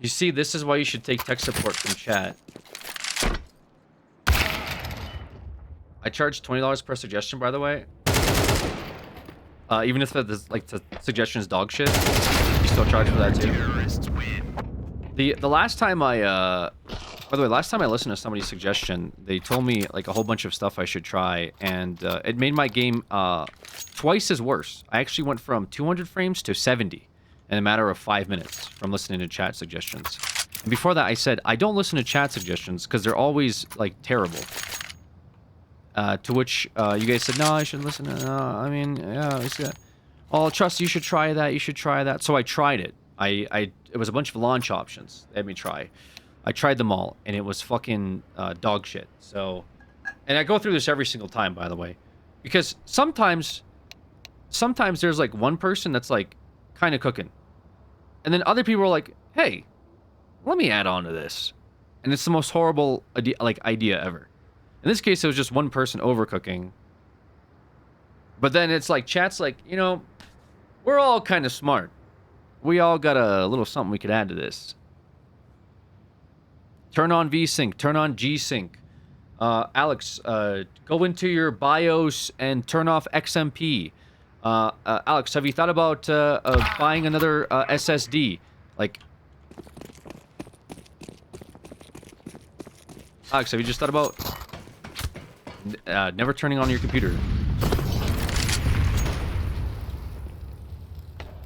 You see, this is why you should take tech support from chat. I charge $20 per suggestion, by the way. Even if the suggestion is dog shit, you still charge for that too. The last time by the way, last time I listened to somebody's suggestion, they told me like a whole bunch of stuff I should try, and it made my game twice as worse. I actually went from 200 frames to 70 in a matter of 5 minutes from listening to chat suggestions. And before that, I said I don't listen to chat suggestions because they're always like terrible. To which you guys said, no, I shouldn't listen to. I mean, yeah, oh, trust, you should try that. You should try that. So I tried it. It was a bunch of launch options. They had me try. I tried them all, and it was fucking dog shit. So, and I go through this every single time, by the way, because sometimes there's like one person that's like kind of cooking, and then other people are like, "Hey, let me add on to this," and it's the most horrible idea ever. In this case, it was just one person overcooking, but then it's like chat's like, you know, we're all kind of smart. We all got a little something we could add to this. Turn on VSync. Turn on G-Sync. Alex, go into your BIOS and turn off XMP. Alex, have you thought about buying another SSD? Like, Alex, have you just thought about never turning on your computer?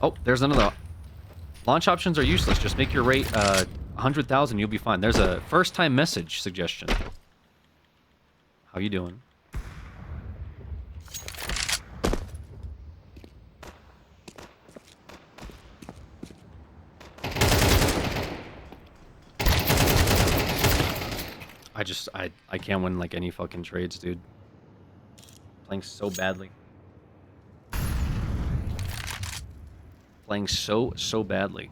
Oh, there's another. Launch options are useless. Just make your rate 100,000. You'll be fine. There's a first-time message suggestion. How you doing? I can't win like any fucking trades, dude. Playing so badly. Playing so badly.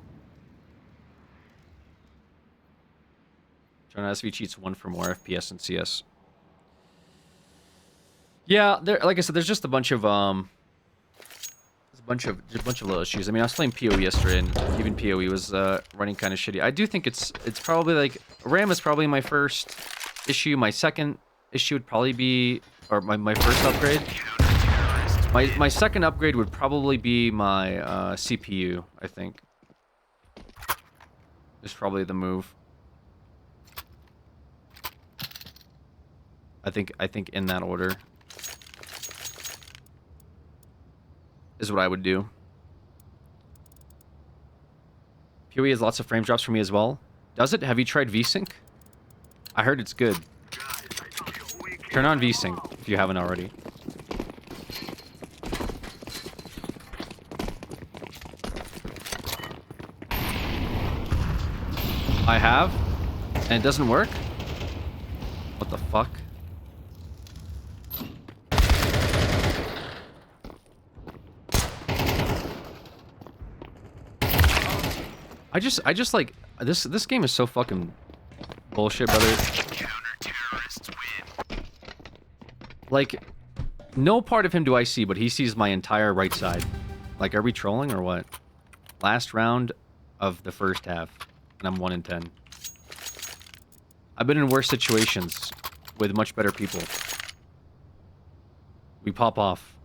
John SV cheats 1 for more FPS and CS. Yeah, there. Like I said, there's just a bunch of just a bunch of little issues. I mean, I was playing PoE yesterday, and even PoE was running kind of shitty. I do think it's probably like RAM is probably my first issue. My second issue would probably be, or my first upgrade. My second upgrade would probably be my CPU. I think is probably the move. I think in that order is what I would do. PoE has lots of frame drops for me as well. Does it? Have you tried VSync? I heard it's good. Turn on VSync if you haven't already. I have, and it doesn't work? What the fuck? I just like this game is so fucking bullshit, brother. Like, no part of him do I see, but he sees my entire right side. Like, are we trolling or what? Last round of the first half, and I'm 1 in 10. I've been in worse situations with much better people. We pop off.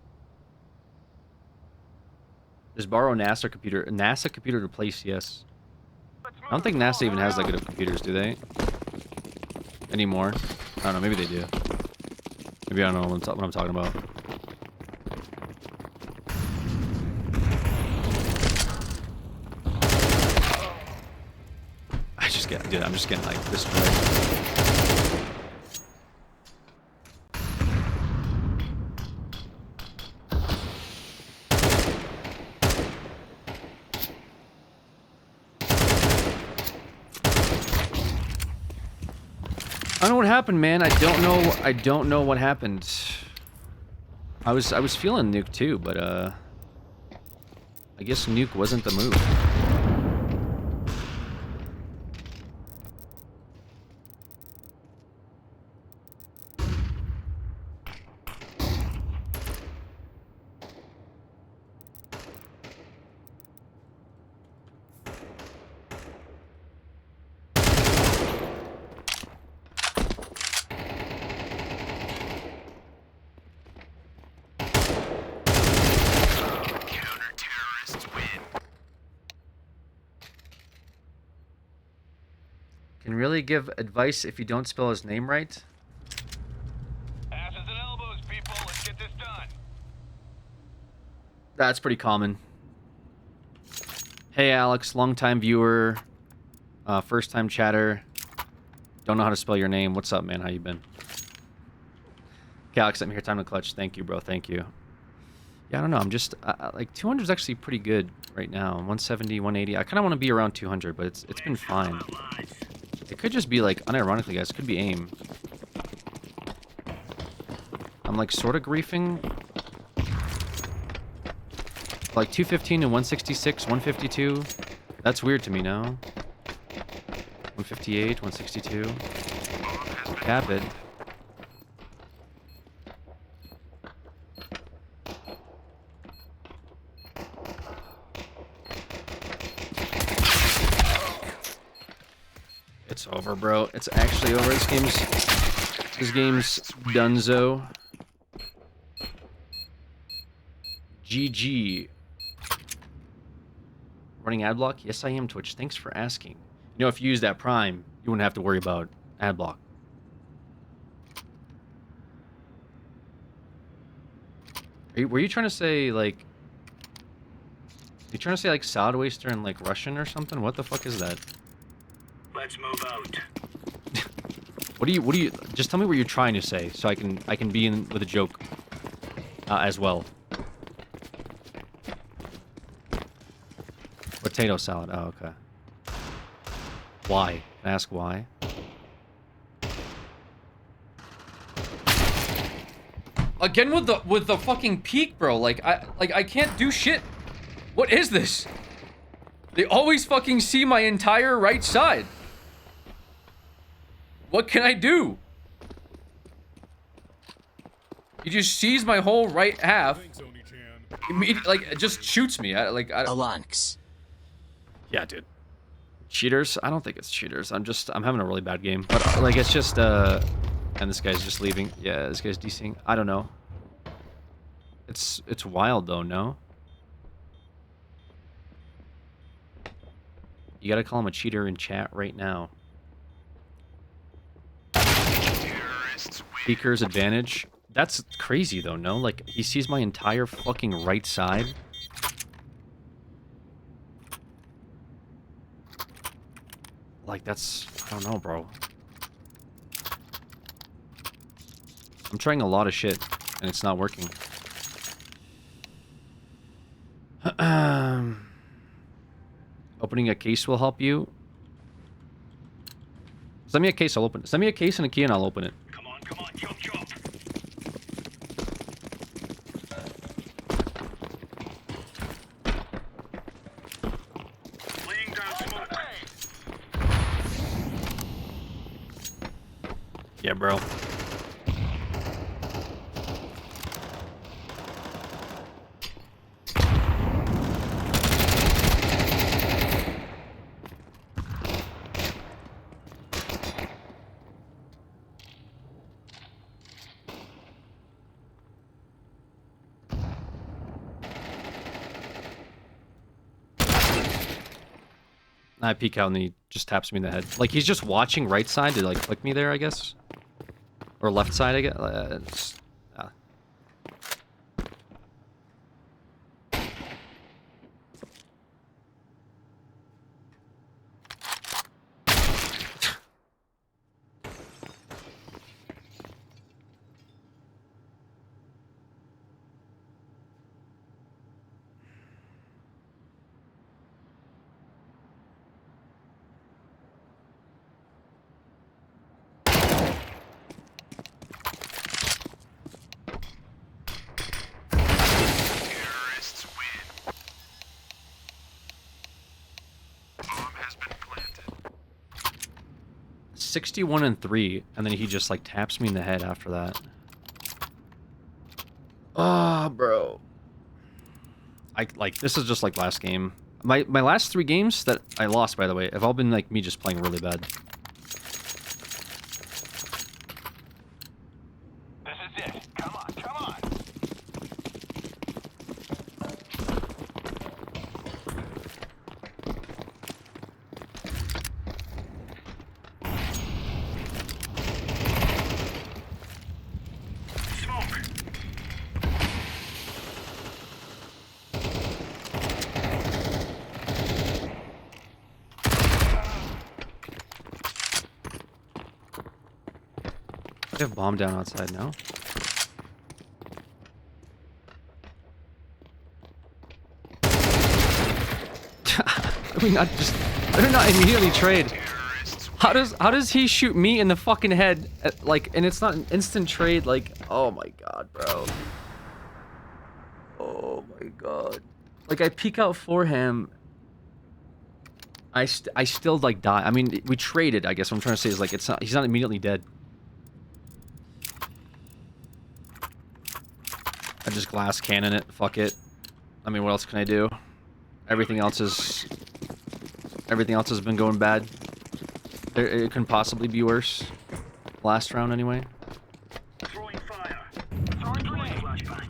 Just borrow a NASA computer to place, yes. I don't think NASA even has that good of computers, do they? Anymore. I don't know, maybe they do. Maybe I don't know what I'm talking about. Dude, I'm just getting like destroyed. I don't know what happened, man. I don't know what happened. I was feeling nuke too, but I guess nuke wasn't the move. Can really give advice if you don't spell his name right? Asses and elbows, people. Let's get this done. That's pretty common. Hey, Alex, long-time viewer, first-time chatter. Don't know how to spell your name. What's up, man? How you been? Okay, Alex, I'm here. Time to clutch. Thank you, bro. Thank you. Yeah, I don't know. I'm just like 200 is actually pretty good right now. 170, 180. I kind of want to be around 200, but it's been fine. It could just be like, unironically, guys, it could be aim. I'm like sort of griefing. Like 215 and 166, 152. That's weird to me now. 158, 162. Cap it. It's over, bro. It's actually over. This game's donezo. GG. Running ad block? Yes, I am, Twitch. Thanks for asking. You know, if you use that Prime, you wouldn't have to worry about ad block. Were you trying to say, like... You trying to say, like, Solid Waster in, like, Russian or something? What the fuck is that? Let's move out. What do you... Just tell me what you're trying to say, so I can be in with a joke as well. Potato salad. Oh, okay. Why? Can I ask why? Again with the fucking peak, bro. Like I can't do shit. What is this? They always fucking see my entire right side. What can I do? He just sees my whole right half. Immediately, like, it just shoots me. Alanx. Yeah, dude. Cheaters? I don't think it's cheaters. I'm having a really bad game. But, like, it's just, and this guy's just leaving. Yeah, this guy's DCing. I don't know. It's wild, though, no? You gotta call him a cheater in chat right now. Speaker's advantage. That's crazy, though, no? Like, he sees my entire fucking right side. Like, that's... I don't know, bro. I'm trying a lot of shit, and it's not working. Opening a case will help you. Send me a case, I'll open it. Send me a case and a key, and I'll open it. Come on, chop, chop. Laying down smoke. Yeah, bro. I peek out and he just taps me in the head. Like, he's just watching right side to, like, click me there, I guess. Or left side, I guess. Terrorists win. Bomb has been planted. 61 and 3, and then he just, like, taps me in the head after that. Ah, bro. This is just like last game. My last 3 games that I lost, by the way, have all been, like, me just playing really bad. This is it. Come on, come on. Smoke. They have bomb down outside now. Better not immediately trade. How does he shoot me in the fucking head like, and it's not an instant trade, like, oh my god, bro. Oh my god. Like, I peek out for him. I still like die. I mean, we traded, I guess what I'm trying to say is like, he's not immediately dead. I just glass cannon it, fuck it. I mean, what else can I do? Everything else has been going bad. It couldn't possibly be worse. Last round, anyway. Throwing fire. Throwing grenade. Flashbang.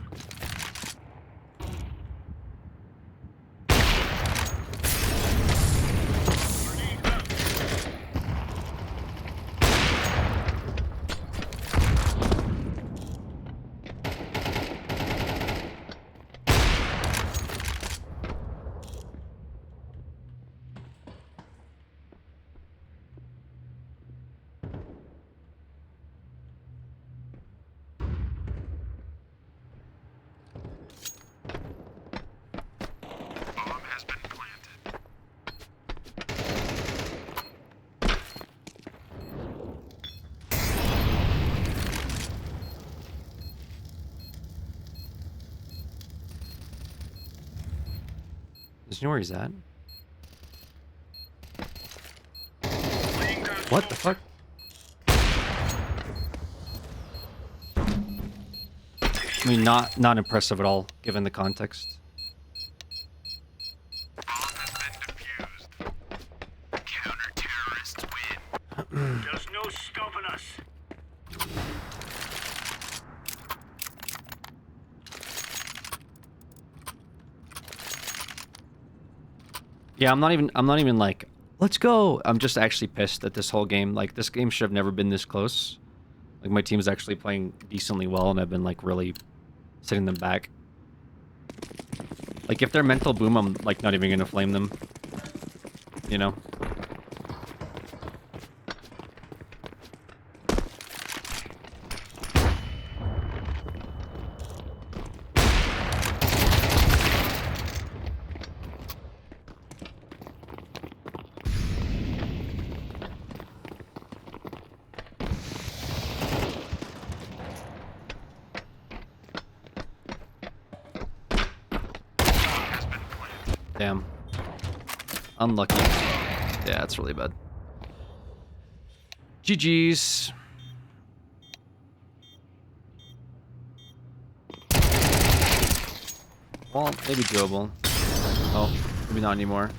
Does he know where he's at? What the fuck? I mean, not impressive at all, given the context. There's no stopping us. Yeah, I'm not even like, let's go. I'm just actually pissed at this whole game. Like, this game should have never been this close. Like, my team's actually playing decently well, and I've been, like, really sitting them back. Like, if they're mental boom, I'm, like, not even gonna flame them. You know? Damn. Unlucky. Yeah, that's really bad. GG's. Well, maybe doable. Oh, maybe not anymore.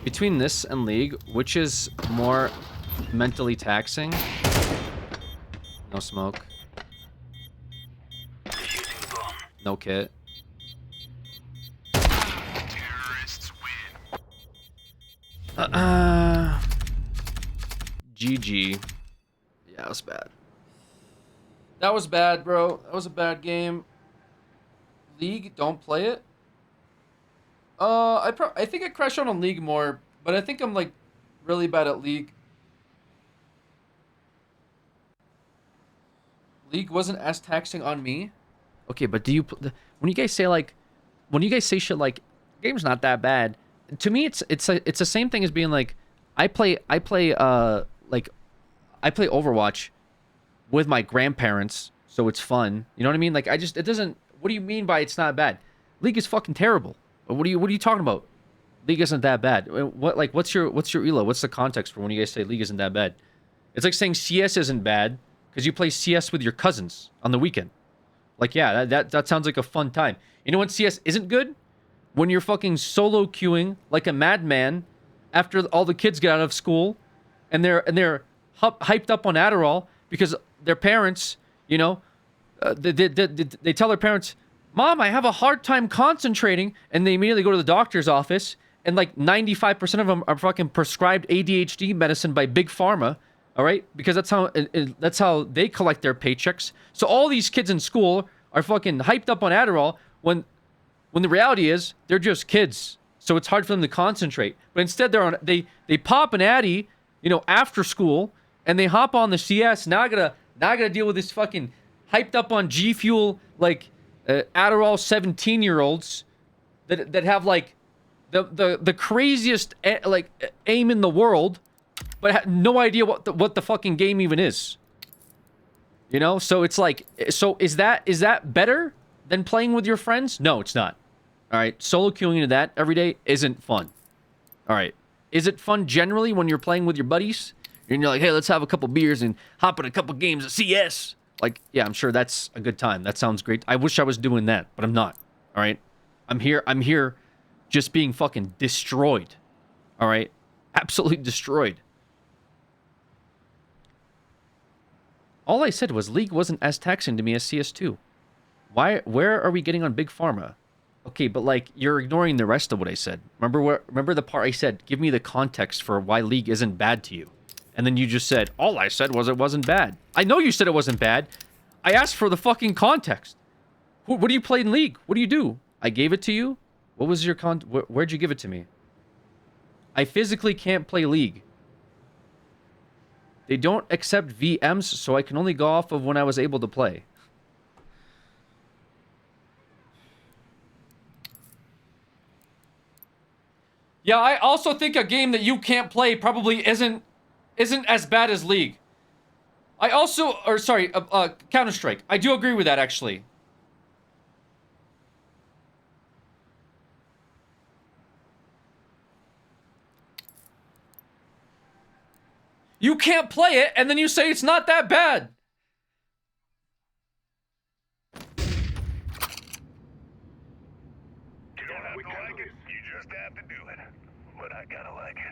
Between this and League, which is more mentally taxing? No smoke. No kit. GG. Yeah, that was bad. That was bad, bro. That was a bad game. League, don't play it. I think I crash out on League more, but I think I'm like really bad at League. League wasn't as taxing on me. Okay, but do you when you guys say like shit like game's not that bad? To me, it's the same thing as being like, I play Overwatch with my grandparents, so it's fun. You know what I mean? Like, it doesn't. What do you mean by it's not bad? League is fucking terrible. What are you talking about? League isn't that bad. What's your elo? What's the context for when you guys say League isn't that bad? It's like saying CS isn't bad because you play CS with your cousins on the weekend. Like, yeah, that sounds like a fun time. You know when CS isn't good? When you're fucking solo queuing like a madman after all the kids get out of school, and they're hyped up on Adderall because their parents, you know, they tell their parents, "Mom, I have a hard time concentrating," and they immediately go to the doctor's office, and like 95% of them are fucking prescribed ADHD medicine by Big Pharma. All right, because that's how they collect their paychecks. So all these kids in school are fucking hyped up on Adderall when the reality is they're just kids, so it's hard for them to concentrate. But instead, they pop an Addy, you know, after school, and they hop on the CS. Now I gotta deal with this fucking hyped up on G Fuel like Adderall 17-year-olds that have like the craziest like aim in the world, but had no idea what the fucking game even is. You know, so it's like, so is that better than playing with your friends? No, it's not. All right, solo queuing into that every day isn't fun. All right, is it fun generally when you're playing with your buddies and you're like, hey, let's have a couple beers and hop in a couple games of CS? Like, yeah, I'm sure that's a good time. That sounds great. I wish I was doing that, but I'm not. All right, I'm here, just being fucking destroyed. All right, absolutely destroyed. All I said was League wasn't as taxing to me as CS2. Where are we getting on Big Pharma? Okay, but like, you're ignoring the rest of what I said. Remember the part I said, give me the context for why League isn't bad to you. And then you just said, all I said was it wasn't bad. I know you said it wasn't bad. I asked for the fucking context. What do you play in League? What do you do? I gave it to you? What was your where'd you give it to me? I physically can't play League. They don't accept VMs, so I can only go off of when I was able to play. Yeah, I also think a game that you can't play probably isn't as bad as League. I also, or sorry, Counter-Strike. I do agree with that, actually. You can't play it, and then you say it's not that bad. You don't have to like it, you just have to do it. But I gotta like it.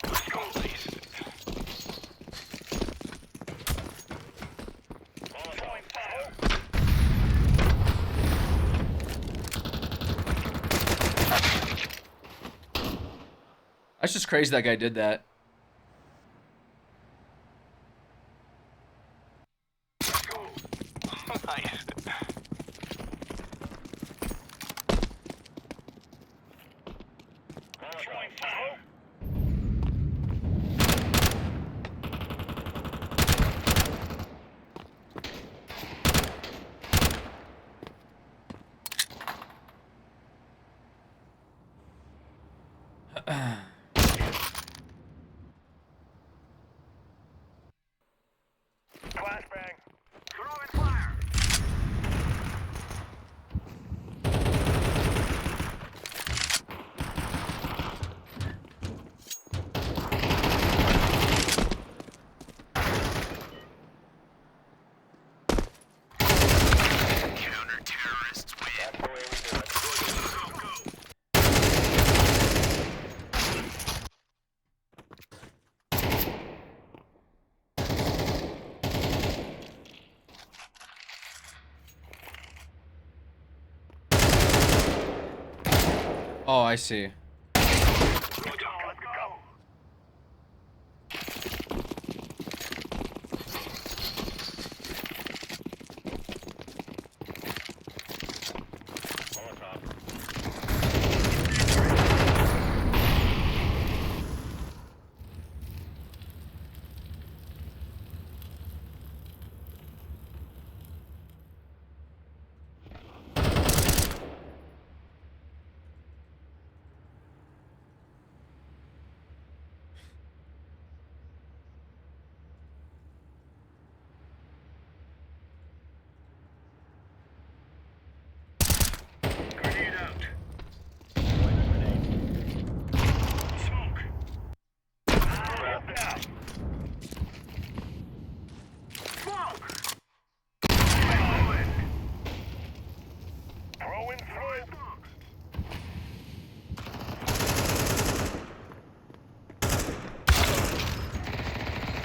Let's go, please. That's just crazy that guy did that. Flashbang. Throwing fire. Counter-terrorists win. That's the way we do it. Go, go, go. Oh, I see. Let's go. Grenade out. Smoke. Wrapped out. Smoke. Throwing through.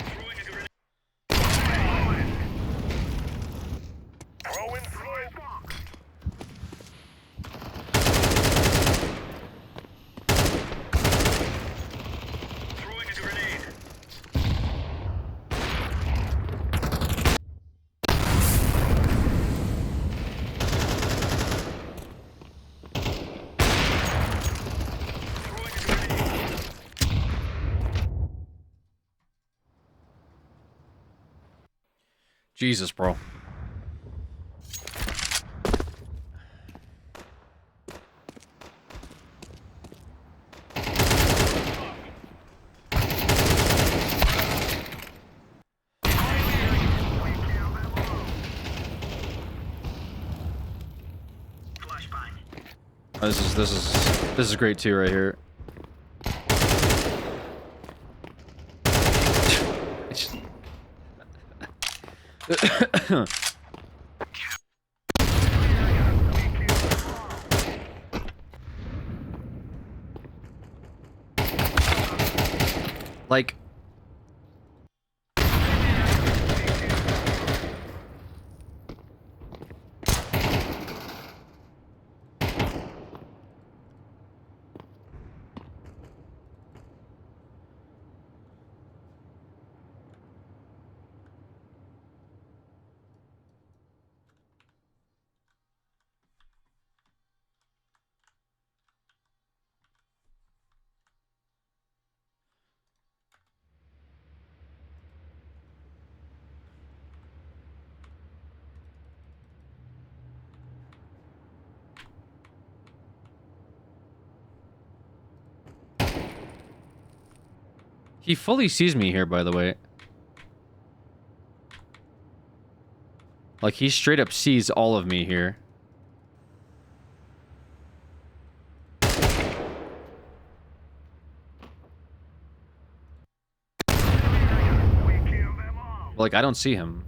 Throwing a grenade. Throwing through. Throwing a grenade. Throwing a grenade. Jesus, bro. Oh, this is great too right here. Like, he fully sees me here, by the way. Like, he straight up sees all of me here. Like, I don't see him.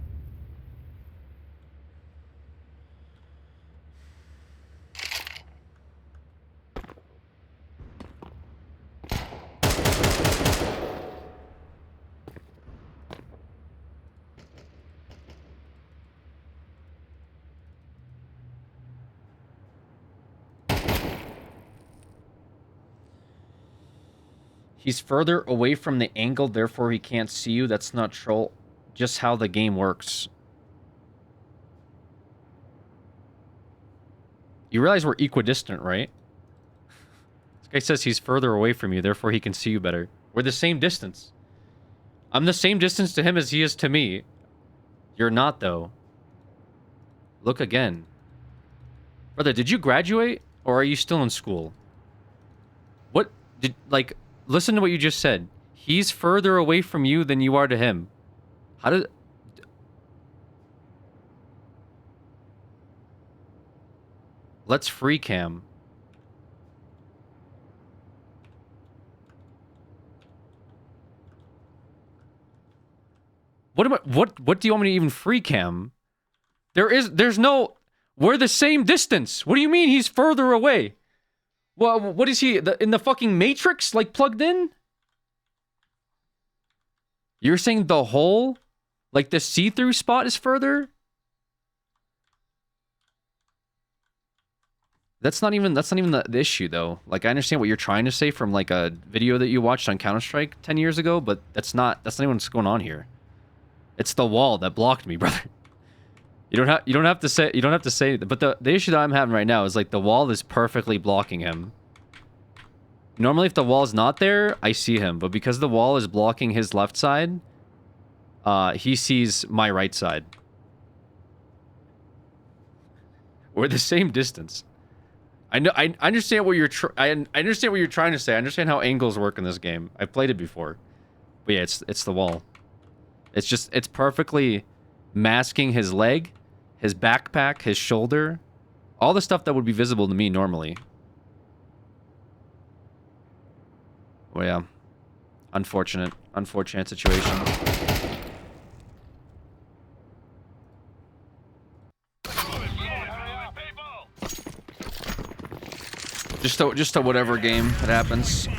He's further away from the angle, therefore he can't see you. That's not troll. Just how the game works. You realize we're equidistant, right? This guy says he's further away from you, therefore he can see you better. We're the same distance. I'm the same distance to him as he is to me. You're not, though. Look again. Brother, did you graduate? Or are you still in school? What? Like, listen to what you just said. He's further away from you than you are to him. How did... Let's free cam. What do you want me to even free cam? There's no... We're the same distance. What do you mean he's further away? Well, what is he, in the fucking Matrix, like, plugged in? You're saying the hole, like, the see-through spot is further? That's not even the issue, though. Like, I understand what you're trying to say from, like, a video that you watched on Counter-Strike 10 years ago, but that's not even what's going on here. It's the wall that blocked me, brother. You don't have to say, but the issue that I'm having right now is, like, the wall is perfectly blocking him. Normally, if the wall is not there, I see him, but because the wall is blocking his left side, he sees my right side. We're the same distance. I understand what I understand what you're trying to say. I understand how angles work in this game. I've played it before. But yeah, it's the wall. It's perfectly masking his leg, his backpack, his shoulder, all the stuff that would be visible to me normally. Well, yeah. Unfortunate situation. Just a whatever game that happens.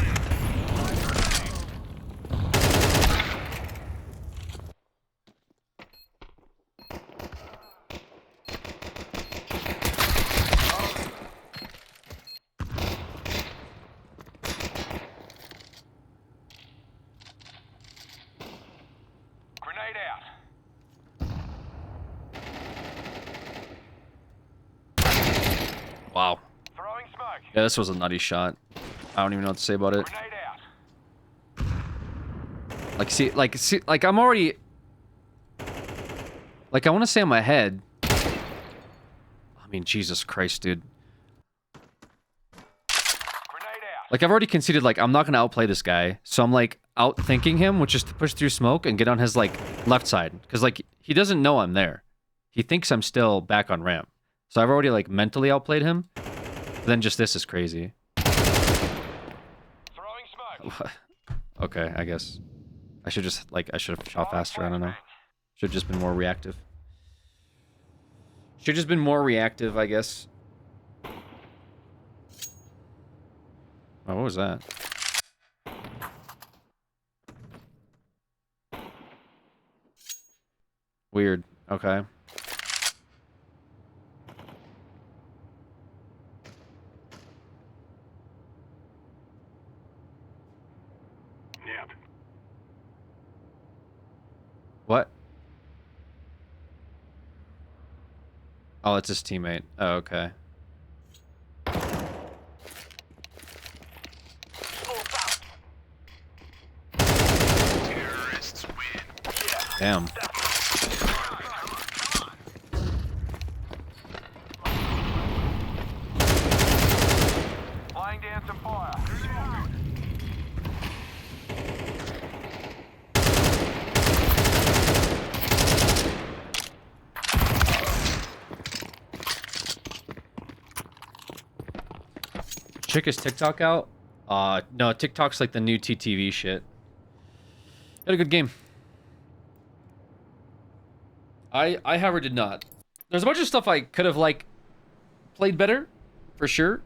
Wow. Yeah, this was a nutty shot. I don't even know what to say about it. Like, I'm already... Like, I want to say I'm ahead. I mean, Jesus Christ, dude. Like, I've already conceded, like, I'm not going to outplay this guy. So I'm, like, outthinking him, which is to push through smoke and get on his, like, left side. Because, like, he doesn't know I'm there. He thinks I'm still back on ramp. So I've already, like, mentally outplayed him. Then just this is crazy. Okay, I guess. I should just, like, I should have shot faster, I don't know. Should have just been more reactive. Should have just been more reactive, I guess. Oh, what was that? Weird. Okay. Yep. What? Oh, it's his teammate. Oh, okay. Damn. Laying down some fire. Chick is TikTok out? No, TikTok's like the new TTV shit. Had a good game. However, did not. There's a bunch of stuff I could have, like, played better, for sure.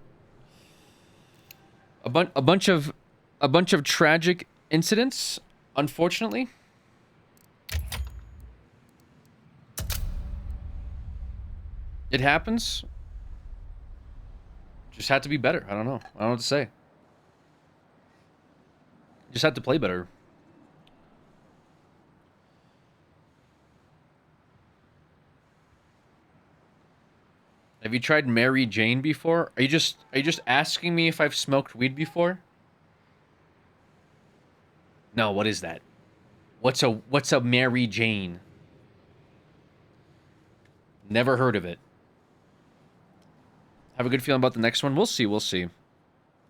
A bunch of tragic incidents, unfortunately. It happens. Just had to be better. I don't know. I don't know what to say. Just had to play better. Have you tried Mary Jane before? Are you just asking me if I've smoked weed before? No, what is that? What's a Mary Jane? Never heard of it. Have a good feeling about the next one? We'll see, we'll see.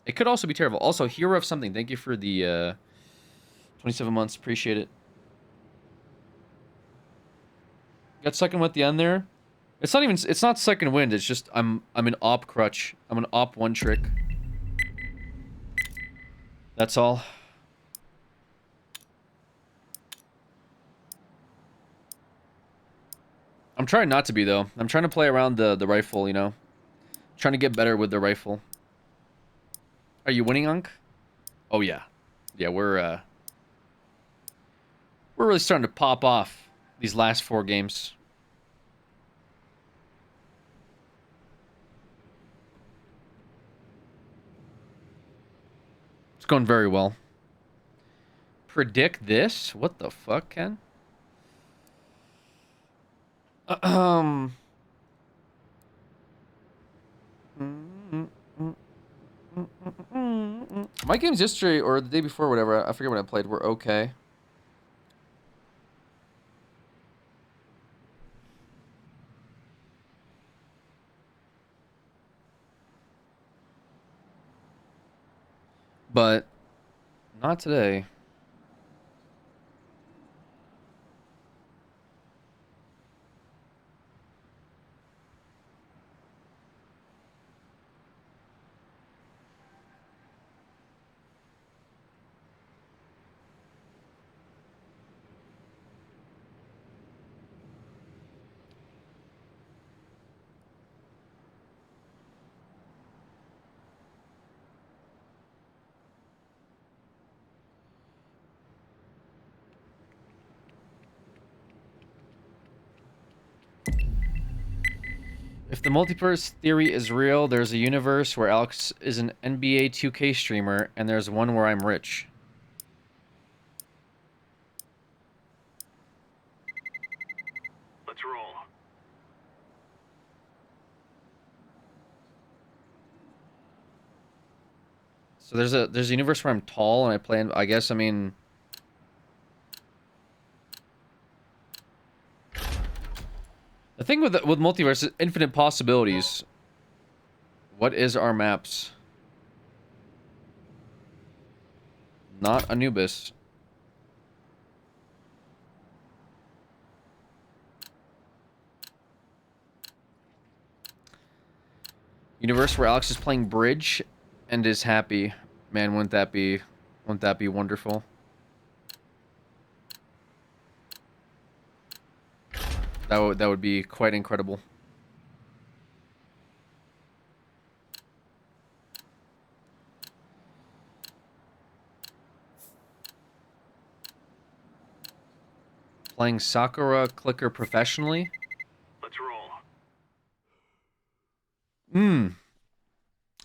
It could also be terrible. Also, Hero of Something, thank you for the 27 months. Appreciate it. Got second with the end there. It's not second wind, it's just I'm an op crutch. I'm an op one trick. That's all. I'm trying not to be though. I'm trying to play around the rifle, you know. Trying to get better with the rifle. Are you winning, Unk? Oh yeah. Yeah, we're really starting to pop off these last 4 games. It's going very well. Predict this? What the fuck, Ken? My games yesterday or the day before, whatever, I forget what I played, were okay. But not today. If the multiverse theory is real, there's a universe where Alex is an NBA 2K streamer, and there's one where I'm rich. Let's roll. So there's a universe where I'm tall and I play, I guess, I mean... The thing with multiverse is infinite possibilities. What is our maps? Not Anubis. Universe where Alex is playing bridge and is happy. Man, wouldn't that be wonderful? That would be quite incredible. Playing Sakura Clicker professionally? Let's roll.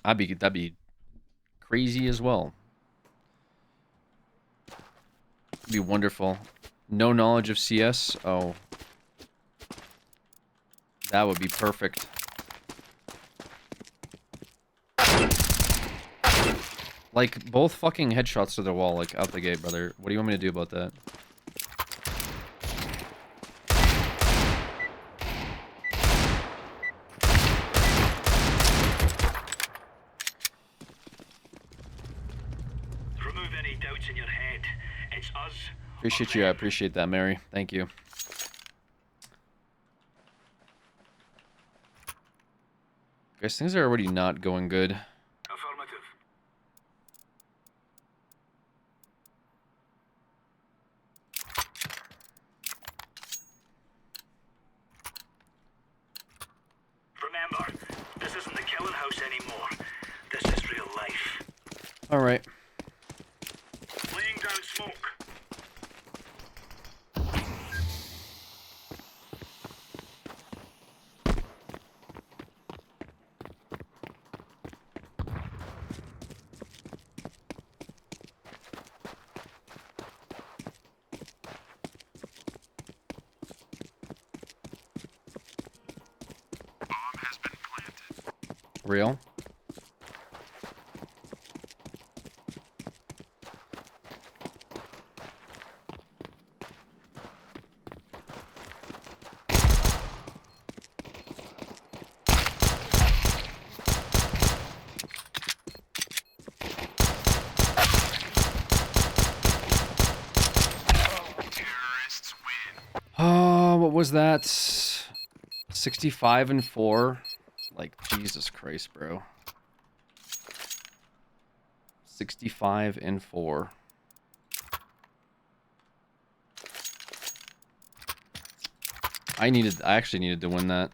That'd be crazy as well. It'd be wonderful. No knowledge of CS? Oh. That would be perfect. Like, both fucking headshots to the wall, like, out the gate, brother. What do you want me to do about that? Remove any doubts in your head. It's us. Appreciate you. I appreciate that, Mary. Thank you. Guys, things are already not going good. Affirmative. Remember, this isn't the killing house anymore. This is real life. Alright. Laying down smoke. Real? Oh, what was that? 65 and 4? Like, Jesus Christ, bro. 65 and 4. I actually needed to win that.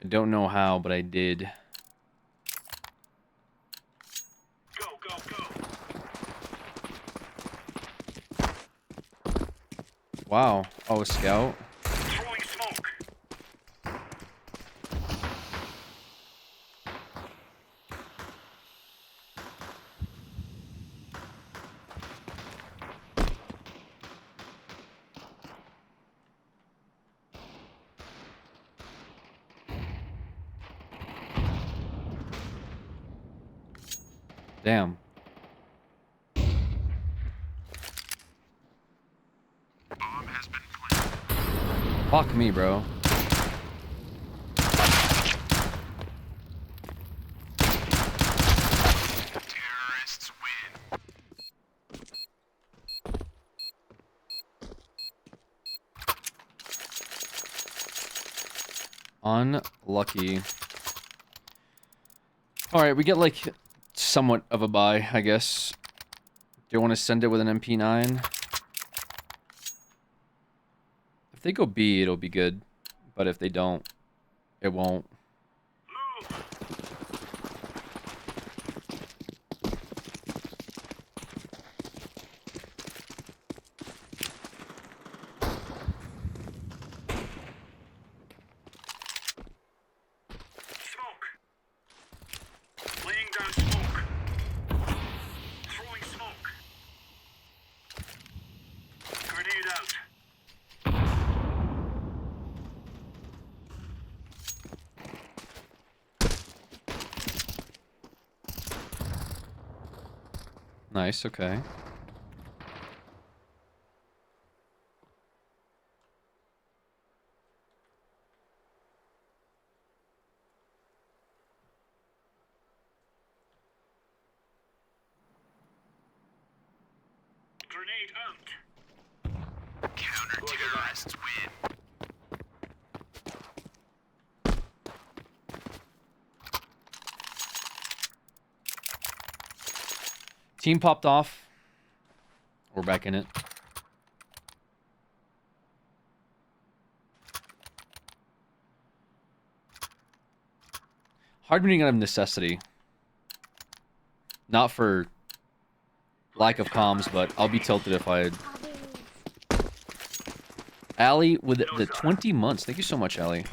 I don't know how, but I did. Go, go, go. Wow. Oh, a scout. Throwing smoke. Damn. Fuck me, bro. Terrorists win. Unlucky. Alright, we get like somewhat of a buy, I guess. Do you want to send it with an MP9? If they go B, it'll be good. But if they don't, it won't. Smoke. Laying down smoke. Throwing smoke. Grenade out. Nice, okay. Grenade out. Counter-terrorists win. Team popped off. We're back in it. Hard meeting out of necessity. Not for lack of comms, but I'll be tilted if I... Allie with the 20 months. Thank you so much, Allie.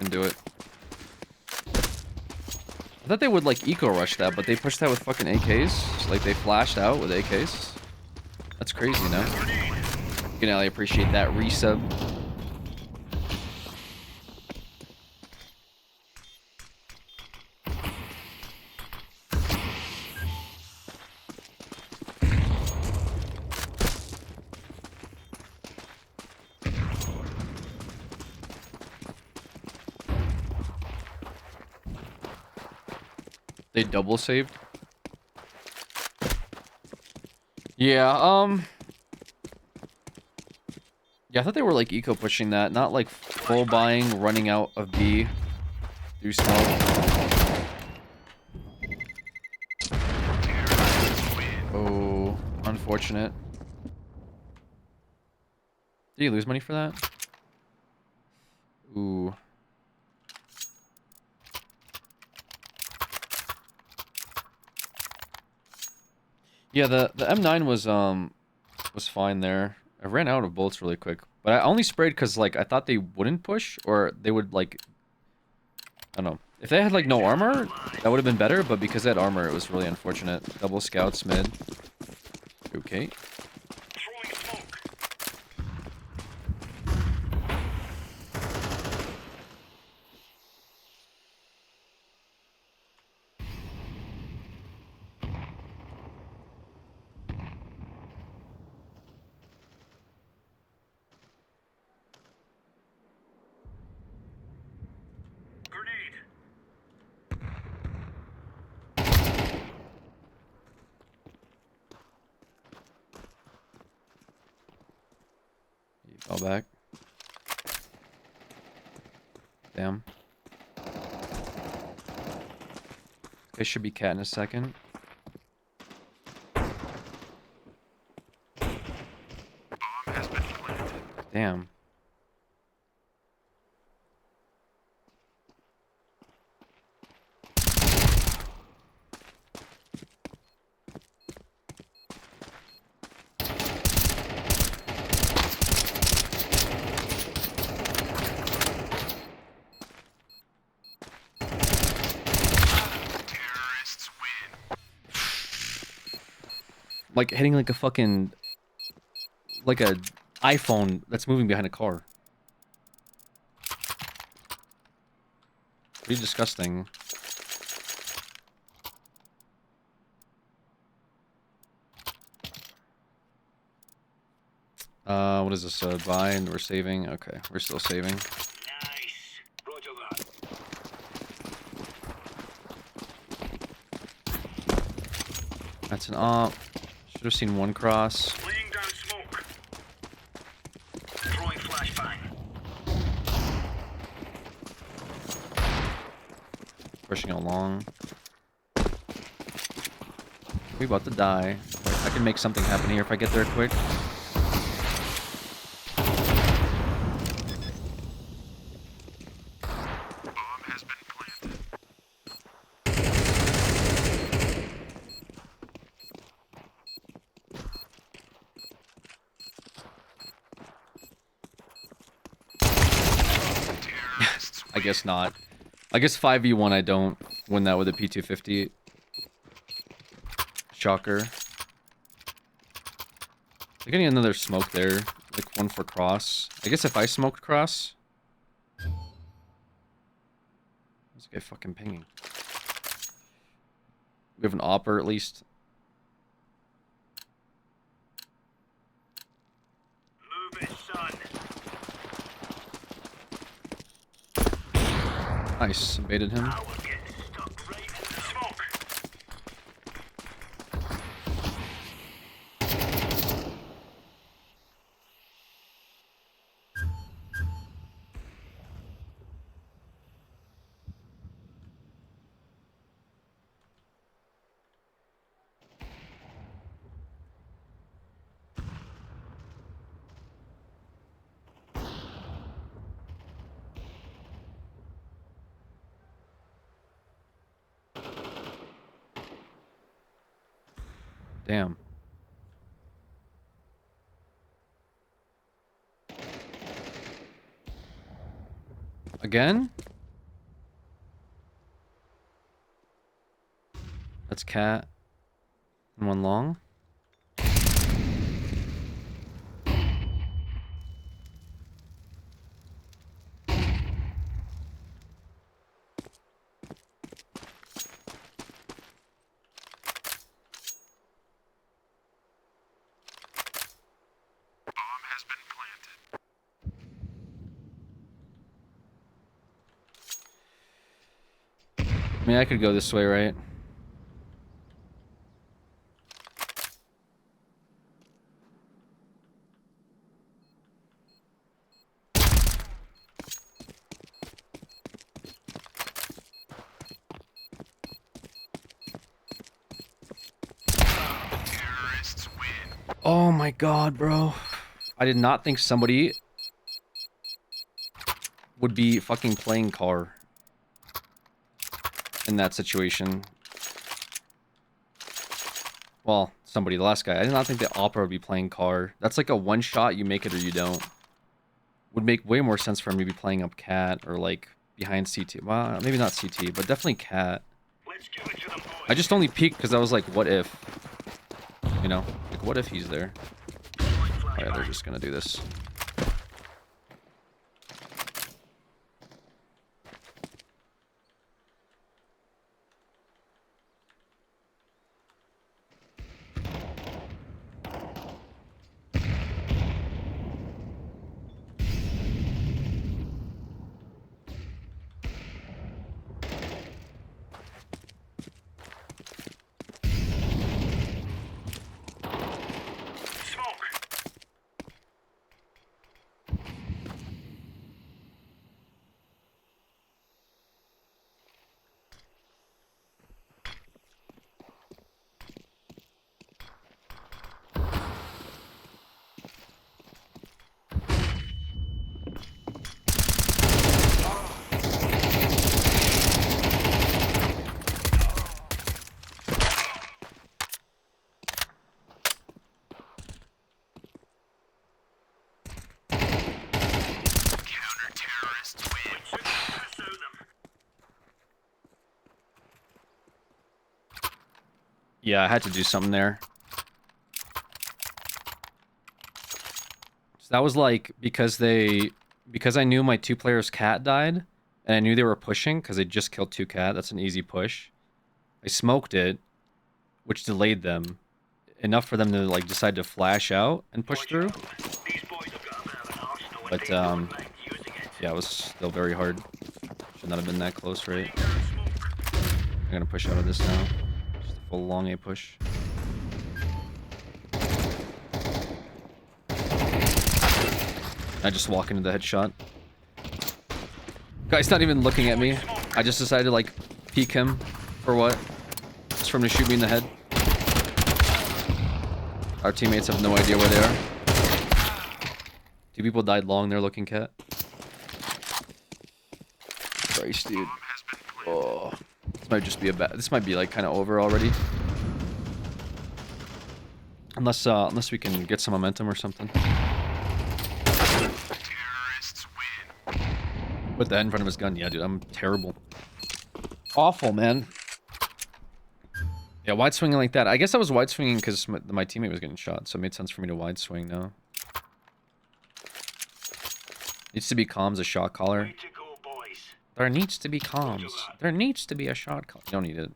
Can do it. I thought they would like eco rush that, but they pushed that with fucking AKs. Like they flashed out with AKs. That's crazy, no? You can, Allie, appreciate that resub. They double saved? Yeah, yeah, I thought they were like eco pushing that, not like full buying, running out of B through smoke. Oh, unfortunate. Did you lose money for that? Ooh. Yeah, the M9 was fine there. I ran out of bullets really quick, but I only sprayed because like I thought they wouldn't push or they would like, I don't know. If they had like no armor, that would have been better. But because they had armor, it was really unfortunate. Double scouts mid. Okay. Fell back. Damn. They should be cat in a second. Damn. Like hitting like a fucking like a iPhone that's moving behind a car. Pretty disgusting. What is this? Buy and we're saving. Okay, we're still saving. Nice. Roger that. That's an op. Should have seen one cross. Laying down smoke. Throwing flashbang. Pushing along. We about to die. I can make something happen here if I get there quick. I guess not. I guess 5v1 I don't win that with a P250. Shocker. They're getting another smoke there. Like one for cross. I guess if I smoked cross. This guy fucking pinging. We have an opper at least. Move it, son. Nice, baited him. Damn. Again? That's cat. And one long. I mean, I could go this way, right? Oh my god, bro. I did not think somebody would be fucking playing car in that situation. Well, somebody, the last guy. I did not think the opera would be playing car. That's like a one shot, you make it or you don't. Would make way more sense for him to be playing up cat or like behind CT. Well, maybe not CT, but definitely cat. I just only peeked because I was like, what if? You know? Like, what if he's there? Oh yeah, they're just gonna do this. Yeah, I had to do something there. So that was like, because I knew my two players' cat died, and I knew they were pushing, because they just killed two cat, that's an easy push. I smoked it, which delayed them. Enough for them to, like, decide to flash out and push through. But, yeah, it was still very hard. Should not have been that close, right? I'm gonna push out of this now. Just a full long A push. I just walk into the headshot. Guy's not even looking at me. I just decided to, like, peek him. For what? Just for him to shoot me in the head. Our teammates have no idea where they are. Two people died long there looking cat. Christ, dude. Oh. This might just be this might be, like, kind of over already. Unless we can get some momentum or something. Put that in front of his gun. Yeah, dude, I'm terrible. Awful, man. Yeah, wide swinging like that. I guess I was wide swinging because my teammate was getting shot, so it made sense for me to wide swing now. Needs to be comms, a shot caller. There needs to be comms. There needs to be a shot caller. You don't need it.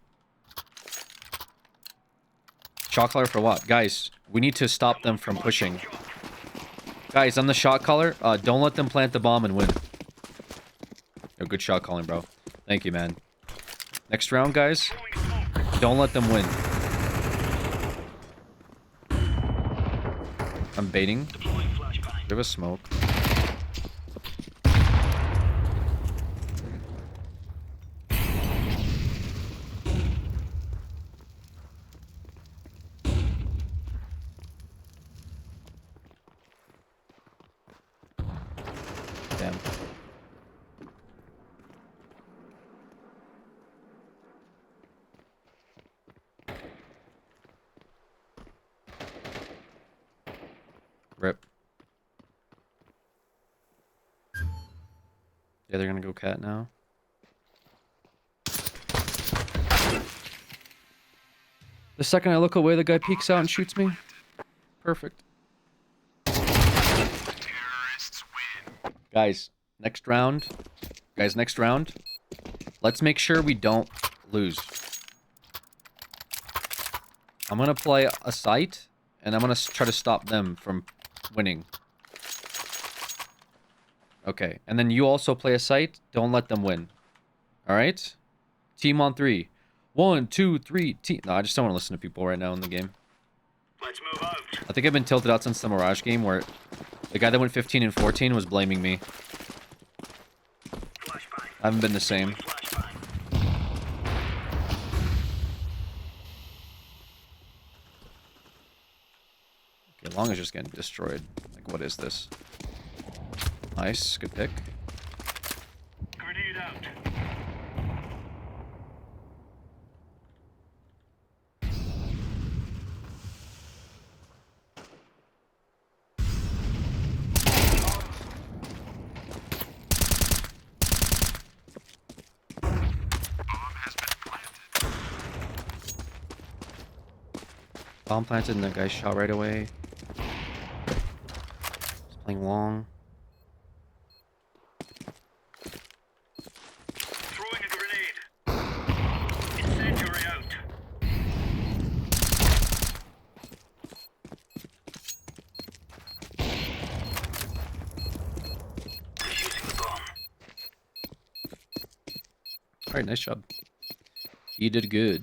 Shot caller for what? Guys, we need to stop them from pushing. Guys, I'm the shot caller. Don't let them plant the bomb and win. Yo, good shot calling, bro. Thank you, man. Next round, guys. Don't let them win. I'm baiting. Give a smoke. Damn. Yeah, they're gonna go cat now. The second I look away, the guy peeks out and shoots me. Perfect. Guys, next round. Guys, next round. Let's make sure we don't lose. I'm gonna play a site, and I'm gonna try to stop them from winning. Okay, and then you also play a site. Don't let them win. Alright? Team on 3. 1, 2, 3, team. No, I just don't want to listen to people right now in the game. Let's move out. I think I've been tilted out since the Mirage game where the guy that went 15 and 14 was blaming me. I haven't been the same. Okay, long as just getting destroyed. Like, what is this? Nice, good pick. Grenade out. Bomb planted and the guy shot right away. He's playing long. Throwing a grenade. Incendiary out. Defusing the bomb. Alright, nice job. He did good.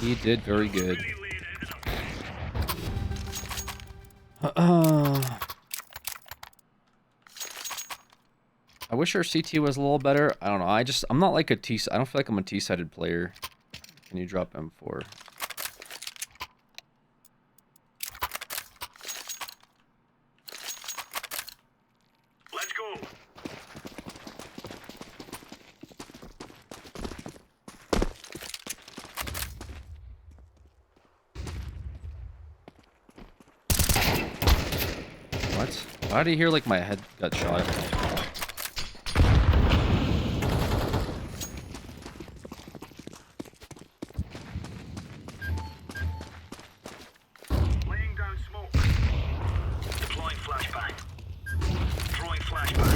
He did very good. I wish our CT was a little better. I don't know. I'm not like a T. I don't feel like I'm a T-sided player. Can you drop M4? Let's go. What? Why did I hear like my head got shot? Laying down smoke. Deploying flashbang. Throwing flashbang.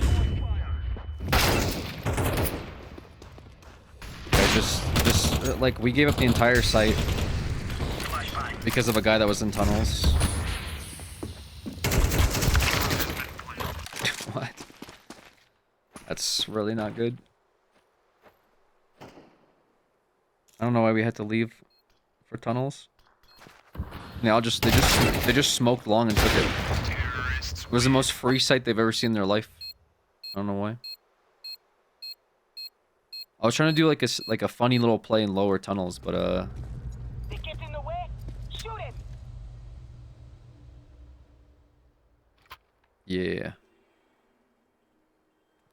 Throwing fire. I just like we gave up the entire site because of a guy that was in tunnels. What? That's really not good. I don't know why we had to leave for tunnels. Yeah, they just smoked long and took it. It was the most free site they've ever seen in their life. I don't know why. I was trying to do like a funny little play in lower tunnels, but They get in the way. Shoot it. yeah.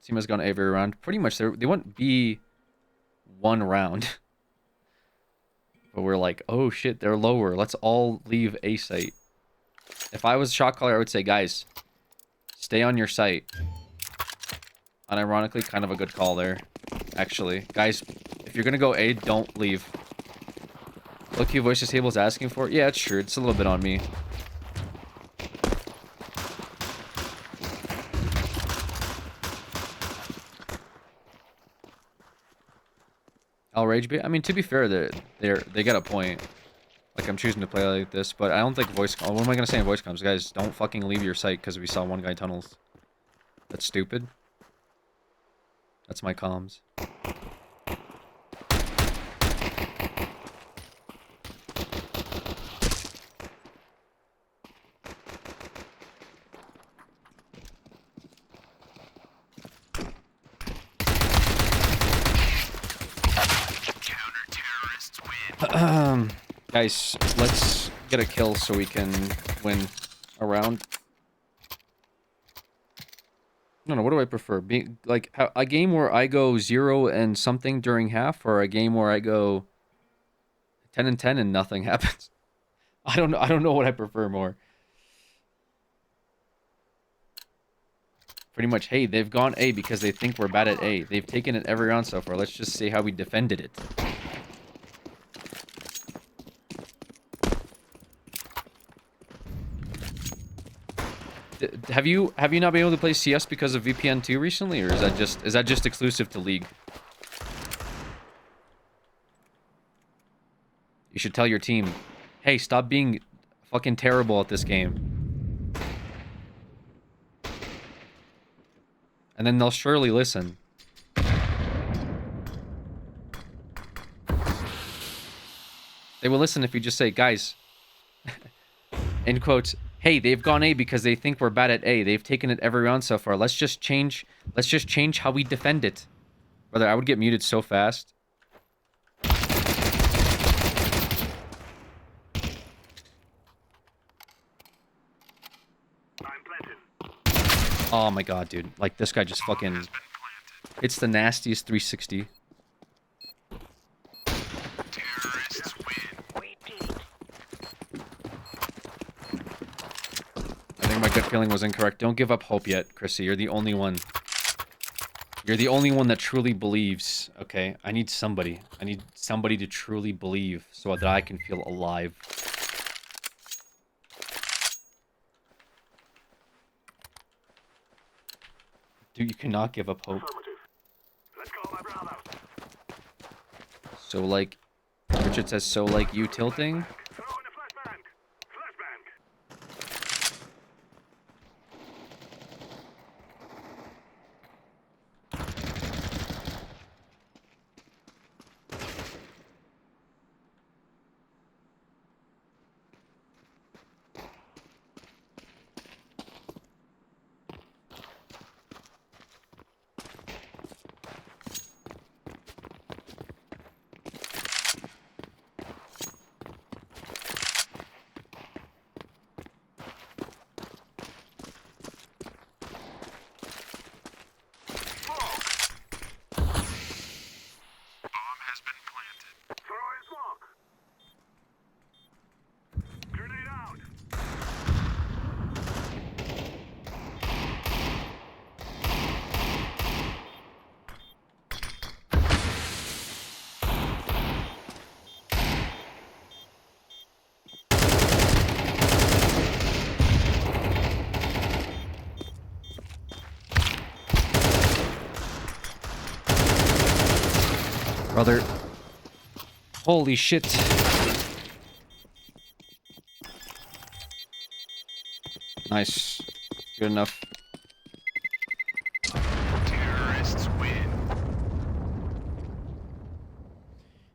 Team has gone every round. Pretty much they went B one round. But we're like, oh shit, they're lower. Let's all leave A site. If I was shot caller, I would say, guys, stay on your site. Unironically, kind of a good call there. Actually. Guys, if you're gonna go A, don't leave. Look-Q voice disable is asking for it. Yeah, it's true. It's a little bit on me. I'll rage bait. I mean, to be fair, they got a point. Like, I'm choosing to play like this, but I don't think voice. What am I gonna say in voice comms, guys? Don't fucking leave your site because we saw one guy tunnels. That's stupid. That's my comms. Guys, let's get a kill so we can win a round. No, what do I prefer? Being like a game where I go 0 and something during half, or a game where I go 10 and 10 and nothing happens? I don't know what I prefer more. Pretty much, hey, they've gone A because they think we're bad at A. They've taken it every round so far. Let's just see how we defended it. Have you not been able to play CS because of VPN 2 recently, or is that just exclusive to League? You should tell your team, hey, stop being fucking terrible at this game. And then they'll surely listen. They will listen if you just say, guys, in quotes, hey, they've gone A because they think we're bad at A. They've taken it every round so far. Let's just change how we defend it. Brother, I would get muted so fast. Oh my god, dude. Like, this guy just fucking... It's the nastiest 360. I think my gut feeling was incorrect. Don't give up hope yet, Chrissy. You're the only one. You're the only one that truly believes, okay? I need somebody. I need somebody to truly believe so that I can feel alive. Dude, you cannot give up hope. So, like, Richard says, so, like, you tilting? Brother. Holy shit. Nice. Good enough. Terrorists win.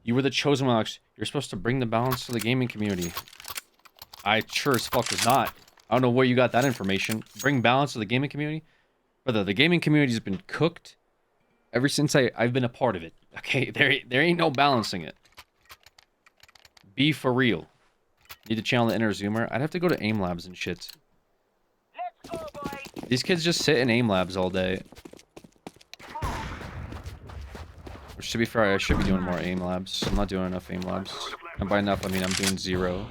You were the chosen one, Alex. You're supposed to bring the balance to the gaming community. I sure as fuck was not. I don't know where you got that information. Bring balance to the gaming community? Brother, the gaming community's been cooked ever since I've been a part of it. Okay, there ain't no balancing it. Be for real. Need to channel the inner zoomer. I'd have to go to aim labs and shit. These kids just sit in aim labs all day. Which, to be fair, I should be doing more aim labs. I'm not doing enough aim labs. And by enough, I mean I'm doing 0.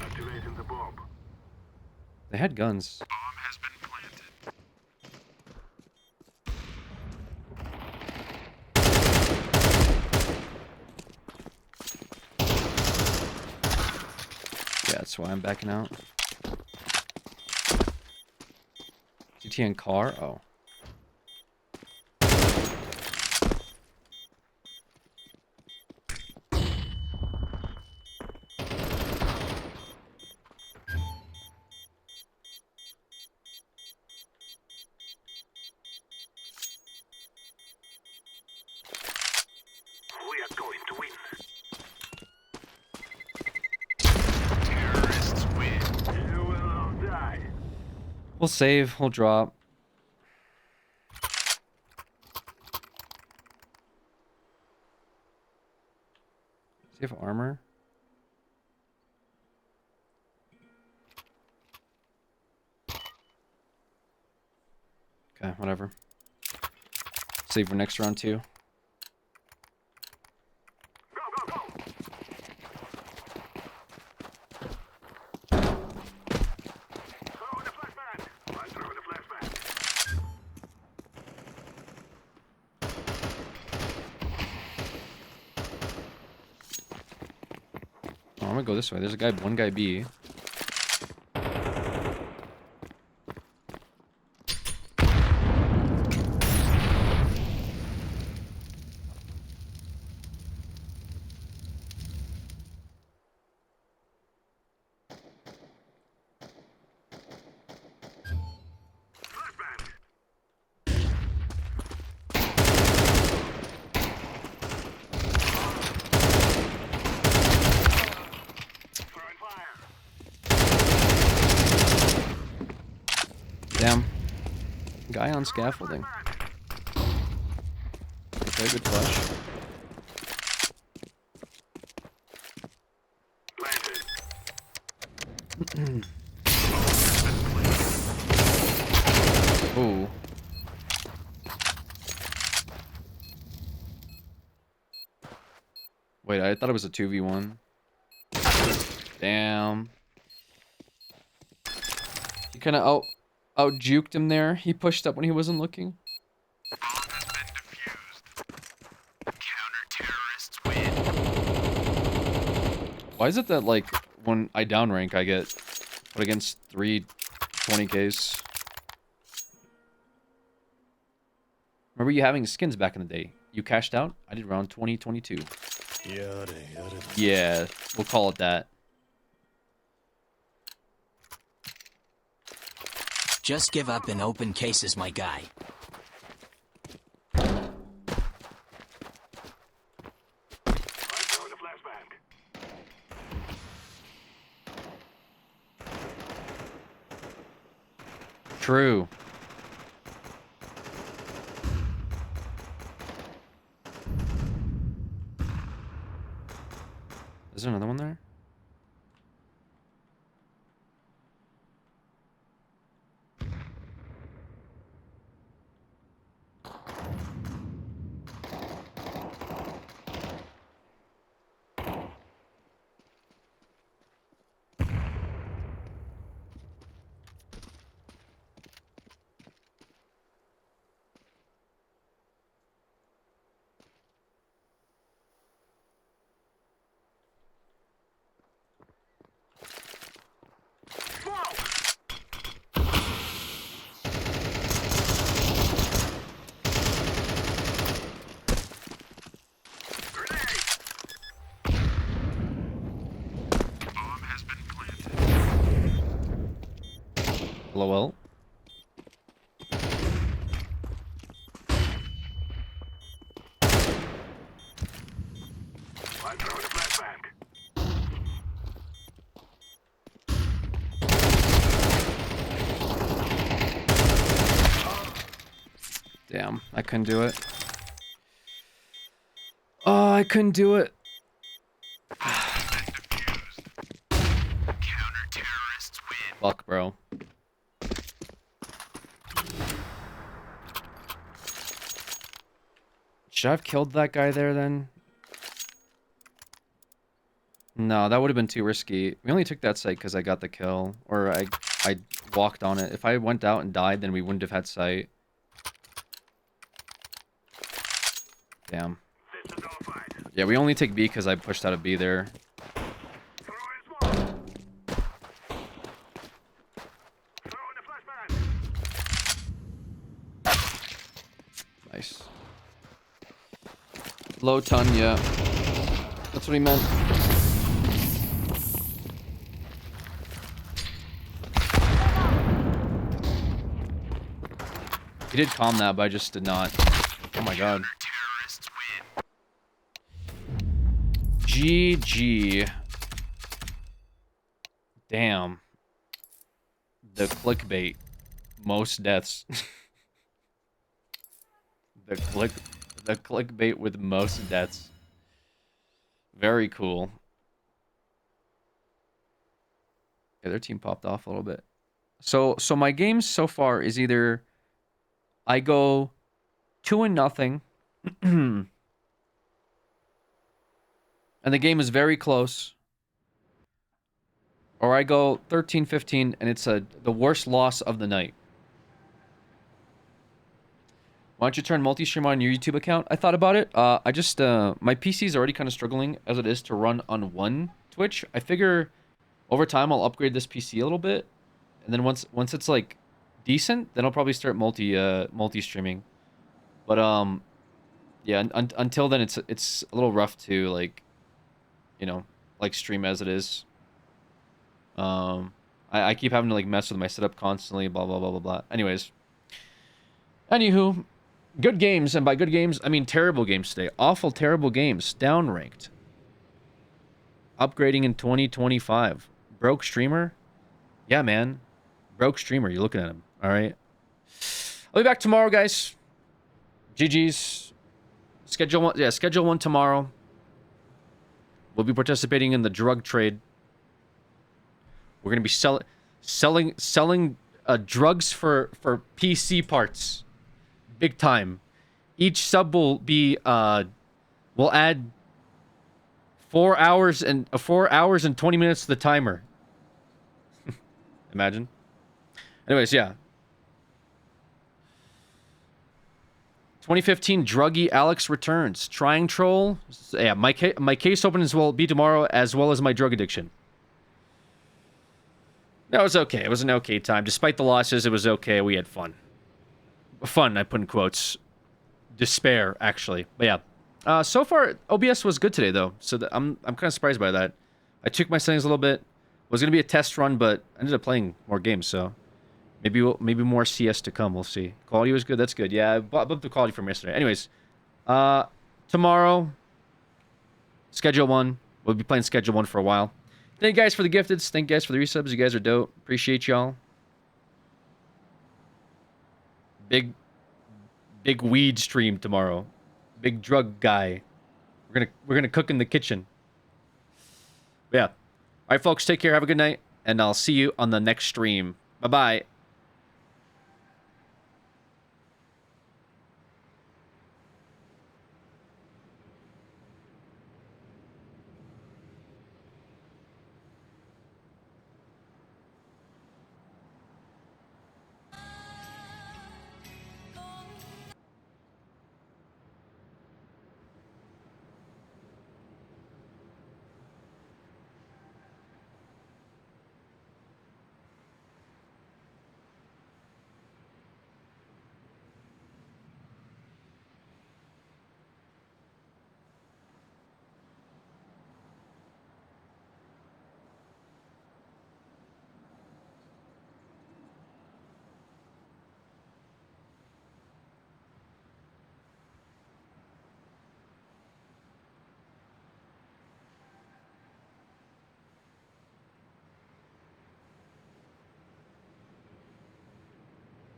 Activating the bomb. They had guns. Bomb has been planted. Yeah, that's why I'm backing out. GTN car? Oh. We'll save. We'll drop. Does he have armor? Okay, whatever. Save for next round too. Oh, I'm gonna go this way. There's a guy, one guy B. Damn. Guy on scaffolding. Okay, good flush. Ooh. Wait, I thought it was a 2v1. Damn. You kind of out juked him there. He pushed up when he wasn't looking. Why is it that, like, when I downrank, I get put against 3 20Ks? Remember you having skins back in the day? You cashed out? I did around 2022. Yeah, we'll call it that. Just give up and open cases, my guy. True. Is there another one there? LOL. Damn, I couldn't do it. Oh, I couldn't do it. Fuck, bro. Should I have killed that guy there then? No, that would have been too risky. We only took that site because I got the kill. Or I walked on it. If I went out and died, then we wouldn't have had sight. Damn. Yeah, we only take B because I pushed out of B there. Nice. Low ton, yeah. That's what he meant. He did calm that, but I just did not. Oh my god. GG. Damn. The clickbait. most deaths. the clickbait with most deaths. Very cool. Yeah, their team popped off a little bit. So my games so far is either I go 2-0 and the game is very close, or I go 13-15 and it's the worst loss of the night. Why don't you turn multi-stream on your YouTube account? I thought about it. I just my PC is already kind of struggling as it is to run on one Twitch. I figure over time I'll upgrade this PC a little bit, and then once it's like decent, then I'll probably start multi-streaming. But yeah, until then it's a little rough to like, you know, like stream as it is. I keep having to like mess with my setup constantly, blah blah blah blah blah. Anyways, anywho, good games, and by good games I mean terrible games today. Awful, terrible games. Downranked. Upgrading in 2025. Broke streamer. Yeah, man. Broke streamer. You're looking at him. All right. I'll be back tomorrow, guys. GG's. Schedule one. Yeah, schedule one tomorrow. We'll be participating in the drug trade. We're gonna be selling drugs for PC parts. Big time. Each sub will be we'll add 4 hours and 20 minutes to the timer. Imagine. Anyways, yeah. 2015 druggy Alex returns. Trying troll. Yeah, my case openings will be tomorrow, as well as my drug addiction. No, it was okay. It was an okay time. Despite the losses, it was okay. We had fun. Fun, I put in quotes. Despair, actually. But yeah. So far, OBS was good today, though. So I'm kind of surprised by that. I took my settings a little bit. It was going to be a test run, but I ended up playing more games, so maybe more CS to come. We'll see. Quality was good. That's good. Yeah, I bumped the quality from yesterday. Anyways, tomorrow, Schedule 1. We'll be playing Schedule 1 for a while. Thank you guys for the gifteds. Thank you guys for the resubs. You guys are dope. Appreciate y'all. Big weed stream tomorrow. Big drug guy. We're gonna cook in the kitchen. Yeah. All right, folks. Take care. Have a good night, and I'll see you on the next stream. Bye bye.